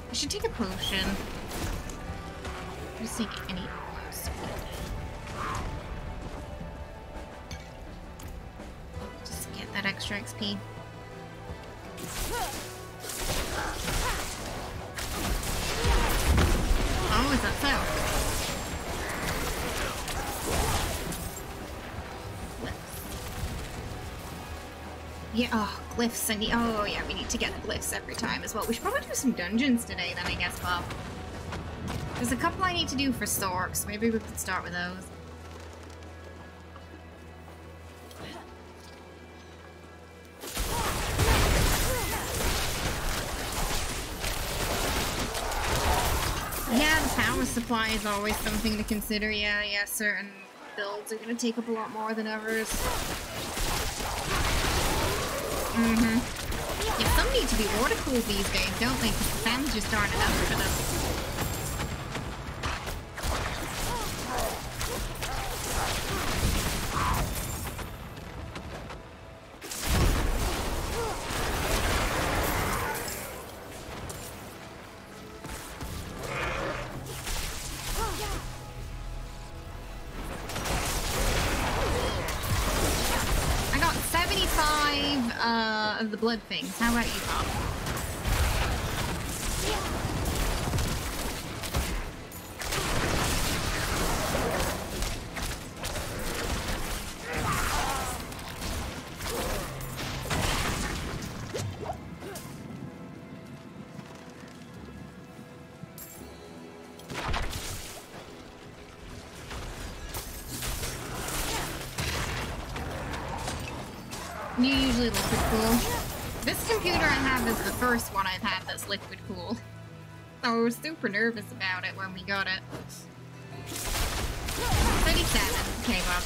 Speaker 1: I should take a potion. Just take any. That extra XP. Oh, is that so? Yeah, oh, glyphs. Oh, yeah, we need to get the glyphs every time as well. We should probably do some dungeons today then, I guess, Bob. There's a couple I need to do for Storks. Maybe we could start with those. Yeah, the power supply is always something to consider. Yeah, certain builds are going to take up a lot more than others. Yeah, some need to be water cooled these days, don't they? Because the fans just aren't enough for them. Of the blood things. How about you, Bob? You usually liquid cool. This computer I have is the first one I've had that's liquid cool. I was super nervous about it when we got it. 37. Okay, Bob.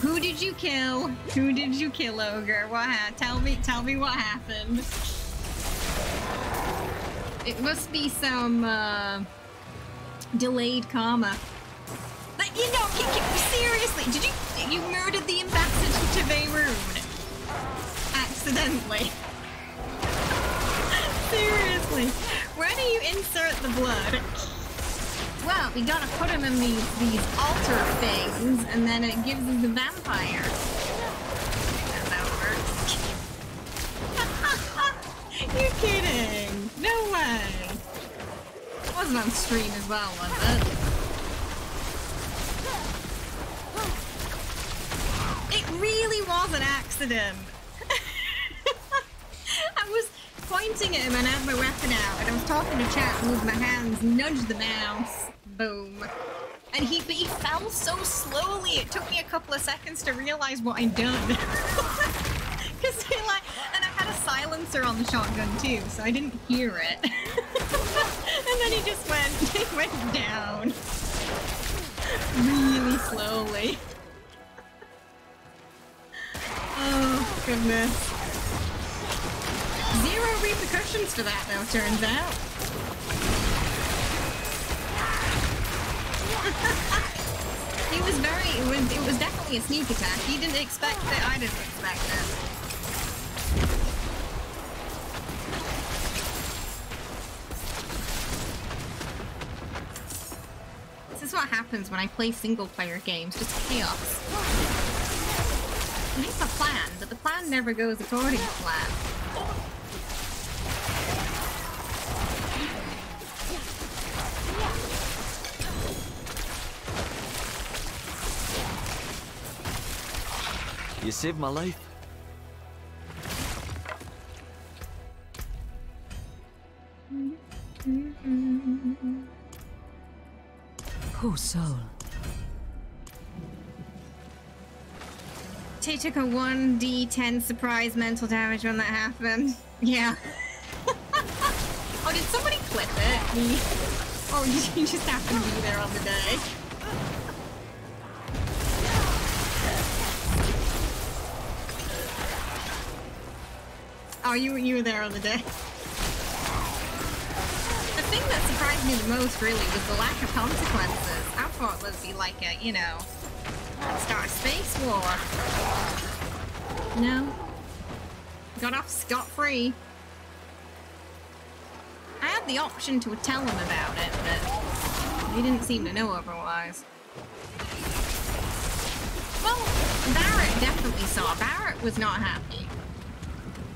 Speaker 1: Who did you kill? Who did you kill, Ogre? Tell me what happened. It must be some delayed karma. Like, you know, seriously, you murdered the ambassador to Beirut accidentally? Seriously, where do you insert the blood? Well, we gotta put him in these altar things, and then it gives us the vampire. That's how it works. You're kidding! No way! It wasn't on stream as well, was it? It really was an accident! I was pointing at him and had my weapon out, and I was talking to chat, moved my hands, nudged the mouse. Boom. And he fell so slowly, it took me a couple of seconds to realize what I'd done. Cause and I had a silencer on the shotgun too, so I didn't hear it. And then he just went down. Really slowly. Oh, goodness. Zero repercussions for that though, turns out. It was definitely a sneak attack. He didn't expect it, I didn't expect it. This is what happens when I play single player games, just chaos. I have a plan, but the plan never goes according to plan.
Speaker 13: You saved my life.
Speaker 10: Poor soul.
Speaker 1: Tay took a 1d10 surprise mental damage when that happened. Yeah. Oh, did somebody clip it? Or did you just happen to be there on the day? Oh, you were there on the day. The thing that surprised me the most, really, was the lack of consequences. I thought it would be like a, you know, start a space war. No. Got off scot-free. I had the option to tell them about it, but they didn't seem to know otherwise. Well, Barrett definitely saw. Barrett was not happy.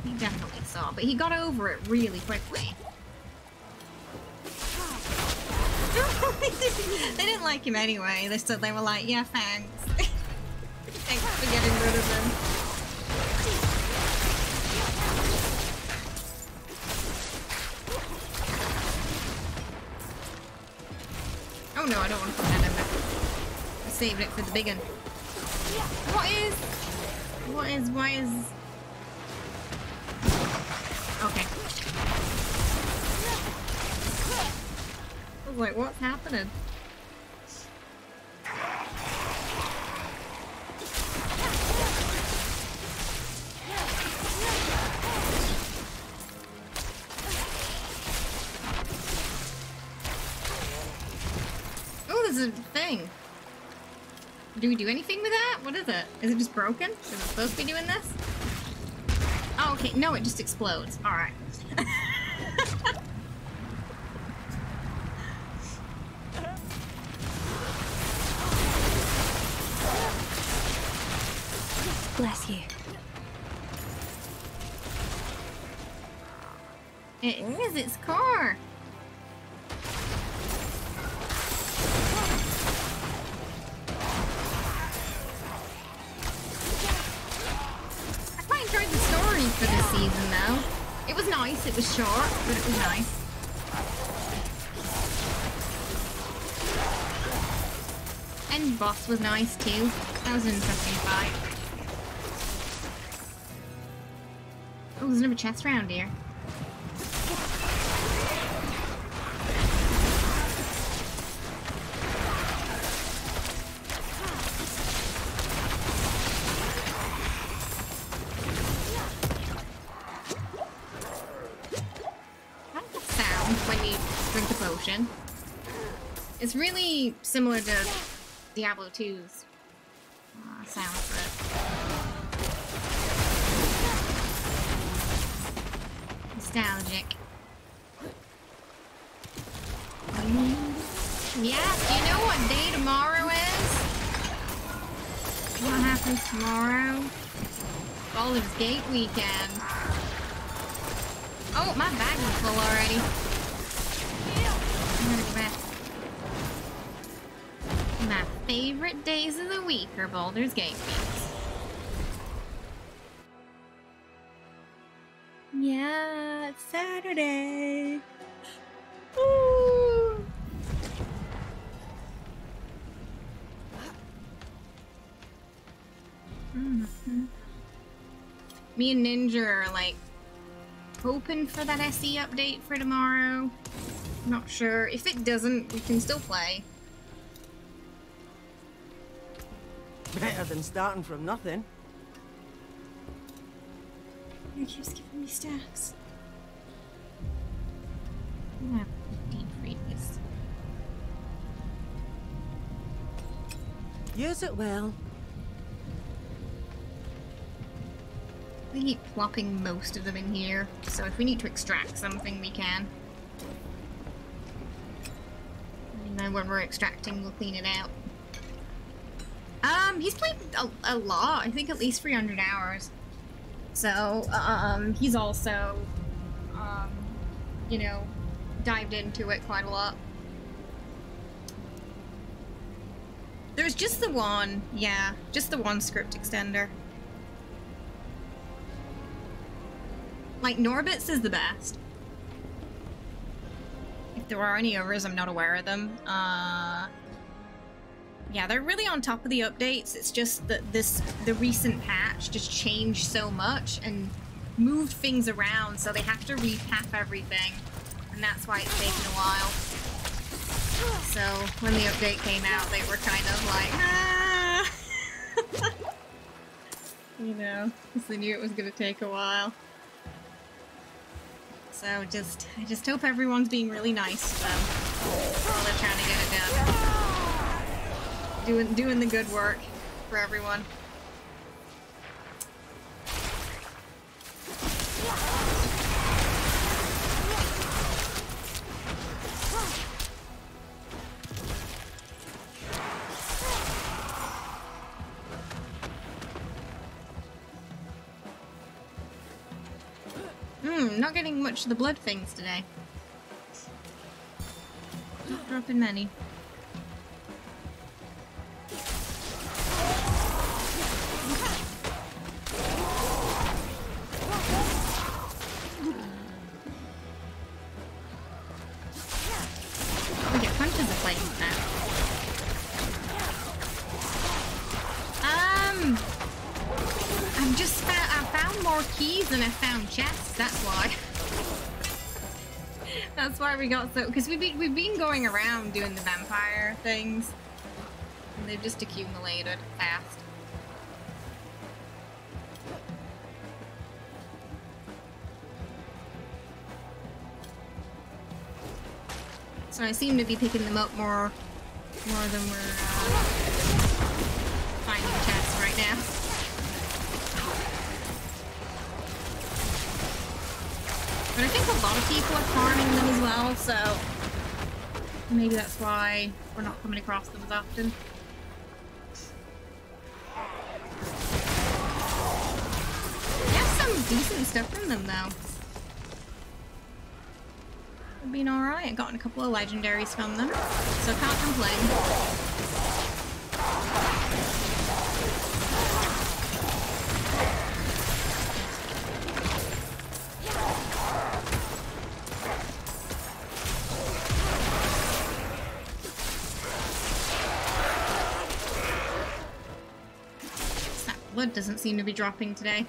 Speaker 1: He definitely saw, but he got over it really quickly. They didn't like him anyway. They were like, yeah, thanks. Thanks for getting rid of him. Oh no, I don't want to put that in there. I saved it for the big one. Why is... Okay. I was like, what's happening? Oh, there's a thing. Do we do anything with that? What is it? Is it just broken? Is it supposed to be doing this? Oh, okay. No, it just explodes. Alright.
Speaker 11: Bless you.
Speaker 1: It is its core. I quite enjoyed the story for this season, though. It was nice. It was short, but it was nice. And boss was nice too. That was an interesting fight. Oh, there's another chest round here. How does that sound when you drink a potion? It's really similar to Diablo 2's sound for it. Nostalgic. Yeah, do you know what day tomorrow is? What happens tomorrow? Baldur's Gate weekend. Oh, my bag is full already. I'm gonna go back. My favorite days of the week are Baldur's Gate weeks. Yeah, it's Saturday. Ooh. Me and Ninja are like hoping for that SE update for tomorrow. Not sure. If it doesn't, we can still play.
Speaker 12: Better than starting from nothing.
Speaker 1: It keeps giving me stacks. I have 15 freebies.
Speaker 12: Use it well.
Speaker 1: We keep plopping most of them in here, so if we need to extract something, we can. And then when we're extracting, we'll clean it out. He's played a lot. I think at least 300 hours. So, he's also, you know, dived into it quite a lot. There's just the one, yeah, just the one script extender. Like, Norbit's is the best. If there are any others, I'm not aware of them. Yeah, they're really on top of the updates. It's just that the recent patch just changed so much and moved things around, so they have to repath everything. And that's why it's taken a while. So, when the update came out, they were kind of like, ah! You know, because they knew it was going to take a while. So, I just hope everyone's being really nice to them while they're trying to get it done. Doing the good work for everyone. Not getting much of the blood things today. Not dropping many. We get punches of flames now. I found more keys than I found chests. That's why. That's why we got so, because we've been going around doing the vampire things, and they've just accumulated fast. So I seem to be picking them up more than we're finding chests right now. But I think a lot of people are farming them as well, so maybe that's why we're not coming across them as often. We have some decent stuff from them though. They've been alright. I've gotten a couple of legendaries from them, so I can't complain. Blood doesn't seem to be dropping today.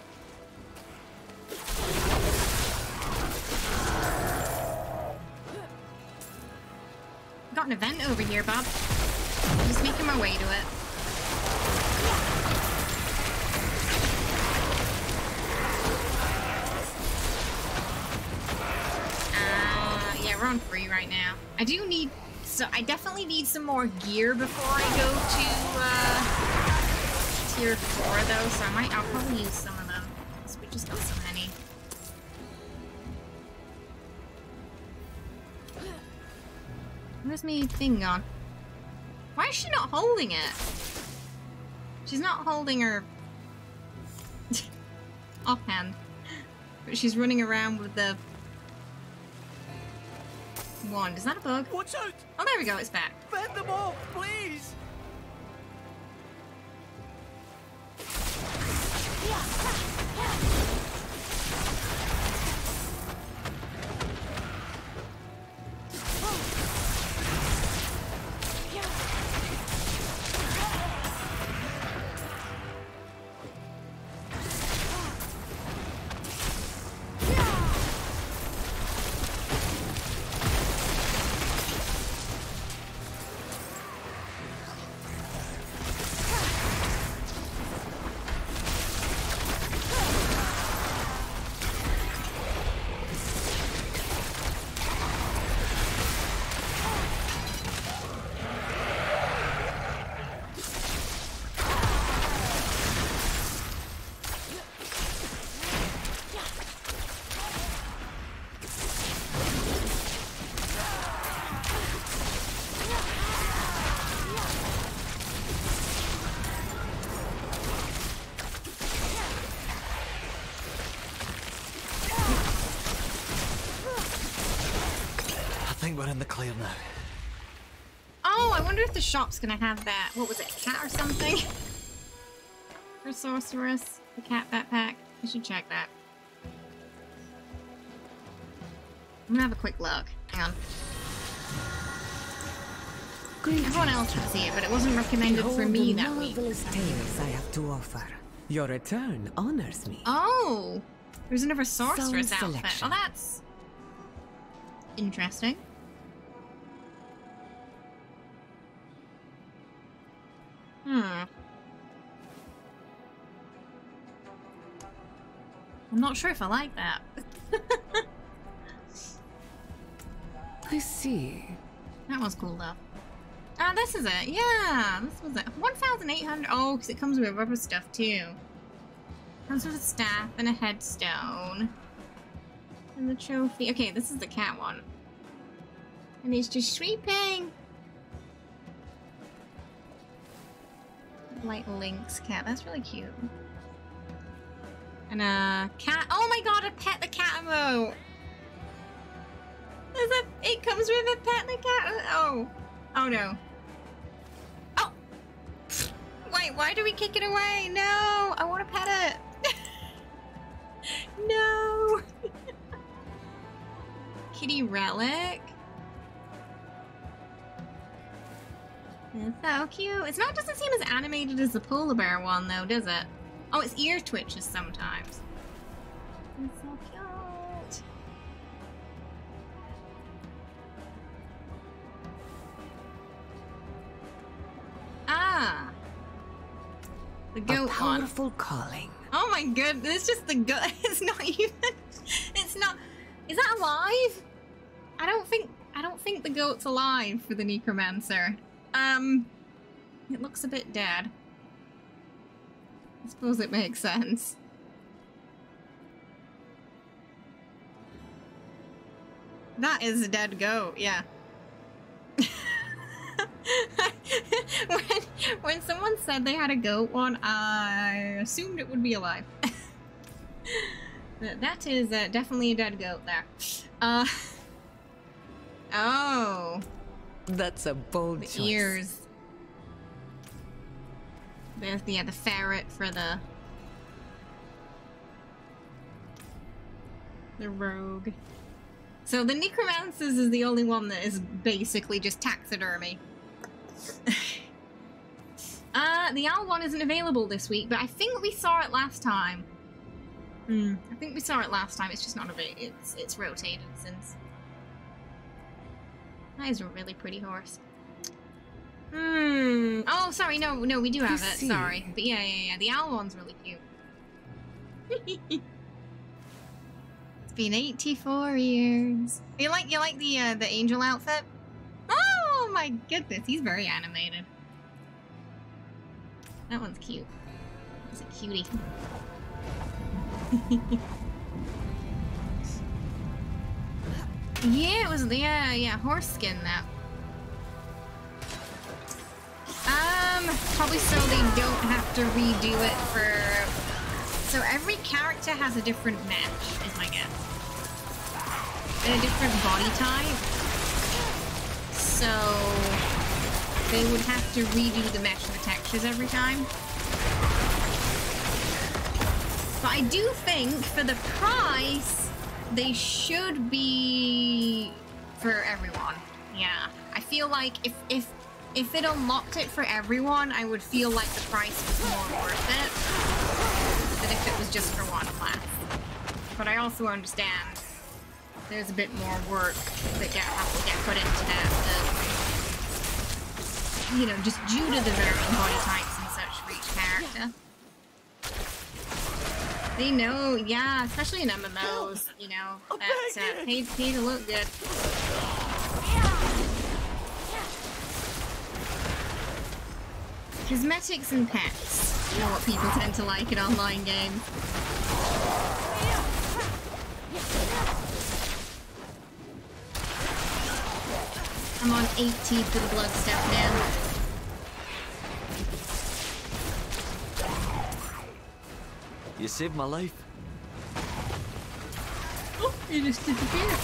Speaker 1: Got an event over here, Bob. I'm just making my way to it. Yeah, we're on free right now. I do need, so I definitely need some more gear before I go to tier 4 though, so I'll probably use some of them. Because we just got so many. Where's my thing gone? Why is she not holding it? She's not holding her offhand. But she's running around with the wand. Is that a bug?
Speaker 12: Watch out!
Speaker 1: Oh, there we go, it's back.
Speaker 12: Fend them off, please! We're in the clear now.
Speaker 1: Oh, I wonder if the shop's gonna have that. What was it, a cat or something? For sorceress, the cat backpack. I should check that. I'm gonna have a quick look. Hang on. Everyone else can see it, but it wasn't recommended for me that week.
Speaker 10: Tales I have to offer. Your return honors me.
Speaker 1: Oh, there's another sorceress
Speaker 10: Sound
Speaker 1: outfit.
Speaker 10: selection.
Speaker 1: Oh, that's interesting. I'm not sure if I like that.
Speaker 10: I see.
Speaker 1: That was cool though. Ah, this is it. Yeah, this was it. 1,800. Oh, because it comes with rubber stuff too. Comes with a staff and a headstone. And the trophy. Okay, this is the cat one. And it's just sweeping. Like Link's cat. That's really cute. And a cat. Oh my god, a pet the cat emote. It comes with a pet the cat. Oh. Oh no. Oh. Wait, why do we kick it away? No, I want to pet it. No. Kitty relic. It's so cute. It's not, doesn't seem as animated as the polar bear one though, does it? Oh, its ear twitches sometimes. It's so cute. Ah. The goat one.
Speaker 10: A powerful calling.
Speaker 1: Oh my goodness, it's just the goat. It's not even, it's not, is that alive? I don't think the goat's alive for the necromancer. It looks a bit dead. I suppose it makes sense. That is a dead goat, yeah. when someone said they had a goat one, I assumed it would be alive. That is definitely a dead goat there. Oh.
Speaker 10: That's a bold
Speaker 1: the
Speaker 10: choice.
Speaker 1: Ears. There's the ferret for the rogue. So the necromancers is the only one that is basically just taxidermy. The owl one isn't available this week, but I think we saw it last time. I think we saw it last time. It's just not available. It's rotated since. That is a really pretty horse. Oh, sorry. No, we do have it. Sorry, but yeah. The owl one's really cute. It's been 84 years. You like the angel outfit? Oh my goodness, he's very animated. That one's cute. He's a cutie. Yeah, it was horse skin that. Probably so they don't have to redo it for. So every character has a different mesh, is my guess. And a different body type. So they would have to redo the mesh and the textures every time. But I do think for the price, they should be for everyone. Yeah, I feel like if it unlocked it for everyone, I would feel like the price was more worth it than if it was just for one class. But I also understand there's a bit more work that has to get put into that. You know, just due to the varying body types and such for each character. They know, yeah, especially in MMOs, you know, that paid to look good. Cosmetics and pets are what people tend to like in online games. I'm on 80 for the blood step now.
Speaker 13: You saved my life.
Speaker 1: Oh, you just disappeared.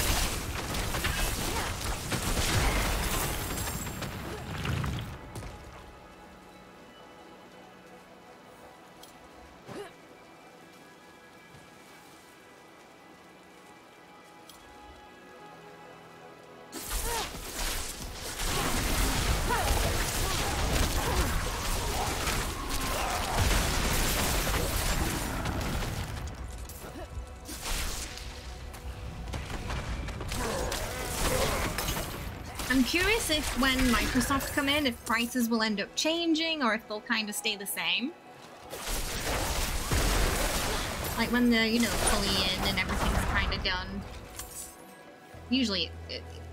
Speaker 1: I'm curious if when Microsoft come in, if prices will end up changing or if they'll kind of stay the same. Like when they're, you know, fully in and everything's kind of done. Usually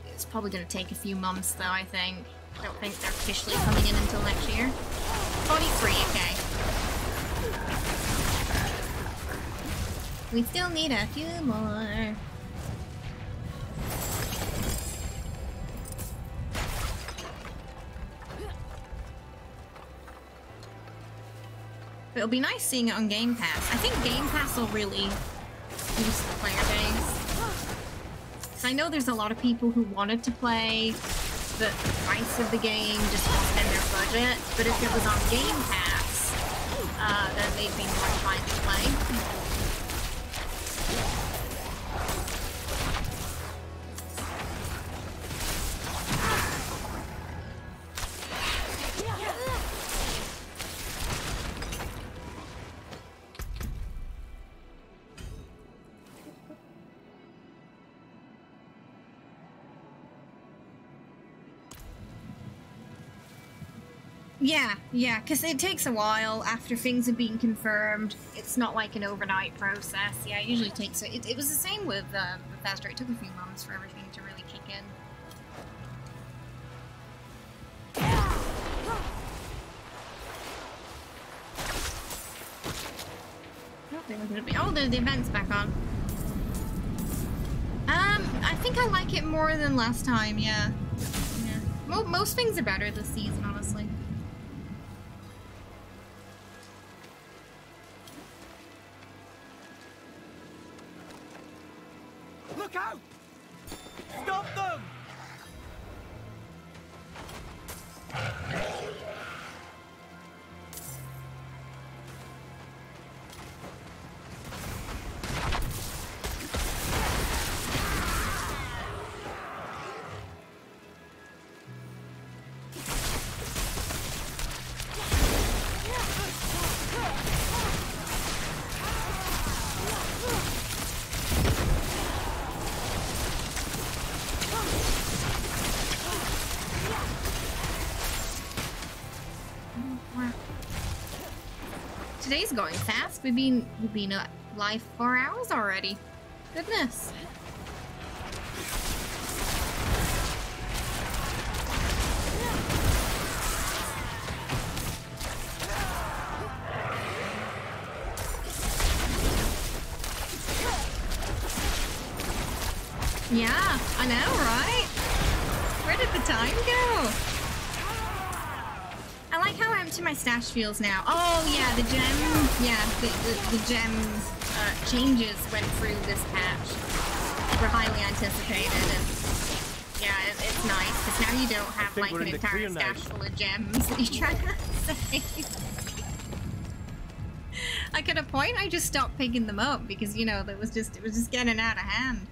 Speaker 1: it's probably going to take a few months though, I think. I don't think they're officially coming in until next year. 43, okay. We still need a few more. But it'll be nice seeing it on Game Pass. I think Game Pass will really boost the player base. So I know there's a lot of people who wanted to play, but the price of the game just wasn't in their budget. But if it was on Game Pass, then they'd be more inclined to play. Yeah, because it takes a while after things have been confirmed. It's not like an overnight process. Yeah, it usually takes... It was the same with Bethesda. It took a few months for everything to really kick in. Oh, the event's back on. I think I like it more than last time, yeah. Most things are better this season, honestly.
Speaker 12: Look out! Stop them!
Speaker 1: Today's going fast. We've been live 4 hours already. Goodness. Yeah, I know, right? Where did the time go? I like how empty my stash feels now. Oh yeah, the gem, the gem changes went through this patch. Were highly anticipated, and yeah, it's nice because now you don't have like an entire stash full of gems that you're trying to save. Like at a point, I just stopped picking them up because you know it was just getting out of hand.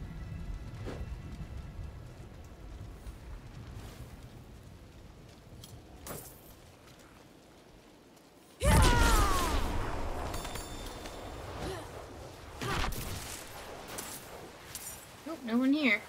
Speaker 1: No one here.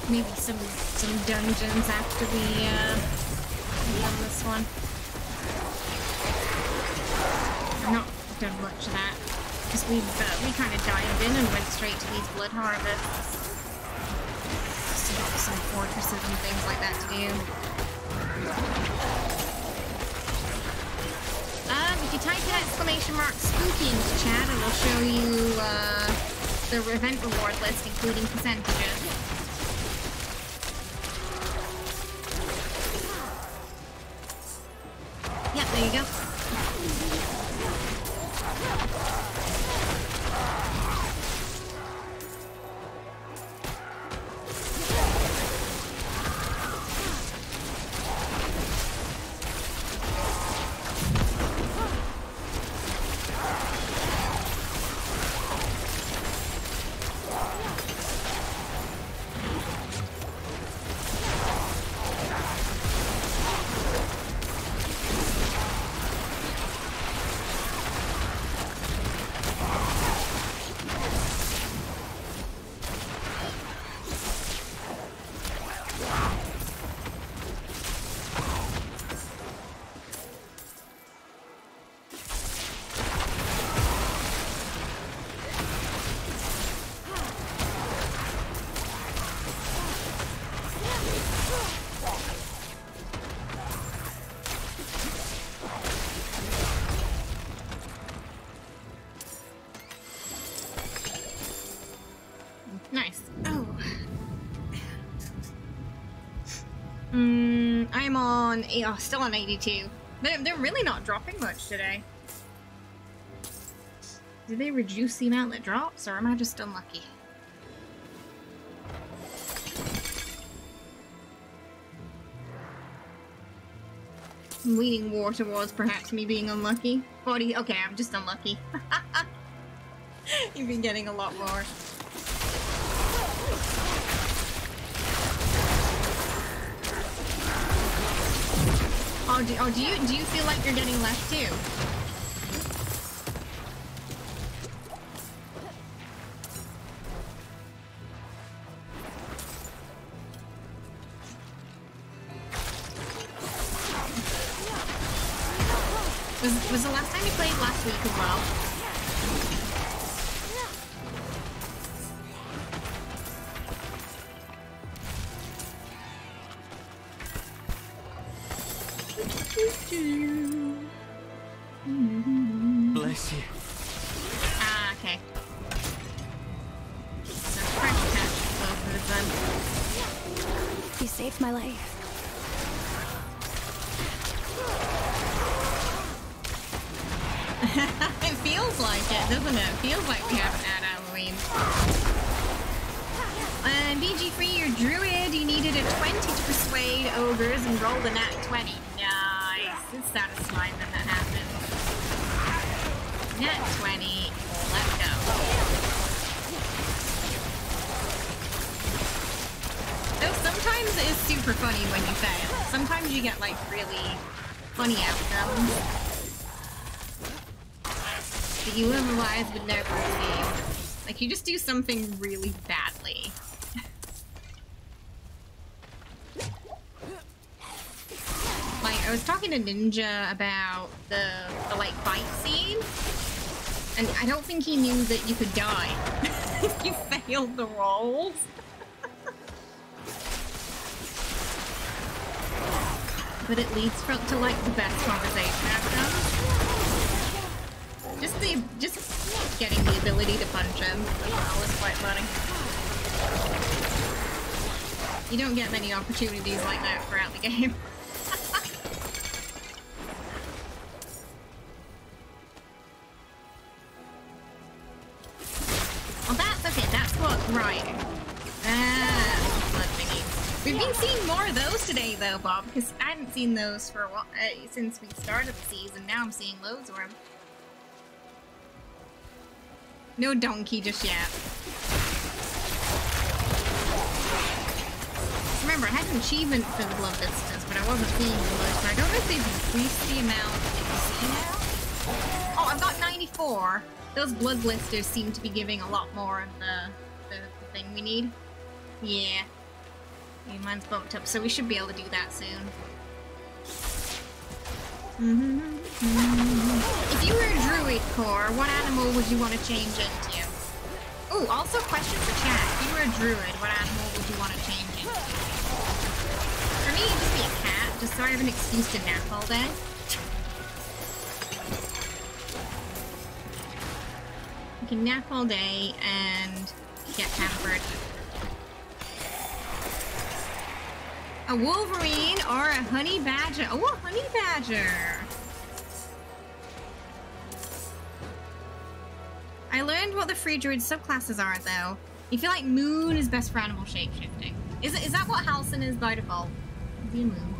Speaker 1: Maybe some dungeons after we done this one. I've not done much of that because we kind of dived in and went straight to these blood harvests. Still got some fortresses and things like that to do. If you type in ! spooky into chat, it'll show you the event reward list, including percentages. Yep, there you go. I'm on, still on 82. They're really not dropping much today. Did they reduce the amount that drops, or am I just unlucky? I'm leaning more towards perhaps me being unlucky. 40, okay, I'm just unlucky. You've been getting a lot more. Oh, do you feel like you're getting left too? Was the last time you played last week as well?
Speaker 13: Bless you.
Speaker 1: Ah, okay. So fresh catch for the fun.
Speaker 14: You saved my life.
Speaker 1: It feels like it, doesn't it? It feels like we haven't had Halloween. BG Free, your druid, you needed a 20 to persuade ogres and rolled a nat 20. Nice. It's satisfying when that happens. Nat 20. Let's go. Though sometimes it is super funny when you fail. Sometimes you get like really funny outcomes that you otherwise would never see. Like, you just do something really badly. Like, I was talking to Ninja about the like, fight scene, and I don't think he knew that you could die if you failed the rolls. But it leads to, like, the best conversation outcomes. Just getting the ability to punch him as well is quite funny. You don't get many opportunities like that throughout the game. Well, that's okay. That's what, right. Blood thingy. We've been seeing more of those today, though, Bob, because I hadn't seen those for a while, since we started the season. Now I'm seeing loads of them. No donkey just yet. Remember, I had an achievement for the blood blisters, but I wasn't seeing them much. So I don't know if they've increased the amount that you see now. Oh, I've got 94. Those blood blisters seem to be giving a lot more of the thing we need. Yeah. Mine's bumped up, so we should be able to do that soon. If you were a druid core, what animal would you want to change into? Oh, also question for chat. If you were a druid, what animal would you want to change into? For me, it'd just be a cat, just so I have an excuse to nap all day. You can nap all day and get pampered. A wolverine or a honey badger? Oh, a honey badger! I learned what the free druid subclasses are, though. You feel like Moon is best for animal shapeshifting. Is that what Halcyon is by default? Be a Moon.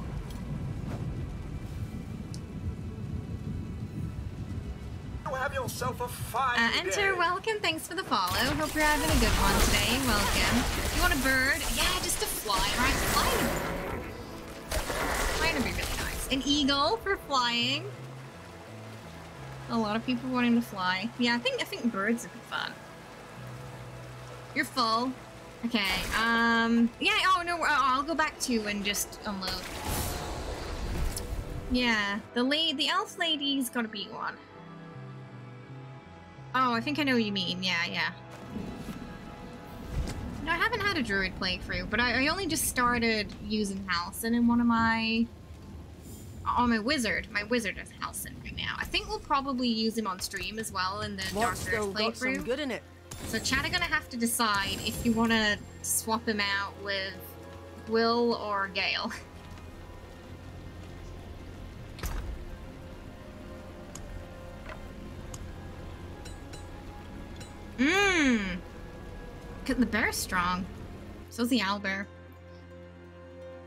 Speaker 12: Have yourself a fine
Speaker 1: Enter, welcome, thanks for the follow. Hope you're having a good one today. Welcome. You want a bird? Yeah, just a fly, right? Flying would be really nice. An eagle for flying. A lot of people wanting to fly. Yeah, I think birds would be fun. You're full. Okay, yeah, oh no, I'll go back to and just unload. Yeah, the elf lady's gotta be one. Oh, I think I know what you mean. Yeah, yeah. No, I haven't had a druid playthrough, but I only just started using Halcyon in one of my... Oh, my wizard. My wizard is Halcyon right now. I think we'll probably use him on stream as well in the Dark Earth playthrough.
Speaker 15: Some good in it.
Speaker 1: So chat are gonna have to decide if you want to swap him out with Will or Gale. The bear's strong. So's the owlbear.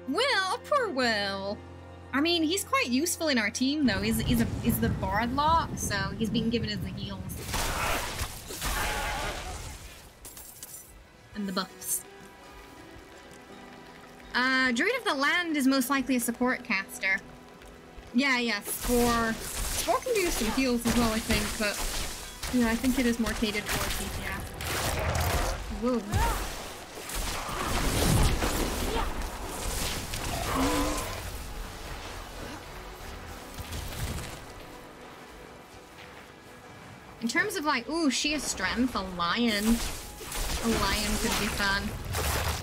Speaker 1: Will, poor Will. I mean, he's quite useful in our team, though. He's the bard lot, so he's being given as the heals. And the buffs. Druid of the Land is most likely a support caster. Yeah, Spore can do some heals as well, I think, but yeah, I think it is more catered towards DPS. Whoa. In terms of like, ooh, sheer strength, a lion. A lion could be fun.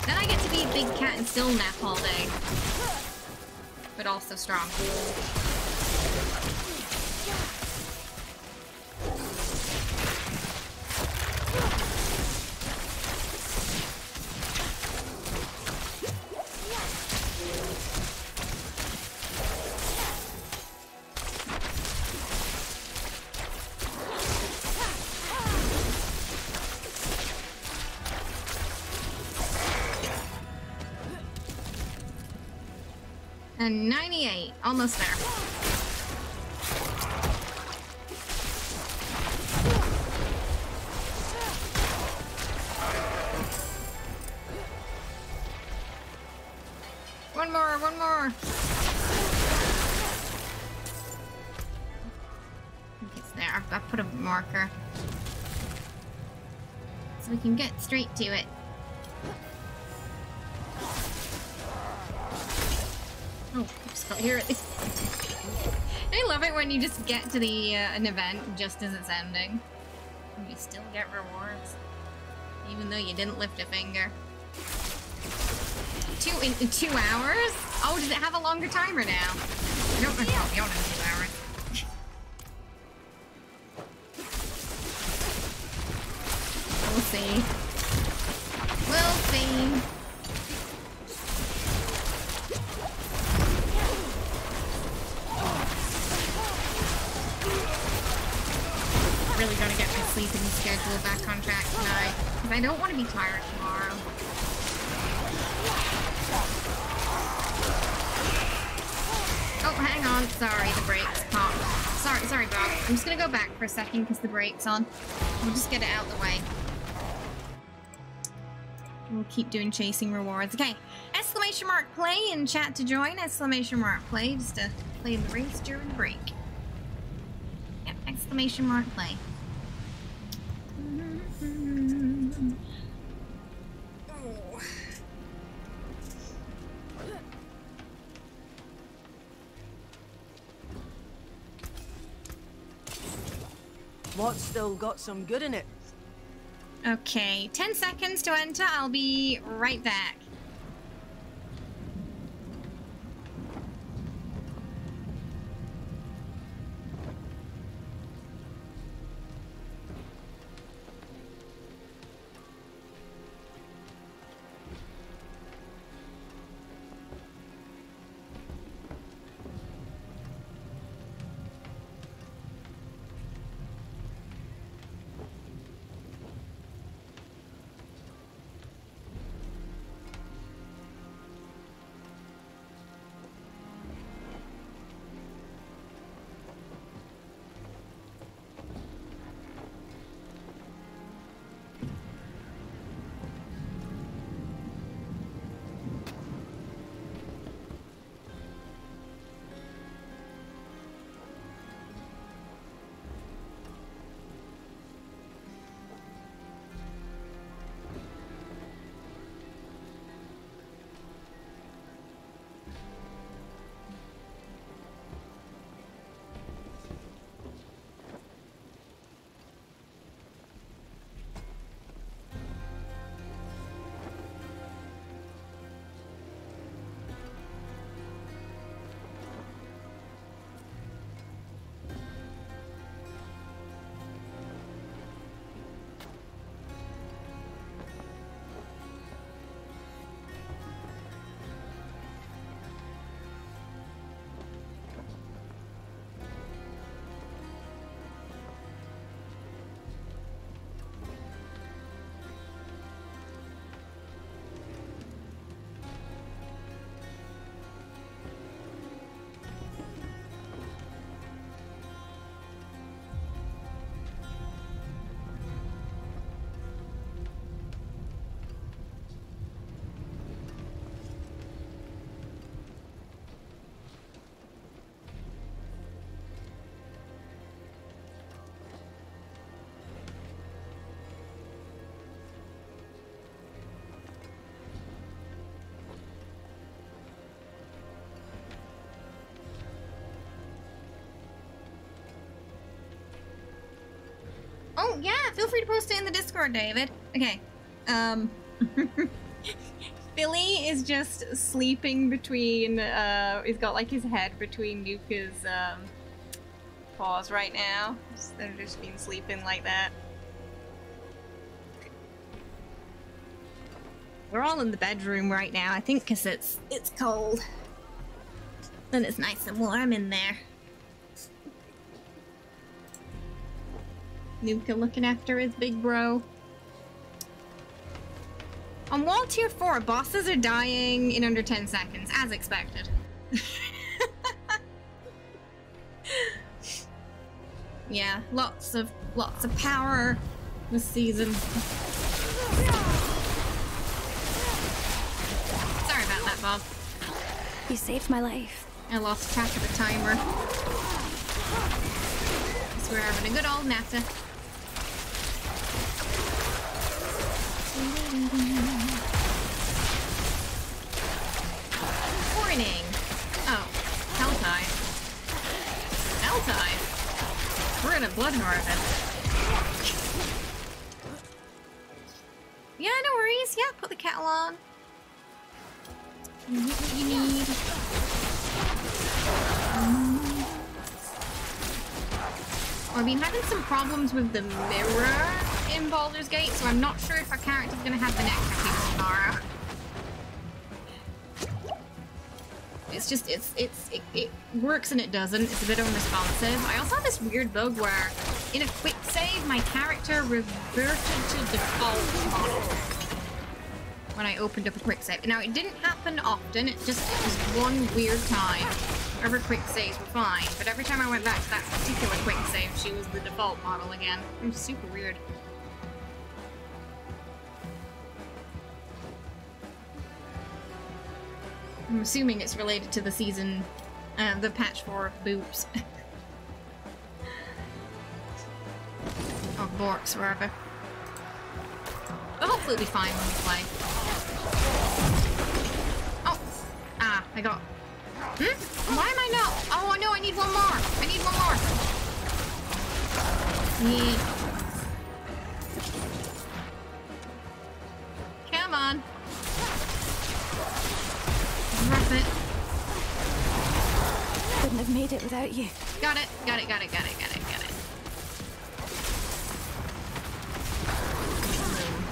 Speaker 1: Then I get to be a big cat and still nap all day. But also strong. And 98, almost there. One more. I think it's there. I've put a marker. So we can get straight to it. Oh, oops, got here at least. I love it when you just get to the an event just as it's ending. And you still get rewards. Even though you didn't lift a finger. In 2 hours? Oh, does it have a longer timer now? I don't know. Oh, you don't know 2 hours. We'll see. We'll see. Really gonna get my sleeping schedule back on track tonight, because I don't want to be tired tomorrow. Oh, hang on. Sorry, the brakes popped. Sorry, Bob. I'm just gonna go back for a second because the brake's on. We'll just get it out of the way. We'll keep doing chasing rewards. Okay, exclamation mark play in chat to join. Exclamation mark play just to play the race during the break. Yep, exclamation mark play. Oh.
Speaker 14: What's still got some good in it?
Speaker 1: Okay, 10 seconds to enter. I'll be right back. Oh, yeah, feel free to post it in the Discord, David. Okay. Billy is just sleeping between, he's got like his head between Nuka's, paws right now. They're just been sleeping like that. We're all in the bedroom right now, I think, because it's cold. And it's nice and warm in there. Nuka looking after his big bro. On wall tier 4, bosses are dying in under 10 seconds, as expected. Yeah, lots of power this season. Sorry about that, Bob.
Speaker 15: You saved my life.
Speaker 1: I lost track of the timer. Guess we're having a good old natter. Warning! Oh, Helltide. Helltide? We're in a blood harvest. Yeah, no worries. Yeah, put the kettle on. You get what you need. I've been having some problems with the mirror in Baldur's Gate, so I'm not sure if our character's gonna have the neck tattoo tomorrow. It's just, it works and it doesn't. It's a bit unresponsive. I also have this weird bug where, in a quick save, my character reverted to default model when I opened up a quick save. Now, it didn't happen often. It was one weird time. Wherever quick saves were fine, but every time I went back to that particular quick save, she was the default model again. It was super weird. I'm assuming it's related to the season, the patch 4 boobs. Or borks, wherever. But hopefully it'll be fine when we play. Oh! Ah, I got... Why am I not? Oh, no, I need one more. I need one more. Yeah. Come on. Rough it.
Speaker 15: Couldn't have made it without you.
Speaker 1: Got it. Got it, got it, got it, got it, got it.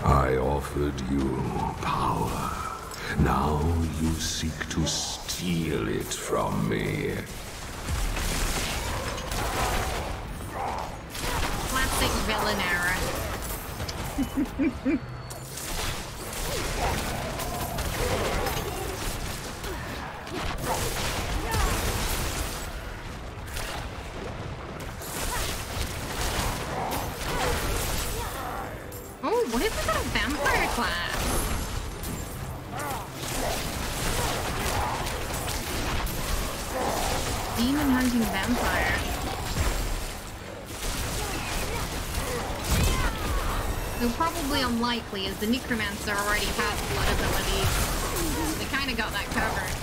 Speaker 7: I offered you power. Now you seek to steal it from me.
Speaker 1: Classic villain era. Oh, what if we got a vampire class? Demon hunting vampire. Though probably unlikely, as the necromancer already has blood abilities. They kind of got that covered.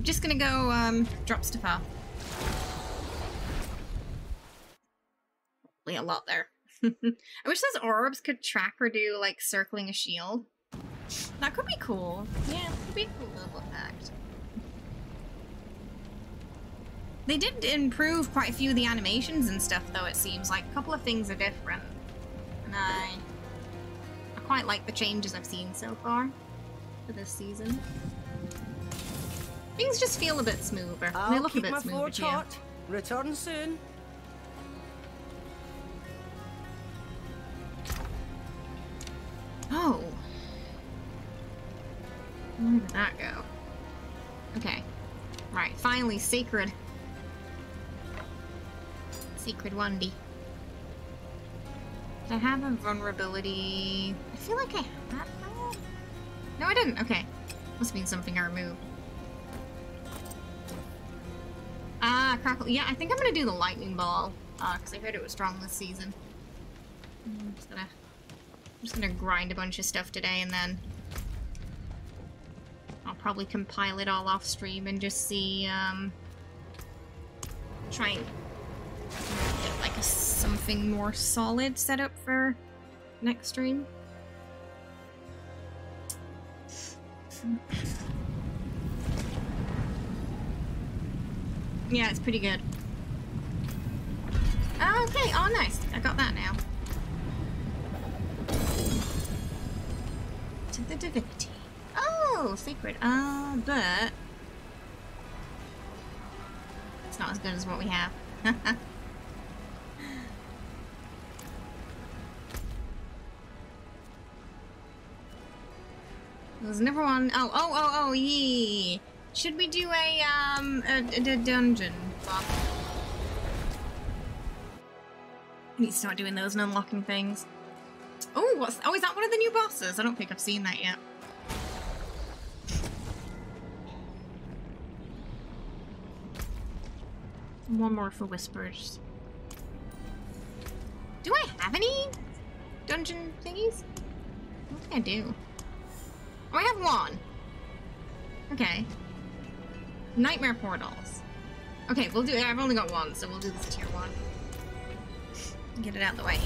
Speaker 1: just gonna go drop stuff off. A lot there. I wish those orbs could track or do like circling a shield. That could be cool. Yeah, it could be a cool little effect. They did improve quite a few of the animations and stuff though, it seems like. A couple of things are different. And I quite like the changes I've seen so far for this season. Things just feel a bit smoother. They look a bit smoother too.
Speaker 14: Hot. Return soon.
Speaker 1: Oh. Where did that go? Okay. Right, finally, sacred. Sacred 1D. Did I have a vulnerability? I feel like I had that. No, I didn't. Okay. Must mean something I removed. Ah, crackle. Yeah, I think I'm gonna do the lightning ball. Because I heard it was strong this season. I'm just gonna grind a bunch of stuff today and then I'll probably compile it all off stream and just see, try and get like something more solid set up for next stream. Yeah, it's pretty good. Okay, oh nice. I got that now. To the divinity. Oh, sacred. But it's not as good as what we have. There's another one. Oh, yeah. Should we do a dungeon? I need to start doing those and unlocking things. Oh, is that one of the new bosses? I don't think I've seen that yet. One more for whispers. Do I have any dungeon thingies? I don't think I do. Oh, I have one. Okay. Nightmare portals. Okay, we'll do it. I've only got one, so we'll do this tier 1. Get it out of the way.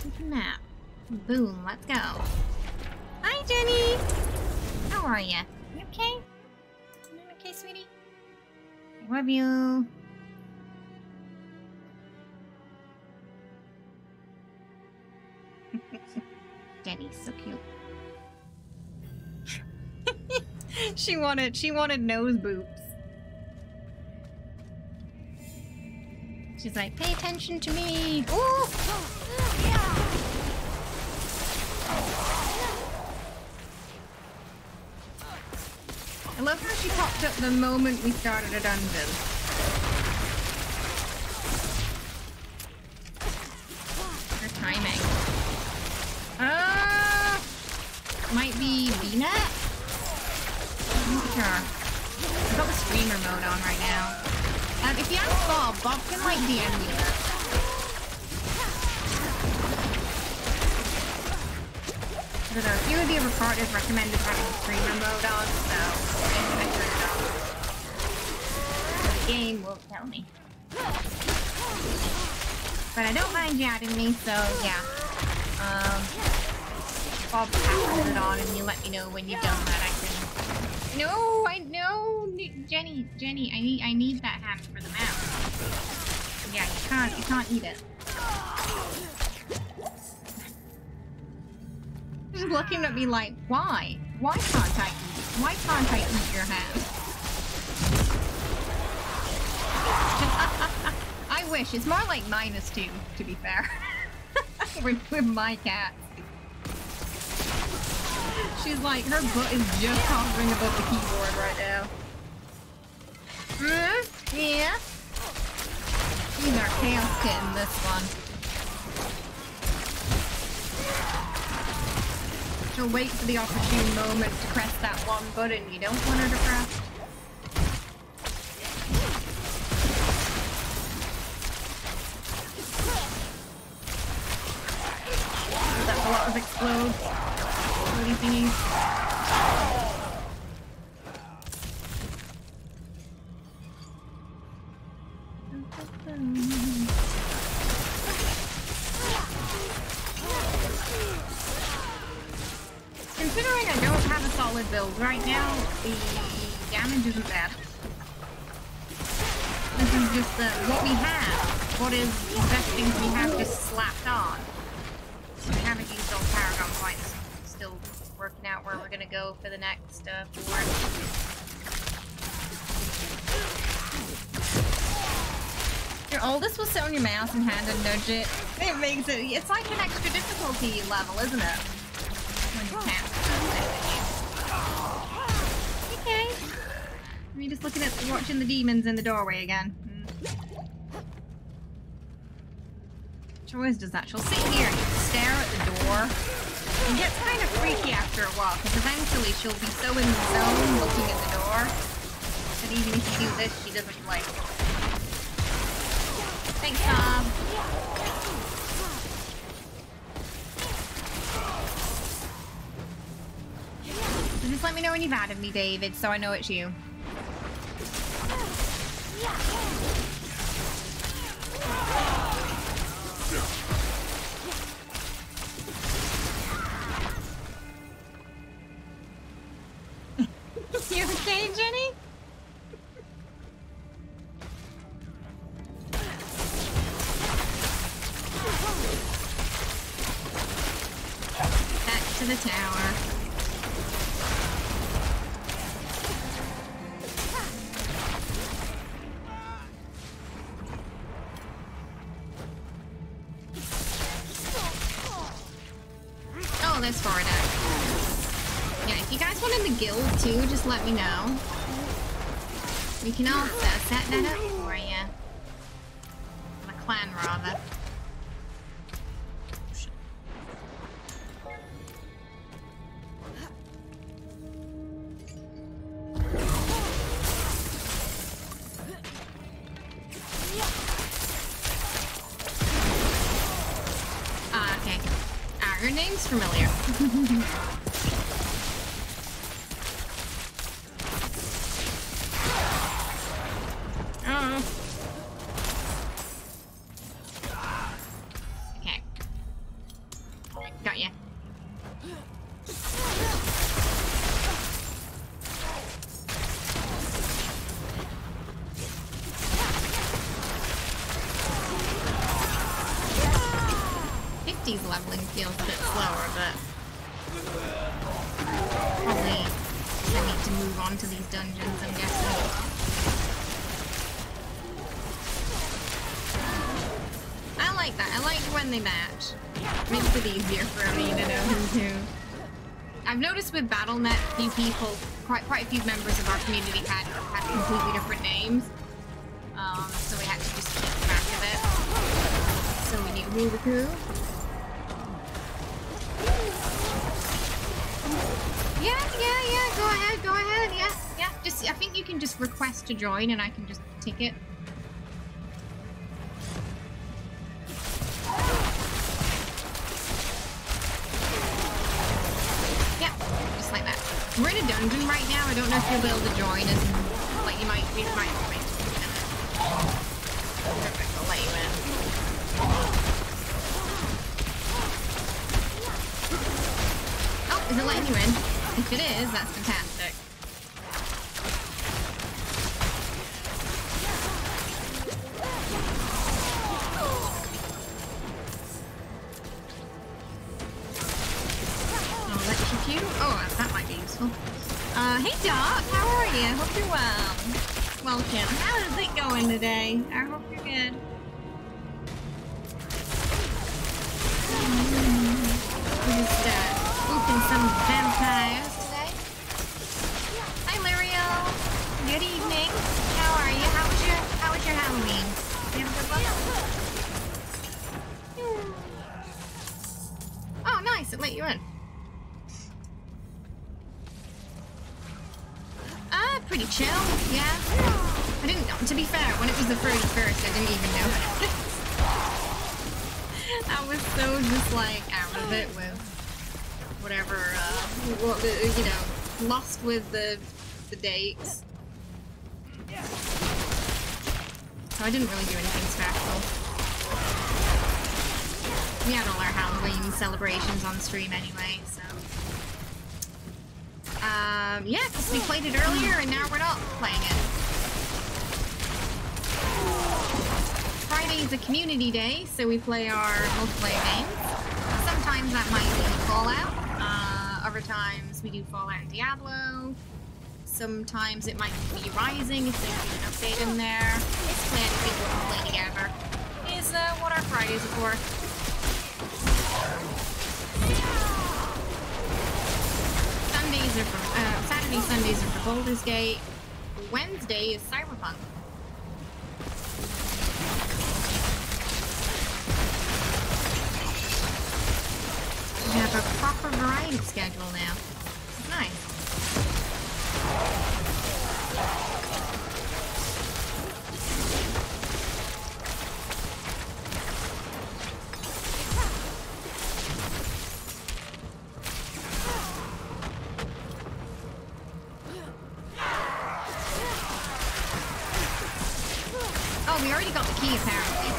Speaker 1: Open map. Boom, let's go. Hi, Jenny! How are ya? You okay? You okay, sweetie? I love you. Jenny's so cute. She wanted nose boobs. She's like, pay attention to me. Ooh! I love how she popped up the moment we started a dungeon. Her timing. Might be VNet? I'm not sure. I've got the streamer mode on right now. If you ask Bob can like DM you that. I don't know, a few of the other partners recommended having the streamer mode on, so I turned it on. The game will tell me. But I don't mind you adding me, so yeah. Bob passes it on and you let me know when you've done that. I can. No, I know, Jenny, I need that hand for the mouse. Yeah, you can't eat it. Just looking at me like, why? Why can't I eat it? Why can't I eat your hand? I wish. It's more like -2, to be fair. with my cat. She's like, her butt is just hovering above the keyboard right now. Yeah. She's our chaos kitten, this one. She'll wait for the opportune moment to press that one button you don't want her to press. That's a lot of explodes. thingies. Considering I don't have a solid build right now, the damage isn't bad. This is just what we have. What is the best things we have just slapped on. We haven't used all Paragon points. Still working out where we're gonna go for the next board. Your oldest will sit on your mouse and hand and nudge it. It makes it. It's like an extra difficulty level, isn't it? When you can't. Okay. We're just looking at watching the demons in the doorway again. She always does that. She'll sit here and stare at the door. It gets kind of freaky after a while, because eventually she'll be so in the zone looking at the door that even if you do this, she doesn't like it. Thanks, Tom. So just let me know when you've added me, David, so I know it's you. You okay, Jenny? Back to the tower. Oh, that's far enough. Yeah, if you guys want in the guild too, just let me know. We can all set that up for you. The clan, rather. Ah, okay. Ah, your name's familiar. Okay. Got ya. '50s leveling feels a bit slower, but probably I need to move on to these dungeons, I'm guessing. I like that. I like when they match. Makes it easier for me to know who's who. I've noticed with BattleNet, a few people, quite a few members of our community had completely different names. So we had to just keep track of it. So we knew who was who. Yeah. Go ahead. Yeah. Just, I think you can just request to join, and I can just tick it. Like that. We're in a dungeon right now. I don't know if you'll be able to join us. Like you might wait. I'll let you in. Oh, is it letting you in? If it is, that's fantastic. Oh, that might be useful. Hey Doc, how are you? Hope you're well. Welcome. How is it going today? I hope you're good. We're just spoofing some vampires today. Hi Lirio. Good evening. How are you? How was your Halloween? You have a good one? Oh, nice. It let you in. Pretty chill, yeah. I didn't know. To be fair, when it was the 31st, I didn't even know. I was so just like out of it with whatever, you know, lost with the dates. So I didn't really do anything special. We had all our Halloween celebrations on stream anyway, so. Yeah, because we played it earlier and now we're not playing it. Friday is a community day, so we play our multiplayer games. Sometimes that might be Fallout. Other times we do Fallout and Diablo. Sometimes it might be Rising if there's an update in there. It's plenty of people can play together. Is what our Fridays are for. Sundays are for Saturday, Sundays are for Baldur's Gate. Wednesday is Cyberpunk. We have a proper variety schedule now. It's nice. Oh, we already got the key apparently.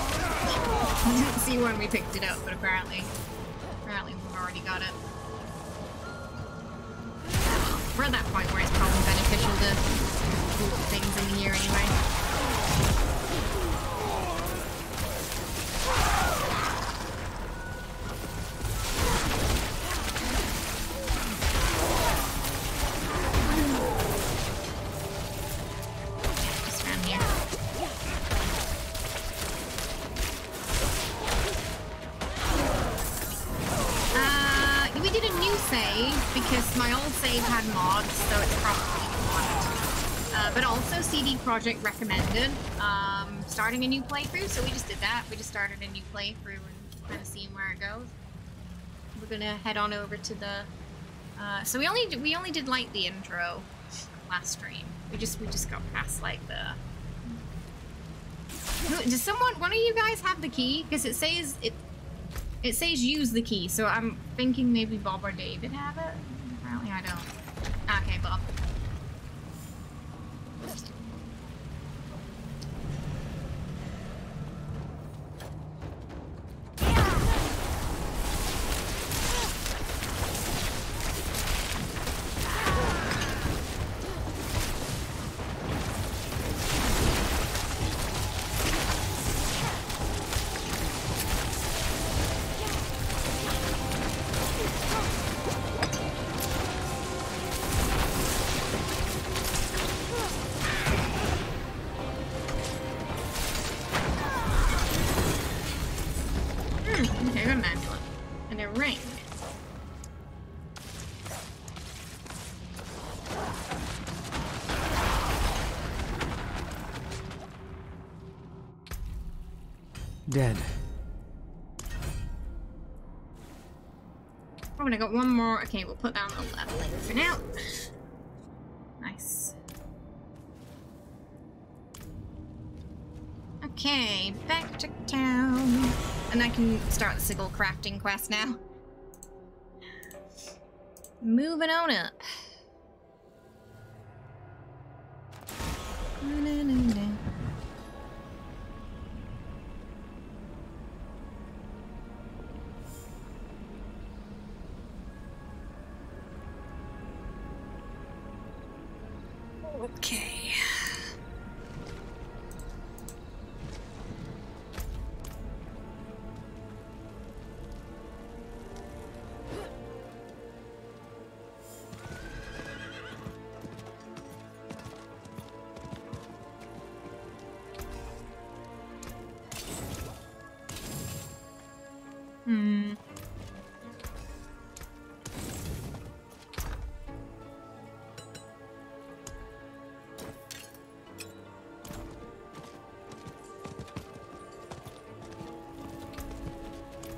Speaker 1: I didn't see when we picked it up, but apparently we've already got it. We're at that point where it's probably beneficial to do things in the year anyway. Just around here. We did a new save because my old save had mods, so it's probably modded. But also CD Projekt recommended starting a new playthrough, so we just did that. We just started a new playthrough and kind of seeing where it goes. We're gonna head on over to the. So we only did like the intro last stream. We just got past like the. Does one of you guys have the key? Because it says It says use the key, so I'm thinking maybe Bob or David have it. Apparently I don't. Okay, Bob. Okay, I got an amulet. And a ring.
Speaker 3: Dead.
Speaker 1: Oh, and I got one more. Okay, we'll put that on the leveling for now. Nice. Okay, back to town. And I can start the sigil crafting quest now. Moving on up. Okay.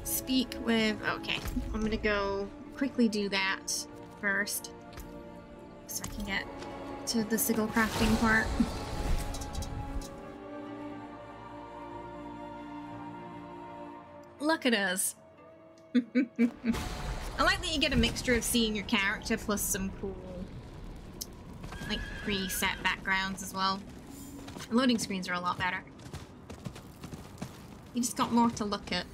Speaker 1: Speak with... Okay, I'm gonna go quickly do that first. So I can get to the sigil crafting part. Look at us. I like that you get a mixture of seeing your character plus some cool, like, preset backgrounds as well. Loading screens are a lot better. You just got more to look at.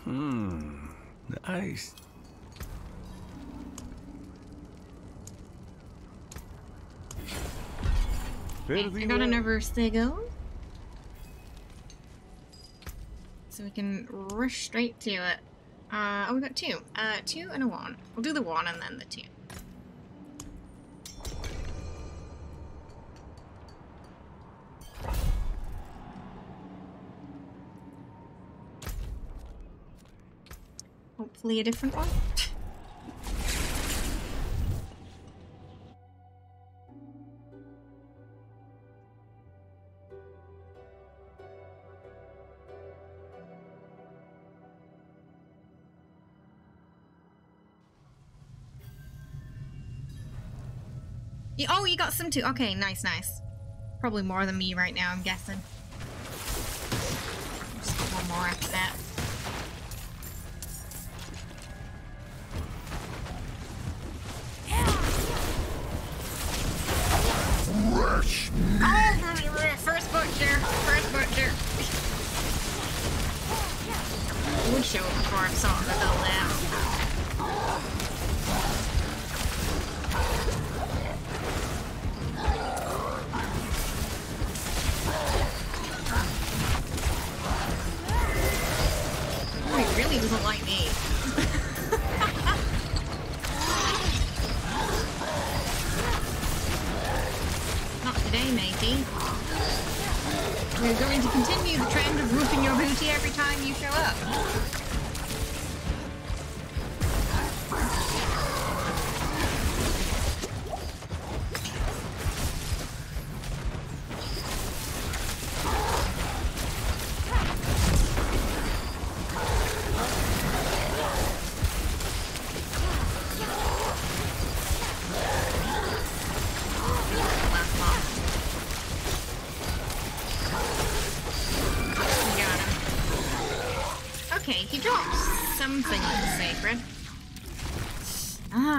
Speaker 7: Nice.
Speaker 1: Okay, I got another Sigil. So we can rush straight to it. Oh, we got two. Two and a one. We'll do the one and then the two. Hopefully a different one. Oh, you got some too. Okay, nice, nice. Probably more than me right now, I'm guessing. Just got one more after that. Oh, first butcher. First butcher. I would show it before I saw it go down. Oh, he really doesn't like me. Not today, matey. We're going to continue the trend of roofing your booty every time you show up.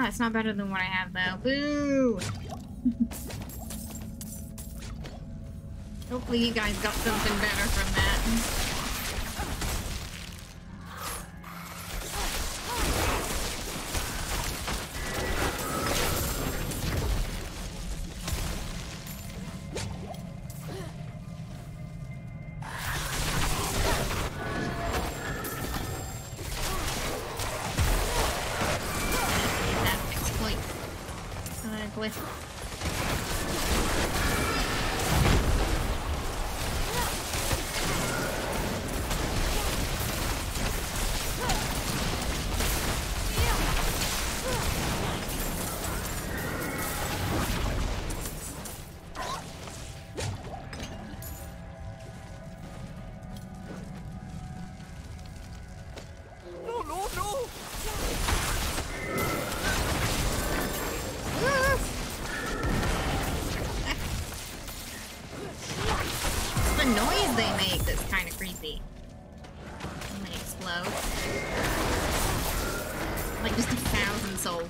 Speaker 1: It's not better than what I have, though. Boo! Hopefully you guys got something better from that.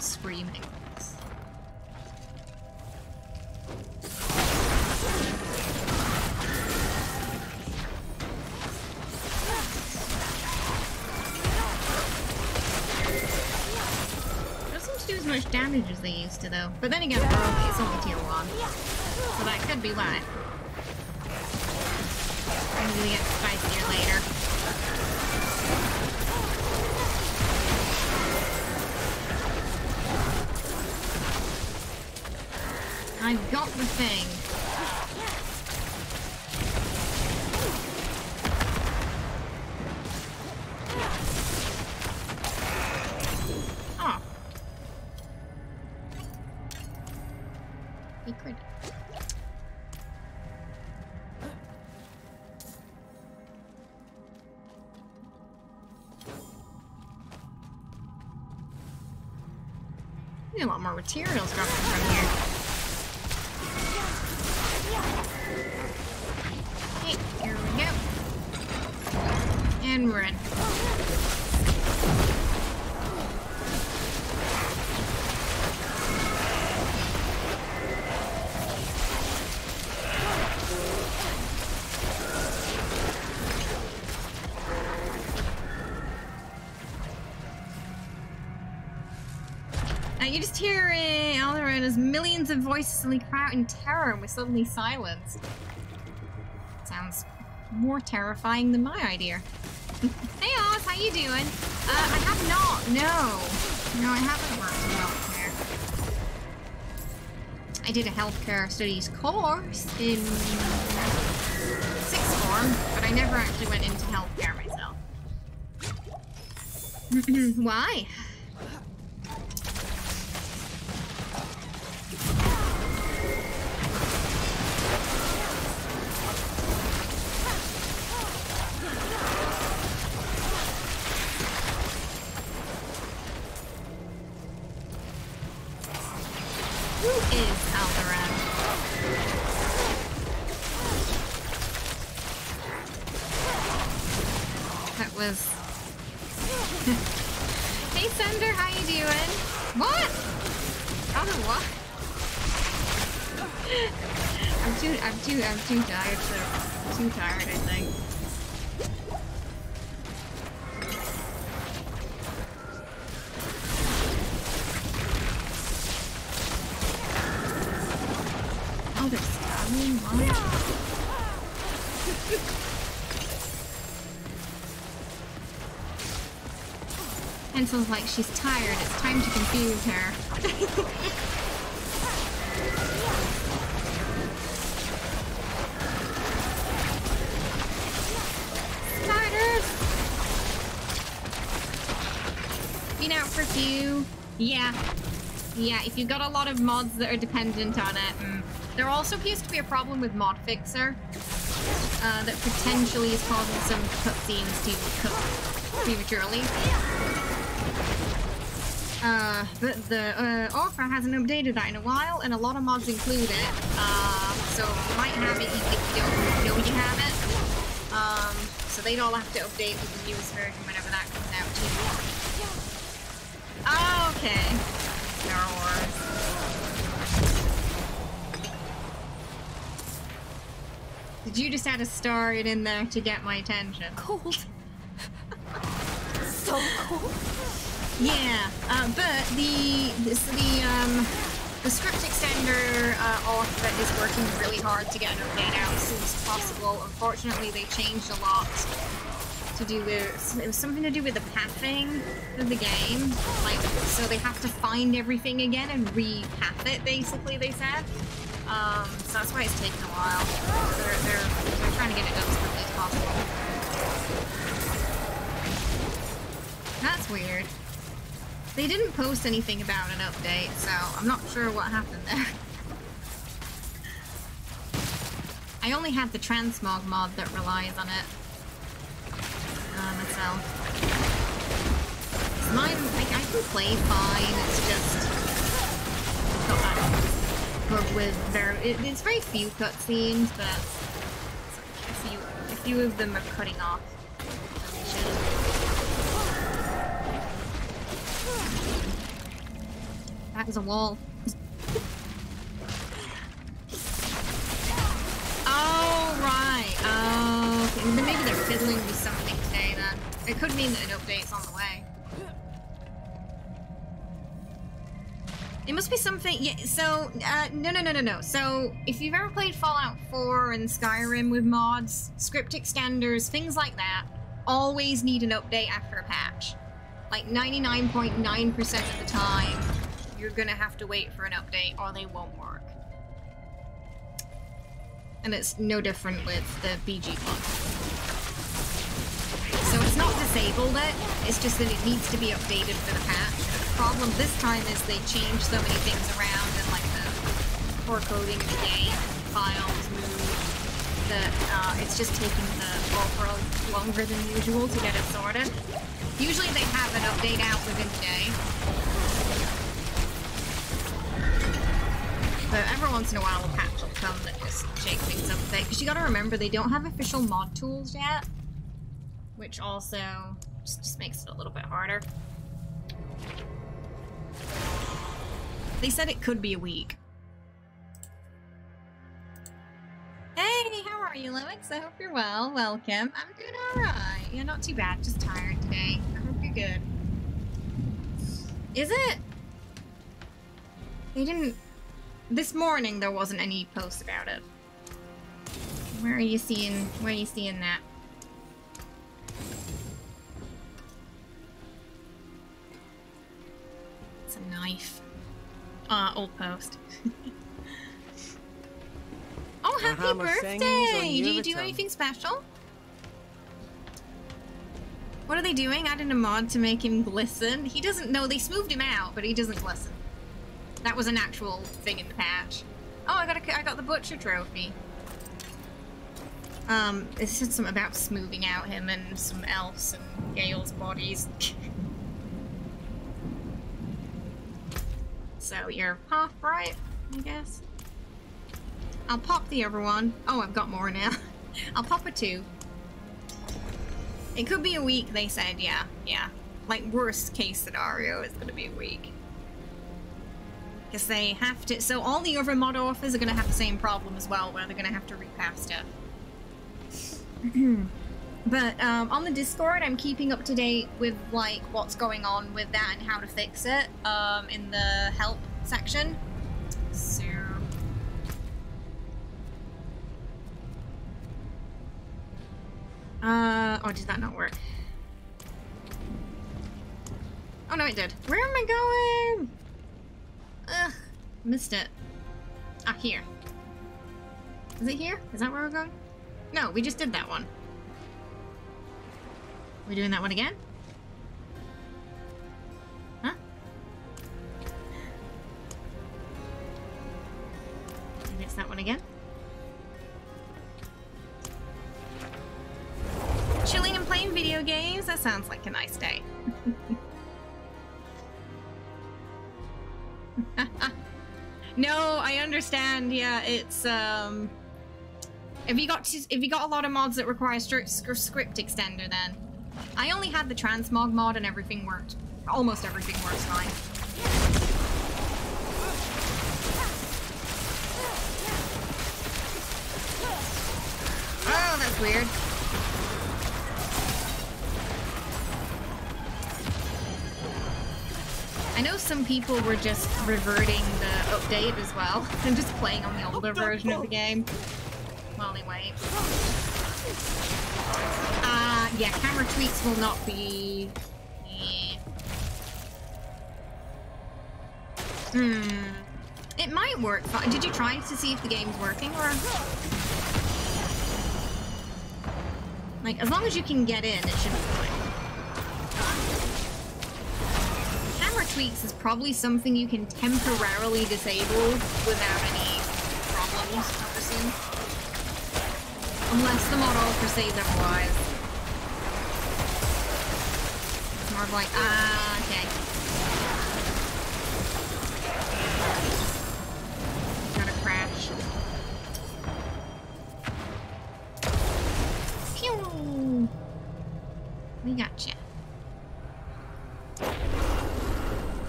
Speaker 1: Screaming. Doesn't seem to do as much damage as they used to, though. But then again, it's only tier 1, so that could be why. Maybe we get spicier later. I've got the thing. Oh. Secret. Need a lot more materials dropping from here. Here we go. And we're in. just hearing all around us millions of voices suddenly cry out in terror and we're suddenly silenced. Sounds more terrifying than my idea. Hey Oz, how you doing? I have not, no, I haven't worked in healthcare. I did a healthcare studies course in 6th form, but I never actually went into healthcare myself. Why? Who is Alderaan? That was... Hey Thunder, how you doing? What? What? I'm too tired, so I'm too tired, I think. Oh, they're stabbing? What? Pencil's like, she's tired, it's time to confuse her. Spiders! Been out for a few. Yeah, if you've got a lot of mods that are dependent on it. There also appears to be a problem with Mod Fixer that potentially is causing some cutscenes to cut prematurely. But the author hasn't updated that in a while, and a lot of mods include it. So you might have it even if you don't know you have it. So they'd all have to update with the newest version whenever that comes out too. Oh, okay. Star Wars. Did you just add a star in there to get my attention?
Speaker 15: Cold. So cold.
Speaker 1: Yeah, but the script extender author is working really hard to get an update out as soon as possible. Unfortunately, they changed a lot to do with, it was something to do with the pathing of the game. Like, so they have to find everything again and re-path it, basically, they said. So that's why it's taking a while. They're trying to get it done as quickly as possible. That's weird. They didn't post anything about an update, so I'm not sure what happened there. I only have the transmog mod that relies on it myself. Mine, I can play fine, it's just got that bug with it's very few cutscenes, but a few of them are cutting off. That was a wall. Oh, right. Oh, okay. Then maybe they're fiddling with something today, then. It could mean that an update's on the way. It must be something... Yeah, so, no. So, if you've ever played Fallout 4 and Skyrim with mods, script extenders, things like that, always need an update after a patch. Like, 99.9% of the time, you're gonna have to wait for an update or they won't work. And it's no different with the BG mod. So it's not disabled it, it's just that it needs to be updated for the patch. The problem this time is they changed so many things around and like the core coding of the game, files moved, that it's just taking the overall longer than usual to get it sorted. Usually they have an update out within a day. But every once in a while a patch will come that just shake things up a bit. Because you gotta remember they don't have official mod tools yet. Which also just makes it a little bit harder. They said it could be a week. Hey, how are you, Lumix? I hope you're well. Welcome. I'm doing alright. Yeah, not too bad. Just tired today. I hope you're good. Is it? They didn't... This morning there wasn't any post about it. Where are you seeing that? It's a knife. Old post. Oh, happy birthday! Do you do anything special? What are they doing? Adding a mod to make him glisten? He doesn't know. They smoothed him out, but he doesn't glisten. That was an actual thing in the patch. Oh, I got the butcher trophy. It said something about smoothing out him and some elves and Gale's bodies. So you're half right, I guess. I'll pop the other one. Oh, I've got more now. I'll pop a 2. It could be a week, they said, yeah. Like, worst case scenario, it's gonna be a week. Because they have to... So all the other mod authors are gonna have the same problem as well, where they're gonna have to repath stuff. But, on the Discord, I'm keeping up to date with, like, what's going on with that and how to fix it, in the help section. So... oh, did that not work? Oh no, it did. Where am I going? Ugh, missed it. Ah, here. Is it here? Is that where we're going? No, we just did that one. We're doing that one again? Huh? Maybe it's that one again? Chilling and playing video games? That sounds like a nice day. No, I understand. Yeah, it's If you got a lot of mods that require script extender, then I only had the transmog mod and everything worked. Almost everything works fine. Oh, that's weird. I know some people were just reverting the update as well and just playing on the older version of the game while they wait. Yeah, camera tweaks will not be... It might work. Did you try to see if the game's working, or... Like, as long as you can get in, it should be fine. Camera tweaks is probably something you can temporarily disable without any problems, I would assume. Unless the mod author says otherwise. It's more of like, okay. Gotta crash. Pew! We gotcha.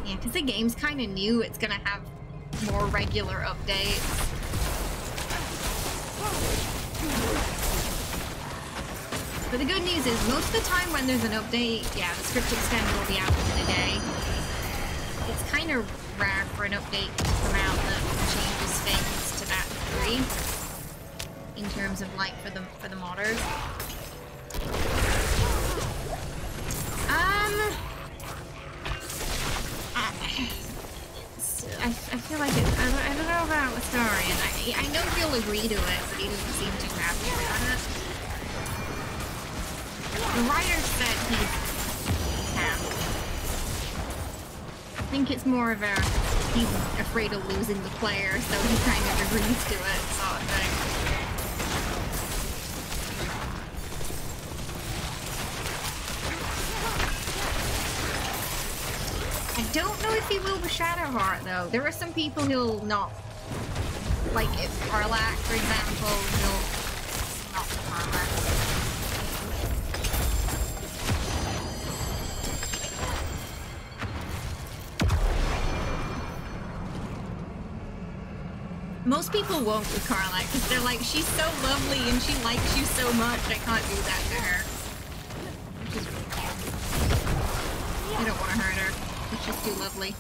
Speaker 1: Yeah, because the game's kind of new, it's gonna have more regular updates. But the good news is, most of the time when there's an update, yeah, the script extender will be out within a day. It's kind of rare for an update to come out that changes things to that degree. In terms of, like, for the modders. I feel like it, I don't know about Astarion. I know he'll agree to it, but he doesn't seem too happy about it. The writer said he's happy. I think it's more of a, he's afraid of losing the player, so he kind of agrees to it, sort of thing. I don't know if he will with Shadowheart, though. There are some people who'll not. Like, if Karlach, for example, he'll not with Karlach. Most people won't with Karlach, because they're like, she's so lovely and she likes you so much, I can't do that to her. Which is really cute. I don't want to hurt her. It's just too lovely.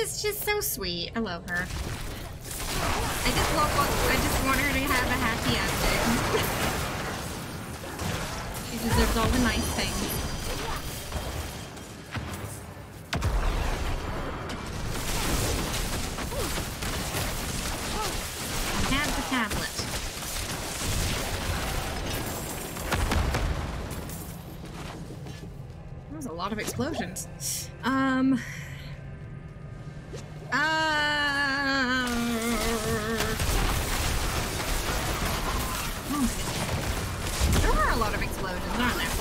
Speaker 1: She's so sweet. I love her. I just want her to have a happy ending. She deserves all the nice things. I have the tablet. That was a lot of explosions. There are a lot of explosions, aren't there?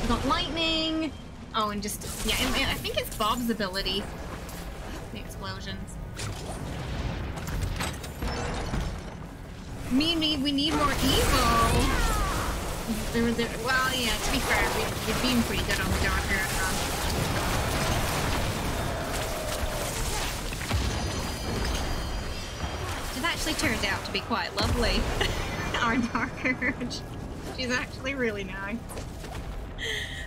Speaker 1: We got lightning. Oh, and just, yeah, I think it's Bob's ability. The explosions. We need more evil. Well, yeah, to be fair, we've been pretty good on the darker front. She's actually turned out to be quite lovely. Our darker. She's actually really nice.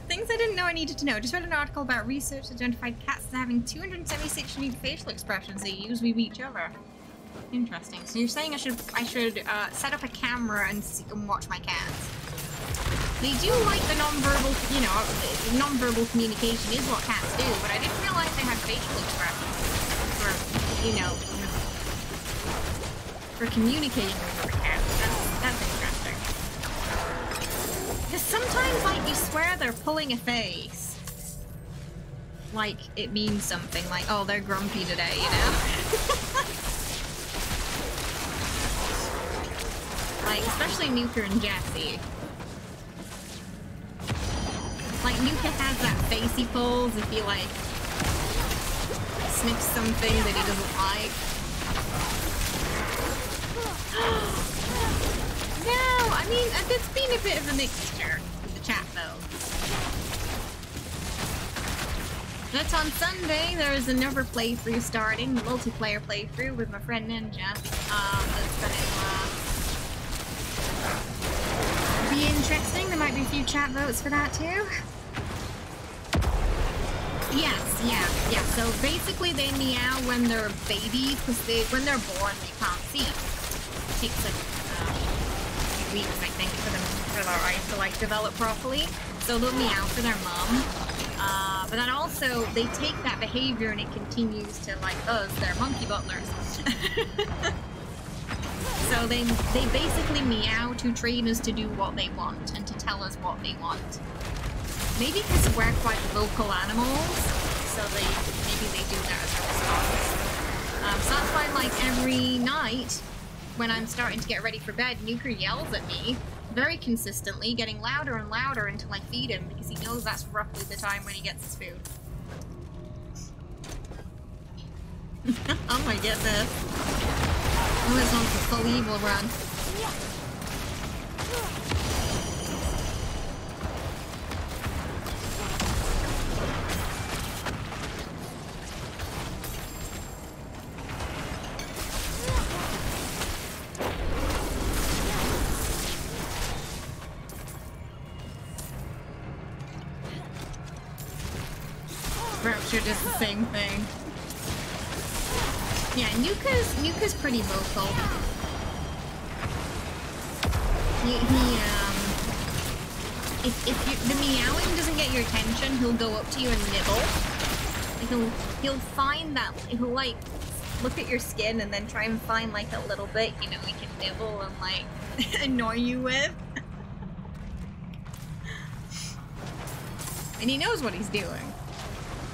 Speaker 1: Things I didn't know I needed to know. Just read an article about research identified cats as having 276 unique facial expressions they use with each other. Interesting. So you're saying I should set up a camera and watch my cats. They do like the non-verbal, you know, non-verbal communication is what cats do, but I didn't realize they had facial expressions for, you know, for communicating with other cats. That's interesting. Because sometimes, like, you swear they're pulling a face. Like, it means something, like, oh, they're grumpy today, you know? Like, especially Nuka and Jessie. Like, Nuka has that face he pulls if he, like, sniffs something that he doesn't like. No, I mean, it's been a bit of a mixture with the chat, though. But on Sunday, there is another playthrough starting, the multiplayer playthrough with my friend Ninja. That's gonna, be interesting. There might be a few chat votes for that too. Yes, yeah. So basically they meow when they're babies, because when they're born they can't see. It takes like a few weeks, I think, for their eyes to like develop properly. So they'll meow for their mom. But then also they take that behavior and it continues to like us, they're monkey butlers. So they basically meow to train us to do what they want and to tell us what they want. Maybe because we're quite vocal animals, so maybe they do that as a response. So that's why, like, every night when I'm starting to get ready for bed, Nuka yells at me very consistently, getting louder and louder until I feed him, because he knows that's roughly the time when he gets his food. Oh my goodness. Oh, this one's a full evil run. Rapture does the same thing. Yeah, Nuka's pretty vocal. If the meowing doesn't get your attention, he'll go up to you and nibble. He'll find that, he'll like look at your skin and then try and find like a little bit, you know, he can nibble and like annoy you with. And he knows what he's doing.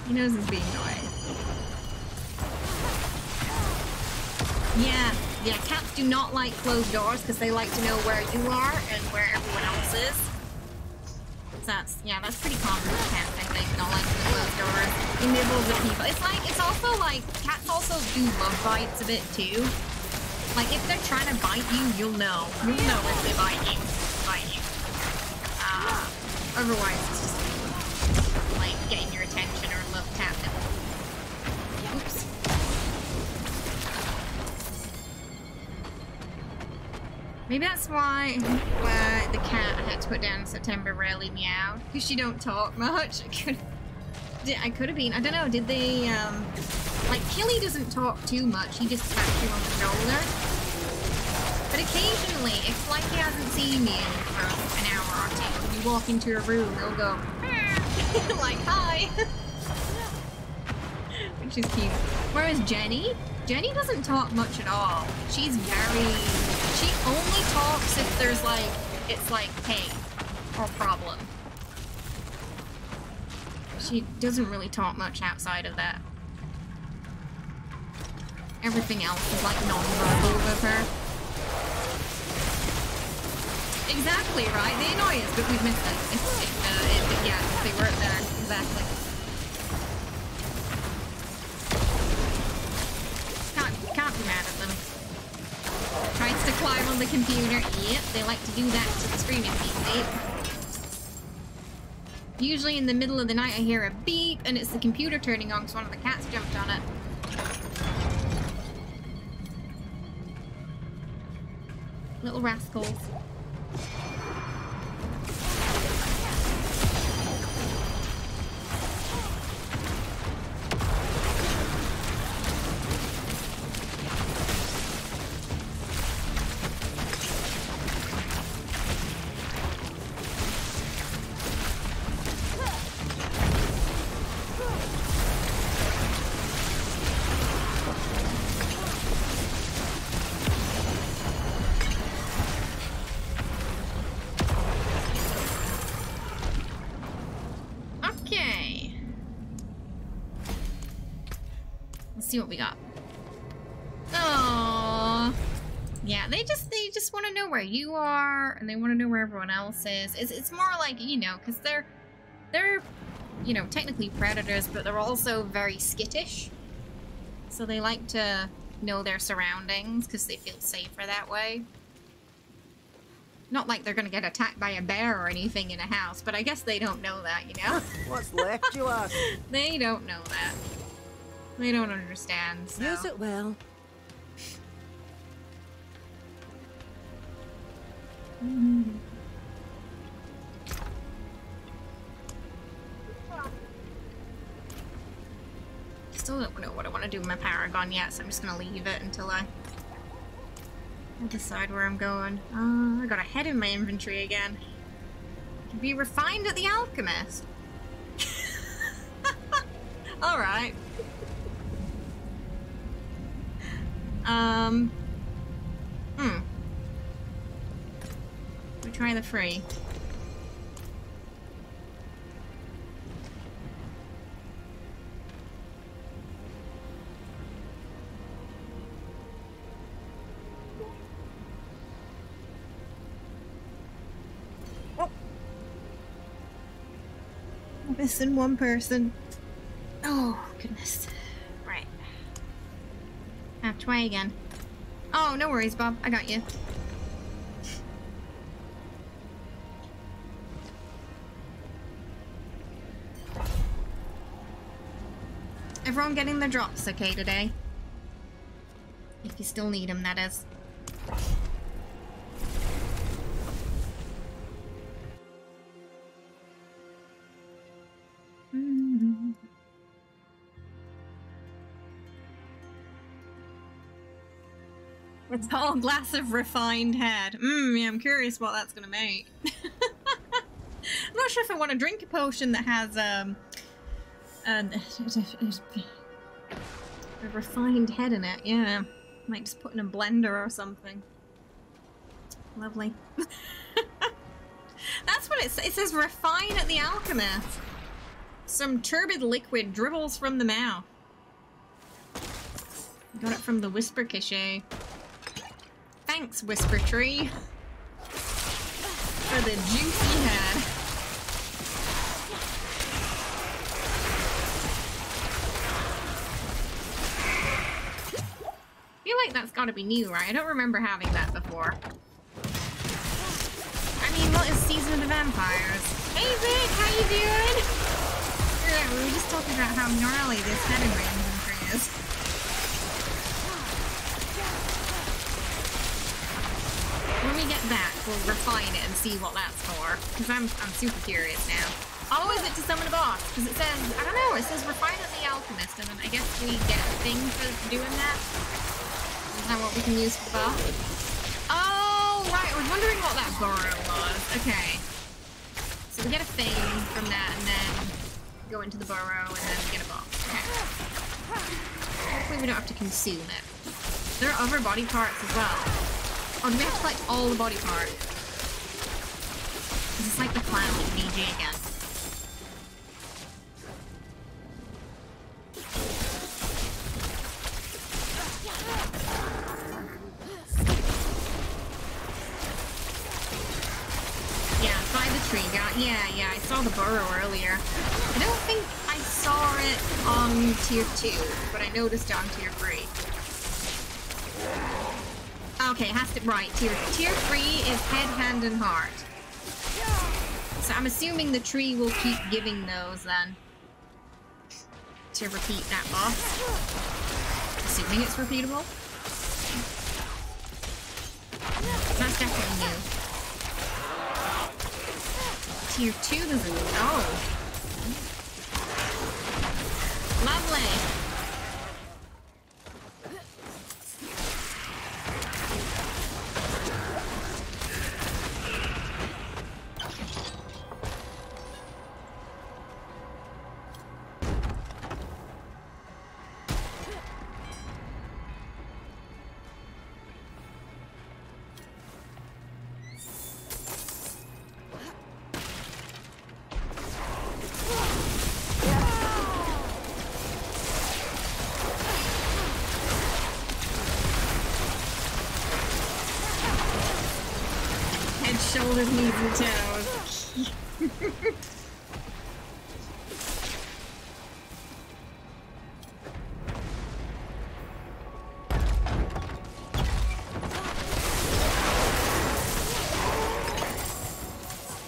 Speaker 1: He knows he's being annoying. Yeah, cats do not like closed doors because they like to know where you are and where everyone else is. That's pretty common with cats, I think. Don't like the closed doors. He nibbles at people. It's also like, cats also do love bites a bit too. Like, if they're trying to bite you, you'll know. You'll know if they bite you. Otherwise, it's just like getting your attention or love tapping. Oops. Maybe that's why the cat I had to put down in September rarely meowed, because she don't talk much. I could have been, I don't know, did they, like, Killy doesn't talk too much, he just taps you on the shoulder. But occasionally, if, like, he hasn't seen you for an hour or two, you walk into a room, he'll go, like, hi! Which is cute. Whereas Jenny doesn't talk much at all. She only talks if there's, like, it's like, hey, or problem. She doesn't really talk much outside of that. Everything else is like non-verbal with her. Exactly, right? They annoy us, but we'd miss them if they weren't there. Exactly. Can't be mad at them. Tries to climb on the computer. Yep, they like to do that to the streaming PC. Usually in the middle of the night I hear a beep and it's the computer turning on because one of the cats jumped on it. Little rascals. See what we got. Oh, yeah. They just want to know where you are, and they want to know where everyone else is. It's more like, you know, because they're you know, technically predators, but they're also very skittish. So they like to know their surroundings because they feel safer that way. Not like they're gonna get attacked by a bear or anything in a house, but I guess they don't know that, you know.
Speaker 14: What's left, you ask?
Speaker 1: They don't know that. They don't understand, so.
Speaker 14: Use it well. Still don't know what I want to do with my Paragon yet, so I'm just gonna leave it until I decide where I'm going. I got a head in my inventory again. To be refined at the Alchemist. Alright. We try the free. Oh. Missing one person. Oh, goodness. Right. Have to try again. Oh, no worries, Bob. I got you. Everyone getting their drops okay today? If you still need them, that is. A tall glass of refined head. Yeah, I'm curious what that's gonna make. I'm not sure if I want to drink a potion that has a refined head in it. Yeah, might just put in a blender or something. Lovely. That's what it says. Refine at the Alchemist. Some turbid liquid dribbles from the mouth. Got it from the Whisper Cache. Thanks, Whisper Tree, for the juicy head. I feel like that's gotta be new, right? I don't remember having that before. I mean, what is Season of the Vampires? Hey Vic, how you doing? out how gnarly this heading range is. When we get back, we'll refine it and see what that's for. Because I'm super curious now. Oh, is it to summon a boss? Because it says, I don't know, it says refine as the alchemist, and then I guess we get a thing for doing that. Is that what we can use for the boss? Oh, right, I was wondering what that burrow was. Okay. So we get a thing from that, and then go into the burrow, and then get a boss. Okay. Hopefully we don't have to consume it. There are other body parts as well. Oh, do we have to collect all the body parts? Is this like the clown in BG again? Yeah, by the tree. Yeah, I saw the burrow earlier. I don't think I saw it on tier 2, but I noticed it on tier 3. Okay, it has to, right, tier 3 is head, hand, and heart. So I'm assuming the tree will keep giving those then. To repeat that boss. Assuming it's repeatable. That's definitely new. Tier 2 doesn't, oh. Lovely. Shoulders, knees, and toes.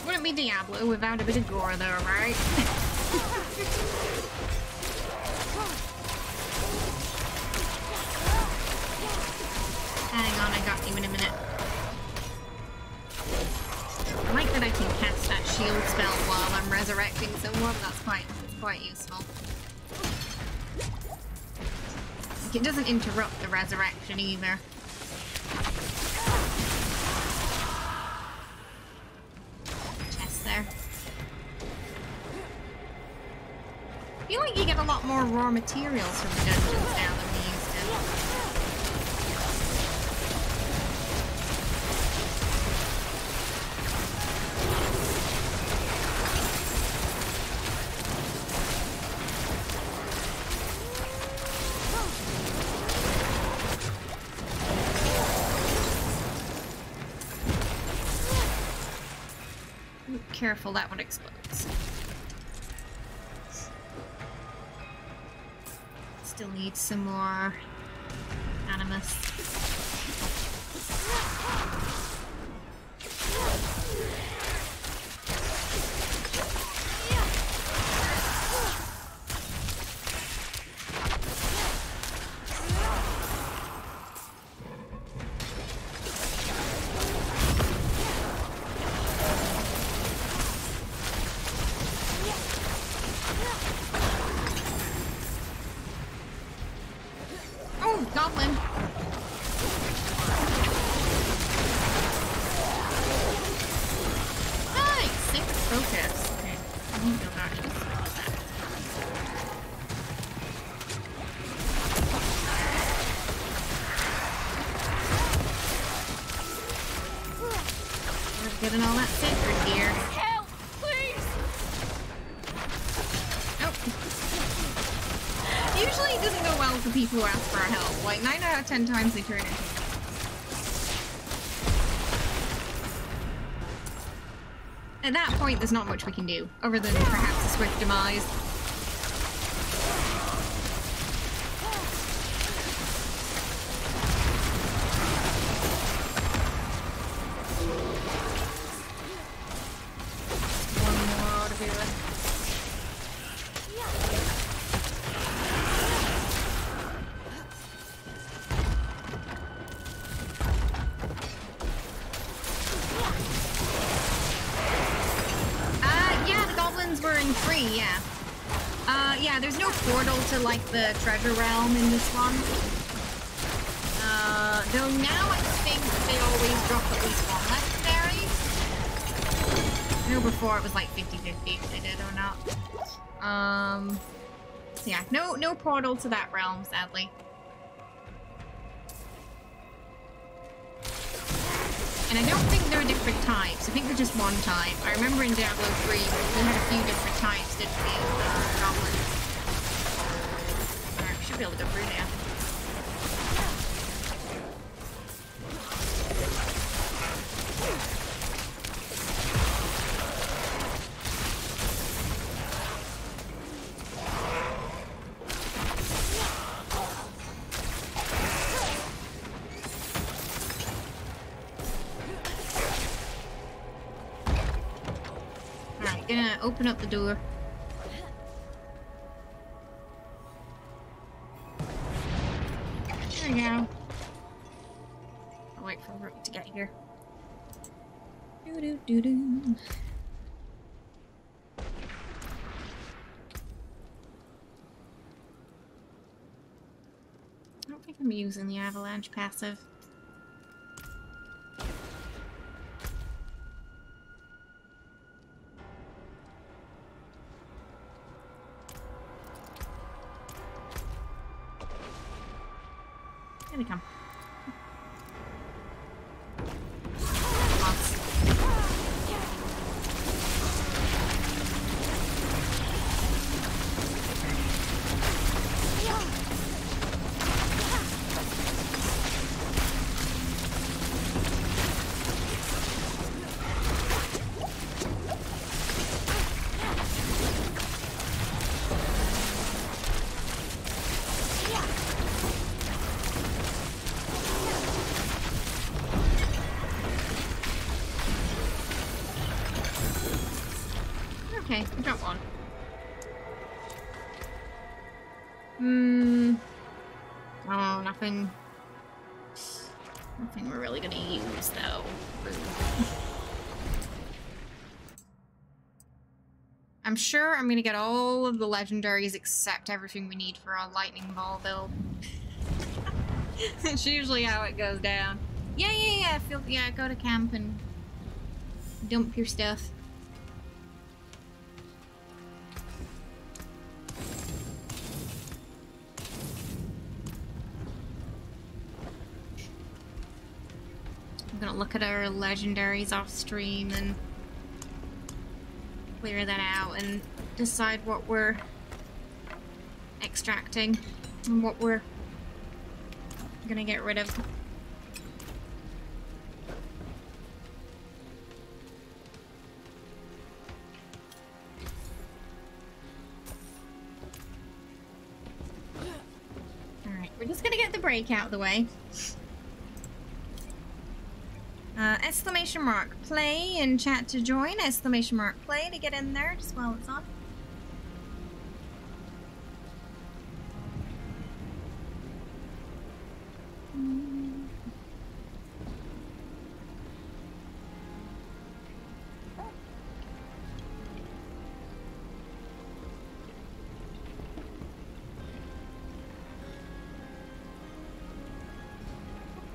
Speaker 14: Wouldn't be Diablo without a bit of gore, though, right? Hang on, I got you in a minute. I like that I can cast that shield spell while I'm resurrecting someone. That's quite useful. Like, it doesn't interrupt the resurrection either. Chest there. I feel like you get a lot more raw materials from the dungeons now than we used to. Careful, that one explodes. Still need some more animus. Getting all that sacred gear.
Speaker 15: Help, please!
Speaker 14: Nope. Usually it doesn't go well for people who ask for our help. Like, 9 out of 10 times they turn into... At that point, there's not much we can do, other than perhaps a swift demise.
Speaker 1: see, yeah. Yeah, there's no portal to, like, the treasure realm in this one. Though now I think they always drop at least one legendary. I know before it was like 50-50 if they did or not. So yeah, no portal to that realm, sadly. And I don't think there are different types. I think they're just one type. I remember in Diablo 3 we had a few different types, didn't we? Goblins. Alright, we should be able to go through now. Gonna open up the door. There we go. I'll wait for Rook to get here. Doo-doo-doo-doo. I don't think I'm using the avalanche passive. Here they come. Okay, we dropped one. Oh, nothing we're really gonna use, though. I'm sure I'm gonna get all of the legendaries except everything we need for our lightning ball build. It's usually how it goes down. Yeah, go to camp and dump your stuff. I'm gonna look at our legendaries off stream and clear that out and decide what we're extracting and what we're gonna get rid of. Alright, we're just gonna get the break out of the way. Exclamation mark play in chat to join, exclamation mark play to get in there just while it's on.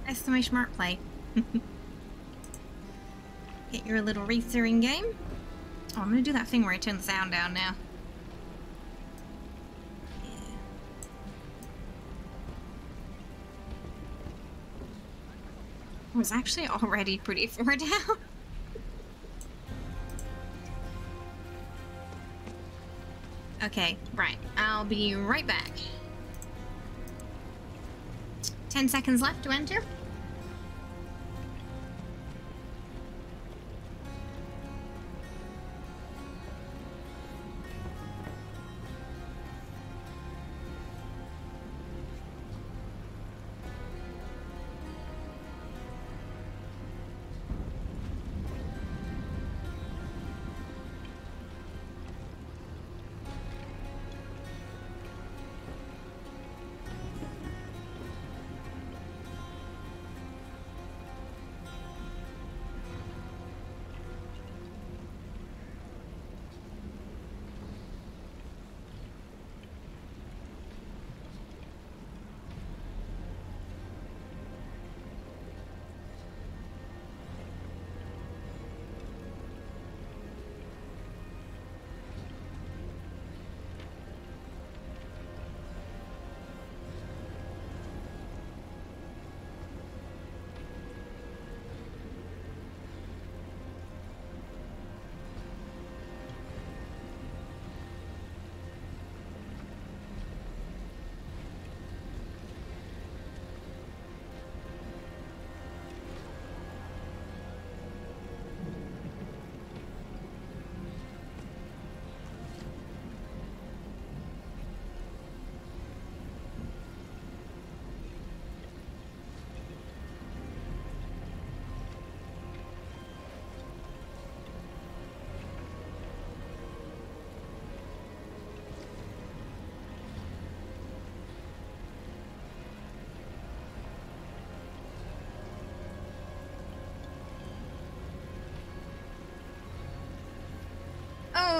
Speaker 1: Exclamation mark play. Get your little racer in game. Oh, I'm gonna do that thing where I turn the sound down now. Yeah. I was actually already pretty far down. Okay, right. I'll be right back. 10 seconds left to enter.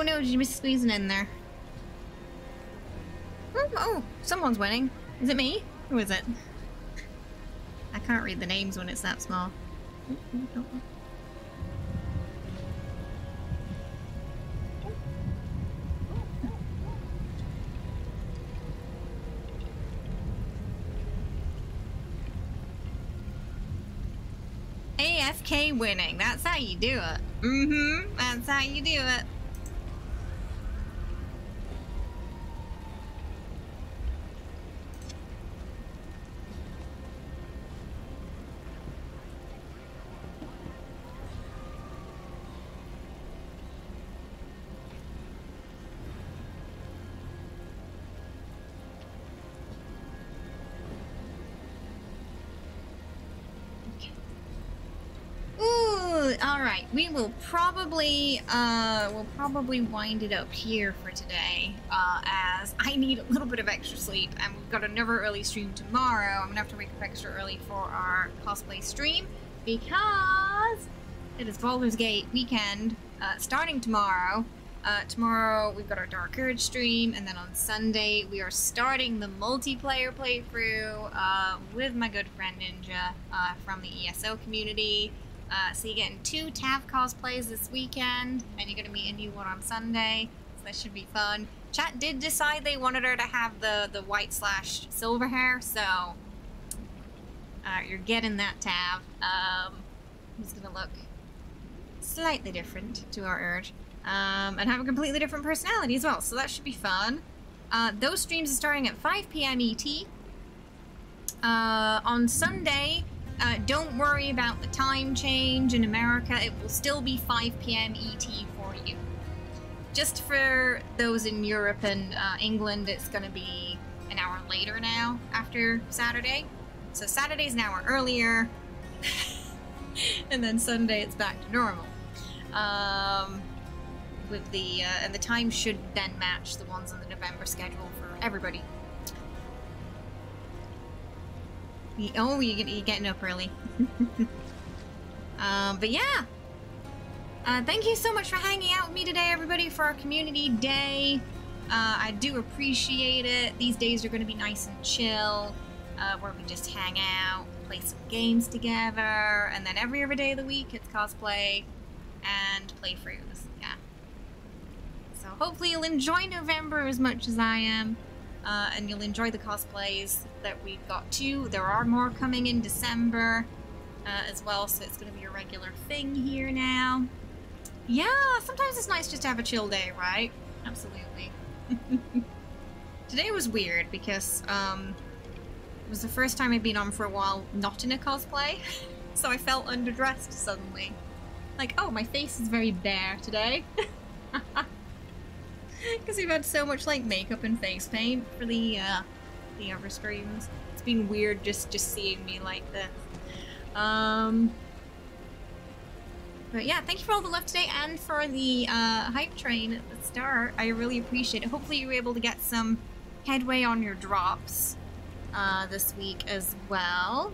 Speaker 1: Oh no, did you miss squeezing in there? Oh, someone's winning. Is it me? Who is it? I can't read the names when it's that small. AFK winning. That's how you do it. Mm-hmm. That's how you do it. Alright, we will probably wind it up here for today, as I need a little bit of extra sleep, and we've got another early stream tomorrow. I'm gonna have to wake up extra early for our cosplay stream, because it is Baldur's Gate weekend, starting tomorrow. Tomorrow we've got our Dark Urge stream, and then on Sunday we are starting the multiplayer playthrough with my good friend Ninja from the ESO community. So you're getting 2 TAV cosplays this weekend, and you're going to meet a new one on Sunday, so that should be fun. Chat did decide they wanted her to have the white/silver hair, so you're getting that TAV. Who's going to look slightly different to our Urge, and have a completely different personality as well, so that should be fun. Those streams are starting at 5 PM ET. On Sunday, don't worry about the time change in America. It will still be 5 PM ET for you. Just for those in Europe and England, it's going to be an hour later now after Saturday. So Saturday's an hour earlier, and then Sunday it's back to normal. With the and the time should then match the ones on the November schedule for everybody. Oh, you're getting up early. But yeah. Thank you so much for hanging out with me today, everybody, for our community day. I do appreciate it. These days are going to be nice and chill, where we just hang out, play some games together, and then every other day of the week it's cosplay and playthroughs. Yeah. So hopefully you'll enjoy November as much as I am. And you'll enjoy the cosplays that we've got too. There are more coming in December as well, so it's going to be a regular thing here now. Yeah, sometimes it's nice just to have a chill day, right? Absolutely. Today was weird because it was the first time I'd been on for a while not in a cosplay, so I felt underdressed suddenly. Like, oh, my face is very bare today. Because we've had so much like makeup and face paint for the other streams. It's been weird just seeing me like this. But yeah, thank you for all the love today and for the hype train at the start. I really appreciate it. Hopefully you were able to get some headway on your drops this week as well.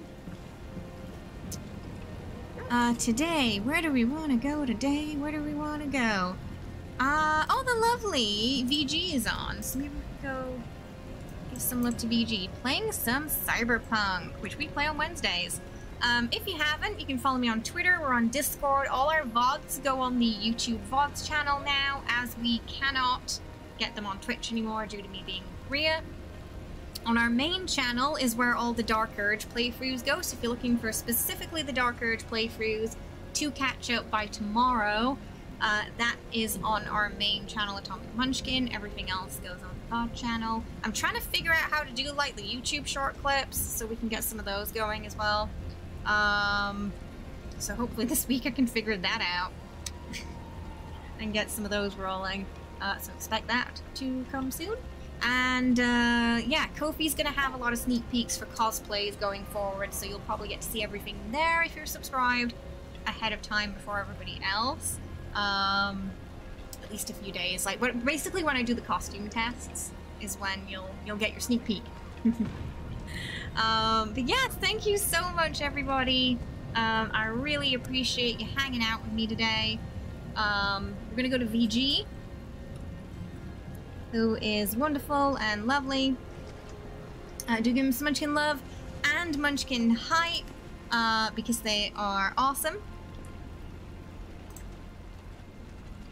Speaker 1: Today, where do we want to go today? Where do we want to go? Oh, the lovely VG is on, so maybe we can go give some love to VG. Playing some Cyberpunk, which we play on Wednesdays. If you haven't, you can follow me on Twitter, we're on Discord. All our VODs go on the YouTube VODs channel now, as we cannot get them on Twitch anymore due to me being in Korea. On our main channel is where all the Dark Urge playthroughs go, so if you're looking for specifically the Dark Urge playthroughs to catch up by tomorrow, that is on our main channel, Atomic Munchkin. Everything else goes on the VOD channel. I'm trying to figure out how to do like the YouTube short clips so we can get some of those going as well. So hopefully this week I can figure that out and get some of those rolling. So expect that to come soon. And yeah, Ko-fi's gonna have a lot of sneak peeks for cosplays going forward, so you'll probably get to see everything there if you're subscribed ahead of time before everybody else. At least a few days. Like, basically when I do the costume tests is when you'll get your sneak peek. But yeah, thank you so much, everybody. I really appreciate you hanging out with me today. We're gonna go to VG who is wonderful and lovely. Do give him some Munchkin love and Munchkin hype, because they are awesome.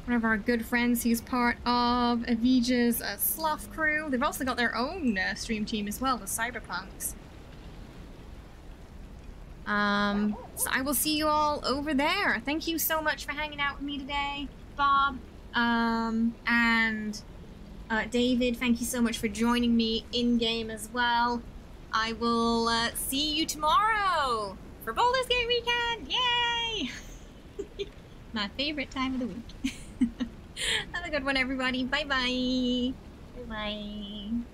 Speaker 1: One of our good friends who's part of Avija's Sloth crew. They've also got their own stream team as well, the Cyberpunks. So I will see you all over there. Thank you so much for hanging out with me today, Bob. And David, thank you so much for joining me in-game as well. I will see you tomorrow for Baldur's Gate weekend! Yay! My favorite time of the week. Have a good one, everybody. Bye-bye. Bye-bye.